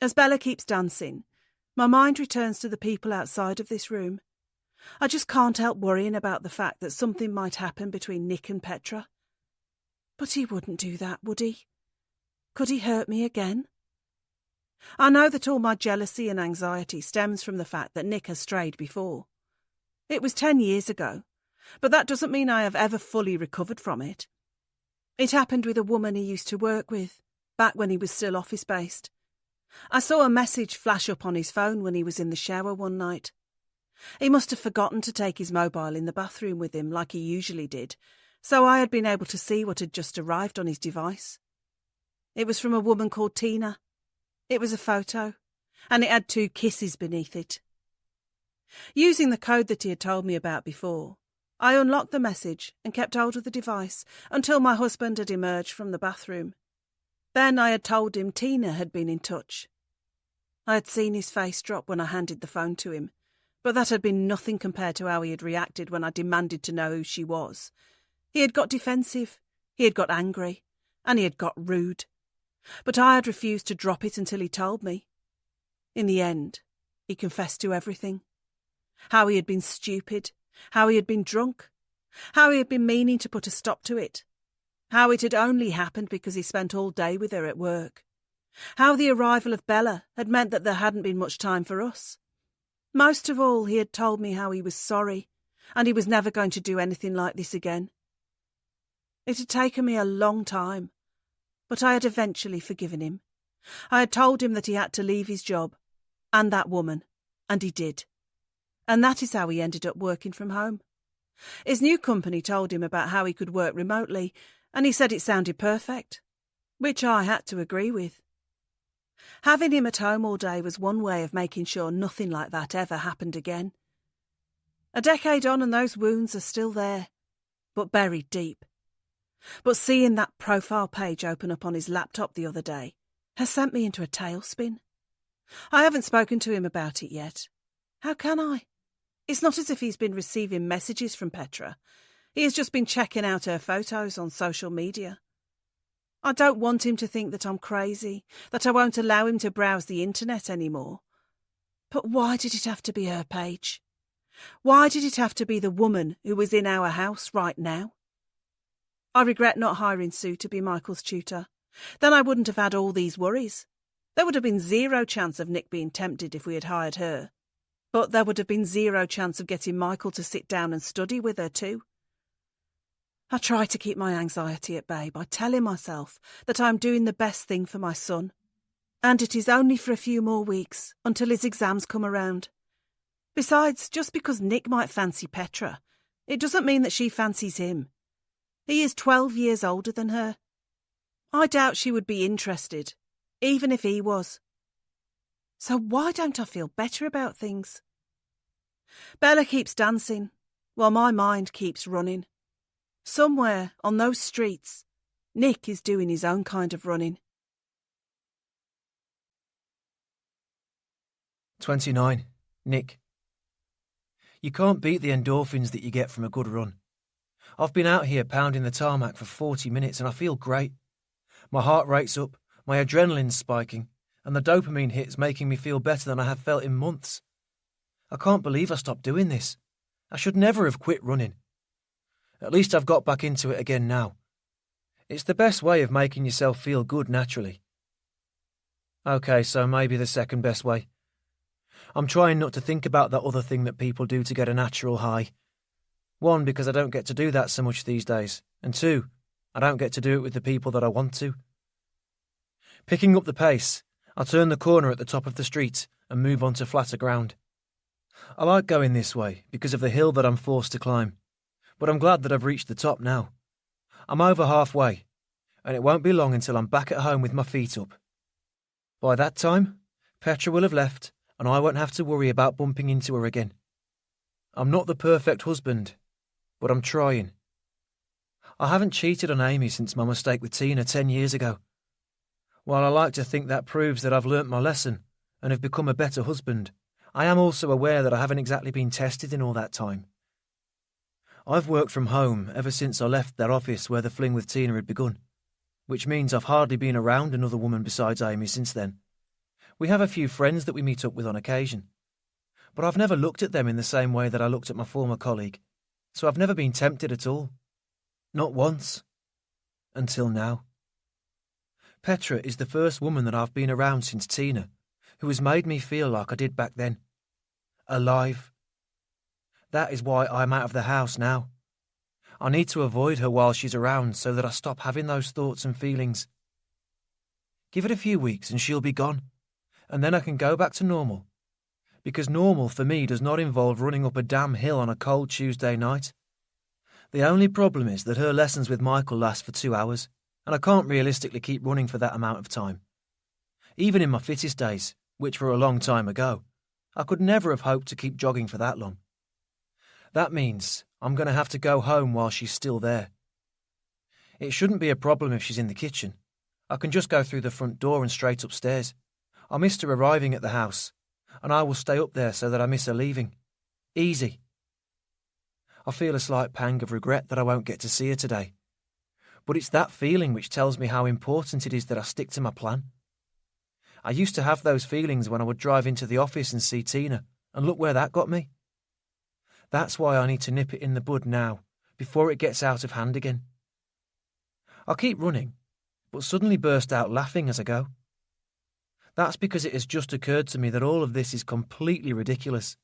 As Bella keeps dancing, my mind returns to the people outside of this room. I just can't help worrying about the fact that something might happen between Nick and Petra. But he wouldn't do that, would he? Could he hurt me again? I know that all my jealousy and anxiety stems from the fact that Nick has strayed before. It was 10 years ago, but that doesn't mean I have ever fully recovered from it. It happened with a woman he used to work with, back when he was still office-based. I saw a message flash up on his phone when he was in the shower one night. He must have forgotten to take his mobile in the bathroom with him like he usually did, so I had been able to see what had just arrived on his device. It was from a woman called Tina. It was a photo, and it had 2 kisses beneath it. Using the code that he had told me about before, I unlocked the message and kept hold of the device until my husband had emerged from the bathroom. Then I had told him Tina had been in touch. I had seen his face drop when I handed the phone to him, but that had been nothing compared to how he had reacted when I demanded to know who she was. He had got defensive, he had got angry, and he had got rude. But I had refused to drop it until he told me. In the end, he confessed to everything. How he had been stupid, how he had been drunk, how he had been meaning to put a stop to it, how it had only happened because he spent all day with her at work, how the arrival of Bella had meant that there hadn't been much time for us. Most of all, he had told me how he was sorry, and he was never going to do anything like this again. It had taken me a long time, but I had eventually forgiven him. I had told him that he had to leave his job, and that woman, and he did. And that is how he ended up working from home. His new company told him about how he could work remotely, and he said it sounded perfect, which I had to agree with. Having him at home all day was one way of making sure nothing like that ever happened again. A decade on and those wounds are still there, but buried deep. But seeing that profile page open up on his laptop the other day has sent me into a tailspin. I haven't spoken to him about it yet. How can I? It's not as if he's been receiving messages from Petra. He has just been checking out her photos on social media. I don't want him to think that I'm crazy, that I won't allow him to browse the internet anymore. But why did it have to be her page? Why did it have to be the woman who was in our house right now? I regret not hiring Sue to be Michael's tutor. Then I wouldn't have had all these worries. There would have been 0 chance of Nick being tempted if we had hired her. But there would have been 0 chance of getting Michael to sit down and study with her too. I try to keep my anxiety at bay by telling myself that I am doing the best thing for my son. And it is only for a few more weeks until his exams come around. Besides, just because Nick might fancy Petra, it doesn't mean that she fancies him. He is 12 years older than her. I doubt she would be interested, even if he was. So why don't I feel better about things? Bella keeps dancing, while my mind keeps running. Somewhere on those streets, Nick is doing his own kind of running. 29. Nick. You can't beat the endorphins that you get from a good run. I've been out here pounding the tarmac for 40 minutes and I feel great. My heart rate's up, my adrenaline's spiking, and the dopamine hit's making me feel better than I have felt in months. I can't believe I stopped doing this. I should never have quit running. At least I've got back into it again now. It's the best way of making yourself feel good naturally. Okay, so maybe the second best way. I'm trying not to think about that other thing that people do to get a natural high. 1, because I don't get to do that so much these days, and 2, I don't get to do it with the people that I want to. Picking up the pace, I turn the corner at the top of the street and move onto flatter ground. I like going this way because of the hill that I'm forced to climb, but I'm glad that I've reached the top now. I'm over halfway, and it won't be long until I'm back at home with my feet up. By that time, Petra will have left, and I won't have to worry about bumping into her again. I'm not the perfect husband, but I'm trying. I haven't cheated on Amy since my mistake with Tina 10 years ago. While I like to think that proves that I've learnt my lesson and have become a better husband, I am also aware that I haven't exactly been tested in all that time. I've worked from home ever since I left that office where the fling with Tina had begun, which means I've hardly been around another woman besides Amy since then. We have a few friends that we meet up with on occasion, but I've never looked at them in the same way that I looked at my former colleague, so I've never been tempted at all. Not once. Until now. Petra is the first woman that I've been around since Tina, who has made me feel like I did back then. Alive. That is why I'm out of the house now. I need to avoid her while she's around so that I stop having those thoughts and feelings. Give it a few weeks and she'll be gone, and then I can go back to normal. Because normal for me does not involve running up a damn hill on a cold Tuesday night. The only problem is that her lessons with Michael last for 2 hours, and I can't realistically keep running for that amount of time. Even in my fittest days, which were a long time ago, I could never have hoped to keep jogging for that long. That means I'm going to have to go home while she's still there. It shouldn't be a problem if she's in the kitchen. I can just go through the front door and straight upstairs. I missed her arriving at the house, and I will stay up there so that I miss her leaving. Easy. I feel a slight pang of regret that I won't get to see her today. But it's that feeling which tells me how important it is that I stick to my plan. I used to have those feelings when I would drive into the office and see Tina, and look where that got me. That's why I need to nip it in the bud now, before it gets out of hand again. I'll keep running, but suddenly burst out laughing as I go. That's because it has just occurred to me that all of this is completely ridiculous.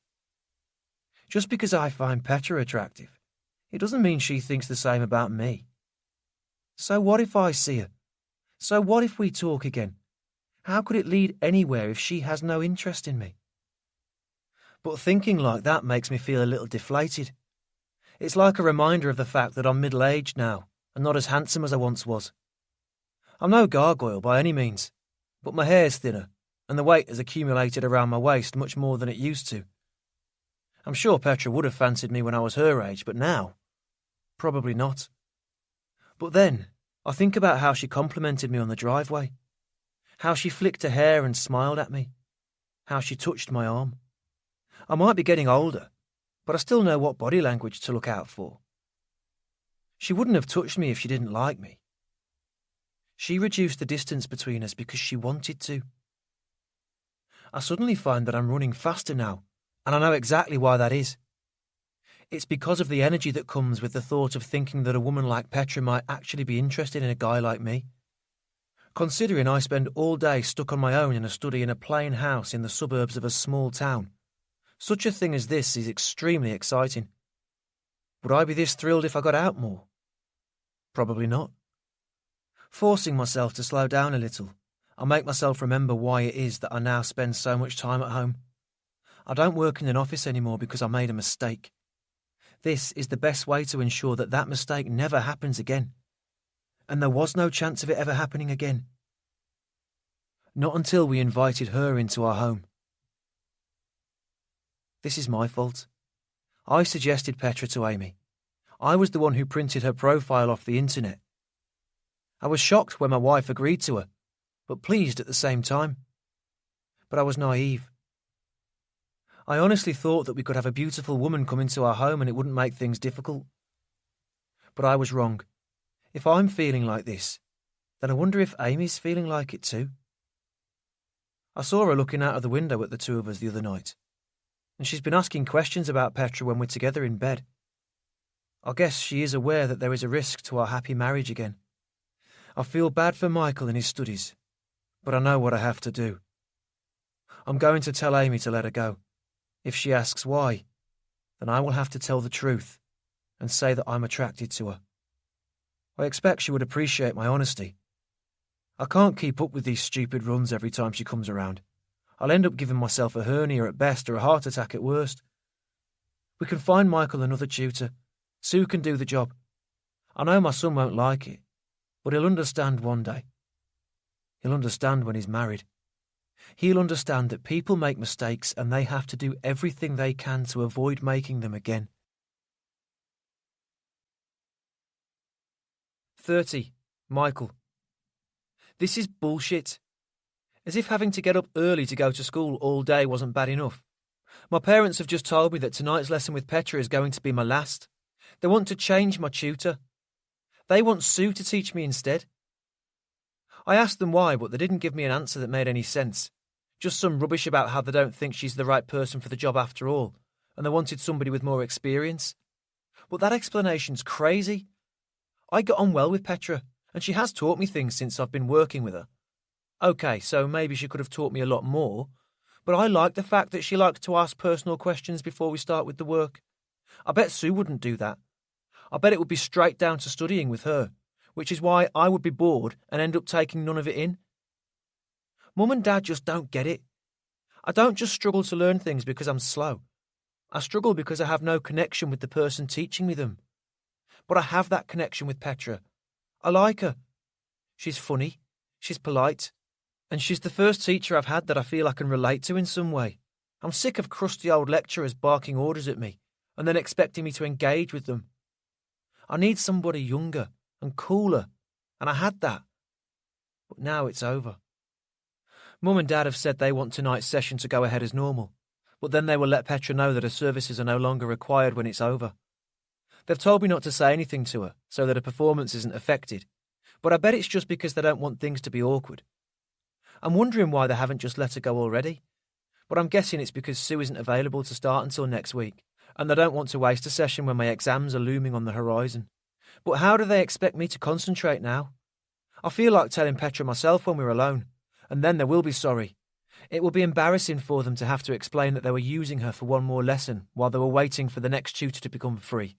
Just because I find Petra attractive, it doesn't mean she thinks the same about me. So what if I see her? So what if we talk again? How could it lead anywhere if she has no interest in me? But thinking like that makes me feel a little deflated. It's like a reminder of the fact that I'm middle-aged now and not as handsome as I once was. I'm no gargoyle by any means, but my hair's thinner and the weight has accumulated around my waist much more than it used to. I'm sure Petra would have fancied me when I was her age, but now, probably not. But then, I think about how she complimented me on the driveway, how she flicked her hair and smiled at me, how she touched my arm. I might be getting older, but I still know what body language to look out for. She wouldn't have touched me if she didn't like me. She reduced the distance between us because she wanted to. I suddenly find that I'm running faster now, and I know exactly why that is. It's because of the energy that comes with the thought of thinking that a woman like Petra might actually be interested in a guy like me. Considering I spend all day stuck on my own in a study in a plain house in the suburbs of a small town, such a thing as this is extremely exciting. Would I be this thrilled if I got out more? Probably not. Forcing myself to slow down a little, I make myself remember why it is that I now spend so much time at home. I don't work in an office anymore because I made a mistake. This is the best way to ensure that that mistake never happens again. And there was no chance of it ever happening again. Not until we invited her into our home. This is my fault. I suggested Petra to Amy. I was the one who printed her profile off the internet. I was shocked when my wife agreed to her, but pleased at the same time. But I was naive. I honestly thought that we could have a beautiful woman come into our home and it wouldn't make things difficult. But I was wrong. If I'm feeling like this, then I wonder if Amy's feeling like it too. I saw her looking out of the window at the two of us the other night, and she's been asking questions about Petra when we're together in bed. I guess she is aware that there is a risk to our happy marriage again. I feel bad for Michael and his studies, but I know what I have to do. I'm going to tell Amy to let her go. If she asks why, then I will have to tell the truth and say that I'm attracted to her. I expect she would appreciate my honesty. I can't keep up with these stupid runs every time she comes around. I'll end up giving myself a hernia at best or a heart attack at worst. We can find Michael another tutor. Sue can do the job. I know my son won't like it, but he'll understand one day. He'll understand when he's married. He'll understand that people make mistakes and they have to do everything they can to avoid making them again. 30. Michael. This is bullshit. As if having to get up early to go to school all day wasn't bad enough. My parents have just told me that tonight's lesson with Petra is going to be my last. They want to change my tutor. They want Sue to teach me instead. I asked them why, but they didn't give me an answer that made any sense. Just some rubbish about how they don't think she's the right person for the job after all, and they wanted somebody with more experience. But that explanation's crazy. I got on well with Petra, and she has taught me things since I've been working with her. OK, so maybe she could have taught me a lot more, but I like the fact that she likes to ask personal questions before we start with the work. I bet Sue wouldn't do that. I bet it would be straight down to studying with her, which is why I would be bored and end up taking none of it in. Mum and Dad just don't get it. I don't just struggle to learn things because I'm slow. I struggle because I have no connection with the person teaching me them. But I have that connection with Petra. I like her. She's funny, she's polite, and she's the first teacher I've had that I feel I can relate to in some way. I'm sick of crusty old lecturers barking orders at me and then expecting me to engage with them. I need somebody younger and cooler, and I had that. But now it's over. Mum and Dad have said they want tonight's session to go ahead as normal, but then they will let Petra know that her services are no longer required when it's over. They've told me not to say anything to her, so that her performance isn't affected, but I bet it's just because they don't want things to be awkward. I'm wondering why they haven't just let her go already, but I'm guessing it's because Sue isn't available to start until next week, and they don't want to waste a session when my exams are looming on the horizon. But how do they expect me to concentrate now? I feel like telling Petra myself when we're alone, and then they will be sorry. It will be embarrassing for them to have to explain that they were using her for one more lesson while they were waiting for the next tutor to become free.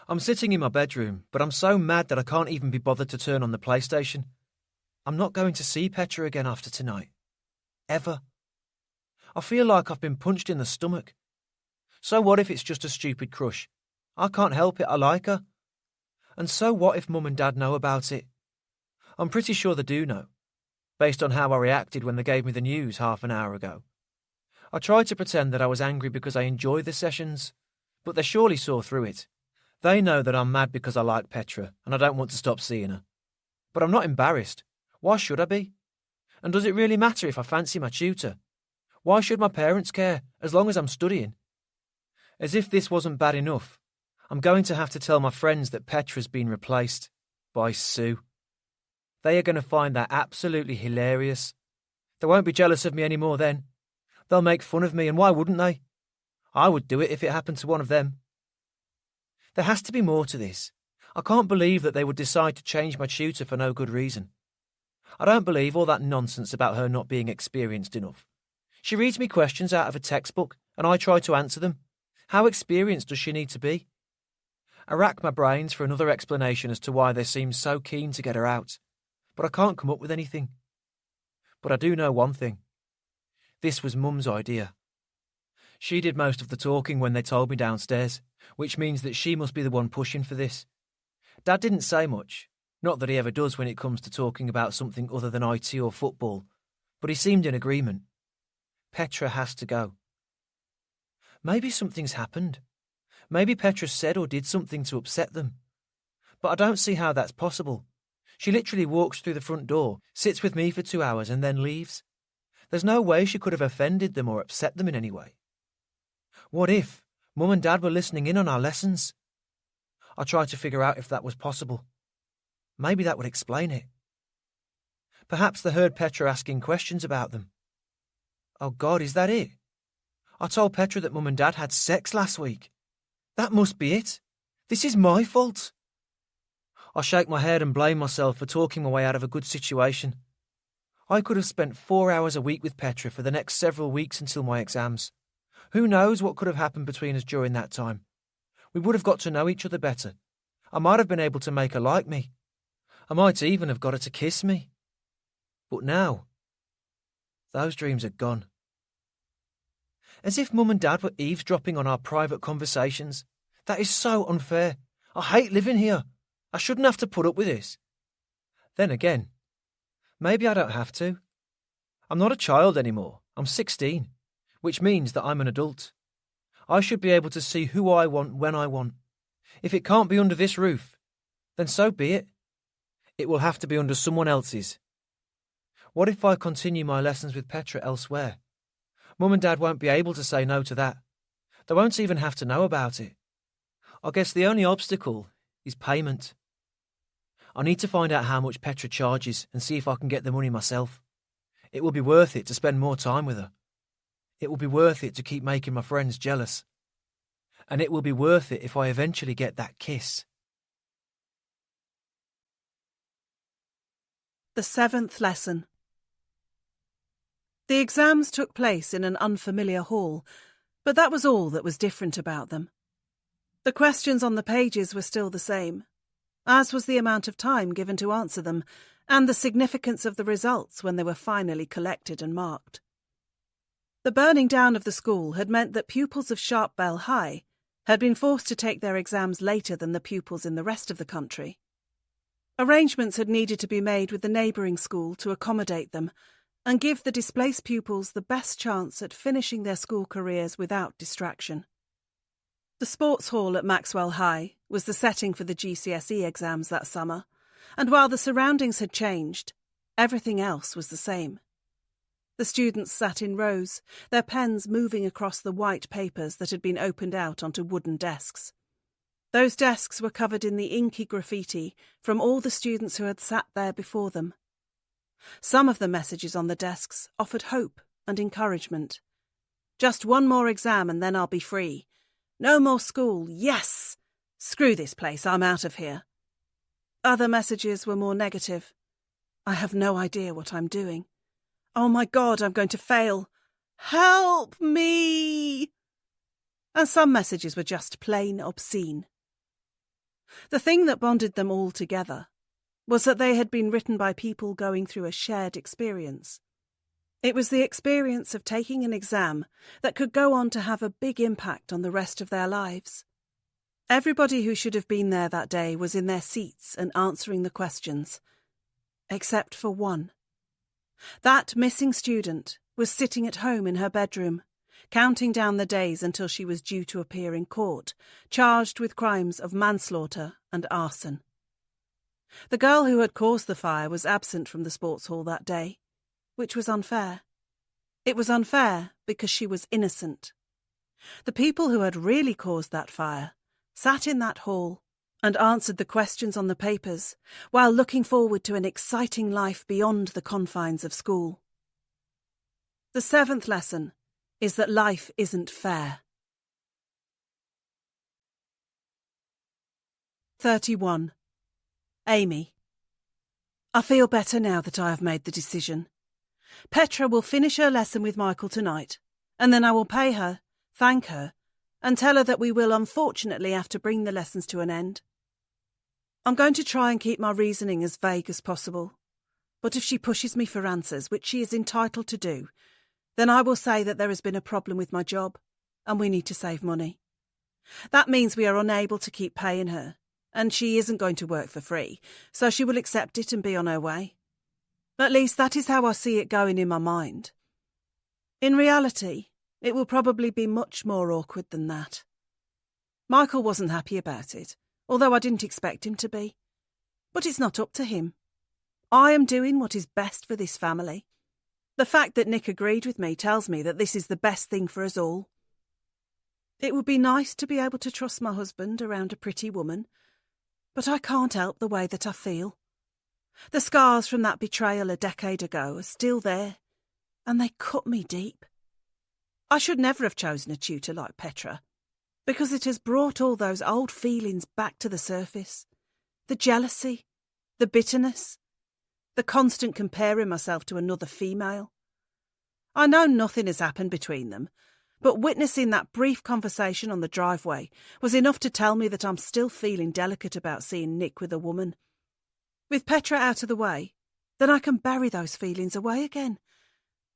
I'm sitting in my bedroom, but I'm so mad that I can't even be bothered to turn on the PlayStation. I'm not going to see Petra again after tonight. Ever. I feel like I've been punched in the stomach. So what if it's just a stupid crush? I can't help it, I like her. And so what if Mum and Dad know about it? I'm pretty sure they do know, based on how I reacted when they gave me the news half an hour ago. I tried to pretend that I was angry because I enjoy the sessions, but they surely saw through it. They know that I'm mad because I like Petra and I don't want to stop seeing her. But I'm not embarrassed. Why should I be? And does it really matter if I fancy my tutor? Why should my parents care, as long as I'm studying? As if this wasn't bad enough, I'm going to have to tell my friends that Petra's been replaced by Sue. They are going to find that absolutely hilarious. They won't be jealous of me anymore then. They'll make fun of me, and why wouldn't they? I would do it if it happened to one of them. There has to be more to this. I can't believe that they would decide to change my tutor for no good reason. I don't believe all that nonsense about her not being experienced enough. She reads me questions out of a textbook, and I try to answer them. How experienced does she need to be? I rack my brains for another explanation as to why they seem so keen to get her out, but I can't come up with anything. But I do know one thing. This was Mum's idea. She did most of the talking when they told me downstairs, which means that she must be the one pushing for this. Dad didn't say much, not that he ever does when it comes to talking about something other than IT or football, but he seemed in agreement. Petra has to go. Maybe something's happened. Maybe Petra said or did something to upset them. But I don't see how that's possible. She literally walks through the front door, sits with me for 2 hours and then leaves. There's no way she could have offended them or upset them in any way. What if Mum and Dad were listening in on our lessons? I tried to figure out if that was possible. Maybe that would explain it. Perhaps they heard Petra asking questions about them. Oh God, is that it? I told Petra that Mum and Dad had sex last week. That must be it. This is my fault. I shake my head and blame myself for talking my way out of a good situation. I could have spent 4 hours a week with Petra for the next several weeks until my exams. Who knows what could have happened between us during that time? We would have got to know each other better. I might have been able to make her like me. I might even have got her to kiss me. But now, those dreams are gone. As if Mum and Dad were eavesdropping on our private conversations. That is so unfair. I hate living here. I shouldn't have to put up with this. Then again, maybe I don't have to. I'm not a child anymore. I'm 16, which means that I'm an adult. I should be able to see who I want when I want. If it can't be under this roof, then so be it. It will have to be under someone else's. What if I continue my lessons with Petra elsewhere? Mum and Dad won't be able to say no to that. They won't even have to know about it. I guess the only obstacle is payment. I need to find out how much Petra charges and see if I can get the money myself. It will be worth it to spend more time with her. It will be worth it to keep making my friends jealous. And it will be worth it if I eventually get that kiss. The 7th lesson. The exams took place in an unfamiliar hall, but that was all that was different about them. The questions on the pages were still the same, as was the amount of time given to answer them, and the significance of the results when they were finally collected and marked. The burning down of the school had meant that pupils of Sharpbell High had been forced to take their exams later than the pupils in the rest of the country. Arrangements had needed to be made with the neighbouring school to accommodate them and give the displaced pupils the best chance at finishing their school careers without distraction. The sports hall at Maxwell High was the setting for the GCSE exams that summer, and while the surroundings had changed, everything else was the same. The students sat in rows, their pens moving across the white papers that had been opened out onto wooden desks. Those desks were covered in the inky graffiti from all the students who had sat there before them. Some of the messages on the desks offered hope and encouragement. Just one more exam and then I'll be free. No more school, yes! Screw this place, I'm out of here. Other messages were more negative. I have no idea what I'm doing. Oh my God, I'm going to fail. Help me! And some messages were just plain obscene. The thing that bonded them all together was that they had been written by people going through a shared experience. It was the experience of taking an exam that could go on to have a big impact on the rest of their lives. Everybody who should have been there that day was in their seats and answering the questions, except for one. That missing student was sitting at home in her bedroom, counting down the days until she was due to appear in court, charged with crimes of manslaughter and arson. The girl who had caused the fire was absent from the sports hall that day, which was unfair. It was unfair because she was innocent. The people who had really caused that fire sat in that hall and answered the questions on the papers while looking forward to an exciting life beyond the confines of school. The 7th lesson is that life isn't fair. 31. Amy. I feel better now that I have made the decision. Petra will finish her lesson with Michael tonight, and then I will pay her, thank her, and tell her that we will unfortunately have to bring the lessons to an end. I'm going to try and keep my reasoning as vague as possible, but if she pushes me for answers, which she is entitled to do, then I will say that there has been a problem with my job, and we need to save money. That means we are unable to keep paying her, and she isn't going to work for free, so she will accept it and be on her way. At least that is how I see it going in my mind. In reality, it will probably be much more awkward than that. Michael wasn't happy about it, although I didn't expect him to be. But it's not up to him. I am doing what is best for this family. The fact that Nick agreed with me tells me that this is the best thing for us all. It would be nice to be able to trust my husband around a pretty woman, but I can't help the way that I feel. The scars from that betrayal a decade ago are still there, and they cut me deep. I should never have chosen a tutor like Petra, because it has brought all those old feelings back to the surface. The jealousy, the bitterness, the constant comparing myself to another female. I know nothing has happened between them, but witnessing that brief conversation on the driveway was enough to tell me that I'm still feeling delicate about seeing Nick with a woman. With Petra out of the way, then I can bury those feelings away again.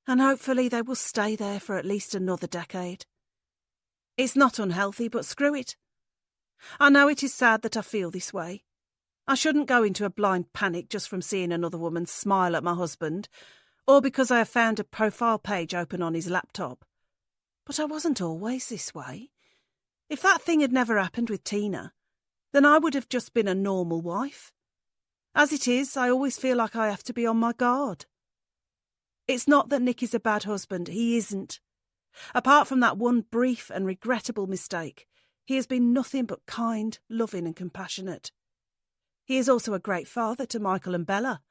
and hopefully they will stay there for at least another decade. It's not unhealthy, but screw it. I know it is sad that I feel this way. I shouldn't go into a blind panic just from seeing another woman smile at my husband, or because I have found a profile page open on his laptop. But I wasn't always this way. If that thing had never happened with Tina, then I would have just been a normal wife. As it is, I always feel like I have to be on my guard. It's not that Nick is a bad husband, he isn't. Apart from that one brief and regrettable mistake, he has been nothing but kind, loving and compassionate. He is also a great father to Michael and Bella.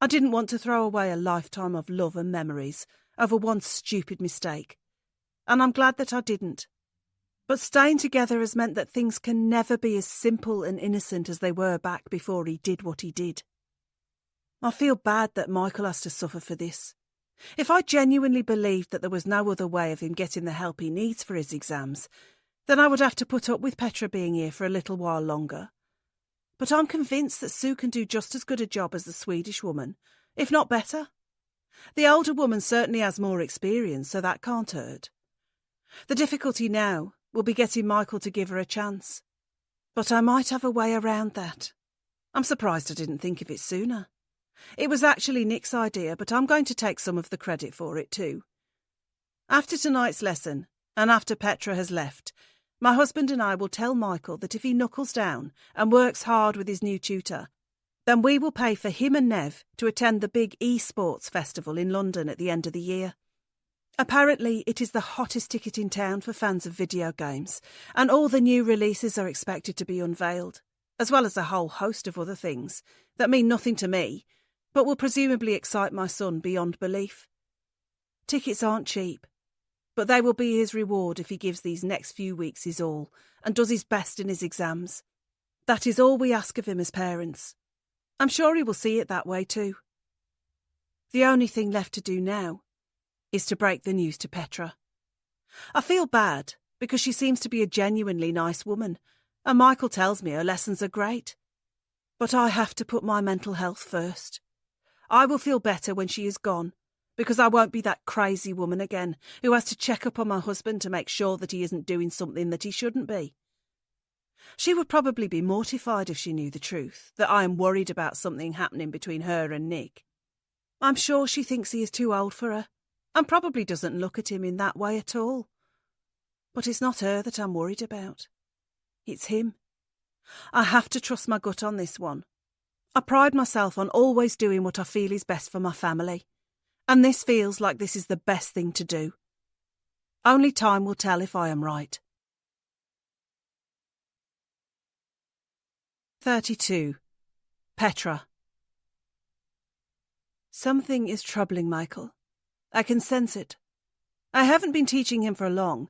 I didn't want to throw away a lifetime of love and memories over one stupid mistake, and I'm glad that I didn't. But staying together has meant that things can never be as simple and innocent as they were back before he did what he did. I feel bad that Michael has to suffer for this. If I genuinely believed that there was no other way of him getting the help he needs for his exams, then I would have to put up with Petra being here for a little while longer. But I'm convinced that Sue can do just as good a job as the Swedish woman, if not better. The older woman certainly has more experience, so that can't hurt. The difficulty now will be getting Michael to give her a chance. But I might have a way around that. I'm surprised I didn't think of it sooner. It was actually Nick's idea, but I'm going to take some of the credit for it too. After tonight's lesson, and after Petra has left, my husband and I will tell Michael that if he knuckles down and works hard with his new tutor, then we will pay for him and Nev to attend the big eSports festival in London at the end of the year. Apparently, it is the hottest ticket in town for fans of video games, and all the new releases are expected to be unveiled, as well as a whole host of other things that mean nothing to me, but will presumably excite my son beyond belief. Tickets aren't cheap, but they will be his reward if he gives these next few weeks his all and does his best in his exams. That is all we ask of him as parents. I'm sure he will see it that way too. The only thing left to do now is to break the news to Petra. I feel bad because she seems to be a genuinely nice woman, and Michael tells me her lessons are great. But I have to put my mental health first. I will feel better when she is gone, because I won't be that crazy woman again who has to check up on my husband to make sure that he isn't doing something that he shouldn't be. She would probably be mortified if she knew the truth, that I am worried about something happening between her and Nick. I'm sure she thinks he is too old for her, and probably doesn't look at him in that way at all. But it's not her that I'm worried about. It's him. I have to trust my gut on this one. I pride myself on always doing what I feel is best for my family, and this feels like this is the best thing to do. Only time will tell if I am right. 32. Petra. Something is troubling Michael. I can sense it. I haven't been teaching him for long,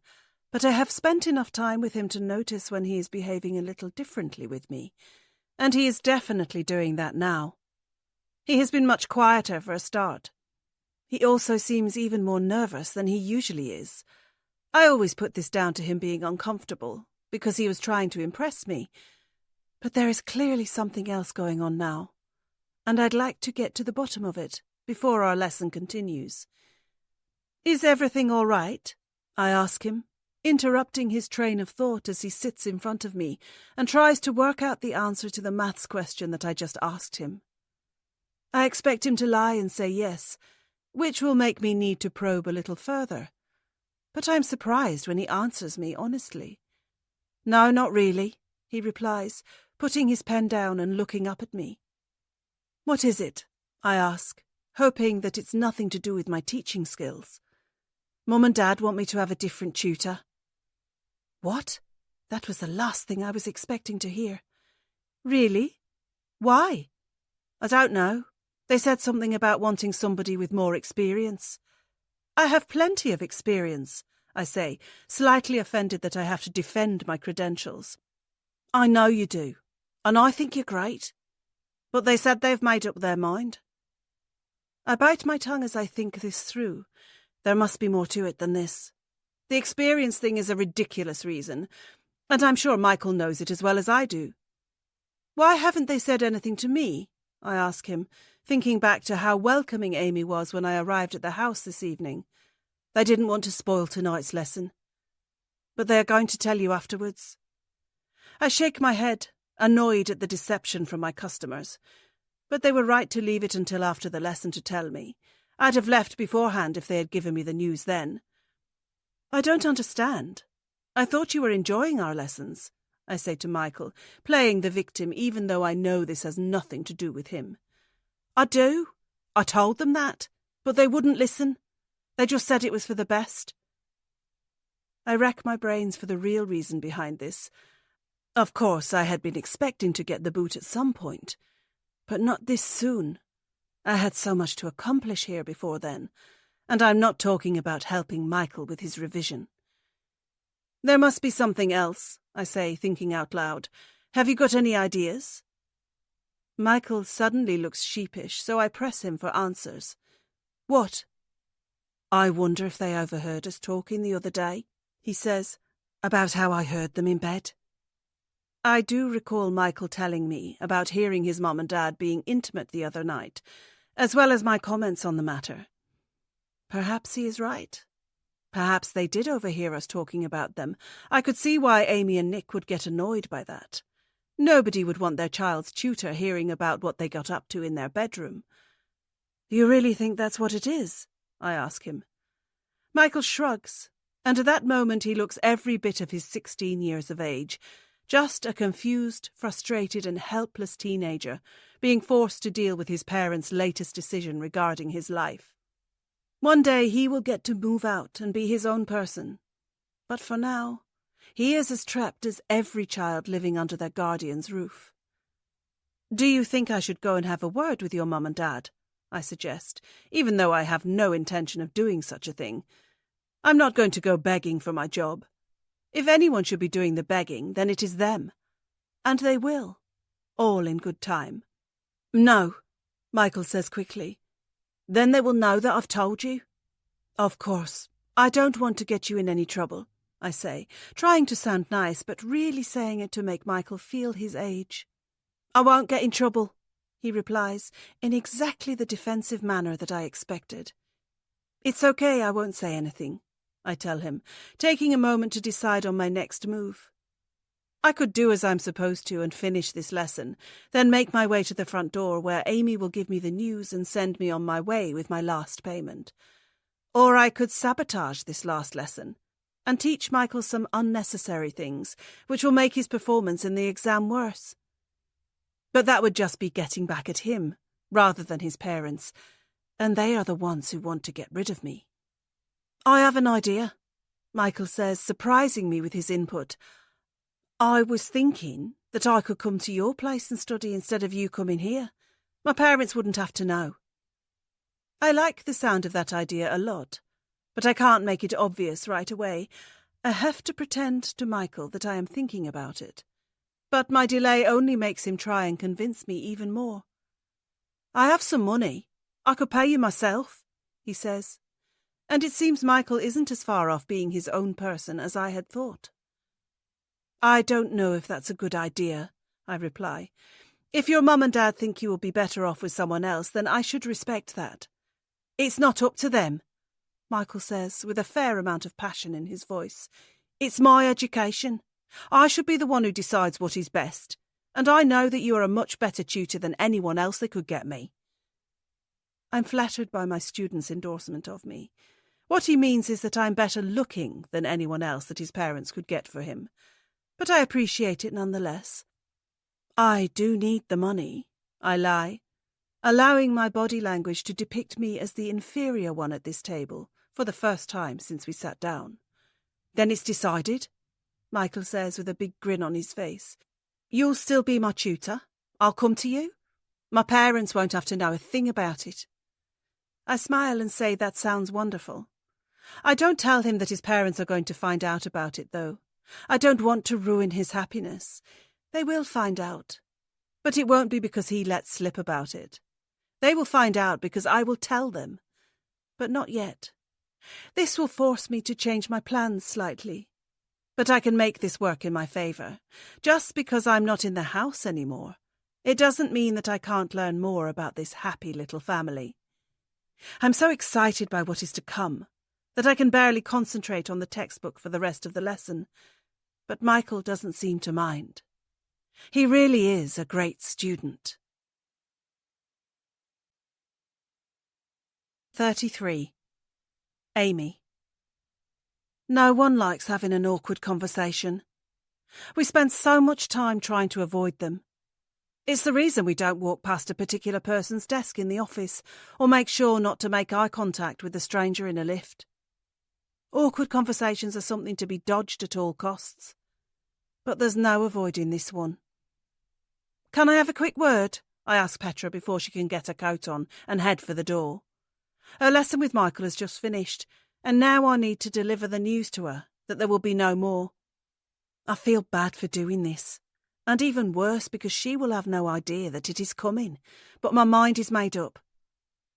but I have spent enough time with him to notice when he is behaving a little differently with me, and he is definitely doing that now. He has been much quieter for a start. He also seems even more nervous than he usually is. I always put this down to him being uncomfortable, because he was trying to impress me, but there is clearly something else going on now, and I'd like to get to the bottom of it before our lesson continues. Is everything all right? I ask him, interrupting his train of thought as he sits in front of me and tries to work out the answer to the maths question that I just asked him. I expect him to lie and say yes, which will make me need to probe a little further. But I'm surprised when he answers me honestly. No, not really, he replies, putting his pen down and looking up at me. What is it? I ask, hoping that it's nothing to do with my teaching skills. Mum and Dad want me to have a different tutor. What? That was the last thing I was expecting to hear. Really? Why? I don't know. They said something about wanting somebody with more experience. I have plenty of experience, I say, slightly offended that I have to defend my credentials. I know you do, and I think you're great. But they said they've made up their mind. I bite my tongue as I think this through. There must be more to it than this. The experience thing is a ridiculous reason, and I'm sure Michael knows it as well as I do. Why haven't they said anything to me? I ask him, thinking back to how welcoming Amy was when I arrived at the house this evening. They didn't want to spoil tonight's lesson. But they are going to tell you afterwards. I shake my head, annoyed at the deception from my customers. But they were right to leave it until after the lesson to tell me. I'd have left beforehand if they had given me the news then. I don't understand. I thought you were enjoying our lessons, I say to Michael, playing the victim even though I know this has nothing to do with him. I do. I told them that, but they wouldn't listen. They just said it was for the best. I rack my brains for the real reason behind this. Of course, I had been expecting to get the boot at some point, but not this soon. I had so much to accomplish here before then, and I'm not talking about helping Michael with his revision. There must be something else, I say, thinking out loud. Have you got any ideas? Michael suddenly looks sheepish, so I press him for answers. What? I wonder if they overheard us talking the other day, he says, about how I heard them in bed. I do recall Michael telling me about hearing his mum and dad being intimate the other night, as well as my comments on the matter. Perhaps he is right. Perhaps they did overhear us talking about them. I could see why Amy and Nick would get annoyed by that. Nobody would want their child's tutor hearing about what they got up to in their bedroom. You really think that's what it is? I ask him. Michael shrugs, and at that moment he looks every bit of his 16 years of age, just a confused, frustrated and helpless teenager being forced to deal with his parents' latest decision regarding his life. One day he will get to move out and be his own person. But for now, he is as trapped as every child living under their guardian's roof. Do you think I should go and have a word with your mum and dad? I suggest, even though I have no intention of doing such a thing. I'm not going to go begging for my job. If anyone should be doing the begging, then it is them. And they will. All in good time. No, Michael says quickly. Then they will know that I've told you. Of course. I don't want to get you in any trouble, I say, trying to sound nice, but really saying it to make Michael feel his age. I won't get in trouble, he replies, in exactly the defensive manner that I expected. It's okay, I won't say anything, I tell him, taking a moment to decide on my next move. I could do as I'm supposed to and finish this lesson, then make my way to the front door where Amy will give me the news and send me on my way with my last payment. Or I could sabotage this last lesson and teach Michael some unnecessary things which will make his performance in the exam worse. But that would just be getting back at him rather than his parents, and they are the ones who want to get rid of me. I have an idea, Michael says, surprising me with his input. I was thinking that I could come to your place and study instead of you coming here. My parents wouldn't have to know. I like the sound of that idea a lot, but I can't make it obvious right away. I have to pretend to Michael that I am thinking about it. But my delay only makes him try and convince me even more. I have some money. I could pay you myself, he says. And it seems Michael isn't as far off being his own person as I had thought. I don't know if that's a good idea, I reply. If your mum and dad think you will be better off with someone else, then I should respect that. It's not up to them, Michael says, with a fair amount of passion in his voice. It's my education. I should be the one who decides what is best, and I know that you are a much better tutor than anyone else that could get me. I'm flattered by my student's endorsement of me. What he means is that I'm better looking than anyone else that his parents could get for him. But I appreciate it nonetheless. I do need the money, I lie, allowing my body language to depict me as the inferior one at this table for the first time since we sat down. Then it's decided, Michael says with a big grin on his face. You'll still be my tutor. I'll come to you. My parents won't have to know a thing about it. I smile and say that sounds wonderful. I don't tell him that his parents are going to find out about it, though. I don't want to ruin his happiness. They will find out. But it won't be because he lets slip about it. They will find out because I will tell them. But not yet. This will force me to change my plans slightly. But I can make this work in my favour. Just because I'm not in the house anymore it doesn't mean that I can't learn more about this happy little family. I'm so excited by what is to come that I can barely concentrate on the textbook for the rest of the lesson, but Michael doesn't seem to mind. He really is a great student. 33. Amy. No one likes having an awkward conversation. We spend so much time trying to avoid them. It's the reason we don't walk past a particular person's desk in the office or make sure not to make eye contact with a stranger in a lift. Awkward conversations are something to be dodged at all costs. But there's no avoiding this one. "Can I have a quick word?" I ask Petra before she can get her coat on and head for the door. Her lesson with Michael has just finished, and now I need to deliver the news to her that there will be no more. I feel bad for doing this, and even worse because she will have no idea that it is coming, but my mind is made up.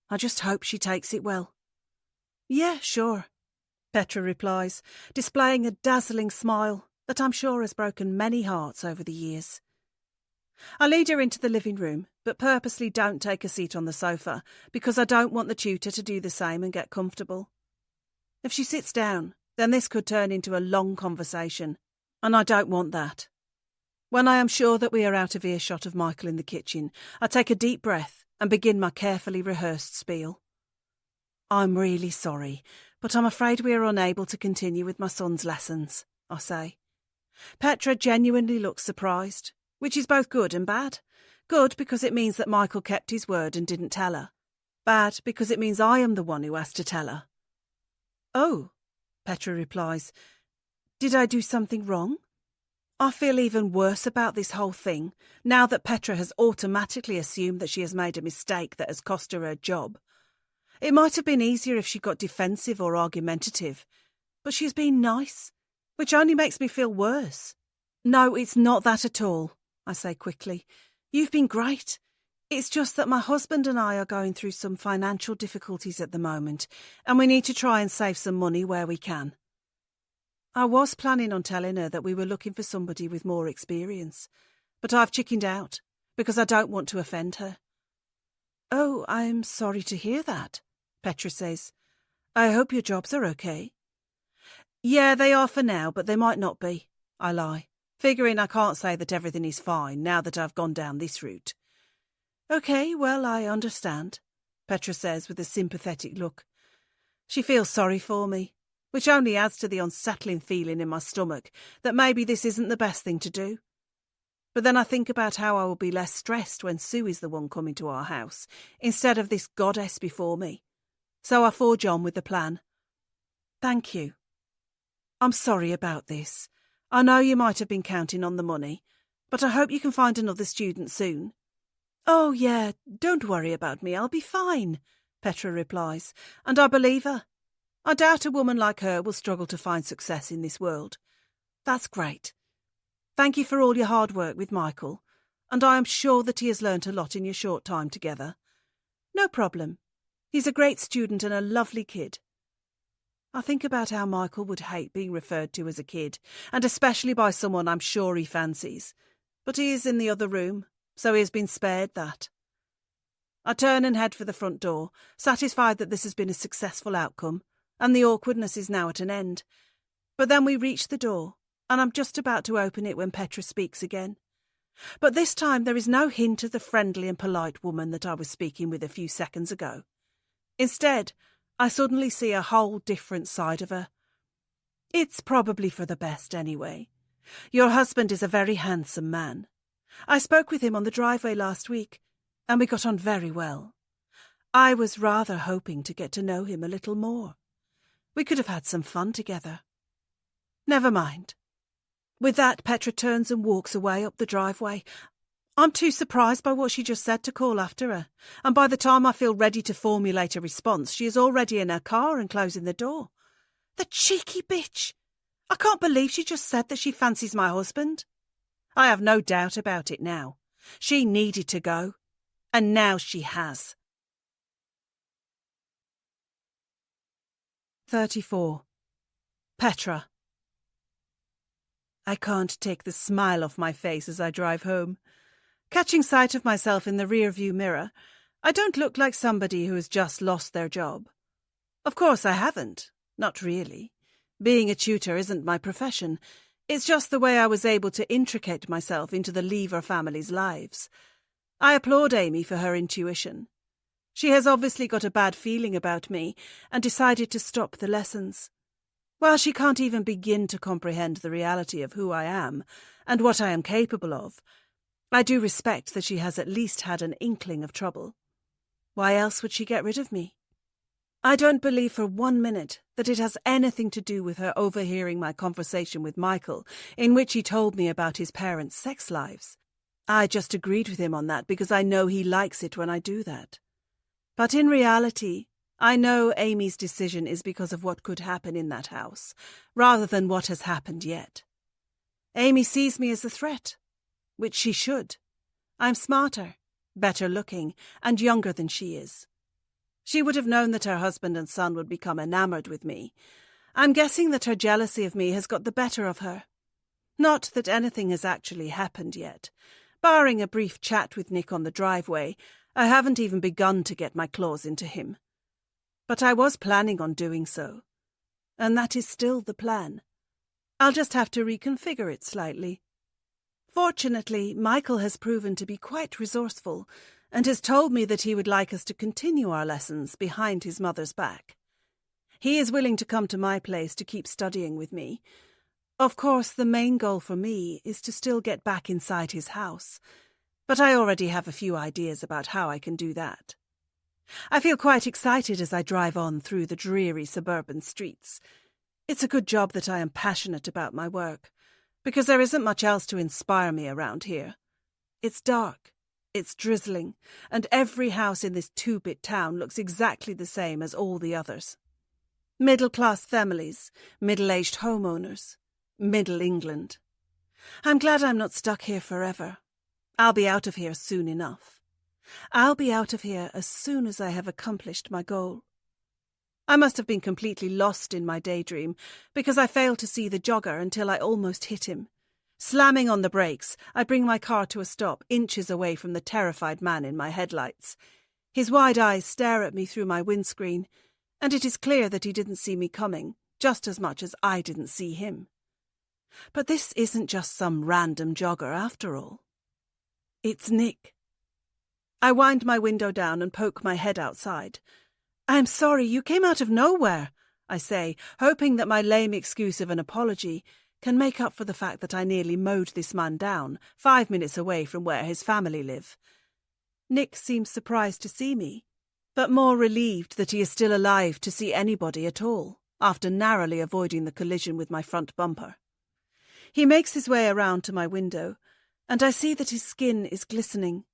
I just hope she takes it well. "Yeah, sure," Petra replies, displaying a dazzling smile that I'm sure has broken many hearts over the years. I lead her into the living room, but purposely don't take a seat on the sofa because I don't want the tutor to do the same and get comfortable. If she sits down, then this could turn into a long conversation, and I don't want that. When I am sure that we are out of earshot of Michael in the kitchen, I take a deep breath and begin my carefully rehearsed spiel. "I'm really sorry, but I'm afraid we are unable to continue with my son's lessons," I say. Petra genuinely looks surprised, which is both good and bad. Good because it means that Michael kept his word and didn't tell her. Bad because it means I am the one who has to tell her. "Oh," Petra replies, "did I do something wrong?" I feel even worse about this whole thing now that Petra has automatically assumed that she has made a mistake that has cost her job. It might have been easier if she got defensive or argumentative, but she's been nice, which only makes me feel worse. "No, it's not that at all," I say quickly. "You've been great. It's just that my husband and I are going through some financial difficulties at the moment, and we need to try and save some money where we can." I was planning on telling her that we were looking for somebody with more experience, but I've chickened out because I don't want to offend her. "Oh, I'm sorry to hear that," Petra says. "I hope your jobs are okay." "Yeah, they are for now, but they might not be," I lie, figuring I can't say that everything is fine now that I've gone down this route. "Okay, well, I understand," Petra says with a sympathetic look. She feels sorry for me, which only adds to the unsettling feeling in my stomach that maybe this isn't the best thing to do. But then I think about how I will be less stressed when Sue is the one coming to our house, instead of this goddess before me. So I forge on with the plan. "Thank you. I'm sorry about this. I know you might have been counting on the money, but I hope you can find another student soon." "Oh, yeah, don't worry about me, I'll be fine," Petra replies, and I believe her. I doubt a woman like her will struggle to find success in this world. That's great. Thank you for all your hard work with Michael, and I am sure that he has learnt a lot in your short time together. "No problem. He's a great student and a lovely kid." I think about how Michael would hate being referred to as a kid, and especially by someone I'm sure he fancies. But he is in the other room, so he has been spared that. I turn and head for the front door, satisfied that this has been a successful outcome, and the awkwardness is now at an end. But then we reach the door, and I'm just about to open it when Petra speaks again. But this time there is no hint of the friendly and polite woman that I was speaking with a few seconds ago. Instead, I suddenly see a whole different side of her. It's probably for the best anyway. Your husband is a very handsome man. I spoke with him on the driveway last week, and we got on very well. I was rather hoping to get to know him a little more. We could have had some fun together. Never mind. With that, Petra turns and walks away up the driveway. I'm too surprised by what she just said to call after her, and by the time I feel ready to formulate a response, she is already in her car and closing the door. The cheeky bitch! I can't believe she just said that she fancies my husband. I have no doubt about it now. She needed to go, and now she has. 34. Petra. I can't take the smile off my face as I drive home. Catching sight of myself in the rear-view mirror, I don't look like somebody who has just lost their job. Of course I haven't. Not really. Being a tutor isn't my profession. It's just the way I was able to intricate myself into the Lever family's lives. I applaud Amy for her intuition. She has obviously got a bad feeling about me and decided to stop the lessons. While she can't even begin to comprehend the reality of who I am and what I am capable of, I do respect that she has at least had an inkling of trouble. Why else would she get rid of me? I don't believe for 1 minute that it has anything to do with her overhearing my conversation with Michael, in which he told me about his parents' sex lives. I just agreed with him on that because I know he likes it when I do that. But in reality, I know Amy's decision is because of what could happen in that house, rather than what has happened yet. Amy sees me as a threat, which she should. I'm smarter, better looking, and younger than she is. She would have known that her husband and son would become enamored with me. I'm guessing that her jealousy of me has got the better of her. Not that anything has actually happened yet. Barring a brief chat with Nick on the driveway, I haven't even begun to get my claws into him. But I was planning on doing so. And that is still the plan. I'll just have to reconfigure it slightly. Fortunately, Michael has proven to be quite resourceful and has told me that he would like us to continue our lessons behind his mother's back. He is willing to come to my place to keep studying with me. Of course, the main goal for me is to still get back inside his house, but I already have a few ideas about how I can do that. I feel quite excited as I drive on through the dreary suburban streets. It's a good job that I am passionate about my work, because there isn't much else to inspire me around here. It's dark, it's drizzling, and every house in this two-bit town looks exactly the same as all the others. Middle-class families, middle-aged homeowners, Middle England. I'm glad I'm not stuck here forever. I'll be out of here soon enough. I'll be out of here as soon as I have accomplished my goal. I must have been completely lost in my daydream, because I failed to see the jogger until I almost hit him. Slamming on the brakes, I bring my car to a stop inches away from the terrified man in my headlights. His wide eyes stare at me through my windscreen, and it is clear that he didn't see me coming, just as much as I didn't see him. But this isn't just some random jogger after all. It's Nick. I wind my window down and poke my head outside. "I'm sorry, you came out of nowhere," I say, hoping that my lame excuse of an apology can make up for the fact that I nearly mowed this man down 5 minutes away from where his family live. Nick seems surprised to see me, but more relieved that he is still alive to see anybody at all, after narrowly avoiding the collision with my front bumper. He makes his way around to my window, and I see that his skin is glistening.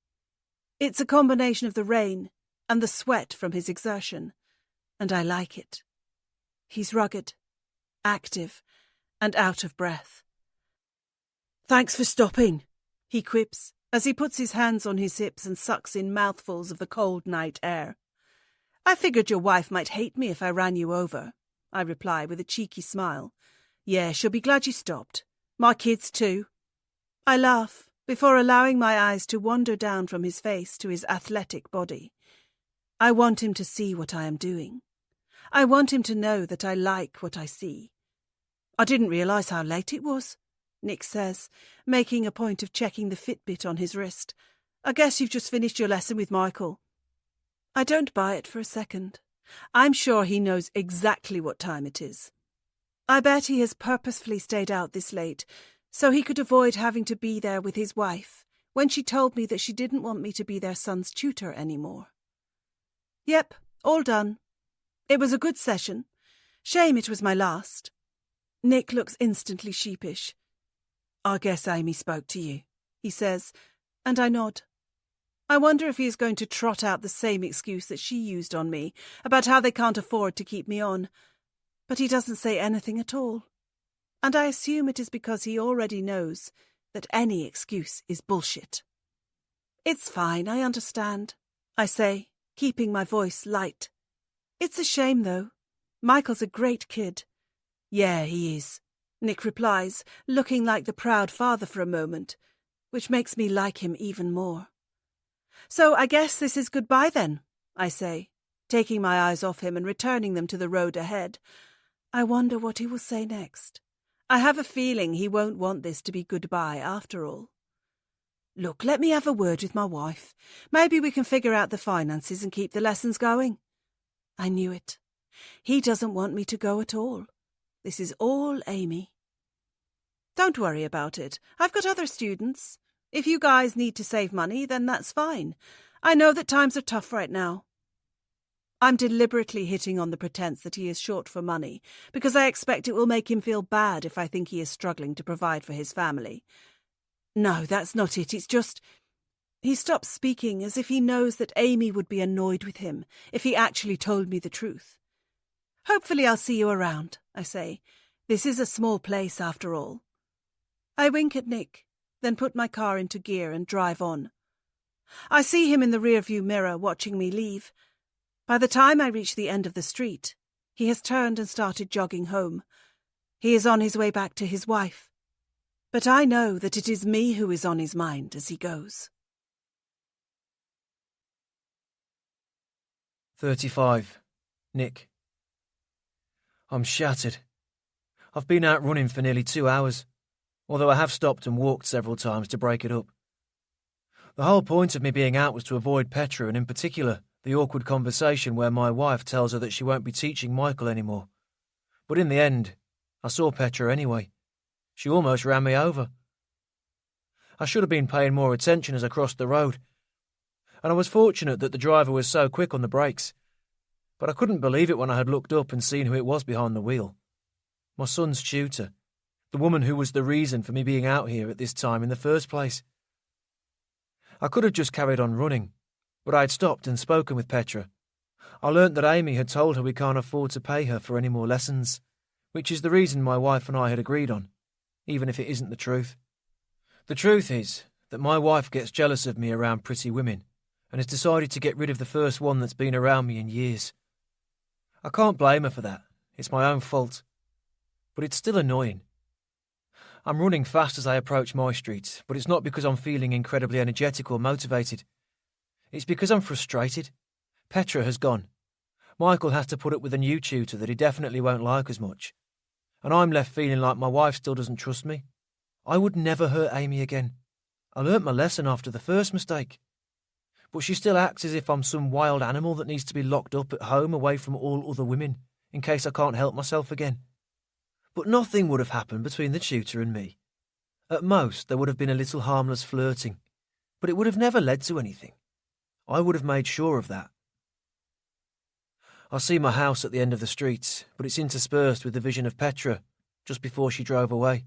It's a combination of the rain and the sweat from his exertion, and I like it. He's rugged, active, and out of breath. "Thanks for stopping," he quips, as he puts his hands on his hips and sucks in mouthfuls of the cold night air. "I figured your wife might hate me if I ran you over," I reply with a cheeky smile. "Yeah, she'll be glad you stopped. My kids too." I laugh, before allowing my eyes to wander down from his face to his athletic body. I want him to see what I am doing. I want him to know that I like what I see. "I didn't realise how late it was," Nick says, making a point of checking the Fitbit on his wrist. "I guess you've just finished your lesson with Michael." I don't buy it for a second. I'm sure he knows exactly what time it is. I bet he has purposefully stayed out this late, so he could avoid having to be there with his wife when she told me that she didn't want me to be their son's tutor anymore. Yep, all done. It was a good session. Shame it was my last. Nick looks instantly sheepish. "I guess Amy spoke to you," he says, and I nod. I wonder if he is going to trot out the same excuse that she used on me about how they can't afford to keep me on, but he doesn't say anything at all. And I assume it is because he already knows that any excuse is bullshit. "It's fine, I understand," I say, keeping my voice light. "It's a shame, though. Michael's a great kid." "Yeah, he is," Nick replies, looking like the proud father for a moment. which makes me like him even more. So I guess this is goodbye then, I say, taking my eyes off him and returning them to the road ahead. I wonder what he will say next. I have a feeling he won't want this to be goodbye after all. Look, let me have a word with my wife. Maybe we can figure out the finances and keep the lessons going. I knew it. He doesn't want me to go at all. This is all Amy. Don't worry about it. I've got other students. If you guys need to save money, then that's fine. I know that times are tough right now. I'm deliberately hitting on the pretense that he is short for money, because I expect it will make him feel bad if I think he is struggling to provide for his family. No, that's not it. It's just... He stops speaking as if he knows that Amy would be annoyed with him if he actually told me the truth. Hopefully I'll see you around, I say. This is a small place after all. I wink at Nick, then put my car into gear and drive on. I see him in the rearview mirror watching me leave. By the time I reach the end of the street, he has turned and started jogging home. He is on his way back to his wife. But I know that it is me who is on his mind as he goes. 35. Nick. I'm shattered. I've been out running for nearly 2 hours, although I have stopped and walked several times to break it up. The whole point of me being out was to avoid Petra, and in particular, the awkward conversation where my wife tells her that she won't be teaching Michael anymore. But in the end, I saw Petra anyway. She almost ran me over. I should have been paying more attention as I crossed the road, and I was fortunate that the driver was so quick on the brakes. But I couldn't believe it when I had looked up and seen who it was behind the wheel. My son's tutor, the woman who was the reason for me being out here at this time in the first place. I could have just carried on running, but I had stopped and spoken with Petra. I learnt that Amy had told her we can't afford to pay her for any more lessons, which is the reason my wife and I had agreed on, even if it isn't the truth. The truth is that my wife gets jealous of me around pretty women and has decided to get rid of the first one that's been around me in years. I can't blame her for that. It's my own fault. But it's still annoying. I'm running fast as I approach my street, but it's not because I'm feeling incredibly energetic or motivated. It's because I'm frustrated. Petra has gone. Michael has to put up with a new tutor that he definitely won't like as much. And I'm left feeling like my wife still doesn't trust me. I would never hurt Amy again. I learnt my lesson after the first mistake. But she still acts as if I'm some wild animal that needs to be locked up at home away from all other women, in case I can't help myself again. But nothing would have happened between the tutor and me. At most, there would have been a little harmless flirting, but it would have never led to anything. I would have made sure of that. I see my house at the end of the street, but it's interspersed with the vision of Petra, just before she drove away.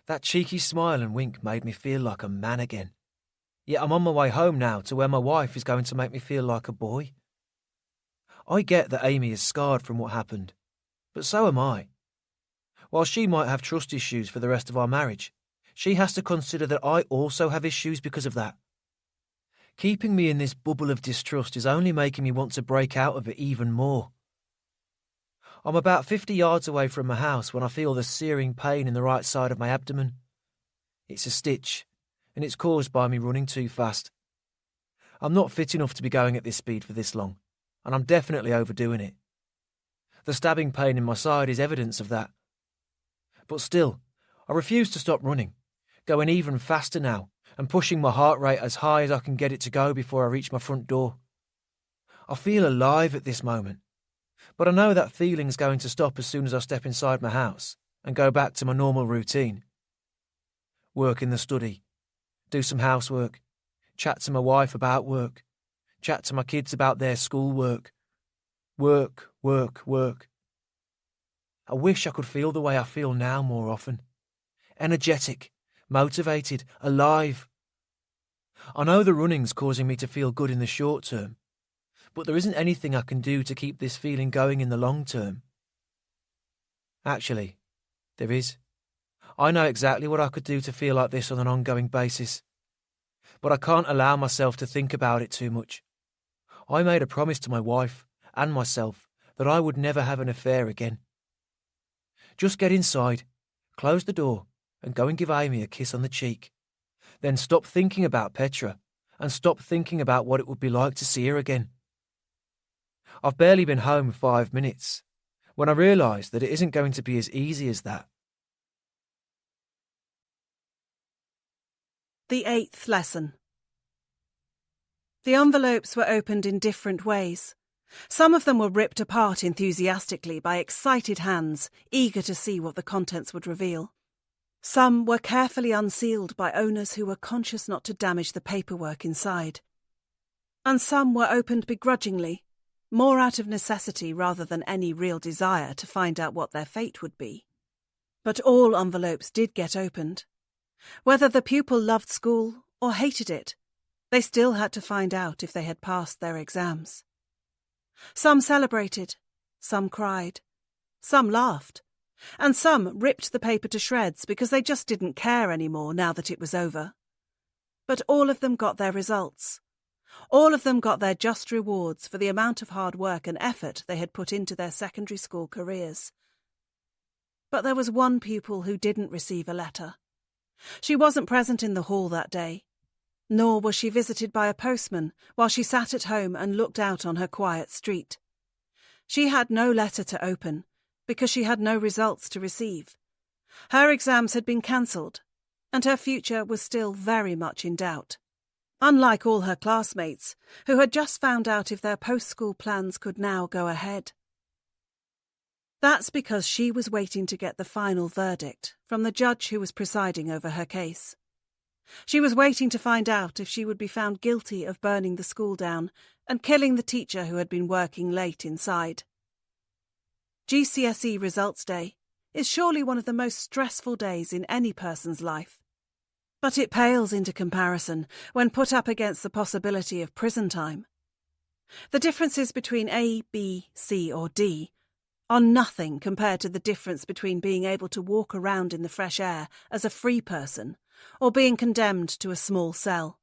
That cheeky smile and wink made me feel like a man again. Yet I'm on my way home now to where my wife is going to make me feel like a boy. I get that Amy is scarred from what happened, but so am I. While she might have trust issues for the rest of our marriage, she has to consider that I also have issues because of that. Keeping me in this bubble of distrust is only making me want to break out of it even more. I'm about 50 yards away from my house when I feel the searing pain in the right side of my abdomen. It's a stitch, and it's caused by me running too fast. I'm not fit enough to be going at this speed for this long, and I'm definitely overdoing it. The stabbing pain in my side is evidence of that. But still, I refuse to stop running, going even faster now, and pushing my heart rate as high as I can get it to go before I reach my front door. I feel alive at this moment, but I know that feeling's going to stop as soon as I step inside my house and go back to my normal routine. Work in the study, do some housework, chat to my wife about work, chat to my kids about their schoolwork. Work, work, work. I wish I could feel the way I feel now more often. Energetic, motivated, alive. I know the running's causing me to feel good in the short term, but there isn't anything I can do to keep this feeling going in the long term. Actually, there is. I know exactly what I could do to feel like this on an ongoing basis, but I can't allow myself to think about it too much. I made a promise to my wife and myself that I would never have an affair again. Just get inside, close the door, and go and give Amy a kiss on the cheek. Then stop thinking about Petra and stop thinking about what it would be like to see her again. I've barely been home 5 minutes when I realised that it isn't going to be as easy as that. The 8th lesson. The envelopes were opened in different ways. Some of them were ripped apart enthusiastically by excited hands, eager to see what the contents would reveal. Some were carefully unsealed by owners who were conscious not to damage the paperwork inside. And some were opened begrudgingly, more out of necessity rather than any real desire to find out what their fate would be. But all envelopes did get opened. Whether the pupil loved school or hated it, they still had to find out if they had passed their exams. Some celebrated, some cried, some laughed, and some ripped the paper to shreds because they just didn't care anymore now that it was over. But all of them got their results. All of them got their just rewards for the amount of hard work and effort they had put into their secondary school careers. But there was one pupil who didn't receive a letter. She wasn't present in the hall that day, nor was she visited by a postman while she sat at home and looked out on her quiet street. She had no letter to open because she had no results to receive. Her exams had been cancelled, and her future was still very much in doubt. Unlike all her classmates, who had just found out if their post-school plans could now go ahead. That's because she was waiting to get the final verdict from the judge who was presiding over her case. She was waiting to find out if she would be found guilty of burning the school down and killing the teacher who had been working late inside. GCSE Results Day is surely one of the most stressful days in any person's life. But it pales into comparison when put up against the possibility of prison time. The differences between A, B, C or D are nothing compared to the difference between being able to walk around in the fresh air as a free person or being condemned to a small cell.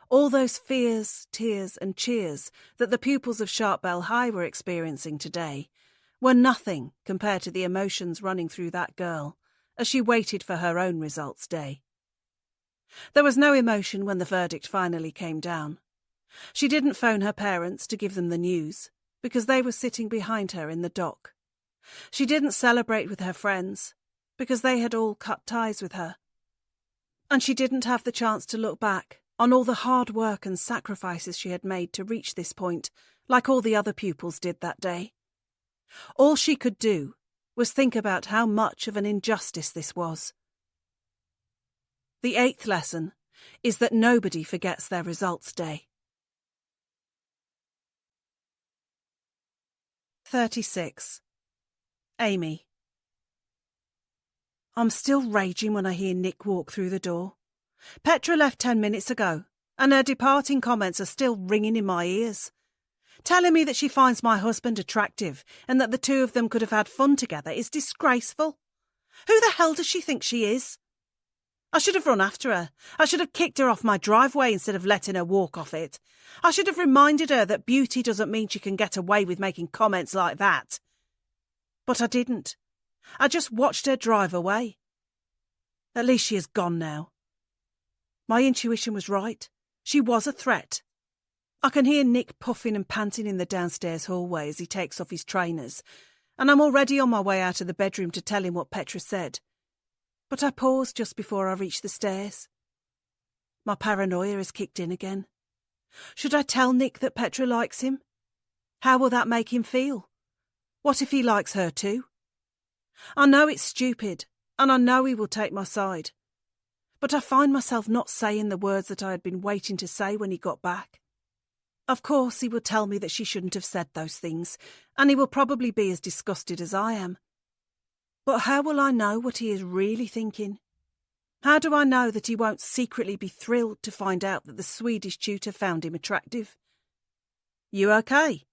All those fears, tears and cheers that the pupils of Sharp Bell High were experiencing today were nothing compared to the emotions running through that girl as she waited for her own results day. There was no emotion when the verdict finally came down. She didn't phone her parents to give them the news, because they were sitting behind her in the dock. She didn't celebrate with her friends, because they had all cut ties with her. And she didn't have the chance to look back on all the hard work and sacrifices she had made to reach this point, like all the other pupils did that day. All she could do was think about how much of an injustice this was. The 8th lesson is that nobody forgets their results day. 36. Amy. I'm still raging when I hear Nick walk through the door. Petra left 10 minutes ago, and her departing comments are still ringing in my ears. Telling me that she finds my husband attractive and that the two of them could have had fun together is disgraceful. Who the hell does she think she is? I should have run after her. I should have kicked her off my driveway instead of letting her walk off it. I should have reminded her that beauty doesn't mean she can get away with making comments like that. But I didn't. I just watched her drive away. At least she is gone now. My intuition was right. She was a threat. I can hear Nick puffing and panting in the downstairs hallway as he takes off his trainers, and I'm already on my way out of the bedroom to tell him what Petra said. But I paused just before I reached the stairs. My paranoia has kicked in again. Should I tell Nick that Petra likes him? How will that make him feel? What if he likes her too? I know it's stupid, and I know he will take my side. But I find myself not saying the words that I had been waiting to say when he got back. Of course he will tell me that she shouldn't have said those things, and he will probably be as disgusted as I am. But how will I know what he is really thinking? How do I know that he won't secretly be thrilled to find out that the Swedish tutor found him attractive? You okay?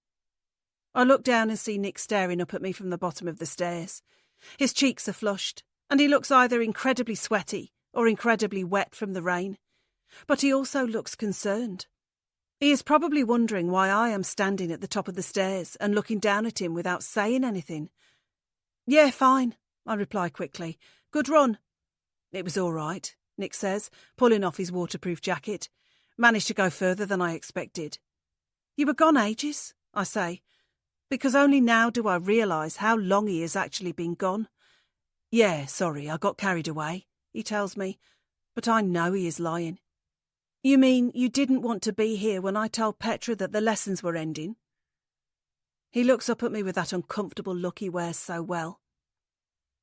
I look down and see Nick staring up at me from the bottom of the stairs. His cheeks are flushed, and he looks either incredibly sweaty or incredibly wet from the rain. But he also looks concerned. He is probably wondering why I am standing at the top of the stairs and looking down at him without saying anything. Yeah, fine, I reply quickly. Good run. It was all right. Nick says, pulling off his waterproof jacket. Managed to go further than I expected. You were gone ages, I say, because only now do I realise how long he has actually been gone. Yeah, sorry, I got carried away, he tells me, but I know he is lying. You mean you didn't want to be here when I told Petra that the lessons were ending? He looks up at me with that uncomfortable look he wears so well.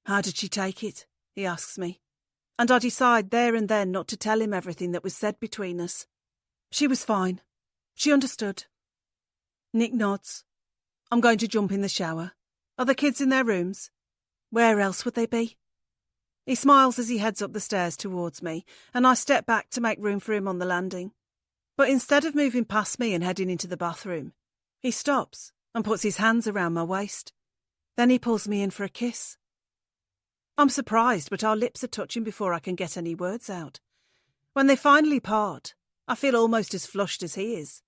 How did she take it? He asks me. And I decide there and then not to tell him everything that was said between us. She was fine. She understood. Nick nods. I'm going to jump in the shower. Are the kids in their rooms? Where else would they be? He smiles as he heads up the stairs towards me, and I step back to make room for him on the landing. But instead of moving past me and heading into the bathroom, he stops and puts his hands around my waist. Then he pulls me in for a kiss. I'm surprised, but our lips are touching before I can get any words out. When they finally part, I feel almost as flushed as he is.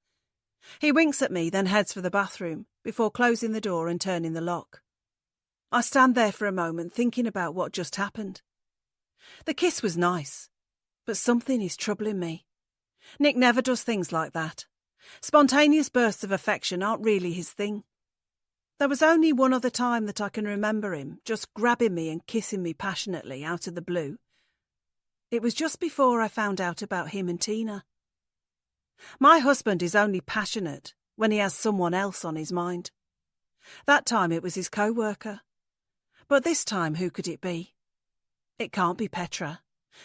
He winks at me, then heads for the bathroom, before closing the door and turning the lock. I stand there for a moment thinking about what just happened. The kiss was nice, but something is troubling me. Nick never does things like that. Spontaneous bursts of affection aren't really his thing. There was only one other time that I can remember him just grabbing me and kissing me passionately out of the blue. It was just before I found out about him and Tina. My husband is only passionate when he has someone else on his mind. That time it was his co-worker. But this time, who could it be? It can't be Petra.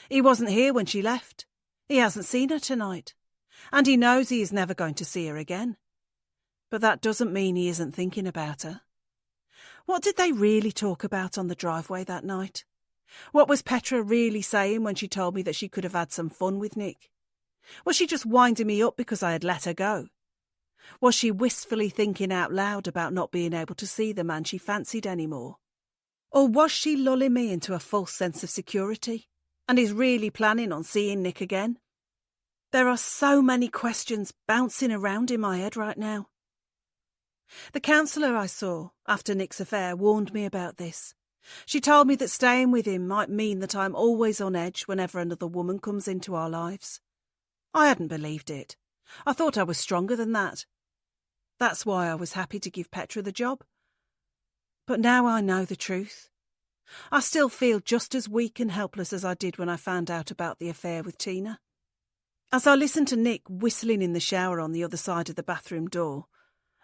He wasn't here when she left. He hasn't seen her tonight. And he knows he is never going to see her again. But that doesn't mean he isn't thinking about her. What did they really talk about on the driveway that night? What was Petra really saying when she told me that she could have had some fun with Nick? Was she just winding me up because I had let her go? Was she wistfully thinking out loud about not being able to see the man she fancied anymore? Or was she lulling me into a false sense of security and is really planning on seeing Nick again? There are so many questions bouncing around in my head right now. The counsellor I saw after Nick's affair warned me about this. She told me that staying with him might mean that I'm always on edge whenever another woman comes into our lives. I hadn't believed it. I thought I was stronger than that. That's why I was happy to give Petra the job. But now I know the truth. I still feel just as weak and helpless as I did when I found out about the affair with Tina. As I listen to Nick whistling in the shower on the other side of the bathroom door,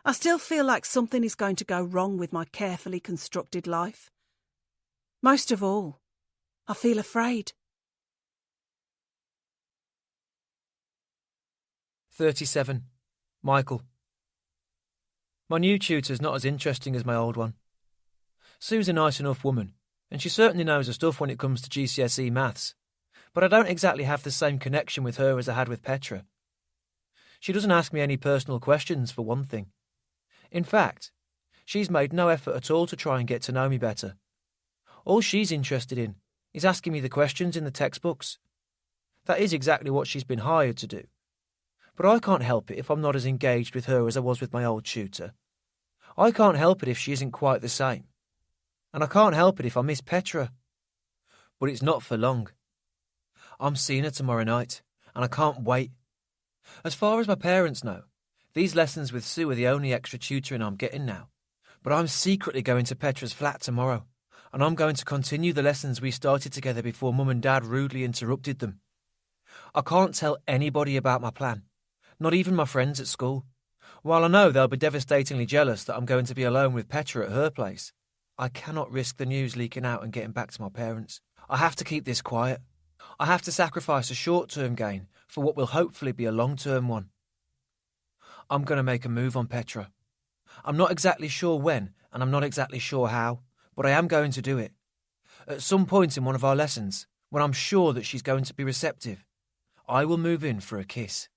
I still feel like something is going to go wrong with my carefully constructed life. Most of all, I feel afraid. 37. Michael. My new tutor's not as interesting as my old one. Sue's a nice enough woman, and she certainly knows her stuff when it comes to GCSE maths, but I don't exactly have the same connection with her as I had with Petra. She doesn't ask me any personal questions, for one thing. In fact, she's made no effort at all to try and get to know me better. All she's interested in is asking me the questions in the textbooks. That is exactly what she's been hired to do. But I can't help it if I'm not as engaged with her as I was with my old tutor. I can't help it if she isn't quite the same. And I can't help it if I miss Petra. But it's not for long. I'm seeing her tomorrow night, and I can't wait. As far as my parents know, these lessons with Sue are the only extra tutoring I'm getting now. But I'm secretly going to Petra's flat tomorrow, and I'm going to continue the lessons we started together before Mum and Dad rudely interrupted them. I can't tell anybody about my plan, not even my friends at school. While I know they'll be devastatingly jealous that I'm going to be alone with Petra at her place, I cannot risk the news leaking out and getting back to my parents. I have to keep this quiet. I have to sacrifice a short-term gain for what will hopefully be a long-term one. I'm going to make a move on Petra. I'm not exactly sure when, and I'm not exactly sure how, but I am going to do it. At some point in one of our lessons, when I'm sure that she's going to be receptive, I will move in for a kiss.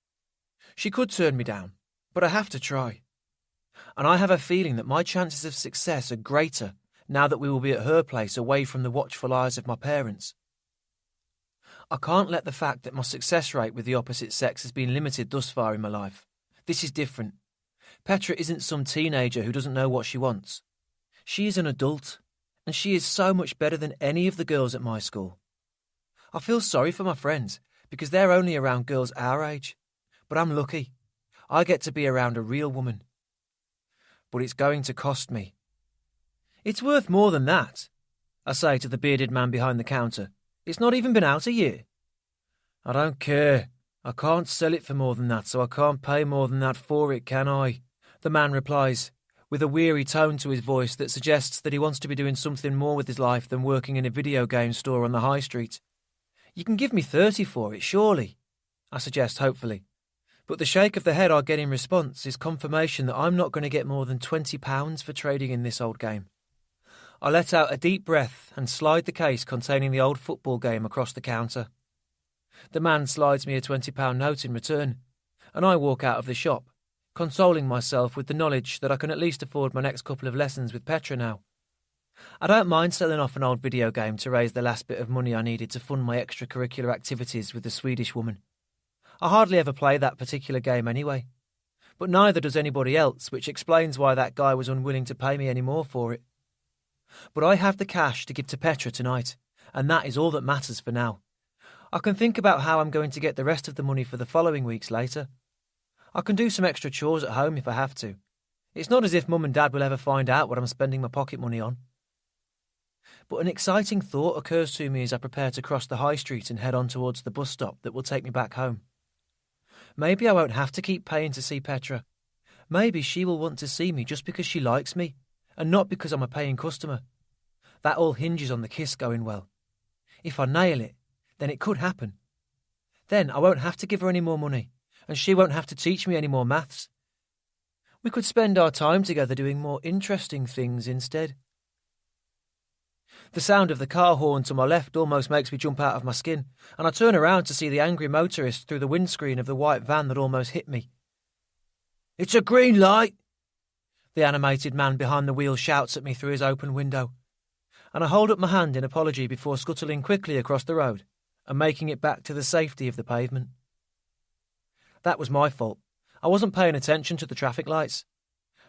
She could turn me down, but I have to try. And I have a feeling that my chances of success are greater now that we will be at her place away from the watchful eyes of my parents. I can't let the fact that my success rate with the opposite sex has been limited thus far in my life. This is different. Petra isn't some teenager who doesn't know what she wants. She is an adult, and she is so much better than any of the girls at my school. I feel sorry for my friends because they're only around girls our age. But I'm lucky. I get to be around a real woman. But it's going to cost me. It's worth more than that, I say to the bearded man behind the counter. It's not even been out a year. I don't care. I can't sell it for more than that, so I can't pay more than that for it, can I? The man replies, with a weary tone to his voice that suggests that he wants to be doing something more with his life than working in a video game store on the high street. You can give me 30 for it, surely, I suggest hopefully. But the shake of the head I get in response is confirmation that I'm not going to get more than £20 for trading in this old game. I let out a deep breath and slide the case containing the old football game across the counter. The man slides me a £20 note in return, and I walk out of the shop, consoling myself with the knowledge that I can at least afford my next couple of lessons with Petra now. I don't mind selling off an old video game to raise the last bit of money I needed to fund my extracurricular activities with the Swedish woman. I hardly ever play that particular game anyway, but neither does anybody else, which explains why that guy was unwilling to pay me any more for it. But I have the cash to give to Petra tonight, and that is all that matters for now. I can think about how I'm going to get the rest of the money for the following weeks later. I can do some extra chores at home if I have to. It's not as if Mum and Dad will ever find out what I'm spending my pocket money on. But an exciting thought occurs to me as I prepare to cross the high street and head on towards the bus stop that will take me back home. Maybe I won't have to keep paying to see Petra. Maybe she will want to see me just because she likes me, and not because I'm a paying customer. That all hinges on the kiss going well. If I nail it, then it could happen. Then I won't have to give her any more money, and she won't have to teach me any more maths. We could spend our time together doing more interesting things instead. The sound of the car horn to my left almost makes me jump out of my skin, and I turn around to see the angry motorist through the windscreen of the white van that almost hit me. "It's a green light!" the animated man behind the wheel shouts at me through his open window, and I hold up my hand in apology before scuttling quickly across the road and making it back to the safety of the pavement. That was my fault. I wasn't paying attention to the traffic lights.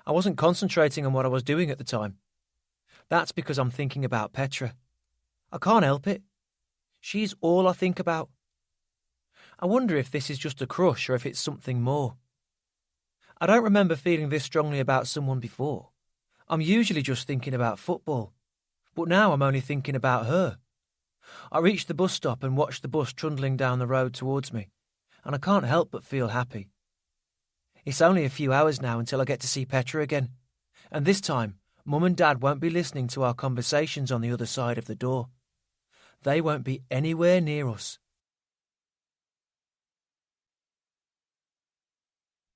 I wasn't concentrating on what I was doing at the time. That's because I'm thinking about Petra. I can't help it. She's all I think about. I wonder if this is just a crush or if it's something more. I don't remember feeling this strongly about someone before. I'm usually just thinking about football, but now I'm only thinking about her. I reach the bus stop and watch the bus trundling down the road towards me, and I can't help but feel happy. It's only a few hours now until I get to see Petra again, and this time Mum and Dad won't be listening to our conversations on the other side of the door. They won't be anywhere near us.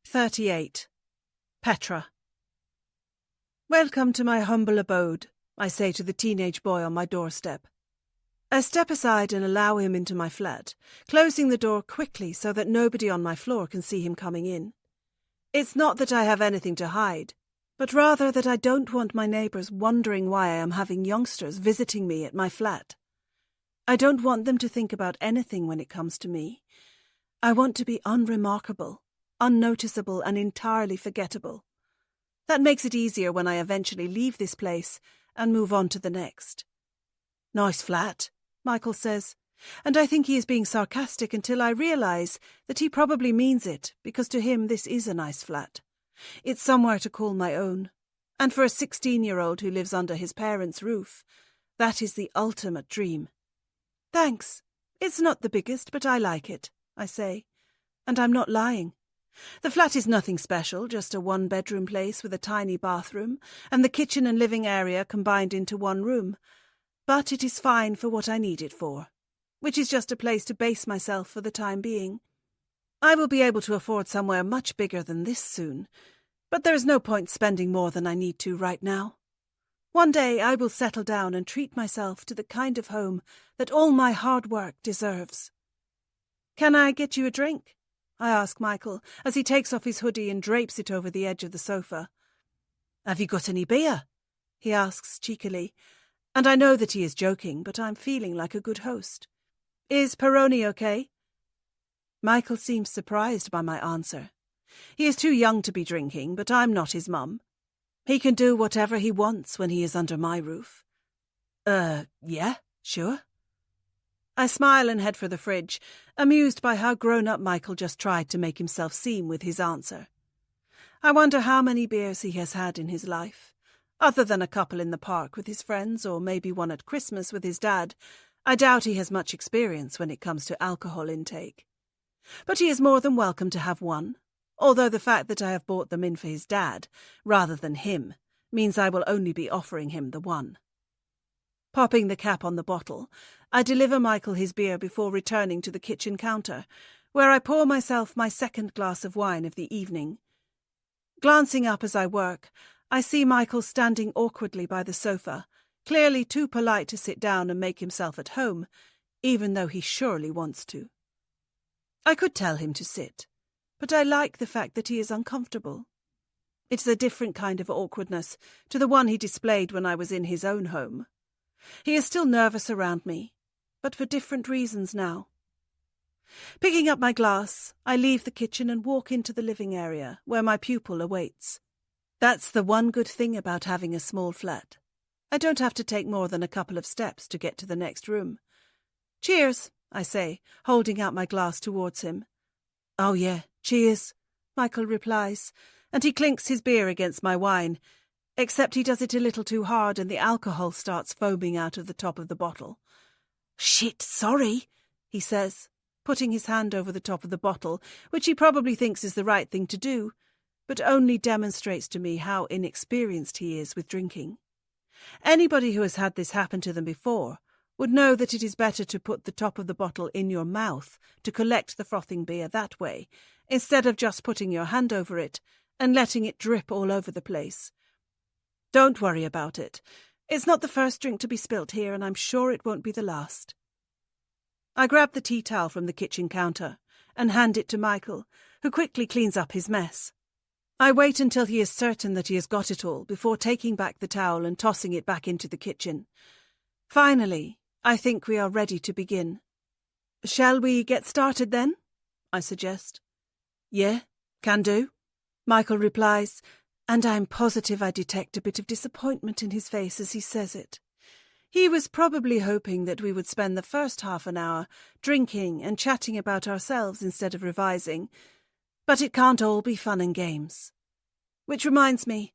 38. Petra. "Welcome to my humble abode," I say to the teenage boy on my doorstep. I step aside and allow him into my flat, closing the door quickly so that nobody on my floor can see him coming in. It's not that I have anything to hide, but rather that I don't want my neighbours wondering why I am having youngsters visiting me at my flat. I don't want them to think about anything when it comes to me. I want to be unremarkable, unnoticeable and entirely forgettable. That makes it easier when I eventually leave this place and move on to the next. "Nice flat," Michael says, and I think he is being sarcastic until I realise that he probably means it, because to him this is a nice flat. It's somewhere to call my own, and for a 16-year-old who lives under his parents' roof, that is the ultimate dream. "Thanks. It's not the biggest, but I like it," I say, and I'm not lying. The flat is nothing special, just a one-bedroom place with a tiny bathroom, and the kitchen and living area combined into one room. But it is fine for what I need it for, which is just a place to base myself for the time being. I will be able to afford somewhere much bigger than this soon, but there is no point spending more than I need to right now. One day I will settle down and treat myself to the kind of home that all my hard work deserves. "Can I get you a drink?" I ask Michael as he takes off his hoodie and drapes it over the edge of the sofa. "Have you got any beer?" he asks cheekily, and I know that he is joking, but I'm feeling like a good host. "Is Peroni okay?" Michael seems surprised by my answer. He is too young to be drinking, but I'm not his mum. He can do whatever he wants when he is under my roof. Yeah, sure." I smile and head for the fridge, amused by how grown-up Michael just tried to make himself seem with his answer. I wonder how many beers he has had in his life. Other than a couple in the park with his friends, or maybe one at Christmas with his dad, I doubt he has much experience when it comes to alcohol intake. But he is more than welcome to have one, although the fact that I have bought them in for his dad, rather than him, means I will only be offering him the one. Popping the cap on the bottle, I deliver Michael his beer before returning to the kitchen counter, where I pour myself my second glass of wine of the evening. Glancing up as I work, I see Michael standing awkwardly by the sofa, clearly too polite to sit down and make himself at home, even though he surely wants to. I could tell him to sit, but I like the fact that he is uncomfortable. It's a different kind of awkwardness to the one he displayed when I was in his own home. He is still nervous around me, but for different reasons now. Picking up my glass, I leave the kitchen and walk into the living area, where my pupil awaits. That's the one good thing about having a small flat. I don't have to take more than a couple of steps to get to the next room. "Cheers," I say, holding out my glass towards him. "Oh yeah, cheers," Michael replies, and he clinks his beer against my wine, except he does it a little too hard and the alcohol starts foaming out of the top of the bottle. "Shit, sorry," he says, putting his hand over the top of the bottle, which he probably thinks is the right thing to do, but only demonstrates to me how inexperienced he is with drinking. Anybody who has had this happen to them before would know that it is better to put the top of the bottle in your mouth to collect the frothing beer that way, instead of just putting your hand over it and letting it drip all over the place. Don't worry about it. It's not the first drink to be spilt here, and I'm sure it won't be the last. I grab the tea towel from the kitchen counter and hand it to Michael, who quickly cleans up his mess. I wait until he is certain that he has got it all before taking back the towel and tossing it back into the kitchen. Finally, I think we are ready to begin. "Shall we get started then?" I suggest. "Yeah, can do," Michael replies, and I am positive I detect a bit of disappointment in his face as he says it. He was probably hoping that we would spend the first half an hour drinking and chatting about ourselves instead of revising, but it can't all be fun and games. Which reminds me,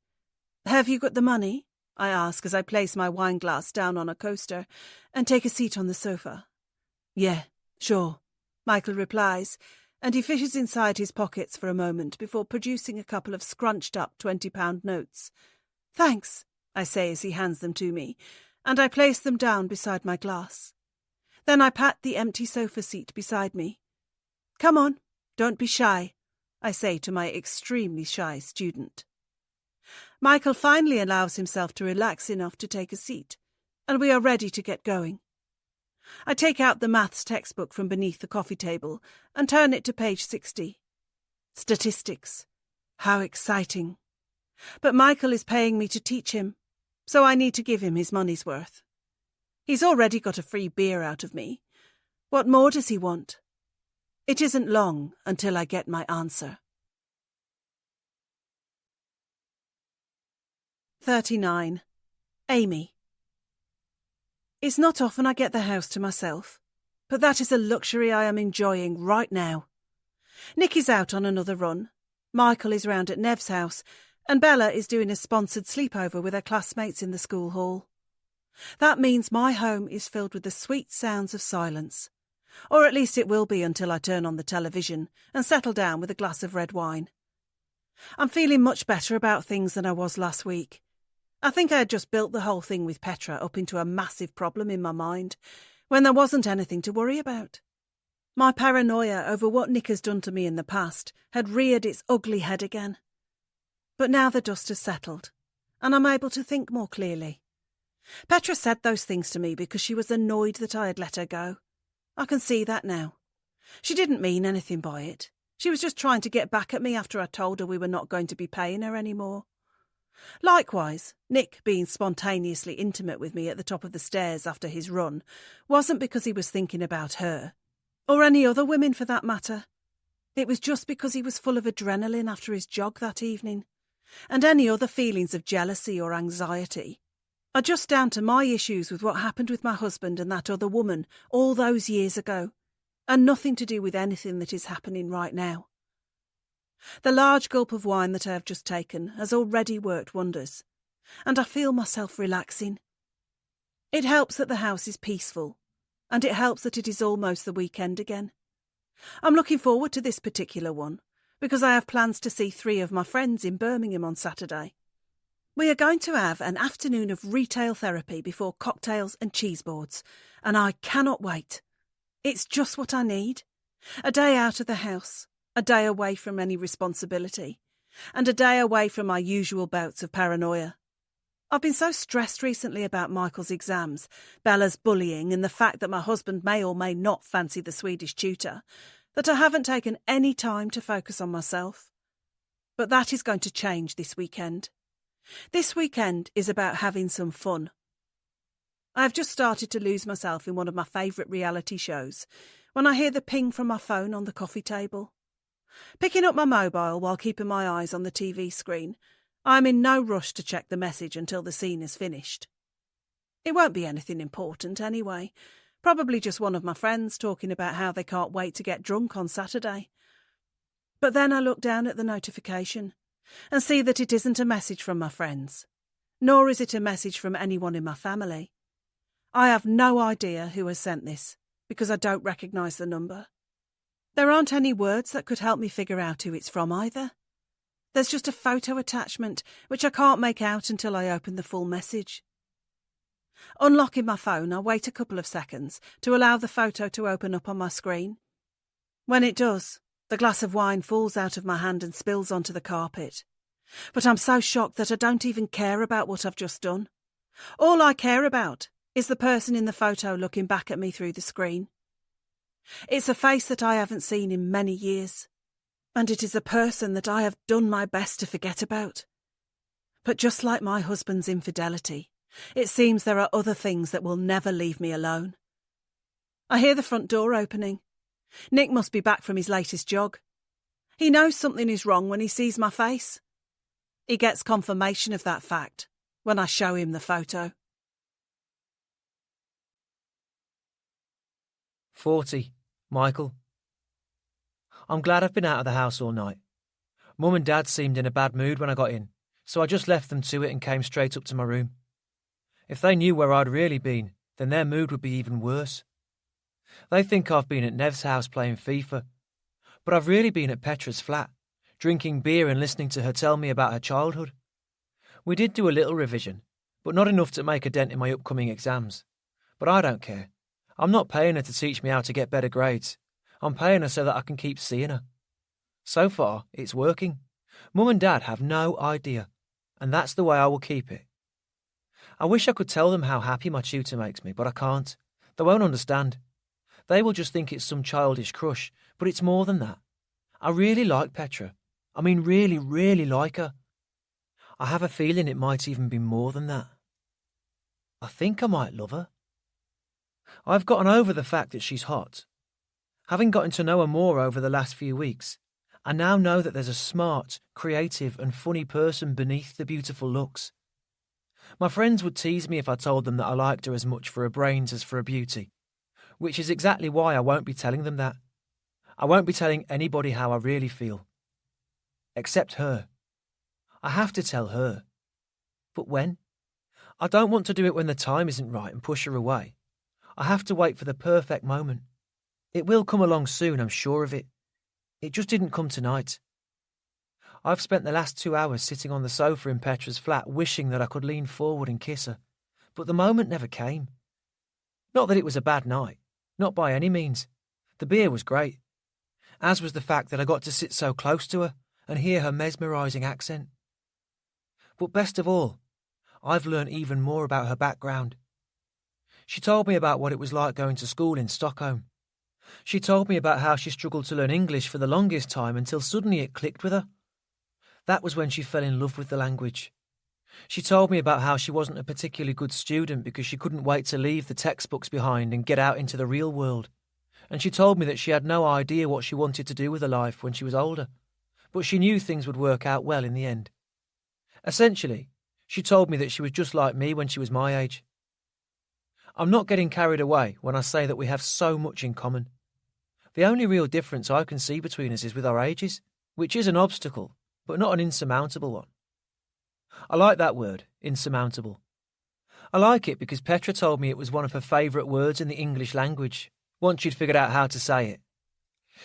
have you got the money? I ask as I place my wine glass down on a coaster and take a seat on the sofa. "Yeah, sure," Michael replies, and he fishes inside his pockets for a moment before producing a couple of scrunched-up £20 notes. "Thanks," I say as he hands them to me, and I place them down beside my glass. Then I pat the empty sofa seat beside me. "Come on, don't be shy," I say to my extremely shy student. Michael finally allows himself to relax enough to take a seat, and we are ready to get going. I take out the maths textbook from beneath the coffee table and turn it to page 60. Statistics. How exciting. But Michael is paying me to teach him, so I need to give him his money's worth. He's already got a free beer out of me. What more does he want? It isn't long until I get my answer. 39. Amy. It's not often I get the house to myself, but that is a luxury I am enjoying right now. Nick is out on another run, Michael is round at Nev's house, and Bella is doing a sponsored sleepover with her classmates in the school hall. That means my home is filled with the sweet sounds of silence. Or at least it will be until I turn on the television and settle down with a glass of red wine. I'm feeling much better about things than I was last week. I think I had just built the whole thing with Petra up into a massive problem in my mind, when there wasn't anything to worry about. My paranoia over what Nick has done to me in the past had reared its ugly head again. But now the dust has settled, and I'm able to think more clearly. Petra said those things to me because she was annoyed that I had let her go. I can see that now. She didn't mean anything by it. She was just trying to get back at me after I told her we were not going to be paying her anymore. Likewise, Nick being spontaneously intimate with me at the top of the stairs after his run wasn't because he was thinking about her, or any other women for that matter. It was just because he was full of adrenaline after his jog that evening, and any other feelings of jealousy or anxiety are just down to my issues with what happened with my husband and that other woman all those years ago, and nothing to do with anything that is happening right now. The large gulp of wine that I have just taken has already worked wonders, and I feel myself relaxing. It helps that the house is peaceful, and it helps that it is almost the weekend again. I'm looking forward to this particular one, because I have plans to see 3 of my friends in Birmingham on Saturday. We are going to have an afternoon of retail therapy before cocktails and cheese boards, and I cannot wait. It's just what I need. A day out of the house, a day away from any responsibility, and a day away from my usual bouts of paranoia. I've been so stressed recently about Michael's exams, Bella's bullying, and the fact that my husband may or may not fancy the Swedish tutor, that I haven't taken any time to focus on myself. But that is going to change this weekend. This weekend is about having some fun. I have just started to lose myself in one of my favourite reality shows when I hear the ping from my phone on the coffee table. Picking up my mobile while keeping my eyes on the TV screen, I am in no rush to check the message until the scene is finished. It won't be anything important anyway, probably just one of my friends talking about how they can't wait to get drunk on Saturday. But then I look down at the notification and see that it isn't a message from my friends, nor is it a message from anyone in my family. I have no idea who has sent this, because I don't recognise the number. There aren't any words that could help me figure out who it's from either. There's just a photo attachment, which I can't make out until I open the full message. Unlocking my phone, I wait a couple of seconds to allow the photo to open up on my screen. When it does, the glass of wine falls out of my hand and spills onto the carpet. But I'm so shocked that I don't even care about what I've just done. All I care about is the person in the photo looking back at me through the screen. It's a face that I haven't seen in many years, and it is a person that I have done my best to forget about. But just like my husband's infidelity, it seems there are other things that will never leave me alone. I hear the front door opening. Nick must be back from his latest jog. He knows something is wrong when he sees my face. He gets confirmation of that fact when I show him the photo. 40. Michael. I'm glad I've been out of the house all night. Mum and Dad seemed in a bad mood when I got in, so I just left them to it and came straight up to my room. If they knew where I'd really been, then their mood would be even worse. They think I've been at Nev's house playing FIFA, but I've really been at Petra's flat, drinking beer and listening to her tell me about her childhood. We did do a little revision, but not enough to make a dent in my upcoming exams. But I don't care. I'm not paying her to teach me how to get better grades. I'm paying her so that I can keep seeing her. So far, it's working. Mum and Dad have no idea, and that's the way I will keep it. I wish I could tell them how happy my tutor makes me, but I can't. They won't understand. They will just think it's some childish crush, but it's more than that. I really like Petra. I mean, really, really like her. I have a feeling it might even be more than that. I think I might love her. I've gotten over the fact that she's hot. Having gotten to know her more over the last few weeks, I now know that there's a smart, creative and funny person beneath the beautiful looks. My friends would tease me if I told them that I liked her as much for her brains as for her beauty, which is exactly why I won't be telling them that. I won't be telling anybody how I really feel. Except her. I have to tell her. But when? I don't want to do it when the time isn't right and push her away. I have to wait for the perfect moment. It will come along soon, I'm sure of it. It just didn't come tonight. I've spent the last 2 hours sitting on the sofa in Petra's flat wishing that I could lean forward and kiss her, but the moment never came. Not that it was a bad night, not by any means. The beer was great, as was the fact that I got to sit so close to her and hear her mesmerising accent. But best of all, I've learned even more about her background. She told me about what it was like going to school in Stockholm. She told me about how she struggled to learn English for the longest time until suddenly it clicked with her. That was when she fell in love with the language. She told me about how she wasn't a particularly good student because she couldn't wait to leave the textbooks behind and get out into the real world. And she told me that she had no idea what she wanted to do with her life when she was older, but she knew things would work out well in the end. Essentially, She told me that she was just like me when she was my age. I'm not getting carried away when I say that we have so much in common. The only real difference I can see between us is with our ages, which is an obstacle, but not an insurmountable one. I like that word, insurmountable. I like it because Petra told me it was one of her favourite words in the English language, once she'd figured out how to say it.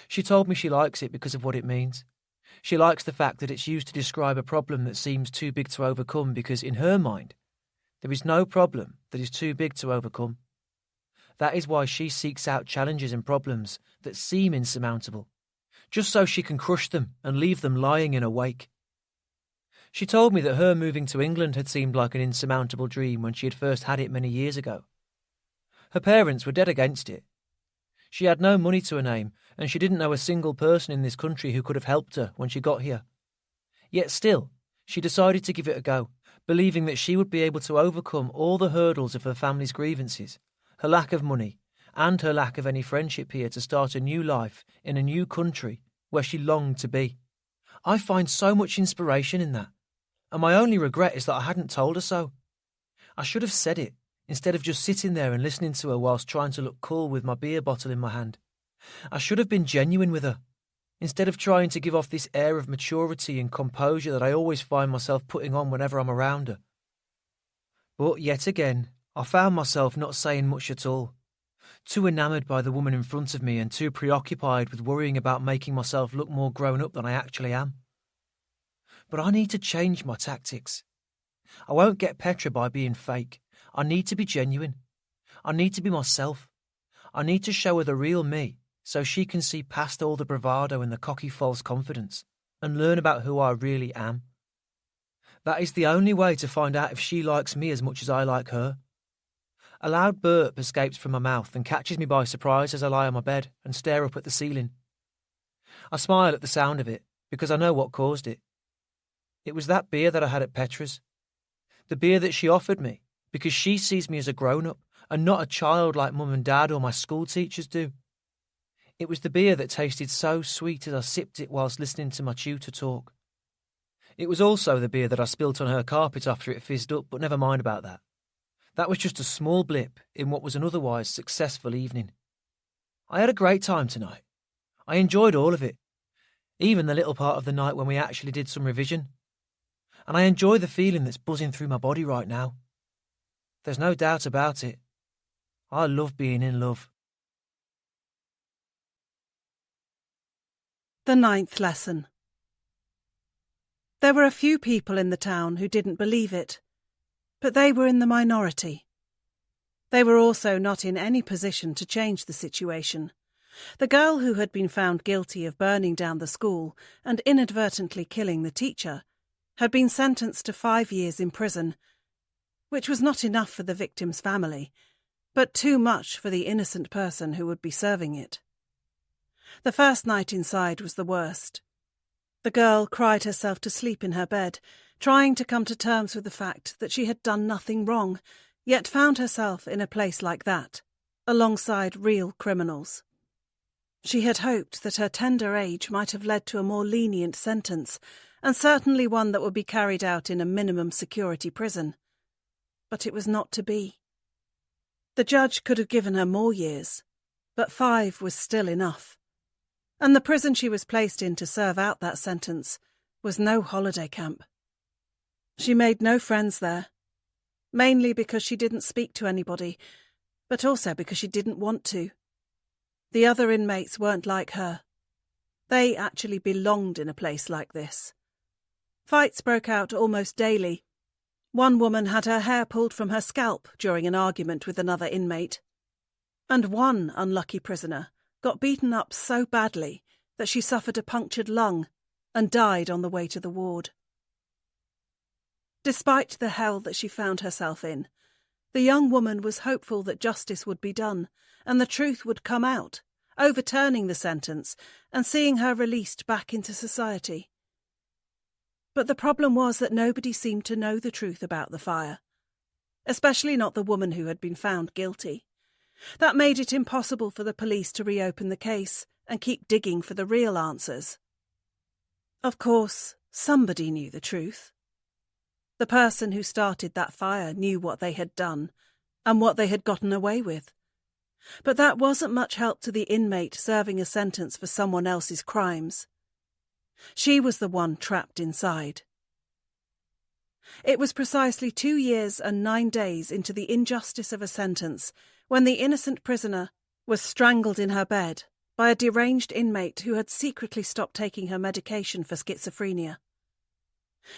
She told me she likes it because of what it means. She likes the fact that it's used to describe a problem that seems too big to overcome because, in her mind, there is no problem that is too big to overcome. That is why she seeks out challenges and problems that seem insurmountable, just so she can crush them and leave them lying in a wake. She told me that her moving to England had seemed like an insurmountable dream when she had first had it many years ago. Her parents were dead against it. She had no money to her name, and she didn't know a single person in this country who could have helped her when she got here. Yet still, she decided to give it a go, believing that she would be able to overcome all the hurdles of her family's grievances, her lack of money, and her lack of any friendship here to start a new life in a new country where she longed to be. I find so much inspiration in that, and my only regret is that I hadn't told her so. I should have said it, instead of just sitting there and listening to her whilst trying to look cool with my beer bottle in my hand. I should have been genuine with her, instead of trying to give off this air of maturity and composure that I always find myself putting on whenever I'm around her. But yet again, I found myself not saying much at all, too enamoured by the woman in front of me and too preoccupied with worrying about making myself look more grown up than I actually am. But I need to change my tactics. I won't get Petra by being fake. I need to be genuine. I need to be myself. I need to show her the real me so she can see past all the bravado and the cocky false confidence and learn about who I really am. That is the only way to find out if she likes me as much as I like her. A loud burp escapes from my mouth and catches me by surprise as I lie on my bed and stare up at the ceiling. I smile at the sound of it because I know what caused it. It was that beer that I had at Petra's. The beer that she offered me because she sees me as a grown-up and not a child like Mum and Dad or my school teachers do. It was the beer that tasted so sweet as I sipped it whilst listening to my tutor talk. It was also the beer that I spilt on her carpet after it fizzed up, but never mind about that. That was just a small blip in what was an otherwise successful evening. I had a great time tonight. I enjoyed all of it, even the little part of the night when we actually did some revision. And I enjoy the feeling that's buzzing through my body right now. There's no doubt about it. I love being in love. The 9th lesson. There were a few people in the town who didn't believe it, but they were in the minority. They were also not in any position to change the situation. The girl who had been found guilty of burning down the school and inadvertently killing the teacher had been sentenced to 5 years in prison, which was not enough for the victim's family, but too much for the innocent person who would be serving it. The first night inside was the worst. The girl cried herself to sleep in her bed, trying to come to terms with the fact that she had done nothing wrong, yet found herself in a place like that, alongside real criminals. She had hoped that her tender age might have led to a more lenient sentence, and certainly one that would be carried out in a minimum security prison. But it was not to be. The judge could have given her more years, but 5 was still enough. And the prison she was placed in to serve out that sentence was no holiday camp. She made no friends there, mainly because she didn't speak to anybody, but also because she didn't want to. The other inmates weren't like her. They actually belonged in a place like this. Fights broke out almost daily. One woman had her hair pulled from her scalp during an argument with another inmate. And one unlucky prisoner got beaten up so badly that she suffered a punctured lung and died on the way to the ward. Despite the hell that she found herself in, the young woman was hopeful that justice would be done and the truth would come out, overturning the sentence and seeing her released back into society. But the problem was that nobody seemed to know the truth about the fire, especially not the woman who had been found guilty. That made it impossible for the police to reopen the case and keep digging for the real answers. Of course, somebody knew the truth. The person who started that fire knew what they had done and what they had gotten away with. But that wasn't much help to the inmate serving a sentence for someone else's crimes. She was the one trapped inside. It was precisely 2 years and 9 days into the injustice of a sentence when the innocent prisoner was strangled in her bed by a deranged inmate who had secretly stopped taking her medication for schizophrenia.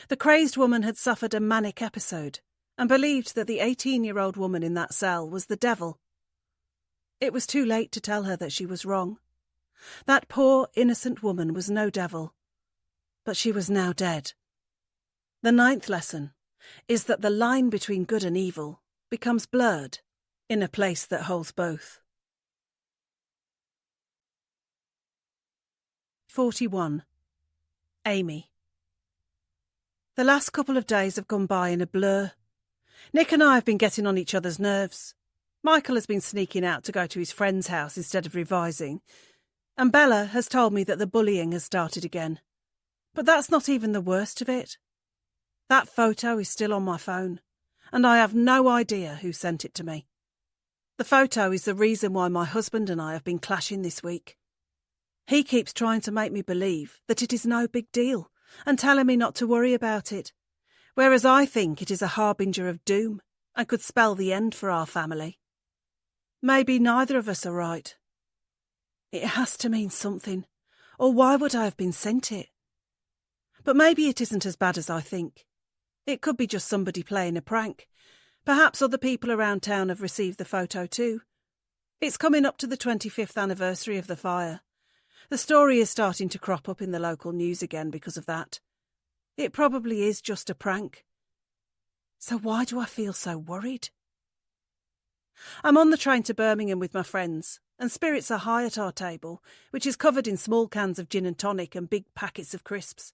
The crazed woman had suffered a manic episode and believed that the 18-year-old woman in that cell was the devil. It was too late to tell her that she was wrong. That poor, innocent woman was no devil, but she was now dead. The 9th lesson is that the line between good and evil becomes blurred in a place that holds both. 41. Amy. The last couple of days have gone by in a blur. Nick and I have been getting on each other's nerves. Michael has been sneaking out to go to his friend's house instead of revising, and Bella has told me that the bullying has started again. But that's not even the worst of it. That photo is still on my phone, and I have no idea who sent it to me. The photo is the reason why my husband and I have been clashing this week. He keeps trying to make me believe that it is no big deal and telling me not to worry about it, whereas I think it is a harbinger of doom and could spell the end for our family. Maybe neither of us are right. It has to mean something, or why would I have been sent it? But maybe it isn't as bad as I think. It could be just somebody playing a prank. Perhaps other people around town have received the photo too. It's coming up to the 25th anniversary of the fire. The story is starting to crop up in the local news again because of that. It probably is just a prank. So why do I feel so worried? I'm on the train to Birmingham with my friends, and spirits are high at our table, which is covered in small cans of gin and tonic and big packets of crisps.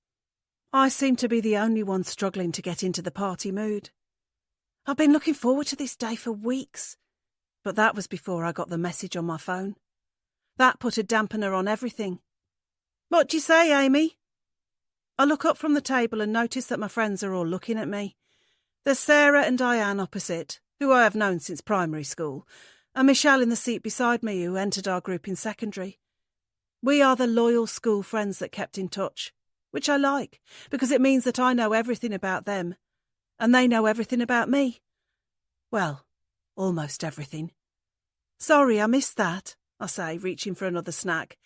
I seem to be the only one struggling to get into the party mood. I've been looking forward to this day for weeks, but that was before I got the message on my phone. That put a dampener on everything. What do you say, Amy? I look up from the table and notice that my friends are all looking at me. There's Sarah and Diane opposite, who I have known since primary school, and Michelle in the seat beside me, who entered our group in secondary. We are the loyal school friends that kept in touch, which I like, because it means that I know everything about them, and they know everything about me. Well, almost everything. Sorry, I missed that, I say, reaching for another snack.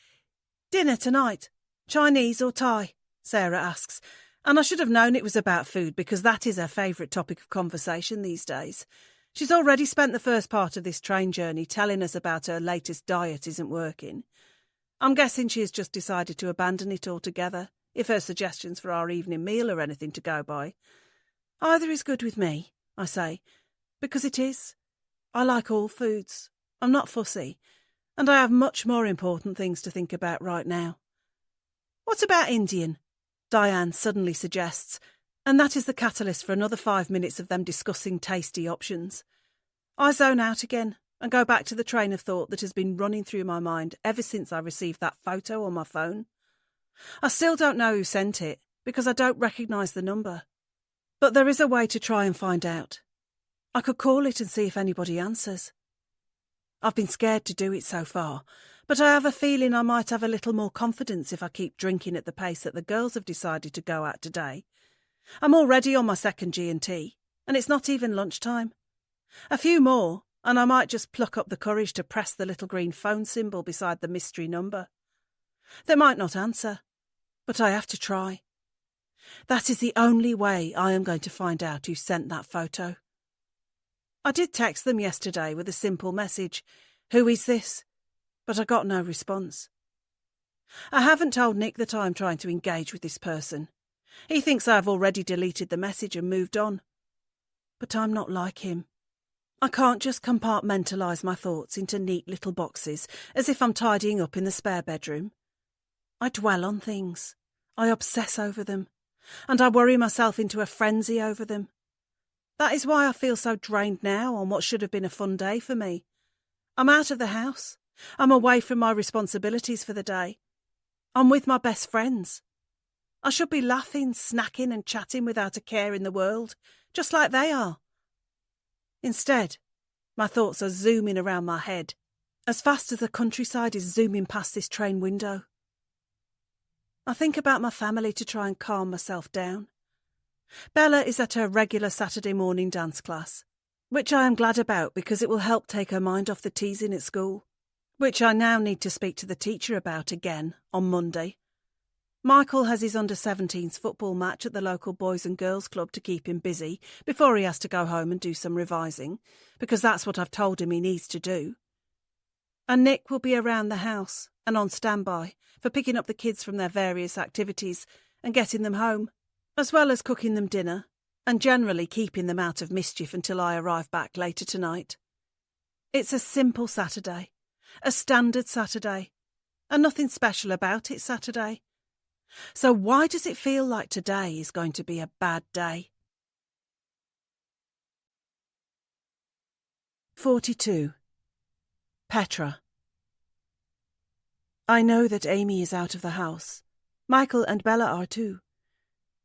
Dinner tonight? Chinese or Thai? Sarah asks, and I should have known it was about food because that is her favourite topic of conversation these days. She's already spent the first part of this train journey telling us about her latest diet isn't working. I'm guessing she has just decided to abandon it altogether, if her suggestions for our evening meal are anything to go by. Either is good with me, I say, because it is. I like all foods. I'm not fussy. And I have much more important things to think about right now. What about Indian? Diane suddenly suggests, and that is the catalyst for another 5 minutes of them discussing tasty options. I zone out again and go back to the train of thought that has been running through my mind ever since I received that photo on my phone. I still don't know who sent it, because I don't recognise the number. But there is a way to try and find out. I could call it and see if anybody answers. I've been scared to do it so far, but I have a feeling I might have a little more confidence if I keep drinking at the pace that the girls have decided to go at today. I'm already on my second G&T, and it's not even lunchtime. A few more, and I might just pluck up the courage to press the little green phone symbol beside the mystery number. They might not answer, but I have to try. That is the only way I am going to find out who sent that photo. I did text them yesterday with a simple message, "Who is this?" but I got no response. I haven't told Nick that I am trying to engage with this person. He thinks I have already deleted the message and moved on. But I'm not like him. I can't just compartmentalise my thoughts into neat little boxes as if I'm tidying up in the spare bedroom. I dwell on things. I obsess over them. And I worry myself into a frenzy over them. That is why I feel so drained now on what should have been a fun day for me. I'm out of the house. I'm away from my responsibilities for the day. I'm with my best friends. I should be laughing, snacking and chatting without a care in the world, just like they are. Instead, my thoughts are zooming around my head, as fast as the countryside is zooming past this train window. I think about my family to try and calm myself down. Bella is at her regular Saturday morning dance class, which I am glad about because it will help take her mind off the teasing at school, which I now need to speak to the teacher about again on Monday. Michael has his under-17s football match at the local Boys and Girls Club to keep him busy before he has to go home and do some revising, because that's what I've told him he needs to do. And Nick will be around the house and on standby for picking up the kids from their various activities and getting them home, as well as cooking them dinner and generally keeping them out of mischief until I arrive back later tonight. It's a simple Saturday, a standard Saturday, and nothing special about it Saturday. So why does it feel like today is going to be a bad day? 42. Petra. I know that Amy is out of the house. Michael and Bella are too.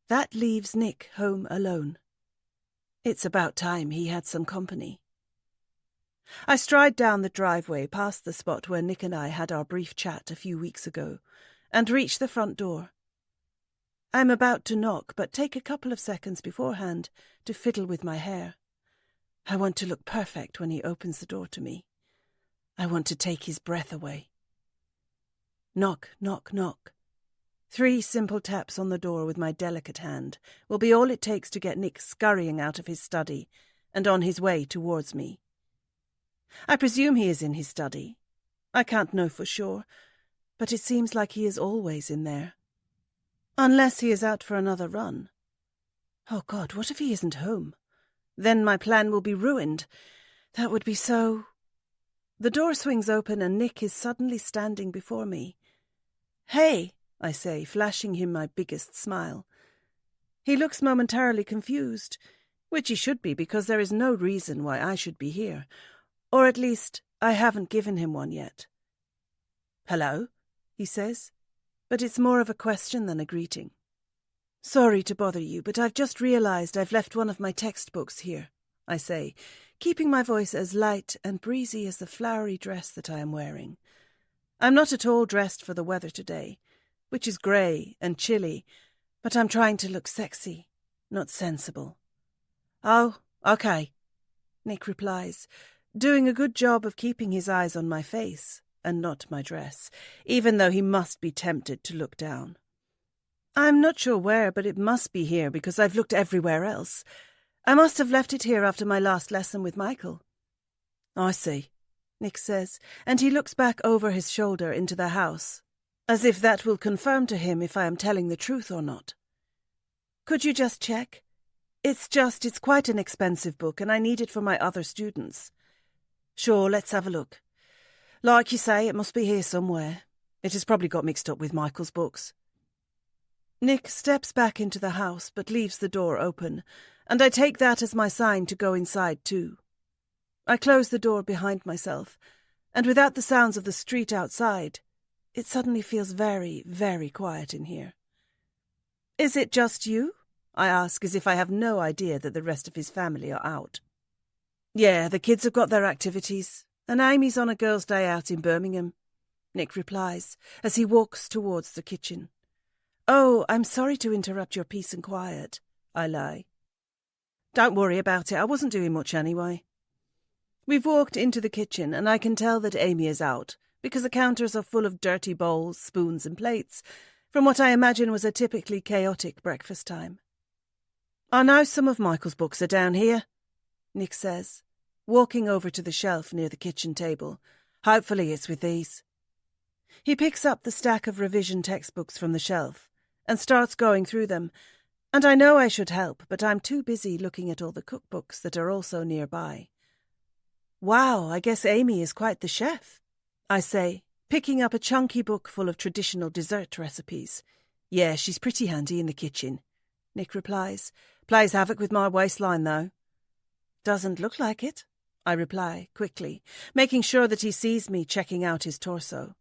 That leaves Nick home alone. It's about time he had some company. I stride down the driveway past the spot where Nick and I had our brief chat a few weeks ago and reach the front door. I'm about to knock, but take a couple of seconds beforehand to fiddle with my hair. I want to look perfect when he opens the door to me. I want to take his breath away. Knock, knock, knock. 3 simple taps on the door with my delicate hand will be all it takes to get Nick scurrying out of his study and on his way towards me. I presume he is in his study. I can't know for sure, but it seems like he is always in there. Unless he is out for another run. Oh God, what if he isn't home? Then my plan will be ruined. That would be so... The door swings open and Nick is suddenly standing before me. Hey, I say, flashing him my biggest smile. He looks momentarily confused, which he should be because there is no reason why I should be here, or at least I haven't given him one yet. Hello, he says, but it's more of a question than a greeting. Sorry to bother you, but I've just realised I've left one of my textbooks here, I say, keeping my voice as light and breezy as the flowery dress that I am wearing. I'm not at all dressed for the weather today, which is grey and chilly, but I'm trying to look sexy, not sensible. Oh, okay, Nick replies, doing a good job of keeping his eyes on my face and not my dress, even though he must be tempted to look down. I'm not sure where, but it must be here because I've looked everywhere else. I must have left it here after my last lesson with Michael. I see, Nick says, and he looks back over his shoulder into the house, as if that will confirm to him if I am telling the truth or not. Could you just check? It's quite an expensive book and I need it for my other students. Sure, let's have a look. Like you say, it must be here somewhere. It has probably got mixed up with Michael's books. Nick steps back into the house but leaves the door open, and I take that as my sign to go inside too. I close the door behind myself, and without the sounds of the street outside, it suddenly feels very, very quiet in here. Is it just you? I ask as if I have no idea that the rest of his family are out. Yeah, the kids have got their activities, and Amy's on a girls' day out in Birmingham, Nick replies as he walks towards the kitchen. Oh, I'm sorry to interrupt your peace and quiet, I lie. Don't worry about it, I wasn't doing much anyway. We've walked into the kitchen and I can tell that Amy is out, because the counters are full of dirty bowls, spoons and plates, from what I imagine was a typically chaotic breakfast time. I know some of Michael's books are down here, Nick says, walking over to the shelf near the kitchen table. Hopefully it's with these. He picks up the stack of revision textbooks from the shelf and starts going through them, and I know I should help, but I'm too busy looking at all the cookbooks that are also nearby. Wow, I guess Amy is quite the chef, I say, picking up a chunky book full of traditional dessert recipes. Yeah, she's pretty handy in the kitchen, Nick replies. Plays havoc with my waistline, though. Doesn't look like it, I reply, quickly, making sure that he sees me checking out his torso.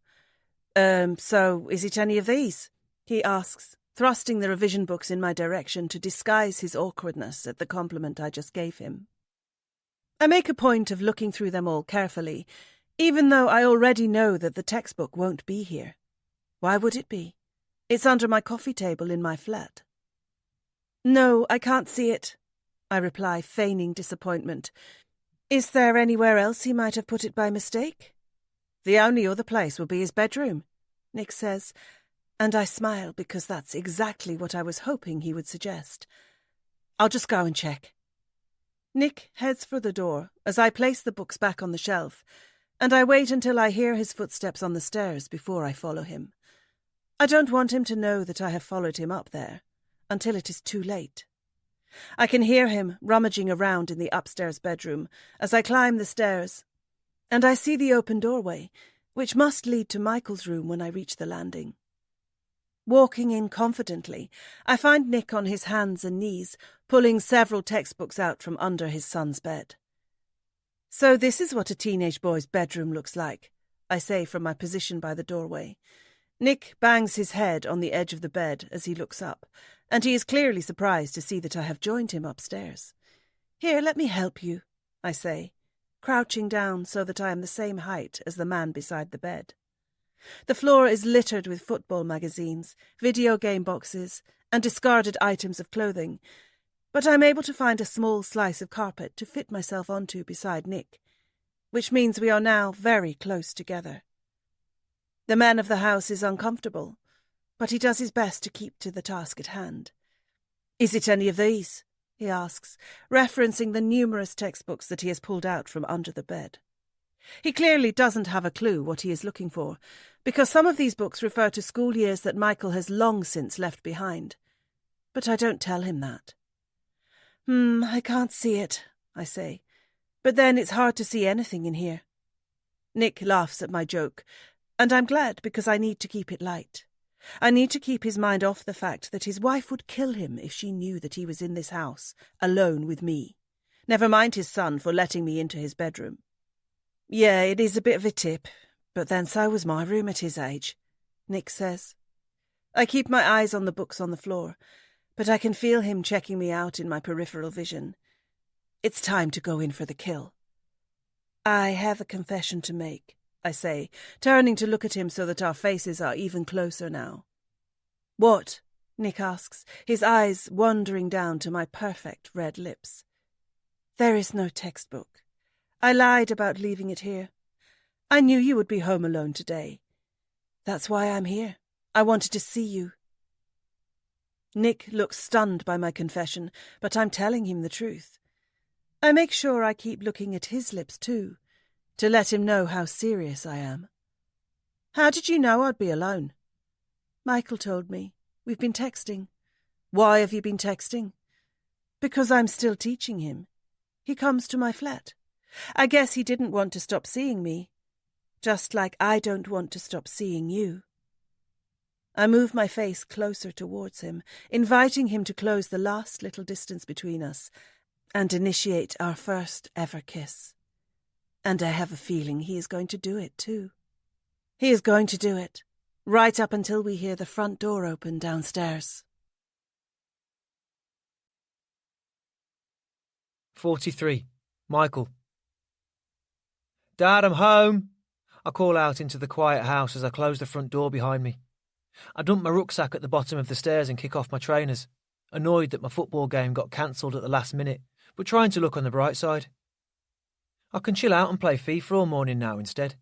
So is it any of these? He asks, thrusting the revision books in my direction to disguise his awkwardness at the compliment I just gave him. I make a point of looking through them all carefully, even though I already know that the textbook won't be here. Why would it be? It's under my coffee table in my flat. No, I can't see it, I reply, feigning disappointment. Is there anywhere else he might have put it by mistake? The only other place would be his bedroom, Nick says, and I smile because that's exactly what I was hoping he would suggest. I'll just go and check. Nick heads for the door as I place the books back on the shelf, and I wait until I hear his footsteps on the stairs before I follow him. I don't want him to know that I have followed him up there, until it is too late. I can hear him rummaging around in the upstairs bedroom as I climb the stairs, and I see the open doorway, which must lead to Michael's room when I reach the landing. Walking in confidently, I find Nick on his hands and knees, pulling several textbooks out from under his son's bed. So this is what a teenage boy's bedroom looks like, I say from my position by the doorway. Nick bangs his head on the edge of the bed as he looks up, and he is clearly surprised to see that I have joined him upstairs. Here, let me help you, I say, crouching down so that I am the same height as the man beside the bed. The floor is littered with football magazines, video game boxes, and discarded items of clothing, but I'm able to find a small slice of carpet to fit myself onto beside Nick, which means we are now very close together. The man of the house is uncomfortable, but he does his best to keep to the task at hand. Is it any of these? He asks, referencing the numerous textbooks that he has pulled out from under the bed. He clearly doesn't have a clue what he is looking for, because some of these books refer to school years that Michael has long since left behind. But I don't tell him that. I can't see it, I say, but then it's hard to see anything in here. Nick laughs at my joke, and I'm glad because I need to keep it light. I need to keep his mind off the fact that his wife would kill him if she knew that he was in this house, alone with me. Never mind his son for letting me into his bedroom. Yeah, it is a bit of a tip, but then so was my room at his age, Nick says. I keep my eyes on the books on the floor, but I can feel him checking me out in my peripheral vision. It's time to go in for the kill. I have a confession to make, I say, turning to look at him so that our faces are even closer now. What? Nick asks, his eyes wandering down to my perfect red lips. There is no textbook. I lied about leaving it here. I knew you would be home alone today. That's why I'm here. I wanted to see you. Nick looks stunned by my confession, but I'm telling him the truth. I make sure I keep looking at his lips too, to let him know how serious I am. How did you know I'd be alone? Michael told me. We've been texting. Why have you been texting? Because I'm still teaching him. He comes to my flat. I guess he didn't want to stop seeing me, just like I don't want to stop seeing you. I move my face closer towards him, inviting him to close the last little distance between us and initiate our first ever kiss. And I have a feeling he is going to do it too. He is going to do it, right up until we hear the front door open downstairs. 43. Michael. Dad, I'm home. I call out into the quiet house as I close the front door behind me. I dump my rucksack at the bottom of the stairs and kick off my trainers, annoyed that my football game got cancelled at the last minute, but trying to look on the bright side. I can chill out and play FIFA all morning now instead.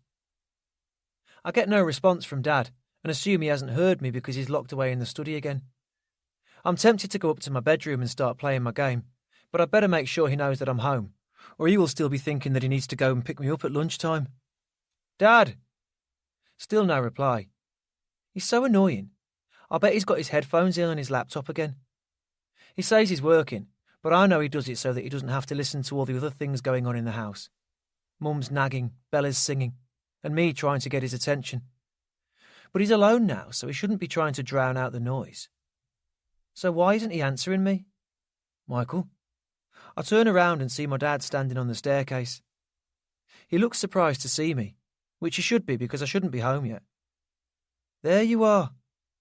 I get no response from Dad and assume he hasn't heard me because he's locked away in the study again. I'm tempted to go up to my bedroom and start playing my game, but I'd better make sure he knows that I'm home, or he will still be thinking that he needs to go and pick me up at lunchtime. Dad! Still no reply. He's so annoying. I bet he's got his headphones in on his laptop again. He says he's working, but I know he does it so that he doesn't have to listen to all the other things going on in the house. Mum's nagging, Bella's singing, and me trying to get his attention. But he's alone now, so he shouldn't be trying to drown out the noise. So why isn't he answering me? Michael? I turn around and see my dad standing on the staircase. He looks surprised to see me, which he should be because I shouldn't be home yet. There you are,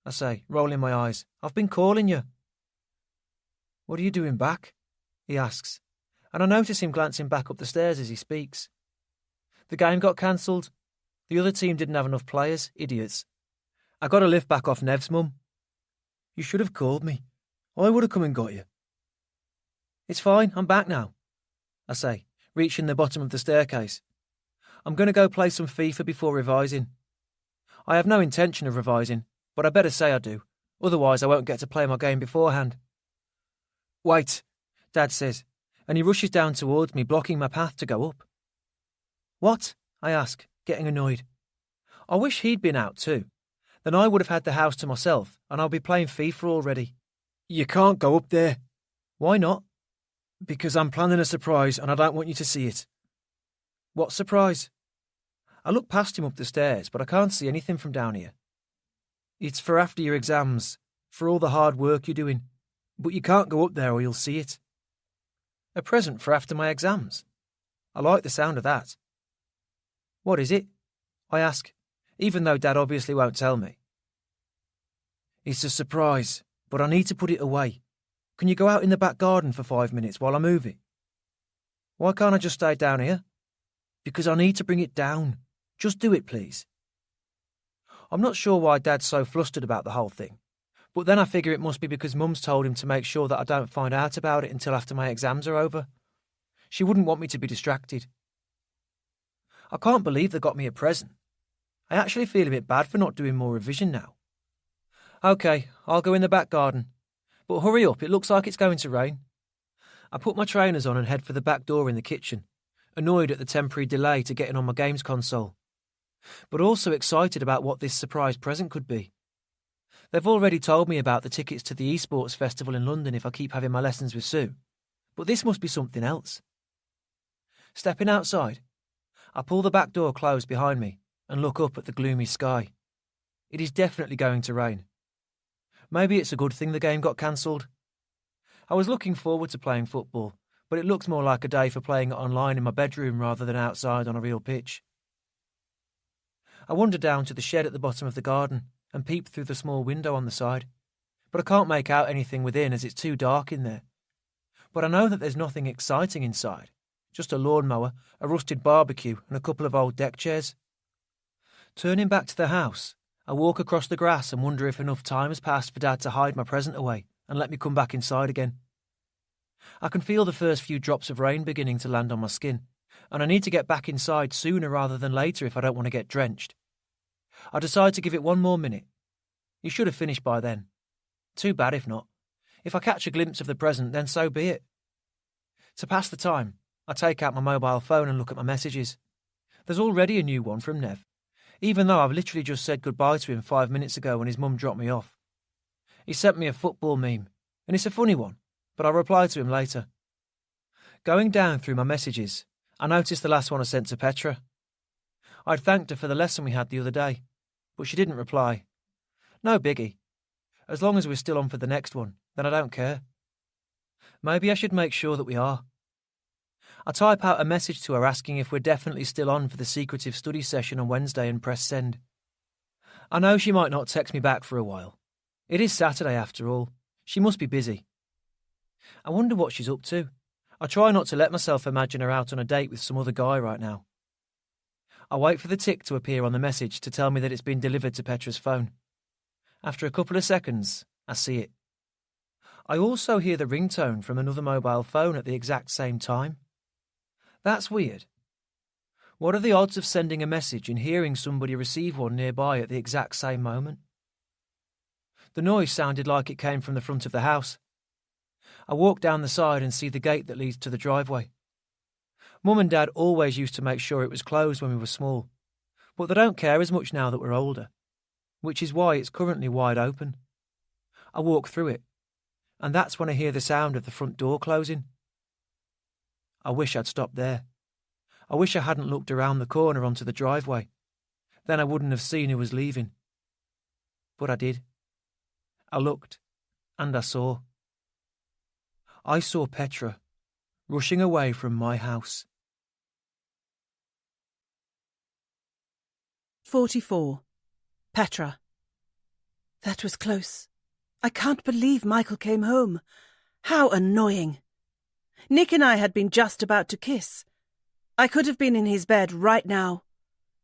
I say, rolling my eyes. I've been calling you. What are you doing back? He asks, and I notice him glancing back up the stairs as he speaks. The game got cancelled. The other team didn't have enough players, idiots. I got a lift back off Nev's mum. You should have called me. I would have come and got you. It's fine, I'm back now, I say, reaching the bottom of the staircase. I'm going to go play some FIFA before revising. I have no intention of revising, but I better say I do, otherwise I won't get to play my game beforehand. Wait, Dad says, and he rushes down towards me, blocking my path to go up. What? I ask, getting annoyed. I wish he'd been out too. Then I would have had the house to myself, and I'll be playing FIFA already. You can't go up there. Why not? Because I'm planning a surprise and I don't want you to see it. What surprise? I look past him up the stairs, but I can't see anything from down here. It's for after your exams, for all the hard work you're doing. But you can't go up there or you'll see it. A present for after my exams? I like the sound of that. What is it? I ask, even though Dad obviously won't tell me. It's a surprise, but I need to put it away. Can you go out in the back garden for 5 minutes while I move it? Why can't I just stay down here? Because I need to bring it down. Just do it, please. I'm not sure why Dad's so flustered about the whole thing, but then I figure it must be because Mum's told him to make sure that I don't find out about it until after my exams are over. She wouldn't want me to be distracted. I can't believe they got me a present. I actually feel a bit bad for not doing more revision now. OK, I'll go in the back garden. But hurry up, it looks like it's going to rain. I put my trainers on and head for the back door in the kitchen, annoyed at the temporary delay to getting on my games console, but also excited about what this surprise present could be. They've already told me about the tickets to the eSports Festival in London if I keep having my lessons with Sue, but this must be something else. Stepping outside, I pull the back door closed behind me and look up at the gloomy sky. It is definitely going to rain. Maybe it's a good thing the game got cancelled. I was looking forward to playing football, but it looks more like a day for playing it online in my bedroom rather than outside on a real pitch. I wander down to the shed at the bottom of the garden and peep through the small window on the side, but I can't make out anything within as it's too dark in there. But I know that there's nothing exciting inside, just a lawnmower, a rusted barbecue and a couple of old deck chairs. Turning back to the house, I walk across the grass and wonder if enough time has passed for Dad to hide my present away and let me come back inside again. I can feel the first few drops of rain beginning to land on my skin, and I need to get back inside sooner rather than later if I don't want to get drenched. I decide to give it one more minute. You should have finished by then. Too bad if not. If I catch a glimpse of the present, then so be it. To pass the time, I take out my mobile phone and look at my messages. There's already a new one from Nev, even though I've literally just said goodbye to him 5 minutes ago when his mum dropped me off. He sent me a football meme, and it's a funny one, but I'll reply to him later. Going down through my messages, I noticed the last one I sent to Petra. I'd thanked her for the lesson we had the other day, but she didn't reply. No biggie. As long as we're still on for the next one, then I don't care. Maybe I should make sure that we are. I type out a message to her asking if we're definitely still on for the secretive study session on Wednesday and press send. I know she might not text me back for a while. It is Saturday after all. She must be busy. I wonder what she's up to. I try not to let myself imagine her out on a date with some other guy right now. I wait for the tick to appear on the message to tell me that it's been delivered to Petra's phone. After a couple of seconds, I see it. I also hear the ringtone from another mobile phone at the exact same time. That's weird. What are the odds of sending a message and hearing somebody receive one nearby at the exact same moment? The noise sounded like it came from the front of the house. I walk down the side and see the gate that leads to the driveway. Mum and Dad always used to make sure it was closed when we were small, but they don't care as much now that we're older, which is why it's currently wide open. I walk through it, and that's when I hear the sound of the front door closing. I wish I'd stopped there. I wish I hadn't looked around the corner onto the driveway. Then I wouldn't have seen who was leaving. But I did. I looked, and I saw. I saw Petra rushing away from my house. 44. Petra. That was close. I can't believe Michael came home. How annoying. Nick and I had been just about to kiss. I could have been in his bed right now.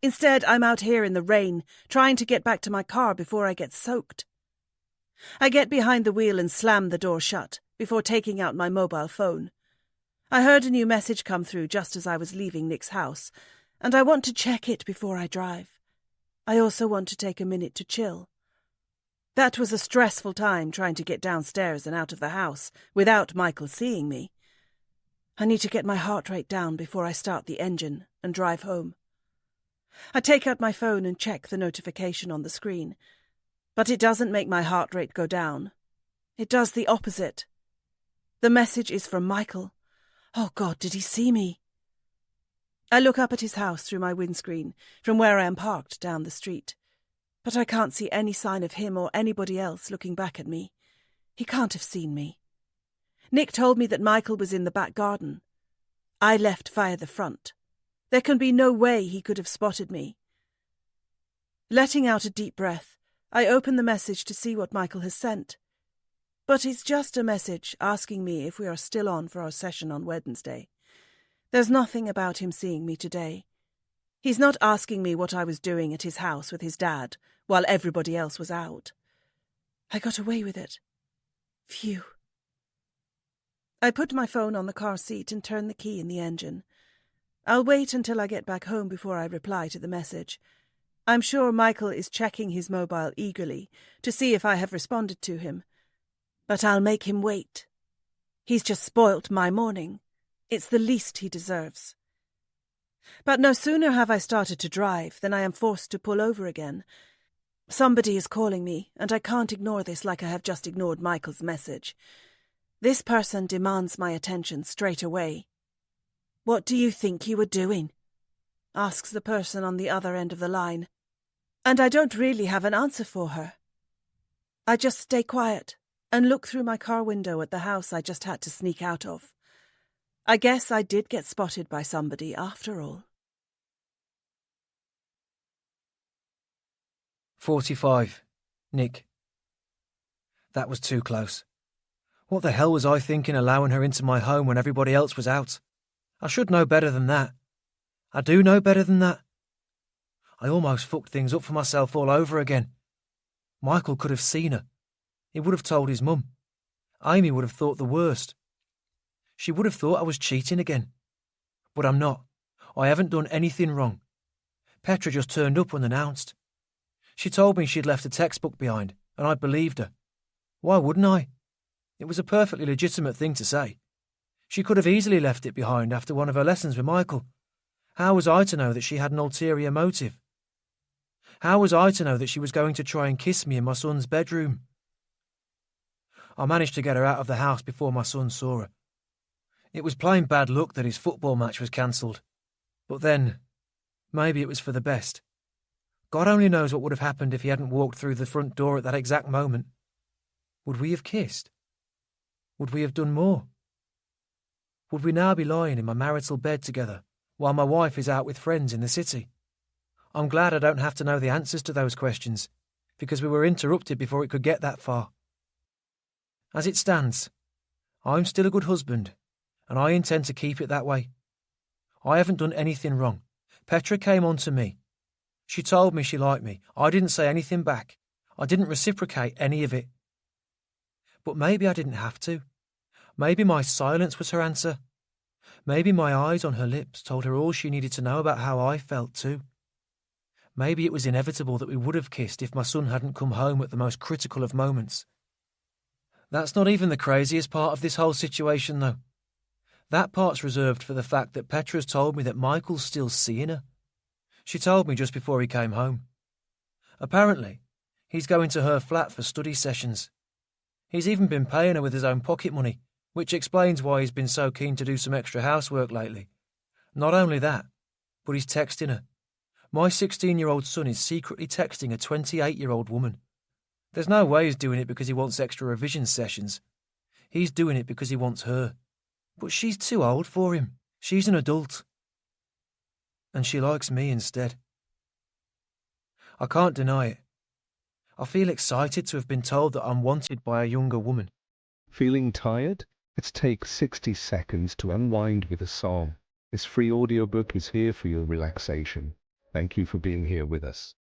Instead, I'm out here in the rain, trying to get back to my car before I get soaked. I get behind the wheel and slam the door shut, before taking out my mobile phone. I heard a new message come through just as I was leaving Nick's house, and I want to check it before I drive. I also want to take a minute to chill. That was a stressful time trying to get downstairs and out of the house without Michael seeing me. I need to get my heart rate down before I start the engine and drive home. I take out my phone and check the notification on the screen, but it doesn't make my heart rate go down. It does the opposite. The message is from Michael. Oh God, did he see me? I look up at his house through my windscreen from where I am parked down the street, but I can't see any sign of him or anybody else looking back at me. He can't have seen me. Nick told me that Michael was in the back garden. I left via the front. There can be no way he could have spotted me. Letting out a deep breath, I open the message to see what Michael has sent. But it's just a message asking me if we are still on for our session on Wednesday. There's nothing about him seeing me today. He's not asking me what I was doing at his house with his dad while everybody else was out. I got away with it. Phew. I put my phone on the car seat and turn the key in the engine. I'll wait until I get back home before I reply to the message. I'm sure Michael is checking his mobile eagerly to see if I have responded to him. But I'll make him wait. He's just spoilt my morning. It's the least he deserves. But no sooner have I started to drive than I am forced to pull over again. Somebody is calling me, and I can't ignore this like I have just ignored Michael's message. This person demands my attention straight away. "What do you think you were doing?" asks the person on the other end of the line. And I don't really have an answer for her. I just stay quiet and look through my car window at the house I just had to sneak out of. I guess I did get spotted by somebody after all. 45. Nick. That was too close. What the hell was I thinking allowing her into my home when everybody else was out? I should know better than that. I do know better than that. I almost fucked things up for myself all over again. Michael could have seen her. He would have told his mum. Amy would have thought the worst. She would have thought I was cheating again. But I'm not. I haven't done anything wrong. Petra just turned up unannounced. She told me she'd left a textbook behind, and I believed her. Why wouldn't I? It was a perfectly legitimate thing to say. She could have easily left it behind after one of her lessons with Michael. How was I to know that she had an ulterior motive? How was I to know that she was going to try and kiss me in my son's bedroom? I managed to get her out of the house before my son saw her. It was plain bad luck that his football match was cancelled. But then, maybe it was for the best. God only knows what would have happened if he hadn't walked through the front door at that exact moment. Would we have kissed? Would we have done more? Would we now be lying in my marital bed together while my wife is out with friends in the city? I'm glad I don't have to know the answers to those questions, because we were interrupted before it could get that far. As it stands, I'm still a good husband, and I intend to keep it that way. I haven't done anything wrong. Petra came on to me. She told me she liked me. I didn't say anything back. I didn't reciprocate any of it. But maybe I didn't have to. Maybe my silence was her answer. Maybe my eyes on her lips told her all she needed to know about how I felt too. Maybe it was inevitable that we would have kissed if my son hadn't come home at the most critical of moments. That's not even the craziest part of this whole situation, though. That part's reserved for the fact that Petra's told me that Michael's still seeing her. She told me just before he came home. Apparently, he's going to her flat for study sessions. He's even been paying her with his own pocket money, which explains why he's been so keen to do some extra housework lately. Not only that, but he's texting her. My 16-year-old son is secretly texting a 28-year-old woman. There's no way he's doing it because he wants extra revision sessions. He's doing it because he wants her. But she's too old for him. She's an adult. And she likes me instead. I can't deny it. I feel excited to have been told that I'm wanted by a younger woman. Feeling tired? Let's take 60 seconds to unwind with a song. This free audiobook is here for your relaxation. Thank you for being here with us.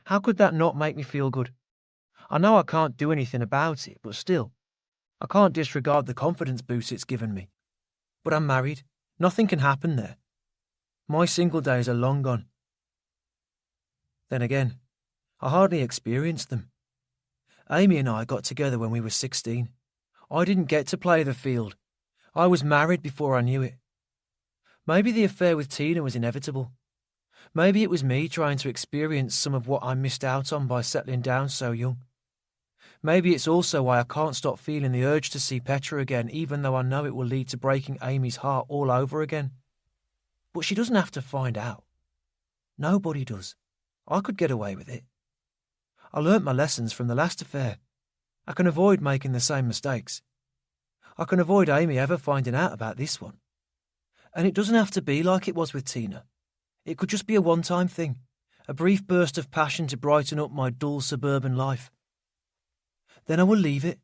How could that not make me feel good? I know I can't do anything about it, but still, I can't disregard the confidence boost it's given me. But I'm married. Nothing can happen there. My single days are long gone. Then again, I hardly experienced them. Amy and I got together when we were 16. I didn't get to play the field. I was married before I knew it. Maybe the affair with Tina was inevitable. Maybe it was me trying to experience some of what I missed out on by settling down so young. Maybe it's also why I can't stop feeling the urge to see Petra again, even though I know it will lead to breaking Amy's heart all over again. But she doesn't have to find out. Nobody does. I could get away with it. I learnt my lessons from the last affair. I can avoid making the same mistakes. I can avoid Amy ever finding out about this one. And it doesn't have to be like it was with Tina. It could just be a one-time thing, a brief burst of passion to brighten up my dull suburban life. Then I will leave it.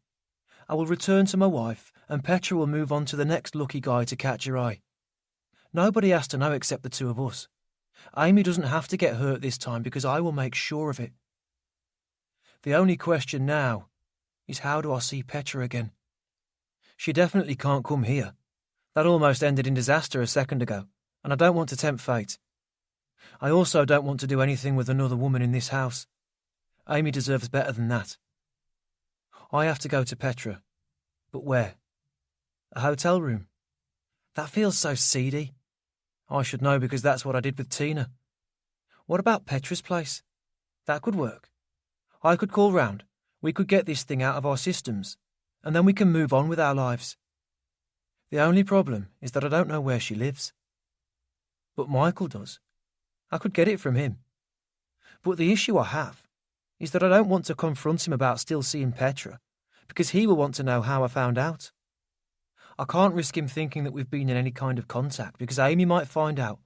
I will return to my wife, and Petra will move on to the next lucky guy to catch her eye. Nobody has to know except the two of us. Amy doesn't have to get hurt this time because I will make sure of it. The only question now is, how do I see Petra again? She definitely can't come here. That almost ended in disaster a second ago, and I don't want to tempt fate. I also don't want to do anything with another woman in this house. Amy deserves better than that. I have to go to Petra. But where? A hotel room? That feels so seedy. I should know because that's what I did with Tina. What about Petra's place? That could work. I could call round. We could get this thing out of our systems, and then we can move on with our lives. The only problem is that I don't know where she lives. But Michael does. I could get it from him. But the issue I have is that I don't want to confront him about still seeing Petra, because he will want to know how I found out. I can't risk him thinking that we've been in any kind of contact, because Amy might find out,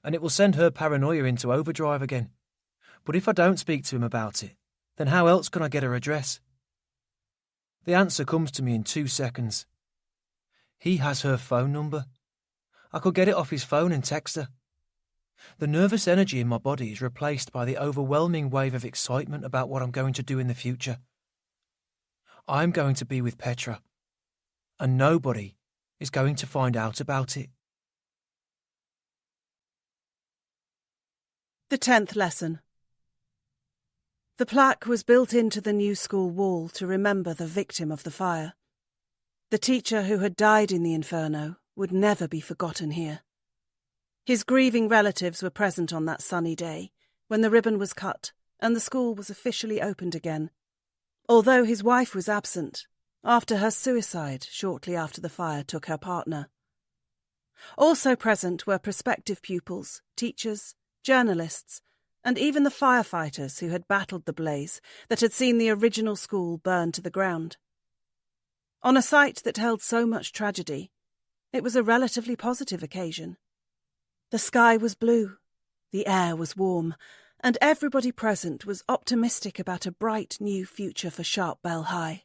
and it will send her paranoia into overdrive again. But if I don't speak to him about it, then how else can I get her address? The answer comes to me in 2 seconds. He has her phone number. I could get it off his phone and text her. The nervous energy in my body is replaced by the overwhelming wave of excitement about what I'm going to do in the future. I'm going to be with Petra, and nobody is going to find out about it. The 10th lesson. The plaque was built into the new school wall to remember the victim of the fire. The teacher who had died in the inferno would never be forgotten here. His grieving relatives were present on that sunny day, when the ribbon was cut and the school was officially opened again, although his wife was absent, after her suicide shortly after the fire took her partner. Also present were prospective pupils, teachers, journalists, and even the firefighters who had battled the blaze that had seen the original school burn to the ground. On a site that held so much tragedy, it was a relatively positive occasion. The sky was blue, the air was warm, and everybody present was optimistic about a bright new future for Sharp Bell High.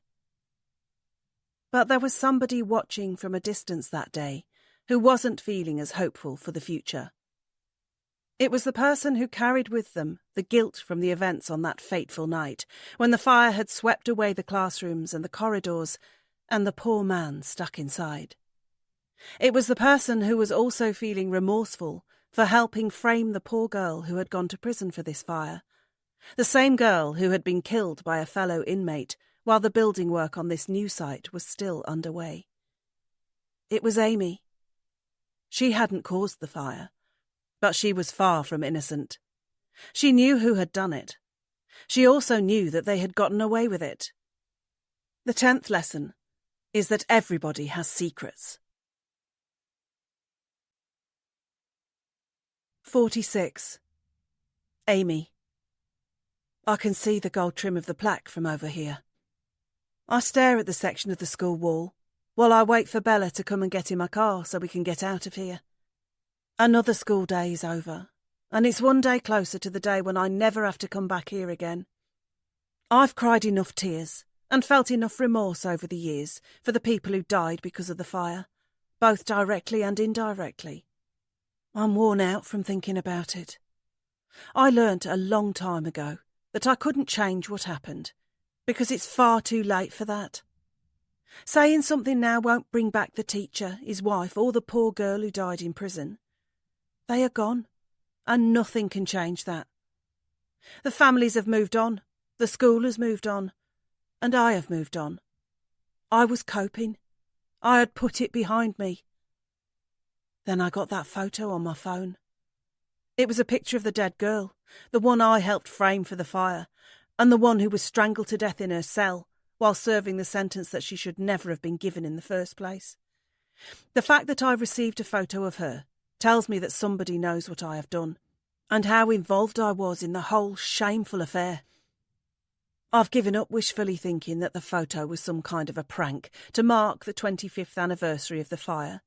But there was somebody watching from a distance that day who wasn't feeling as hopeful for the future. It was the person who carried with them the guilt from the events on that fateful night, when the fire had swept away the classrooms and the corridors, and the poor man stuck inside. It was the person who was also feeling remorseful for helping frame the poor girl who had gone to prison for this fire, the same girl who had been killed by a fellow inmate while the building work on this new site was still underway. It was Amy. She hadn't caused the fire, but she was far from innocent. She knew who had done it. She also knew that they had gotten away with it. The 10th lesson is that everybody has secrets. 46. Amy. I can see the gold trim of the plaque from over here. I stare at the section of the school wall while I wait for Bella to come and get in my car so we can get out of here. Another school day is over, and it's one day closer to the day when I never have to come back here again. I've cried enough tears and felt enough remorse over the years for the people who died because of the fire, both directly and indirectly. I'm worn out from thinking about it. I learnt a long time ago that I couldn't change what happened, because it's far too late for that. Saying something now won't bring back the teacher, his wife, or the poor girl who died in prison. They are gone, and nothing can change that. The families have moved on, the school has moved on, and I have moved on. I was coping. I had put it behind me. Then I got that photo on my phone. It was a picture of the dead girl, the one I helped frame for the fire, and the one who was strangled to death in her cell while serving the sentence that she should never have been given in the first place. The fact that I received a photo of her tells me that somebody knows what I have done, and how involved I was in the whole shameful affair. I've given up wishfully thinking that the photo was some kind of a prank to mark the 25th anniversary of the fire.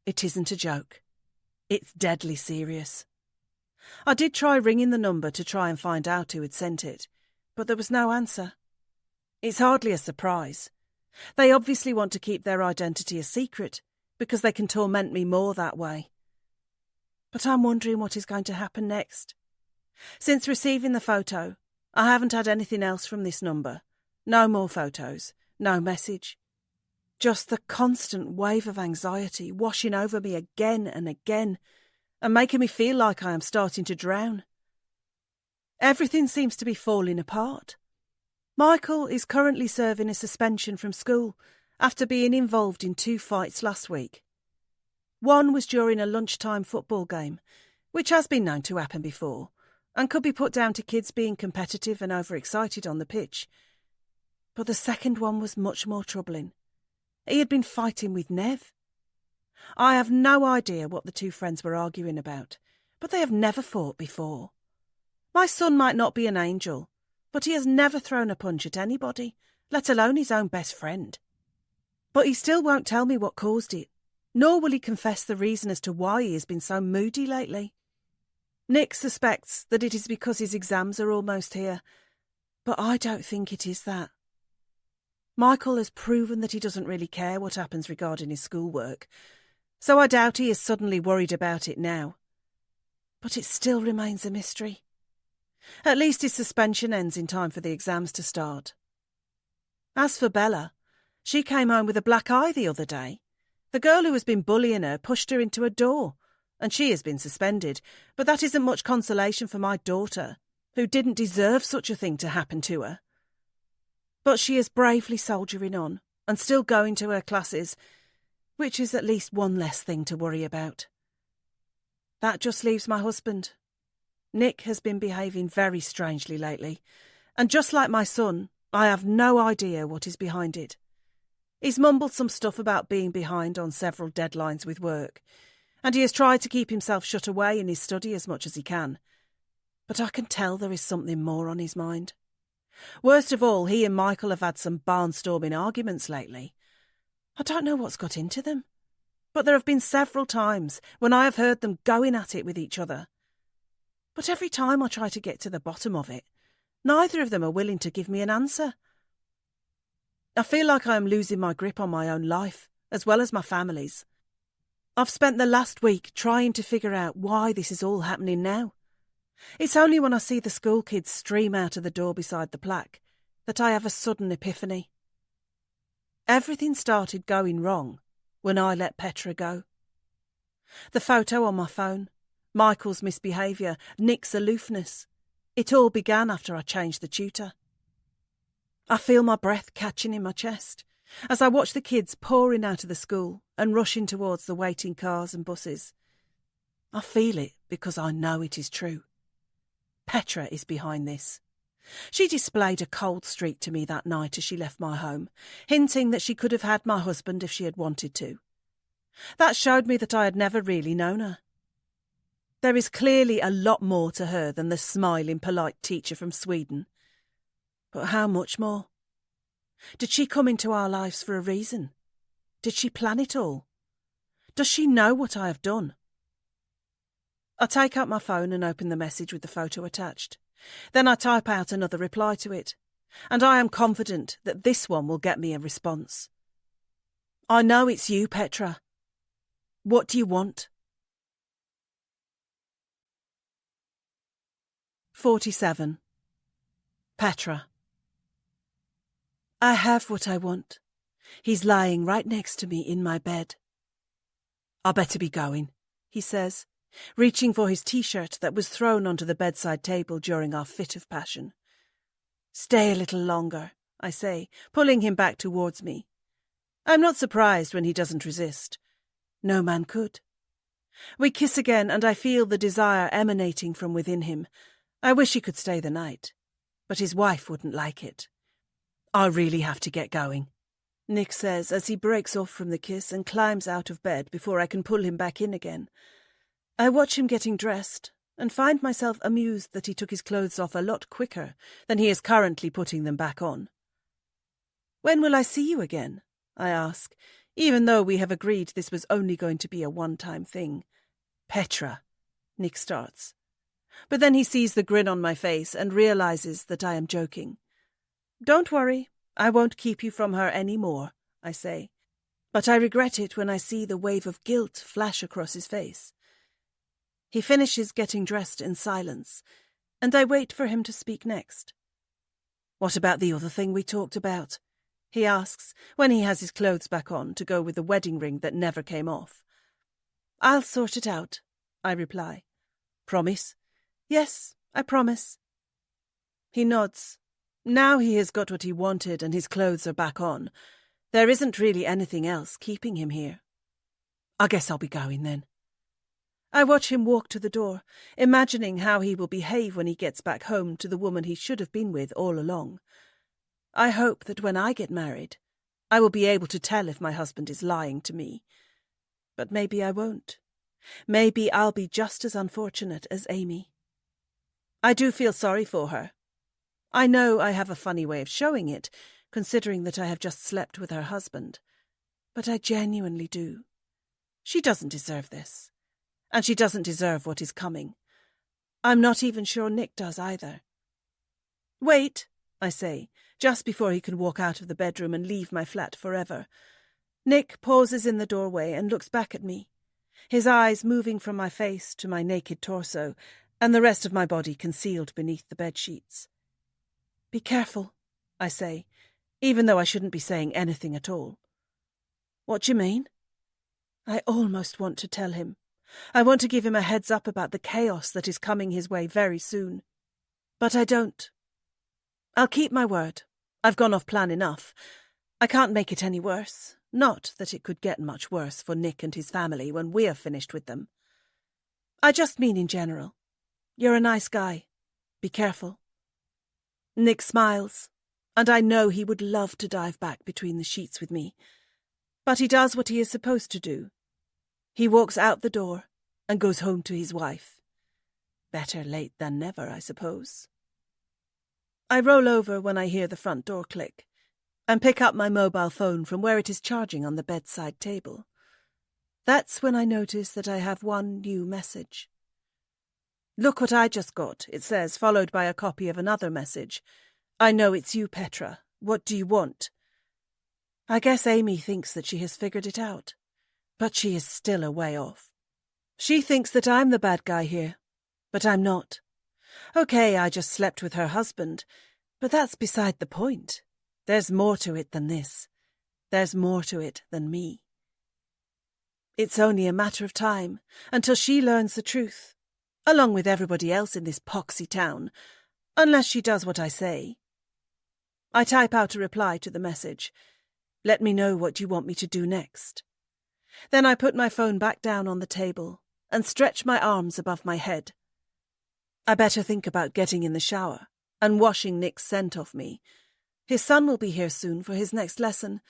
It isn't a joke. It's deadly serious. I did try ringing the number to try and find out who had sent it, but there was no answer. It's hardly a surprise. They obviously want to keep their identity a secret, because they can torment me more that way. But I'm wondering what is going to happen next. Since receiving the photo, I haven't had anything else from this number. No more photos, no message. Just the constant wave of anxiety washing over me again and again, and making me feel like I am starting to drown. Everything seems to be falling apart. Michael is currently serving a suspension from school after being involved in 2 fights last week. One was during a lunchtime football game, which has been known to happen before, and could be put down to kids being competitive and overexcited on the pitch. But the second one was much more troubling. He had been fighting with Nev. I have no idea what the 2 friends were arguing about, but they have never fought before. My son might not be an angel, but he has never thrown a punch at anybody, let alone his own best friend. But he still won't tell me what caused it, nor will he confess the reason as to why he has been so moody lately. Nick suspects that it is because his exams are almost here, but I don't think it is that. Michael has proven that he doesn't really care what happens regarding his schoolwork, so I doubt he is suddenly worried about it now. But it still remains a mystery. At least his suspension ends in time for the exams to start. As for Bella, she came home with a black eye the other day. The girl who has been bullying her pushed her into a door, and she has been suspended, but that isn't much consolation for my daughter, who didn't deserve such a thing to happen to her. But she is bravely soldiering on and still going to her classes, which is at least one less thing to worry about. That just leaves my husband. Nick has been behaving very strangely lately, and just like my son, I have no idea what is behind it. He's mumbled some stuff about being behind on several deadlines with work, and he has tried to keep himself shut away in his study as much as he can. But I can tell there is something more on his mind. Worst of all, he and Michael have had some barnstorming arguments lately. I don't know what's got into them, but there have been several times when I have heard them going at it with each other. But every time I try to get to the bottom of it, neither of them are willing to give me an answer. I feel like I am losing my grip on my own life, as well as my family's. I've spent the last week trying to figure out why this is all happening now. It's only when I see the school kids stream out of the door beside the plaque that I have a sudden epiphany. Everything started going wrong when I let Petra go. The photo on my phone, Michael's misbehaviour, Nick's aloofness, it all began after I changed the tutor. I feel my breath catching in my chest as I watch the kids pouring out of the school and rushing towards the waiting cars and buses. I feel it because I know it is true. Petra is behind this. She displayed a cold streak to me that night as she left my home, hinting that she could have had my husband if she had wanted to. That showed me that I had never really known her. There is clearly a lot more to her than the smiling, polite teacher from Sweden. But how much more? Did she come into our lives for a reason? Did she plan it all? Does she know what I have done? I take out my phone and open the message with the photo attached. Then I type out another reply to it, and I am confident that this one will get me a response. I know it's you, Petra. What do you want? 47. Petra. I have what I want. He's lying right next to me in my bed. I better be going, he says, reaching for his t-shirt that was thrown onto the bedside table during our fit of passion. Stay a little longer, I say, pulling him back towards me. I'm not surprised when he doesn't resist. No man could. We kiss again, and I feel the desire emanating from within him. I wish he could stay the night, but his wife wouldn't like it. I really have to get going, Nick says as he breaks off from the kiss and climbs out of bed before I can pull him back in again. I watch him getting dressed and find myself amused that he took his clothes off a lot quicker than he is currently putting them back on. When will I see you again? I ask, even though we have agreed this was only going to be a one-time thing. Petra, Nick starts. But then he sees the grin on my face and realises that I am joking. Don't worry, I won't keep you from her any more, I say. But I regret it when I see the wave of guilt flash across his face. He finishes getting dressed in silence, and I wait for him to speak next. What about the other thing we talked about? He asks, when he has his clothes back on to go with the wedding ring that never came off. I'll sort it out, I reply. Promise? Yes, I promise. He nods. Now he has got what he wanted and his clothes are back on. There isn't really anything else keeping him here. I guess I'll be going then. I watch him walk to the door, imagining how he will behave when he gets back home to the woman he should have been with all along. I hope that when I get married, I will be able to tell if my husband is lying to me. But maybe I won't. Maybe I'll be just as unfortunate as Amy. I do feel sorry for her. I know I have a funny way of showing it, considering that I have just slept with her husband. But I genuinely do. She doesn't deserve this. And she doesn't deserve what is coming. I'm not even sure Nick does either. Wait, I say, just before he can walk out of the bedroom and leave my flat forever. Nick pauses in the doorway and looks back at me, his eyes moving from my face to my naked torso and the rest of my body concealed beneath the bedsheets. Be careful, I say, even though I shouldn't be saying anything at all. What do you mean? I almost want to tell him. I want to give him a heads up about the chaos that is coming his way very soon. But I don't. I'll keep my word. I've gone off plan enough. I can't make it any worse. Not that it could get much worse for Nick and his family when we're finished with them. I just mean in general. You're a nice guy. Be careful. Nick smiles, and I know he would love to dive back between the sheets with me. But he does what he is supposed to do. He walks out the door and goes home to his wife. Better late than never, I suppose. I roll over when I hear the front door click and pick up my mobile phone from where it is charging on the bedside table. That's when I notice that I have one new message. Look what I just got, it says, followed by a copy of another message. I know it's you, Petra. What do you want? I guess Amy thinks that she has figured it out. but she is still a way off. She thinks that I'm the bad guy here, but I'm not. Okay, I just slept with her husband, but that's beside the point. There's more to it than this. There's more to it than me. It's only a matter of time until she learns the truth, along with everybody else in this poxy town, unless she does what I say. I type out a reply to the message. Let me know what you want me to do next. Then I put my phone back down on the table and stretch my arms above my head. I better think about getting in the shower and washing Nick's scent off me. His son will be here soon for his next lesson,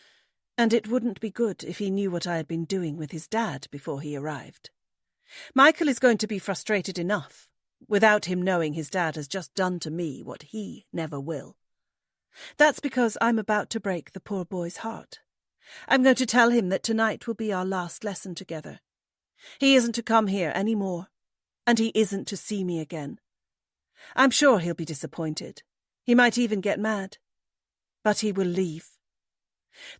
and it wouldn't be good if he knew what I had been doing with his dad before he arrived. Michael is going to be frustrated enough, without him knowing his dad has just done to me what he never will. That's because I'm about to break the poor boy's heart. I'm going to tell him that tonight will be our last lesson together. He isn't to come here any more, and he isn't to see me again. I'm sure he'll be disappointed. He might even get mad. But he will leave.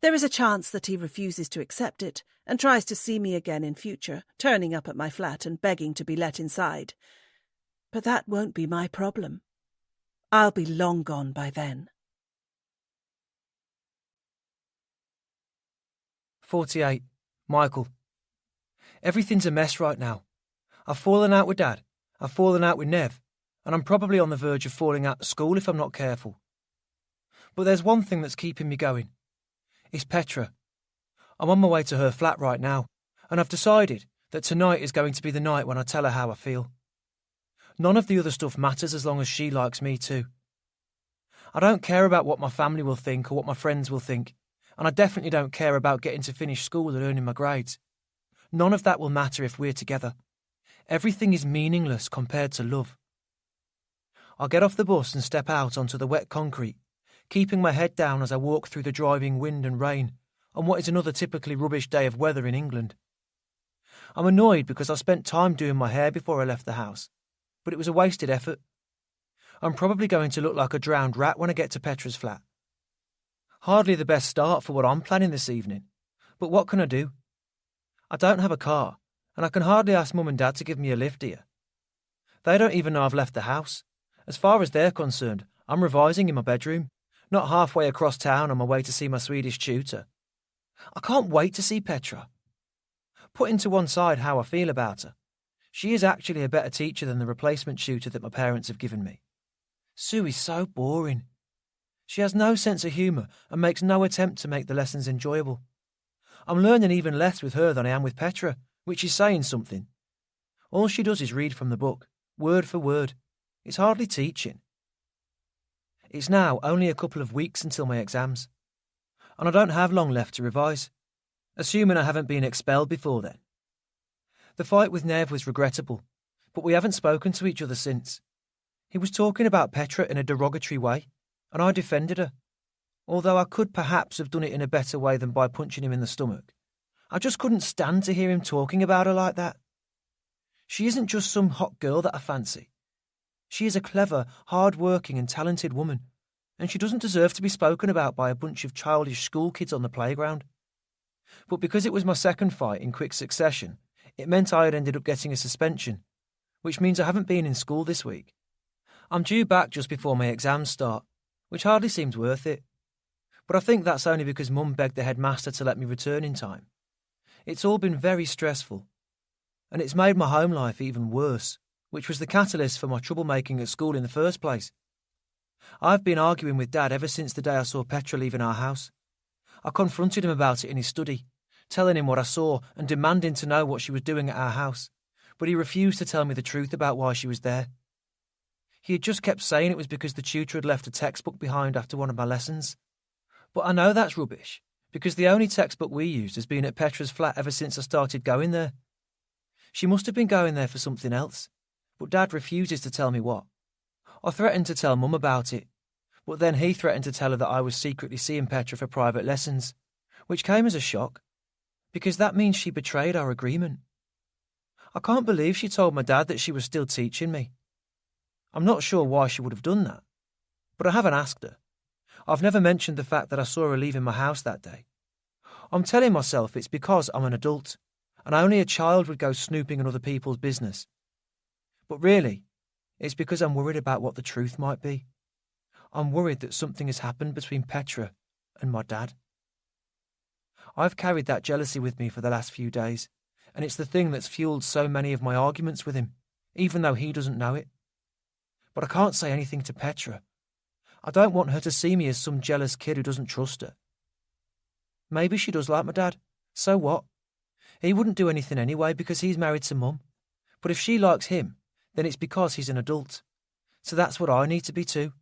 There is a chance that he refuses to accept it and tries to see me again in future, turning up at my flat and begging to be let inside. But that won't be my problem. I'll be long gone by then. 48. Michael. Everything's a mess right now. I've fallen out with Dad, I've fallen out with Nev, and I'm probably on the verge of falling out of school if I'm not careful. But there's one thing that's keeping me going. It's Petra. I'm on my way to her flat right now, and I've decided that tonight is going to be the night when I tell her how I feel. None of the other stuff matters as long as she likes me too. I don't care about what my family will think or what my friends will think, and I definitely don't care about getting to finish school and earning my grades. None of that will matter if we're together. Everything is meaningless compared to love. I'll get off the bus and step out onto the wet concrete, keeping my head down as I walk through the driving wind and rain on what is another typically rubbish day of weather in England. I'm annoyed because I spent time doing my hair before I left the house, but it was a wasted effort. I'm probably going to look like a drowned rat when I get to Petra's flat. Hardly the best start for what I'm planning this evening, but what can I do? I don't have a car, and I can hardly ask Mum and Dad to give me a lift here. They don't even know I've left the house. As far as they're concerned, I'm revising in my bedroom, not halfway across town on my way to see my Swedish tutor. I can't wait to see Petra. Putting to one side how I feel about her, she is actually a better teacher than the replacement tutor that my parents have given me. Sue is so boring. She has no sense of humour and makes no attempt to make the lessons enjoyable. I'm learning even less with her than I am with Petra, which is saying something. All she does is read from the book, word for word. It's hardly teaching. It's now only a couple of weeks until my exams, and I don't have long left to revise, assuming I haven't been expelled before then. The fight with Nev was regrettable, but we haven't spoken to each other since. He was talking about Petra in a derogatory way, and I defended her, although I could perhaps have done it in a better way than by punching him in the stomach. I just couldn't stand to hear him talking about her like that. She isn't just some hot girl that I fancy. She is a clever, hard-working and talented woman, and she doesn't deserve to be spoken about by a bunch of childish school kids on the playground. But because it was my second fight in quick succession, it meant I had ended up getting a suspension, which means I haven't been in school this week. I'm due back just before my exams start, which hardly seems worth it. But I think that's only because Mum begged the headmaster to let me return in time. It's all been very stressful, and it's made my home life even worse, which was the catalyst for my troublemaking at school in the first place. I've been arguing with Dad ever since the day I saw Petra leaving our house. I confronted him about it in his study, telling him what I saw and demanding to know what she was doing at our house, but he refused to tell me the truth about why she was there. He had just kept saying it was because the tutor had left a textbook behind after one of my lessons. But I know that's rubbish, because the only textbook we used has been at Petra's flat ever since I started going there. She must have been going there for something else, but Dad refuses to tell me what. I threatened to tell Mum about it, but then he threatened to tell her that I was secretly seeing Petra for private lessons, which came as a shock, because that means she betrayed our agreement. I can't believe she told my dad that she was still teaching me. I'm not sure why she would have done that, but I haven't asked her. I've never mentioned the fact that I saw her leaving my house that day. I'm telling myself it's because I'm an adult, and only a child would go snooping on other people's business. But really, it's because I'm worried about what the truth might be. I'm worried that something has happened between Petra and my dad. I've carried that jealousy with me for the last few days, and it's the thing that's fueled so many of my arguments with him, even though he doesn't know it. But I can't say anything to Petra. I don't want her to see me as some jealous kid who doesn't trust her. Maybe she does like my dad. So what? He wouldn't do anything anyway because he's married to Mum. But if she likes him, then it's because he's an adult. So that's what I need to be too.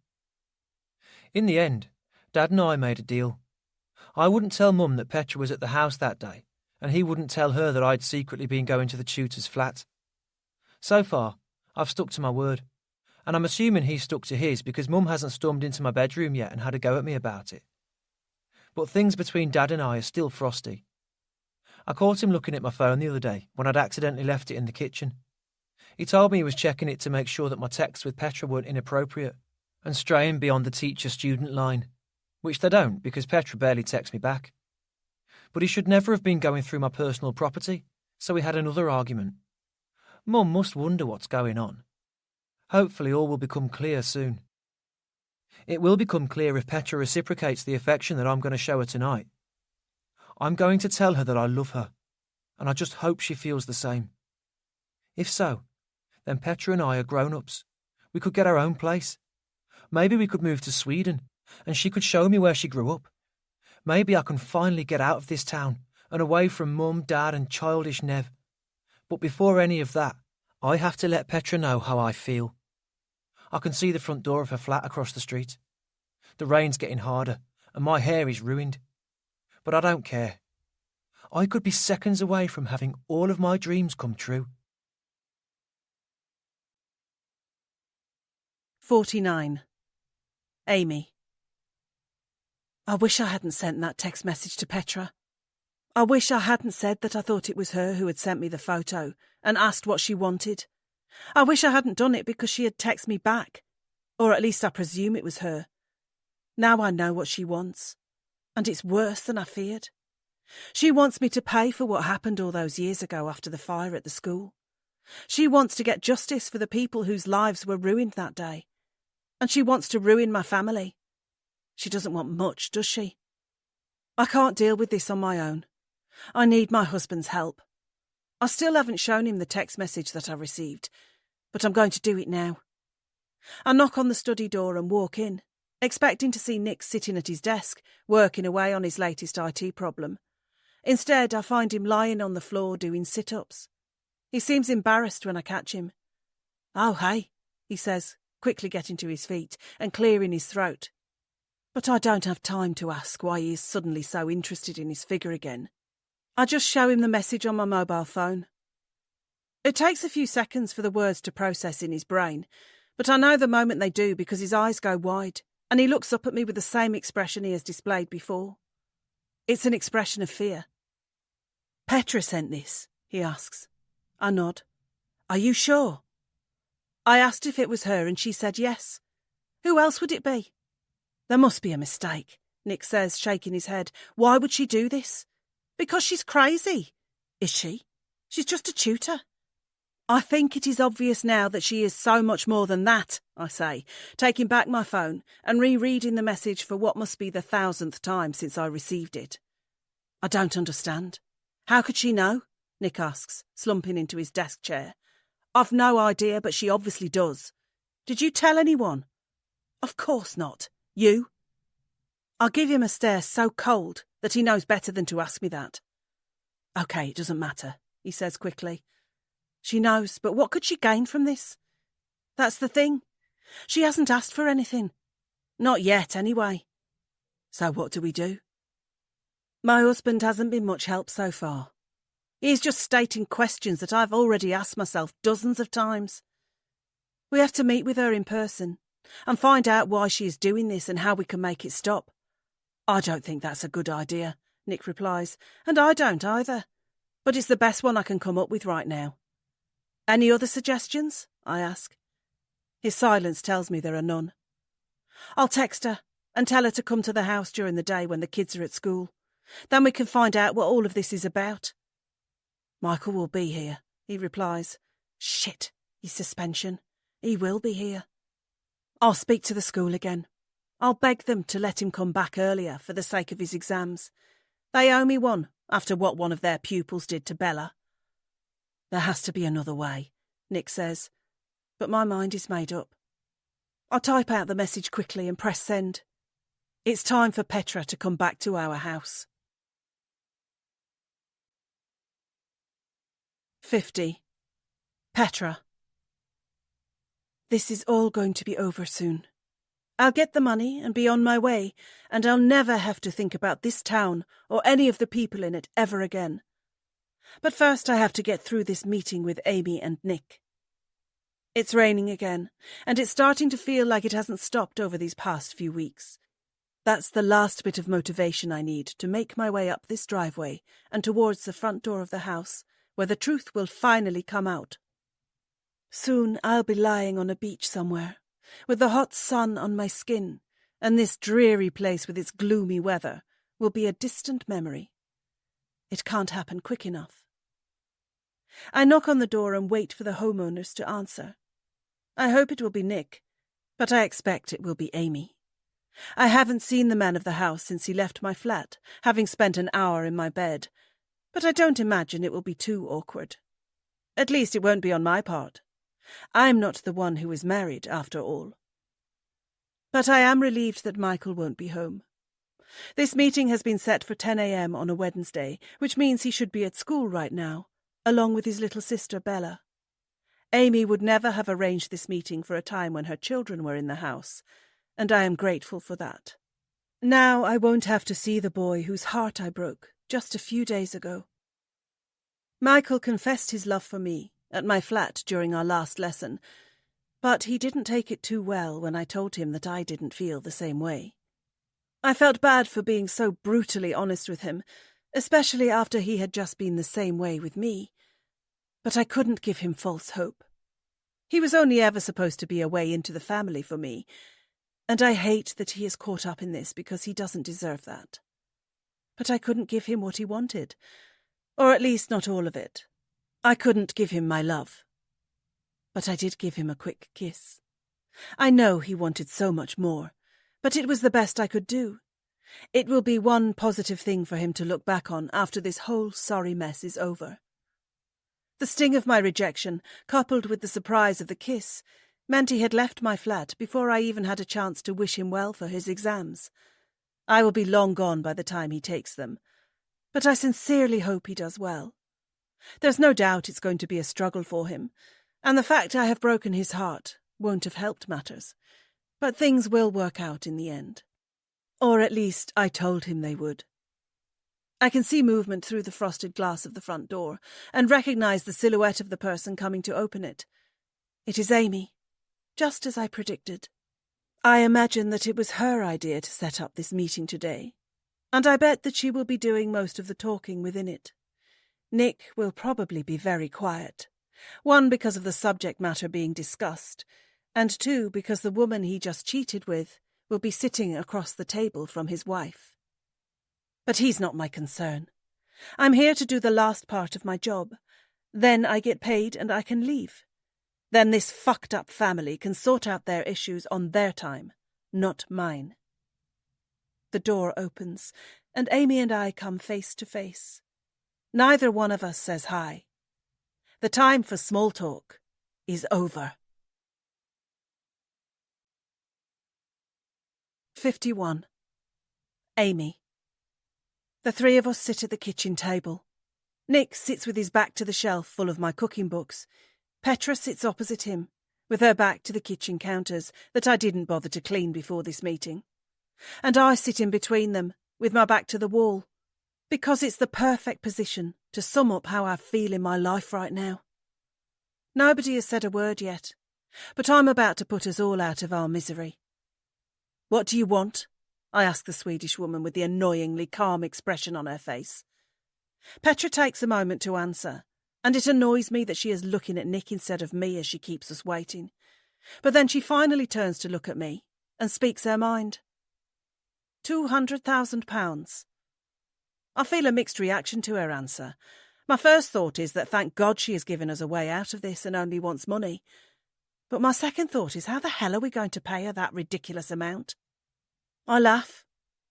In the end, Dad and I made a deal. I wouldn't tell Mum that Petra was at the house that day, and he wouldn't tell her that I'd secretly been going to the tutor's flat. So far, I've stuck to my word, and I'm assuming he stuck to his because Mum hasn't stormed into my bedroom yet and had a go at me about it. But things between Dad and I are still frosty. I caught him looking at my phone the other day when I'd accidentally left it in the kitchen. He told me he was checking it to make sure that my texts with Petra weren't inappropriate and straying beyond the teacher-student line, which they don't because Petra barely texts me back. But he should never have been going through my personal property, so we had another argument. Mum must wonder what's going on. Hopefully all will become clear soon. It will become clear if Petra reciprocates the affection that I'm going to show her tonight. I'm going to tell her that I love her, and I just hope she feels the same. If so, then Petra and I are grown-ups. We could get our own place. Maybe we could move to Sweden, and she could show me where she grew up. Maybe I can finally get out of this town and away from Mum, Dad and childish Nev. But before any of that, I have to let Petra know how I feel. I can see the front door of her flat across the street. The rain's getting harder, and my hair is ruined. But I don't care. I could be seconds away from having all of my dreams come true. 49. Amy. I wish I hadn't sent that text message to Petra. I wish I hadn't said that I thought it was her who had sent me the photo and asked what she wanted. I wish I hadn't done it because she had texted me back, or at least I presume it was her. Now I know what she wants, and it's worse than I feared. She wants me to pay for what happened all those years ago after the fire at the school. She wants to get justice for the people whose lives were ruined that day. And she wants to ruin my family. She doesn't want much, does she? I can't deal with this on my own. I need my husband's help. I still haven't shown him the text message that I received, but I'm going to do it now. I knock on the study door and walk in, expecting to see Nick sitting at his desk, working away on his latest IT problem. Instead, I find him lying on the floor doing sit-ups. He seems embarrassed when I catch him. "Oh, hey," he says, quickly getting to his feet and clearing his throat. But I don't have time to ask why he is suddenly so interested in his figure again. I just show him the message on my mobile phone. It takes a few seconds for the words to process in his brain, but I know the moment they do because his eyes go wide and he looks up at me with the same expression he has displayed before. It's an expression of fear. "Petra sent this?" he asks. I nod. "Are you sure?" I asked if it was her and she said yes. Who else would it be? "There must be a mistake," Nick says, shaking his head. "Why would she do this?" "Because she's crazy." "Is she? She's just a tutor." "I think it is obvious now that she is so much more than that," I say, taking back my phone and rereading the message for what must be the 1,000th time since I received it. "I don't understand. How could she know?" Nick asks, slumping into his desk chair. "I've no idea, but she obviously does. Did you tell anyone?" "Of course not. You?" I give him a stare so cold that he knows better than to ask me that. "OK, it doesn't matter," he says quickly. "She knows, but what could she gain from this? That's the thing. She hasn't asked for anything. Not yet, anyway. So what do we do?" My husband hasn't been much help so far. He's just stating questions that I've already asked myself dozens of times. We have to meet with her in person and find out why she is doing this and how we can make it stop. "I don't think that's a good idea," Nick replies, "and I don't either. But it's the best one I can come up with right now." "Any other suggestions?" I ask. His silence tells me there are none. "I'll text her and tell her to come to the house during the day when the kids are at school. Then we can find out what all of this is about." Michael will be here, he replies. Shit, his suspension. He will be here. I'll speak to the school again. I'll beg them to let him come back earlier for the sake of his exams. They owe me one after what one of their pupils did to Bella. There has to be another way, Nick says, but my mind is made up. I type out the message quickly and press send. It's time for Petra to come back to our house. 50. Petra. This is all going to be over soon. I'll get the money and be on my way, and I'll never have to think about this town or any of the people in it ever again. But first I have to get through this meeting with Amy and Nick. It's raining again, and it's starting to feel like it hasn't stopped over these past few weeks. That's the last bit of motivation I need to make my way up this driveway and towards the front door of the house, where the truth will finally come out. Soon I'll be lying on a beach somewhere, with the hot sun on my skin, and this dreary place with its gloomy weather will be a distant memory. It can't happen quick enough. I knock on the door and wait for the homeowners to answer. I hope it will be Nick, but I expect it will be Amy. I haven't seen the man of the house since he left my flat, having spent an hour in my bed, but I don't imagine it will be too awkward. At least it won't be on my part. I'm not the one who is married, after all. But I am relieved that Michael won't be home. This meeting has been set for 10 a.m. on a Wednesday, which means he should be at school right now, along with his little sister Bella. Amy would never have arranged this meeting for a time when her children were in the house, and I am grateful for that. Now I won't have to see the boy whose heart I broke just a few days ago. Michael confessed his love for me at my flat during our last lesson, but he didn't take it too well when I told him that I didn't feel the same way. I felt bad for being so brutally honest with him, especially after he had just been the same way with me. But I couldn't give him false hope. He was only ever supposed to be a way into the family for me, and I hate that he is caught up in this because he doesn't deserve that. But I couldn't give him what he wanted, or at least not all of it. I couldn't give him my love. But I did give him a quick kiss. I know he wanted so much more, but it was the best I could do. It will be one positive thing for him to look back on after this whole sorry mess is over. The sting of my rejection, coupled with the surprise of the kiss, meant he had left my flat before I even had a chance to wish him well for his exams. I will be long gone by the time he takes them, but I sincerely hope he does well. There's no doubt it's going to be a struggle for him, and the fact I have broken his heart won't have helped matters, but things will work out in the end. Or at least I told him they would. I can see movement through the frosted glass of the front door and recognise the silhouette of the person coming to open it. It is Amy, just as I predicted. I imagine that it was her idea to set up this meeting today, and I bet that she will be doing most of the talking within it. Nick will probably be very quiet, 1 because of the subject matter being discussed, and 2 because the woman he just cheated with will be sitting across the table from his wife. But he's not my concern. I'm here to do the last part of my job. Then I get paid and I can leave. Then this fucked up family can sort out their issues on their time, not mine. The door opens, and Amy and I come face to face. Neither one of us says hi. The time for small talk is over. 51. Amy. The 3 of us sit at the kitchen table. Nick sits with his back to the shelf full of my cooking books. Petra sits opposite him, with her back to the kitchen counters that I didn't bother to clean before this meeting. And I sit in between them, with my back to the wall, because it's the perfect position to sum up how I feel in my life right now. Nobody has said a word yet, but I'm about to put us all out of our misery. What do you want? I ask the Swedish woman with the annoyingly calm expression on her face. Petra takes a moment to answer, and it annoys me that she is looking at Nick instead of me as she keeps us waiting. But then she finally turns to look at me and speaks her mind. £200,000. I feel a mixed reaction to her answer, My first thought is that thank God she has given us a way out of this and only wants money. But my second thought is, how the hell are we going to pay her that ridiculous amount? I laugh,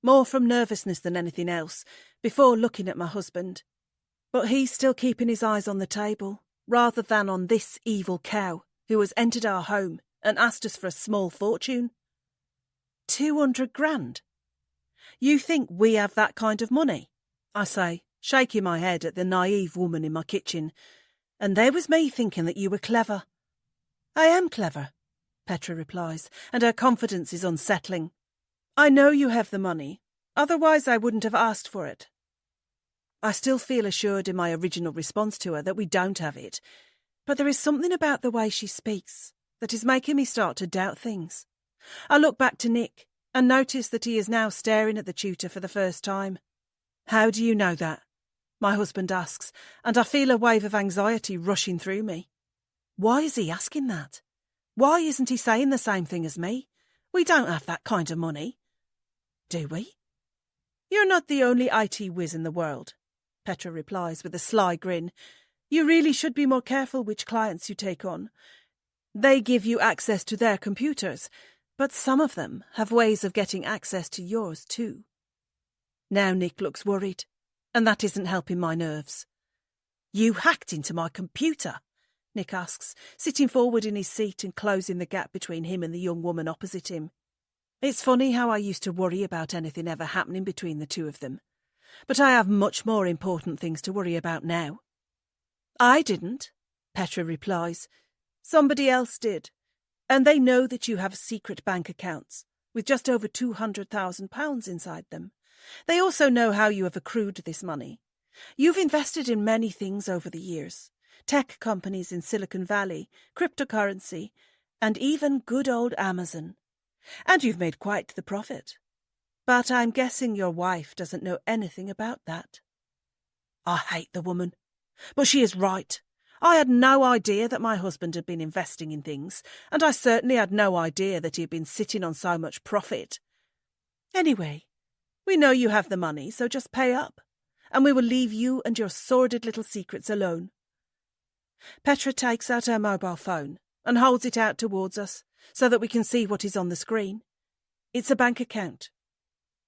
more from nervousness than anything else, before looking at my husband. But he's still keeping his eyes on the table, rather than on this evil cow who has entered our home and asked us for a small fortune. 200 grand? You think we have that kind of money? I say, shaking my head at the naive woman in my kitchen. And there was me thinking that you were clever. I am clever, Petra replies, and her confidence is unsettling. I know you have the money, otherwise I wouldn't have asked for it. I still feel assured in my original response to her that we don't have it, but there is something about the way she speaks that is making me start to doubt things. I look back to Nick and notice that he is now staring at the tutor for the first time. How do you know that? My husband asks, and I feel a wave of anxiety rushing through me. Why is he asking that? Why isn't he saying the same thing as me? We don't have that kind of money. Do we? You're not the only IT whiz in the world, Petra replies with a sly grin. You really should be more careful which clients you take on. They give you access to their computers, but some of them have ways of getting access to yours too. Now Nick looks worried, and that isn't helping my nerves. You hacked into my computer? Nick asks, sitting forward in his seat and closing the gap between him and the young woman opposite him. It's funny how I used to worry about anything ever happening between the two of them. But I have much more important things to worry about now. I didn't, Petra replies. Somebody else did. And they know that you have secret bank accounts, with just over £200,000 inside them. They also know how you have accrued this money. You've invested in many things over the years. Tech companies in Silicon Valley, cryptocurrency, and even good old Amazon. And you've made quite the profit. But I'm guessing your wife doesn't know anything about that. I hate the woman. But she is right. I had no idea that my husband had been investing in things, and I certainly had no idea that he had been sitting on so much profit. Anyway, we know you have the money, so just pay up, and we will leave you and your sordid little secrets alone. Petra takes out her mobile phone and holds it out towards us so that we can see what is on the screen. It's a bank account.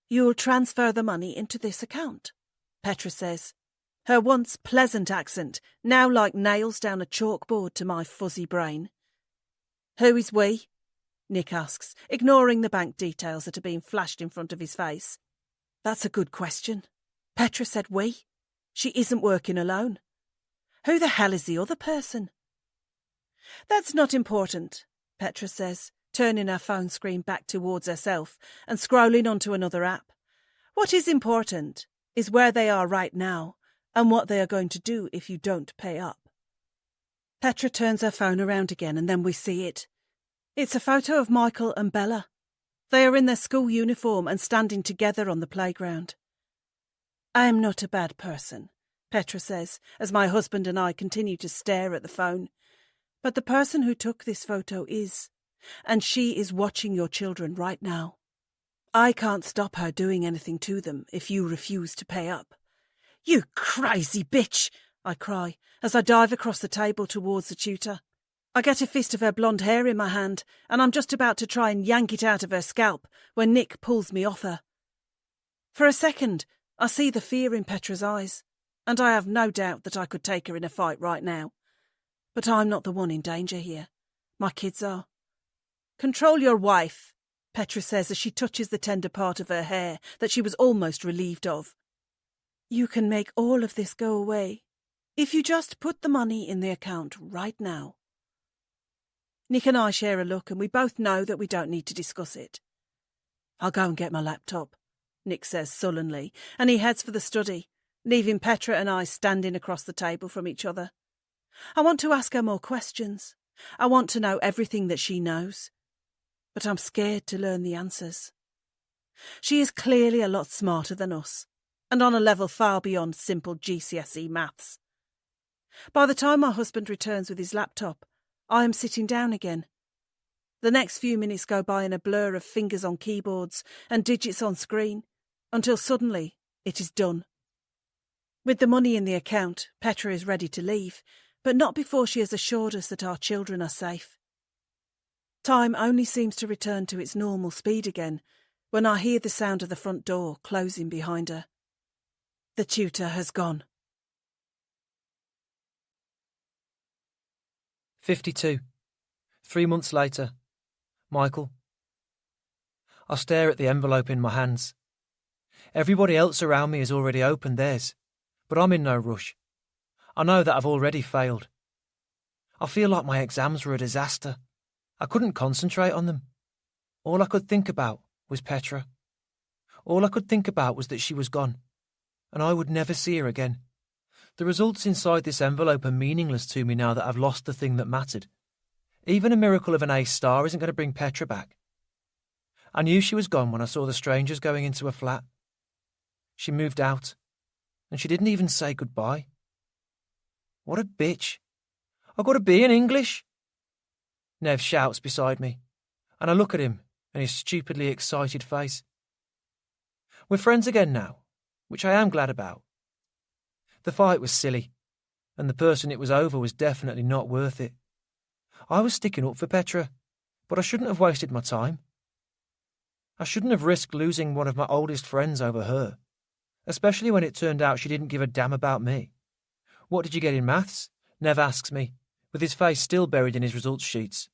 You'll transfer the money into this account, Petra says, her once pleasant accent now like nails down a chalkboard to my fuzzy brain. Who is we? Nick asks, ignoring the bank details that are being flashed in front of his face. That's a good question. Petra said we. She isn't working alone. Who the hell is the other person? That's not important, Petra says, turning her phone screen back towards herself and scrolling onto another app. What is important is where they are right now and what they are going to do if you don't pay up. Petra turns her phone around again and then we see it. It's a photo of Michael and Bella. They are in their school uniform and standing together on the playground. I am not a bad person, Petra says, as my husband and I continue to stare at the phone. But the person who took this photo is, and she is watching your children right now. I can't stop her doing anything to them if you refuse to pay up. You crazy bitch, I cry, as I dive across the table towards the tutor. I get a fist of her blonde hair in my hand, and I'm just about to try and yank it out of her scalp when Nick pulls me off her. For a second, I see the fear in Petra's eyes, and I have no doubt that I could take her in a fight right now. But I'm not the one in danger here. My kids are. Control your wife, Petra says as she touches the tender part of her hair that she was almost relieved of. You can make all of this go away if you just put the money in the account right now. Nick and I share a look and we both know that we don't need to discuss it. I'll go and get my laptop, Nick says sullenly, and he heads for the study, leaving Petra and I standing across the table from each other. I want to ask her more questions. I want to know everything that she knows. But I'm scared to learn the answers. She is clearly a lot smarter than us, and on a level far beyond simple GCSE maths. By the time my husband returns with his laptop, I am sitting down again. The next few minutes go by in a blur of fingers on keyboards and digits on screen, until suddenly it is done. With the money in the account, Petra is ready to leave, but not before she has assured us that our children are safe. Time only seems to return to its normal speed again when I hear the sound of the front door closing behind her. The tutor has gone. 52. 3 months later. Michael. I stare at the envelope in my hands. Everybody else around me has already opened theirs, but I'm in no rush. I know that I've already failed. I feel like my exams were a disaster. I couldn't concentrate on them. All I could think about was Petra. All I could think about was that she was gone, and I would never see her again. The results inside this envelope are meaningless to me now that I've lost the thing that mattered. Even a miracle of an A star isn't going to bring Petra back. I knew she was gone when I saw the strangers going into her flat. She moved out, and she didn't even say goodbye. What a bitch. I've got to be in English. Nev shouts beside me, and I look at him and his stupidly excited face. We're friends again now, which I am glad about. The fight was silly, and the person it was over was definitely not worth it. I was sticking up for Petra, but I shouldn't have wasted my time. I shouldn't have risked losing one of my oldest friends over her, especially when it turned out she didn't give a damn about me. What did you get in maths? Nev asks me, with his face still buried in his results sheets.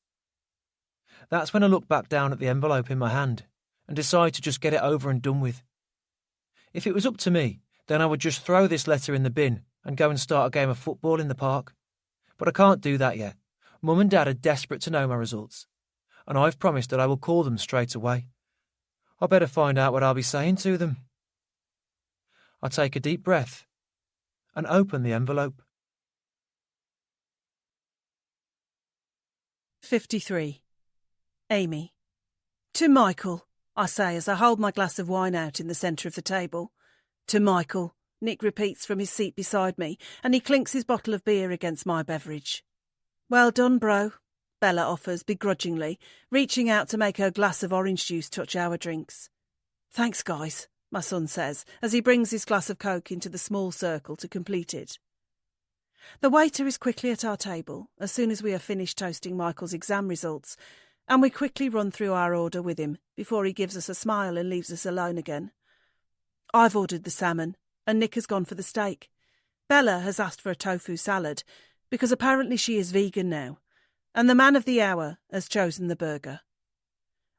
That's when I look back down at the envelope in my hand and decide to just get it over and done with. If it was up to me, then I would just throw this letter in the bin and go and start a game of football in the park. But I can't do that yet. Mum and Dad are desperate to know my results, and I've promised that I will call them straight away. I better find out what I'll be saying to them. I take a deep breath and open the envelope. 53. Amy. To Michael, I say as I hold my glass of wine out in the centre of the table. To Michael, Nick repeats from his seat beside me, and he clinks his bottle of beer against my beverage. Well done, bro, Bella offers begrudgingly, reaching out to make her glass of orange juice touch our drinks. Thanks, guys, my son says, as he brings his glass of Coke into the small circle to complete it. The waiter is quickly at our table as soon as we have finished toasting Michael's exam results, and we quickly run through our order with him before he gives us a smile and leaves us alone again. I've ordered the salmon, and Nick has gone for the steak. Bella has asked for a tofu salad, because apparently she is vegan now, and the man of the hour has chosen the burger.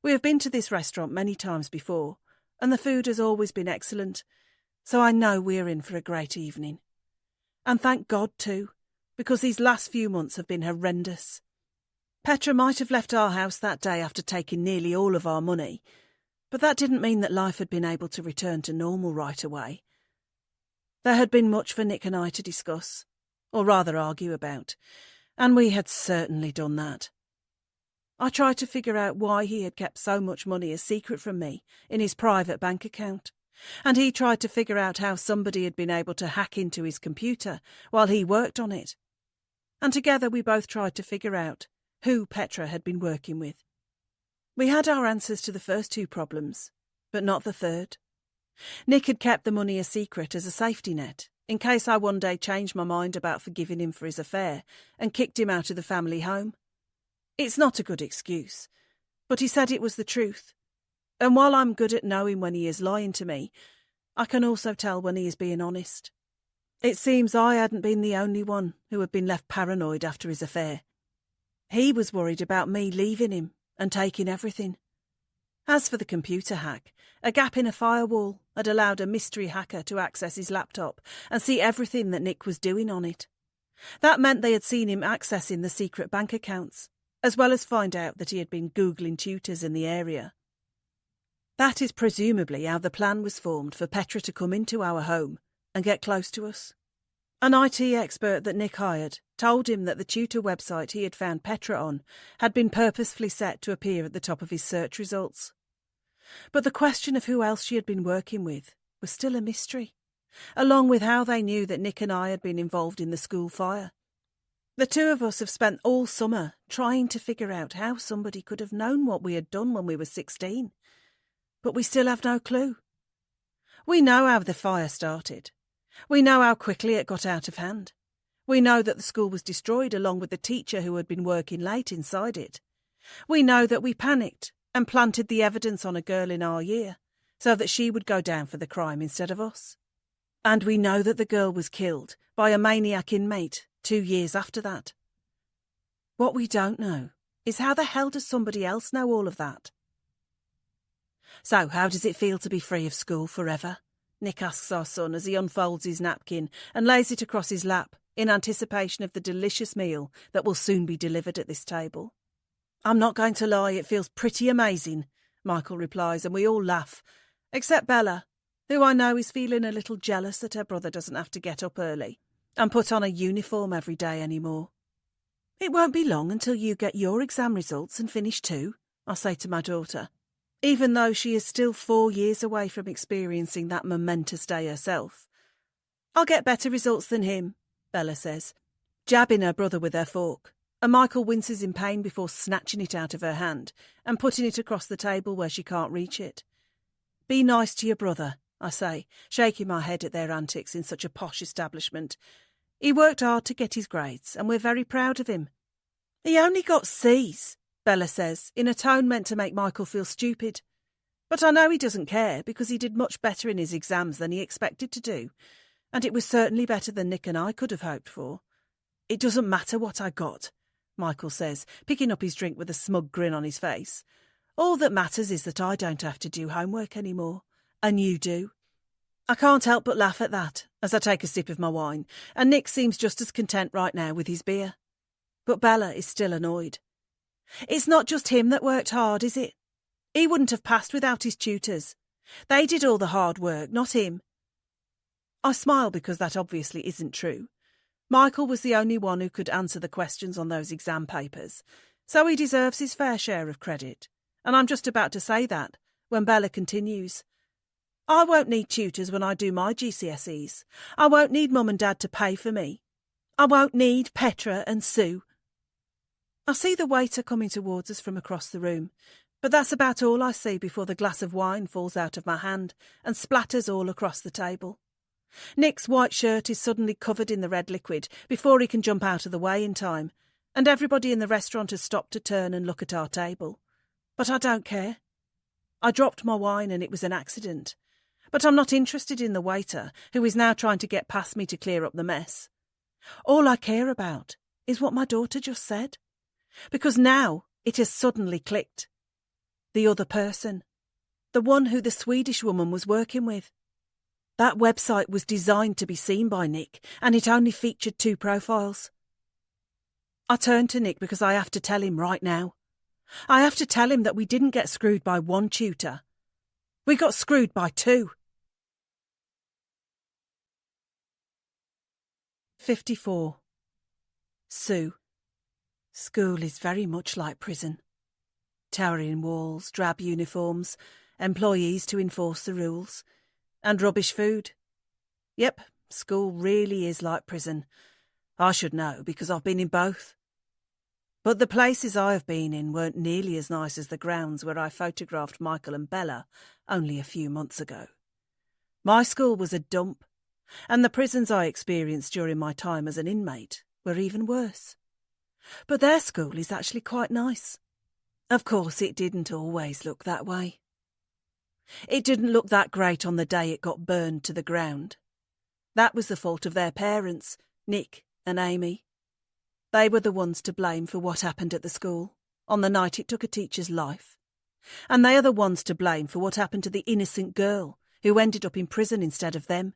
We have been to this restaurant many times before, and the food has always been excellent, so I know we're in for a great evening. And thank God too, because these last few months have been horrendous. Petra might have left our house that day after taking nearly all of our money, but that didn't mean that life had been able to return to normal right away. There had been much for Nick and I to discuss, or rather argue about, and we had certainly done that. I tried to figure out why he had kept so much money a secret from me in his private bank account, and he tried to figure out how somebody had been able to hack into his computer while he worked on it. And together we both tried to figure out who Petra had been working with. We had our answers to the first two problems, but not the third. Nick had kept the money a secret as a safety net, in case I one day changed my mind about forgiving him for his affair and kicked him out of the family home. It's not a good excuse, but he said it was the truth. And while I'm good at knowing when he is lying to me, I can also tell when he is being honest. It seems I hadn't been the only one who had been left paranoid after his affair. He was worried about me leaving him and taking everything. As for the computer hack, a gap in a firewall had allowed a mystery hacker to access his laptop and see everything that Nick was doing on it. That meant they had seen him accessing the secret bank accounts, as well as find out that he had been Googling tutors in the area. That is presumably how the plan was formed for Petra to come into our home and get close to us. An IT expert that Nick hired told him that the tutor website he had found Petra on had been purposefully set to appear at the top of his search results. But the question of who else she had been working with was still a mystery, along with how they knew that Nick and I had been involved in the school fire. The two of us have spent all summer trying to figure out how somebody could have known what we had done when we were 16. But we still have no clue. We know how the fire started. We know how quickly it got out of hand. We know that the school was destroyed along with the teacher who had been working late inside it. We know that we panicked and planted the evidence on a girl in our year so that she would go down for the crime instead of us. And we know that the girl was killed by a maniac inmate 2 years after that. What we don't know is how the hell does somebody else know all of that? So, how does it feel to be free of school forever? Nick asks our son as he unfolds his napkin and lays it across his lap in anticipation of the delicious meal that will soon be delivered at this table. I'm not going to lie, it feels pretty amazing, Michael replies, and we all laugh, except Bella, who I know is feeling a little jealous that her brother doesn't have to get up early and put on a uniform every day anymore. It won't be long until you get your exam results and finish too, I say to my daughter, even though she is still 4 years away from experiencing that momentous day herself. I'll get better results than him, Bella says, jabbing her brother with her fork, and Michael winces in pain before snatching it out of her hand and putting it across the table where she can't reach it. Be nice to your brother, I say, shaking my head at their antics in such a posh establishment. He worked hard to get his grades, and we're very proud of him. He only got C's, Bella says, in a tone meant to make Michael feel stupid. But I know he doesn't care because he did much better in his exams than he expected to do, and it was certainly better than Nick and I could have hoped for. It doesn't matter what I got, Michael says, picking up his drink with a smug grin on his face. All that matters is that I don't have to do homework anymore, and you do. I can't help but laugh at that as I take a sip of my wine, and Nick seems just as content right now with his beer. But Bella is still annoyed. It's not just him that worked hard, is it? He wouldn't have passed without his tutors. They did all the hard work, not him. I smile because that obviously isn't true. Michael was the only one who could answer the questions on those exam papers, so he deserves his fair share of credit. And I'm just about to say that when Bella continues. I won't need tutors when I do my GCSEs. I won't need Mum and Dad to pay for me. I won't need Petra and Sue. I see the waiter coming towards us from across the room, but that's about all I see before the glass of wine falls out of my hand and splatters all across the table. Nick's white shirt is suddenly covered in the red liquid before he can jump out of the way in time, and everybody in the restaurant has stopped to turn and look at our table. But I don't care. I dropped my wine and it was an accident. But I'm not interested in the waiter, who is now trying to get past me to clear up the mess. All I care about is what my daughter just said. Because now it has suddenly clicked. The other person. The one who the Swedish woman was working with. That website was designed to be seen by Nick, and it only featured 2 profiles. I turn to Nick because I have to tell him right now. I have to tell him that we didn't get screwed by 1 tutor. We got screwed by 2. 54. Sue. School is very much like prison. Towering walls, drab uniforms, employees to enforce the rules, and rubbish food. Yep, school really is like prison. I should know because I've been in both. But the places I have been in weren't nearly as nice as the grounds where I photographed Michael and Bella only a few months ago. My school was a dump, and the prisons I experienced during my time as an inmate were even worse. But their school is actually quite nice. Of course, it didn't always look that way. It didn't look that great on the day it got burned to the ground. That was the fault of their parents, Nick and Amy. They were the ones to blame for what happened at the school on the night it took a teacher's life. And they are the ones to blame for what happened to the innocent girl who ended up in prison instead of them.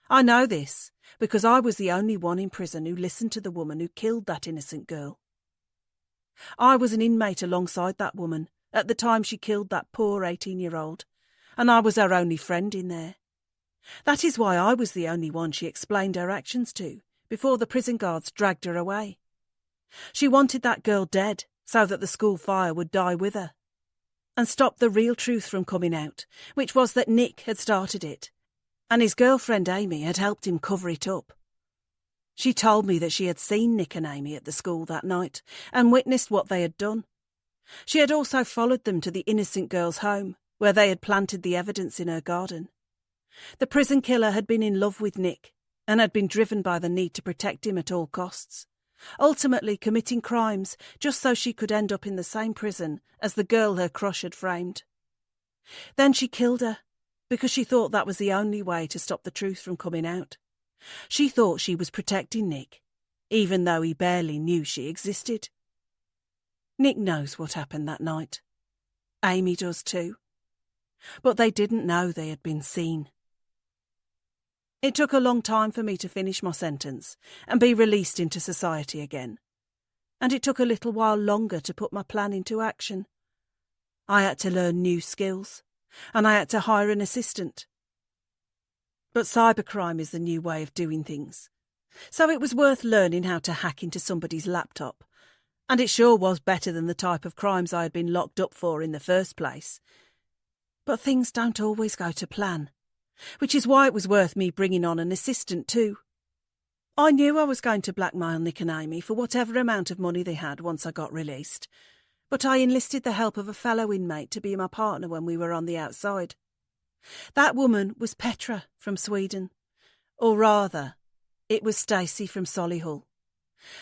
I know this because I was the only one in prison who listened to the woman who killed that innocent girl. I was an inmate alongside that woman at the time she killed that poor 18-year-old, and I was her only friend in there. That is why I was the only one she explained her actions to before the prison guards dragged her away. She wanted that girl dead so that the school fire would die with her and stop the real truth from coming out, which was that Nick had started it, and his girlfriend Amy had helped him cover it up. She told me that she had seen Nick and Amy at the school that night and witnessed what they had done. She had also followed them to the innocent girl's home, where they had planted the evidence in her garden. The prison killer had been in love with Nick and had been driven by the need to protect him at all costs, ultimately committing crimes just so she could end up in the same prison as the girl her crush had framed. Then she killed her because she thought that was the only way to stop the truth from coming out. She thought she was protecting Nick, even though he barely knew she existed. Nick knows what happened that night. Amy does too. But they didn't know they had been seen. It took a long time for me to finish my sentence and be released into society again. And it took a little while longer to put my plan into action. I had to learn new skills, and I had to hire an assistant. But cybercrime is the new way of doing things. So it was worth learning how to hack into somebody's laptop. And it sure was better than the type of crimes I had been locked up for in the first place. But things don't always go to plan, which is why it was worth me bringing on an assistant too. I knew I was going to blackmail Nick and Amy for whatever amount of money they had once I got released, but I enlisted the help of a fellow inmate to be my partner when we were on the outside. That woman was Petra from Sweden, or rather, it was Stacey from Solihull.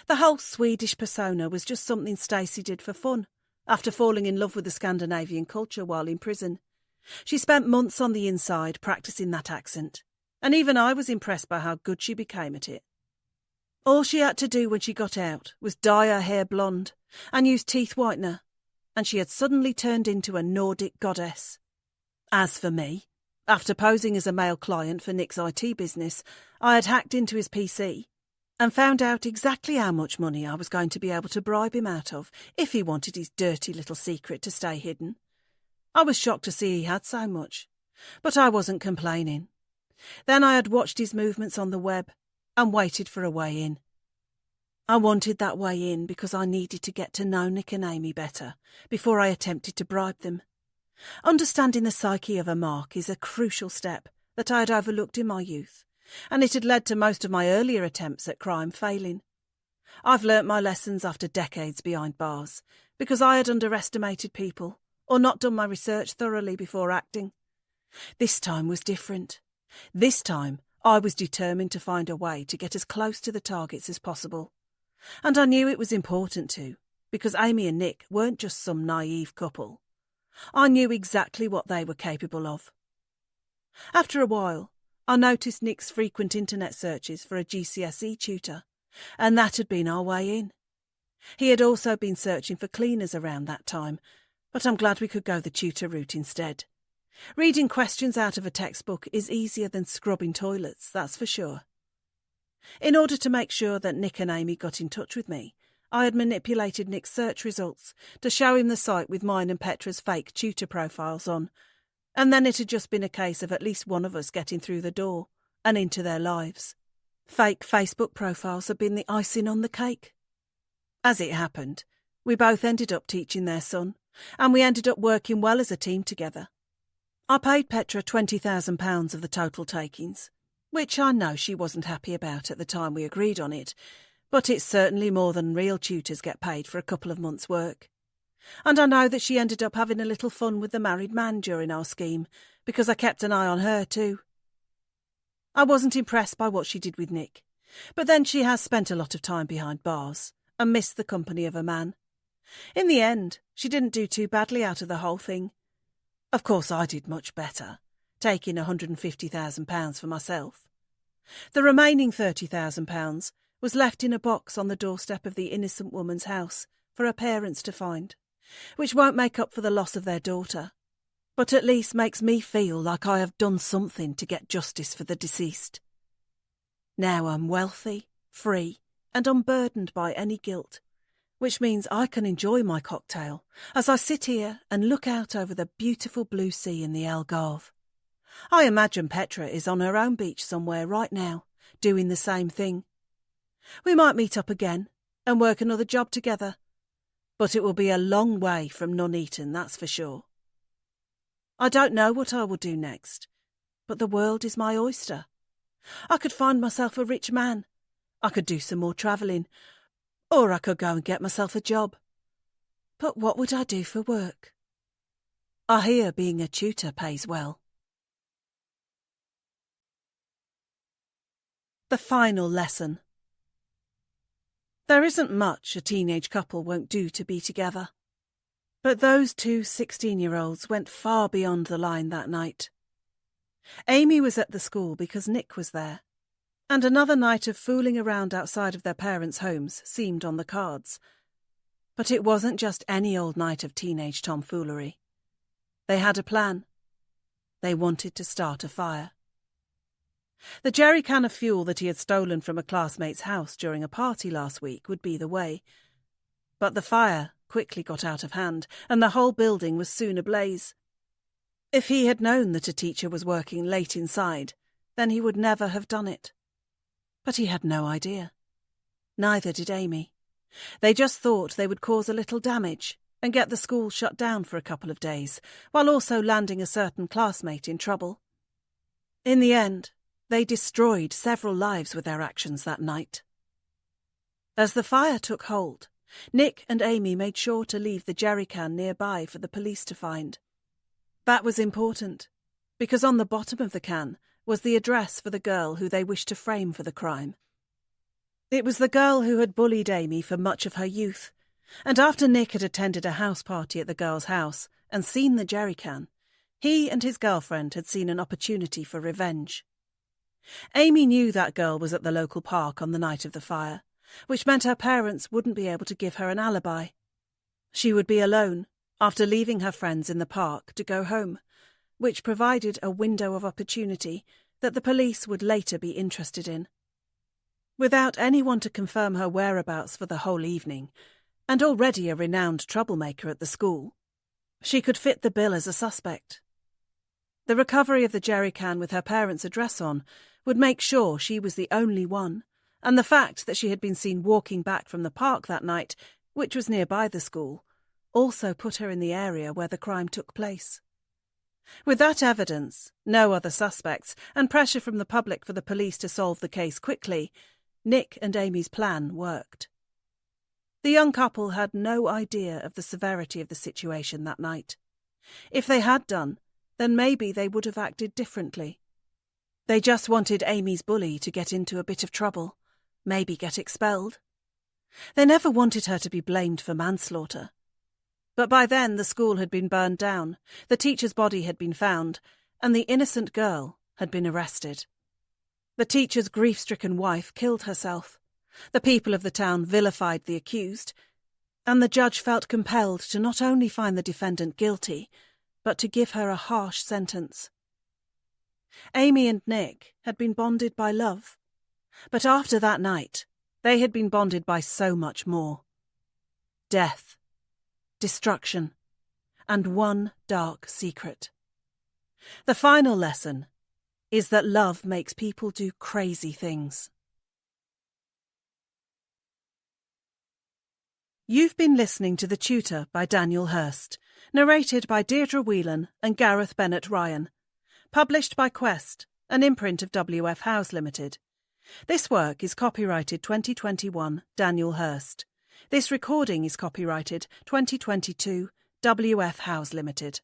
The whole Swedish persona was just something Stacey did for fun, after falling in love with the Scandinavian culture while in prison. She spent months on the inside practicing that accent, and even I was impressed by how good she became at it. All she had to do when she got out was dye her hair blonde and use teeth whitener, and she had suddenly turned into a Nordic goddess. As for me, after posing as a male client for Nick's IT business, I had hacked into his PC and found out exactly how much money I was going to be able to bribe him out of if he wanted his dirty little secret to stay hidden. I was shocked to see he had so much, but I wasn't complaining. Then I had watched his movements on the web and waited for a way in. I wanted that way in because I needed to get to know Nick and Amy better before I attempted to bribe them. Understanding the psyche of a mark is a crucial step that I had overlooked in my youth, and it had led to most of my earlier attempts at crime failing. I've learnt my lessons after decades behind bars, because I had underestimated people or not done my research thoroughly before acting. This time was different. This time I was determined to find a way to get as close to the targets as possible. And I knew it was important to, because Amy and Nick weren't just some naive couple. I knew exactly what they were capable of. After a while, I noticed Nick's frequent internet searches for a GCSE tutor, and that had been our way in. He had also been searching for cleaners around that time, but I'm glad we could go the tutor route instead. Reading questions out of a textbook is easier than scrubbing toilets, that's for sure. In order to make sure that Nick and Amy got in touch with me, I had manipulated Nick's search results to show him the site with mine and Petra's fake tutor profiles on, and then it had just been a case of at least one of us getting through the door and into their lives. Fake Facebook profiles had been the icing on the cake. As it happened, we both ended up teaching their son, and we ended up working well as a team together. I paid Petra £20,000 of the total takings, which I know she wasn't happy about at the time we agreed on it, but it's certainly more than real tutors get paid for a couple of months' work. And I know that she ended up having a little fun with the married man during our scheme, because I kept an eye on her too. I wasn't impressed by what she did with Nick, but then she has spent a lot of time behind bars and missed the company of a man. In the end, she didn't do too badly out of the whole thing. Of course I did much better, taking £150,000 for myself. The remaining £30,000 was left in a box on the doorstep of the innocent woman's house for her parents to find, which won't make up for the loss of their daughter, but at least makes me feel like I have done something to get justice for the deceased. Now I'm wealthy, free, and unburdened by any guilt, which means I can enjoy my cocktail as I sit here and look out over the beautiful blue sea in the Algarve. I imagine Petra is on her own beach somewhere right now, doing the same thing. We might meet up again and work another job together, but it will be a long way from Nuneaton, that's for sure. I don't know what I will do next, but the world is my oyster. I could find myself a rich man, I could do some more travelling, or I could go and get myself a job. But what would I do for work? I hear being a tutor pays well. The final lesson. There isn't much a teenage couple won't do to be together. But those two 16-year-olds went far beyond the line that night. Amy was at the school because Nick was there, and another night of fooling around outside of their parents' homes seemed on the cards. But it wasn't just any old night of teenage tomfoolery. They had a plan. They wanted to start a fire. The jerry can of fuel that he had stolen from a classmate's house during a party last week would be the way. But the fire quickly got out of hand, and the whole building was soon ablaze. If he had known that a teacher was working late inside, then he would never have done it. But he had no idea. Neither did Amy. They just thought they would cause a little damage and get the school shut down for a couple of days, while also landing a certain classmate in trouble. In the end, they destroyed several lives with their actions that night. As the fire took hold, Nick and Amy made sure to leave the jerry can nearby for the police to find. That was important, because on the bottom of the can was the address for the girl who they wished to frame for the crime. It was the girl who had bullied Amy for much of her youth, and after Nick had attended a house party at the girl's house and seen the jerry can, he and his girlfriend had seen an opportunity for revenge. Amy knew that girl was at the local park on the night of the fire, which meant her parents wouldn't be able to give her an alibi. She would be alone after leaving her friends in the park to go home, which provided a window of opportunity that the police would later be interested in. Without anyone to confirm her whereabouts for the whole evening, and already a renowned troublemaker at the school, she could fit the bill as a suspect. The recovery of the jerry can with her parents' address on would make sure she was the only one, and the fact that she had been seen walking back from the park that night, which was nearby the school, also put her in the area where the crime took place. With that evidence, no other suspects, and pressure from the public for the police to solve the case quickly, Nick and Amy's plan worked. The young couple had no idea of the severity of the situation that night. If they had done, then maybe they would have acted differently. They just wanted Amy's bully to get into a bit of trouble, maybe get expelled. They never wanted her to be blamed for manslaughter. But by then the school had been burned down, the teacher's body had been found, and the innocent girl had been arrested. The teacher's grief-stricken wife killed herself. The people of the town vilified the accused, and the judge felt compelled to not only find the defendant guilty, but to give her a harsh sentence. Amy and Nick had been bonded by love, but after that night, they had been bonded by so much more. Death, destruction, and one dark secret. The final lesson is that love makes people do crazy things. You've been listening to The Tutor by Daniel Hurst, narrated by Deirdre Whelan and Gareth Bennett Ryan, published by Quest, an imprint of W.F. Howes Limited. This work is copyrighted 2021 Daniel Hurst. This recording is copyrighted 2022 W.F. Howes Limited.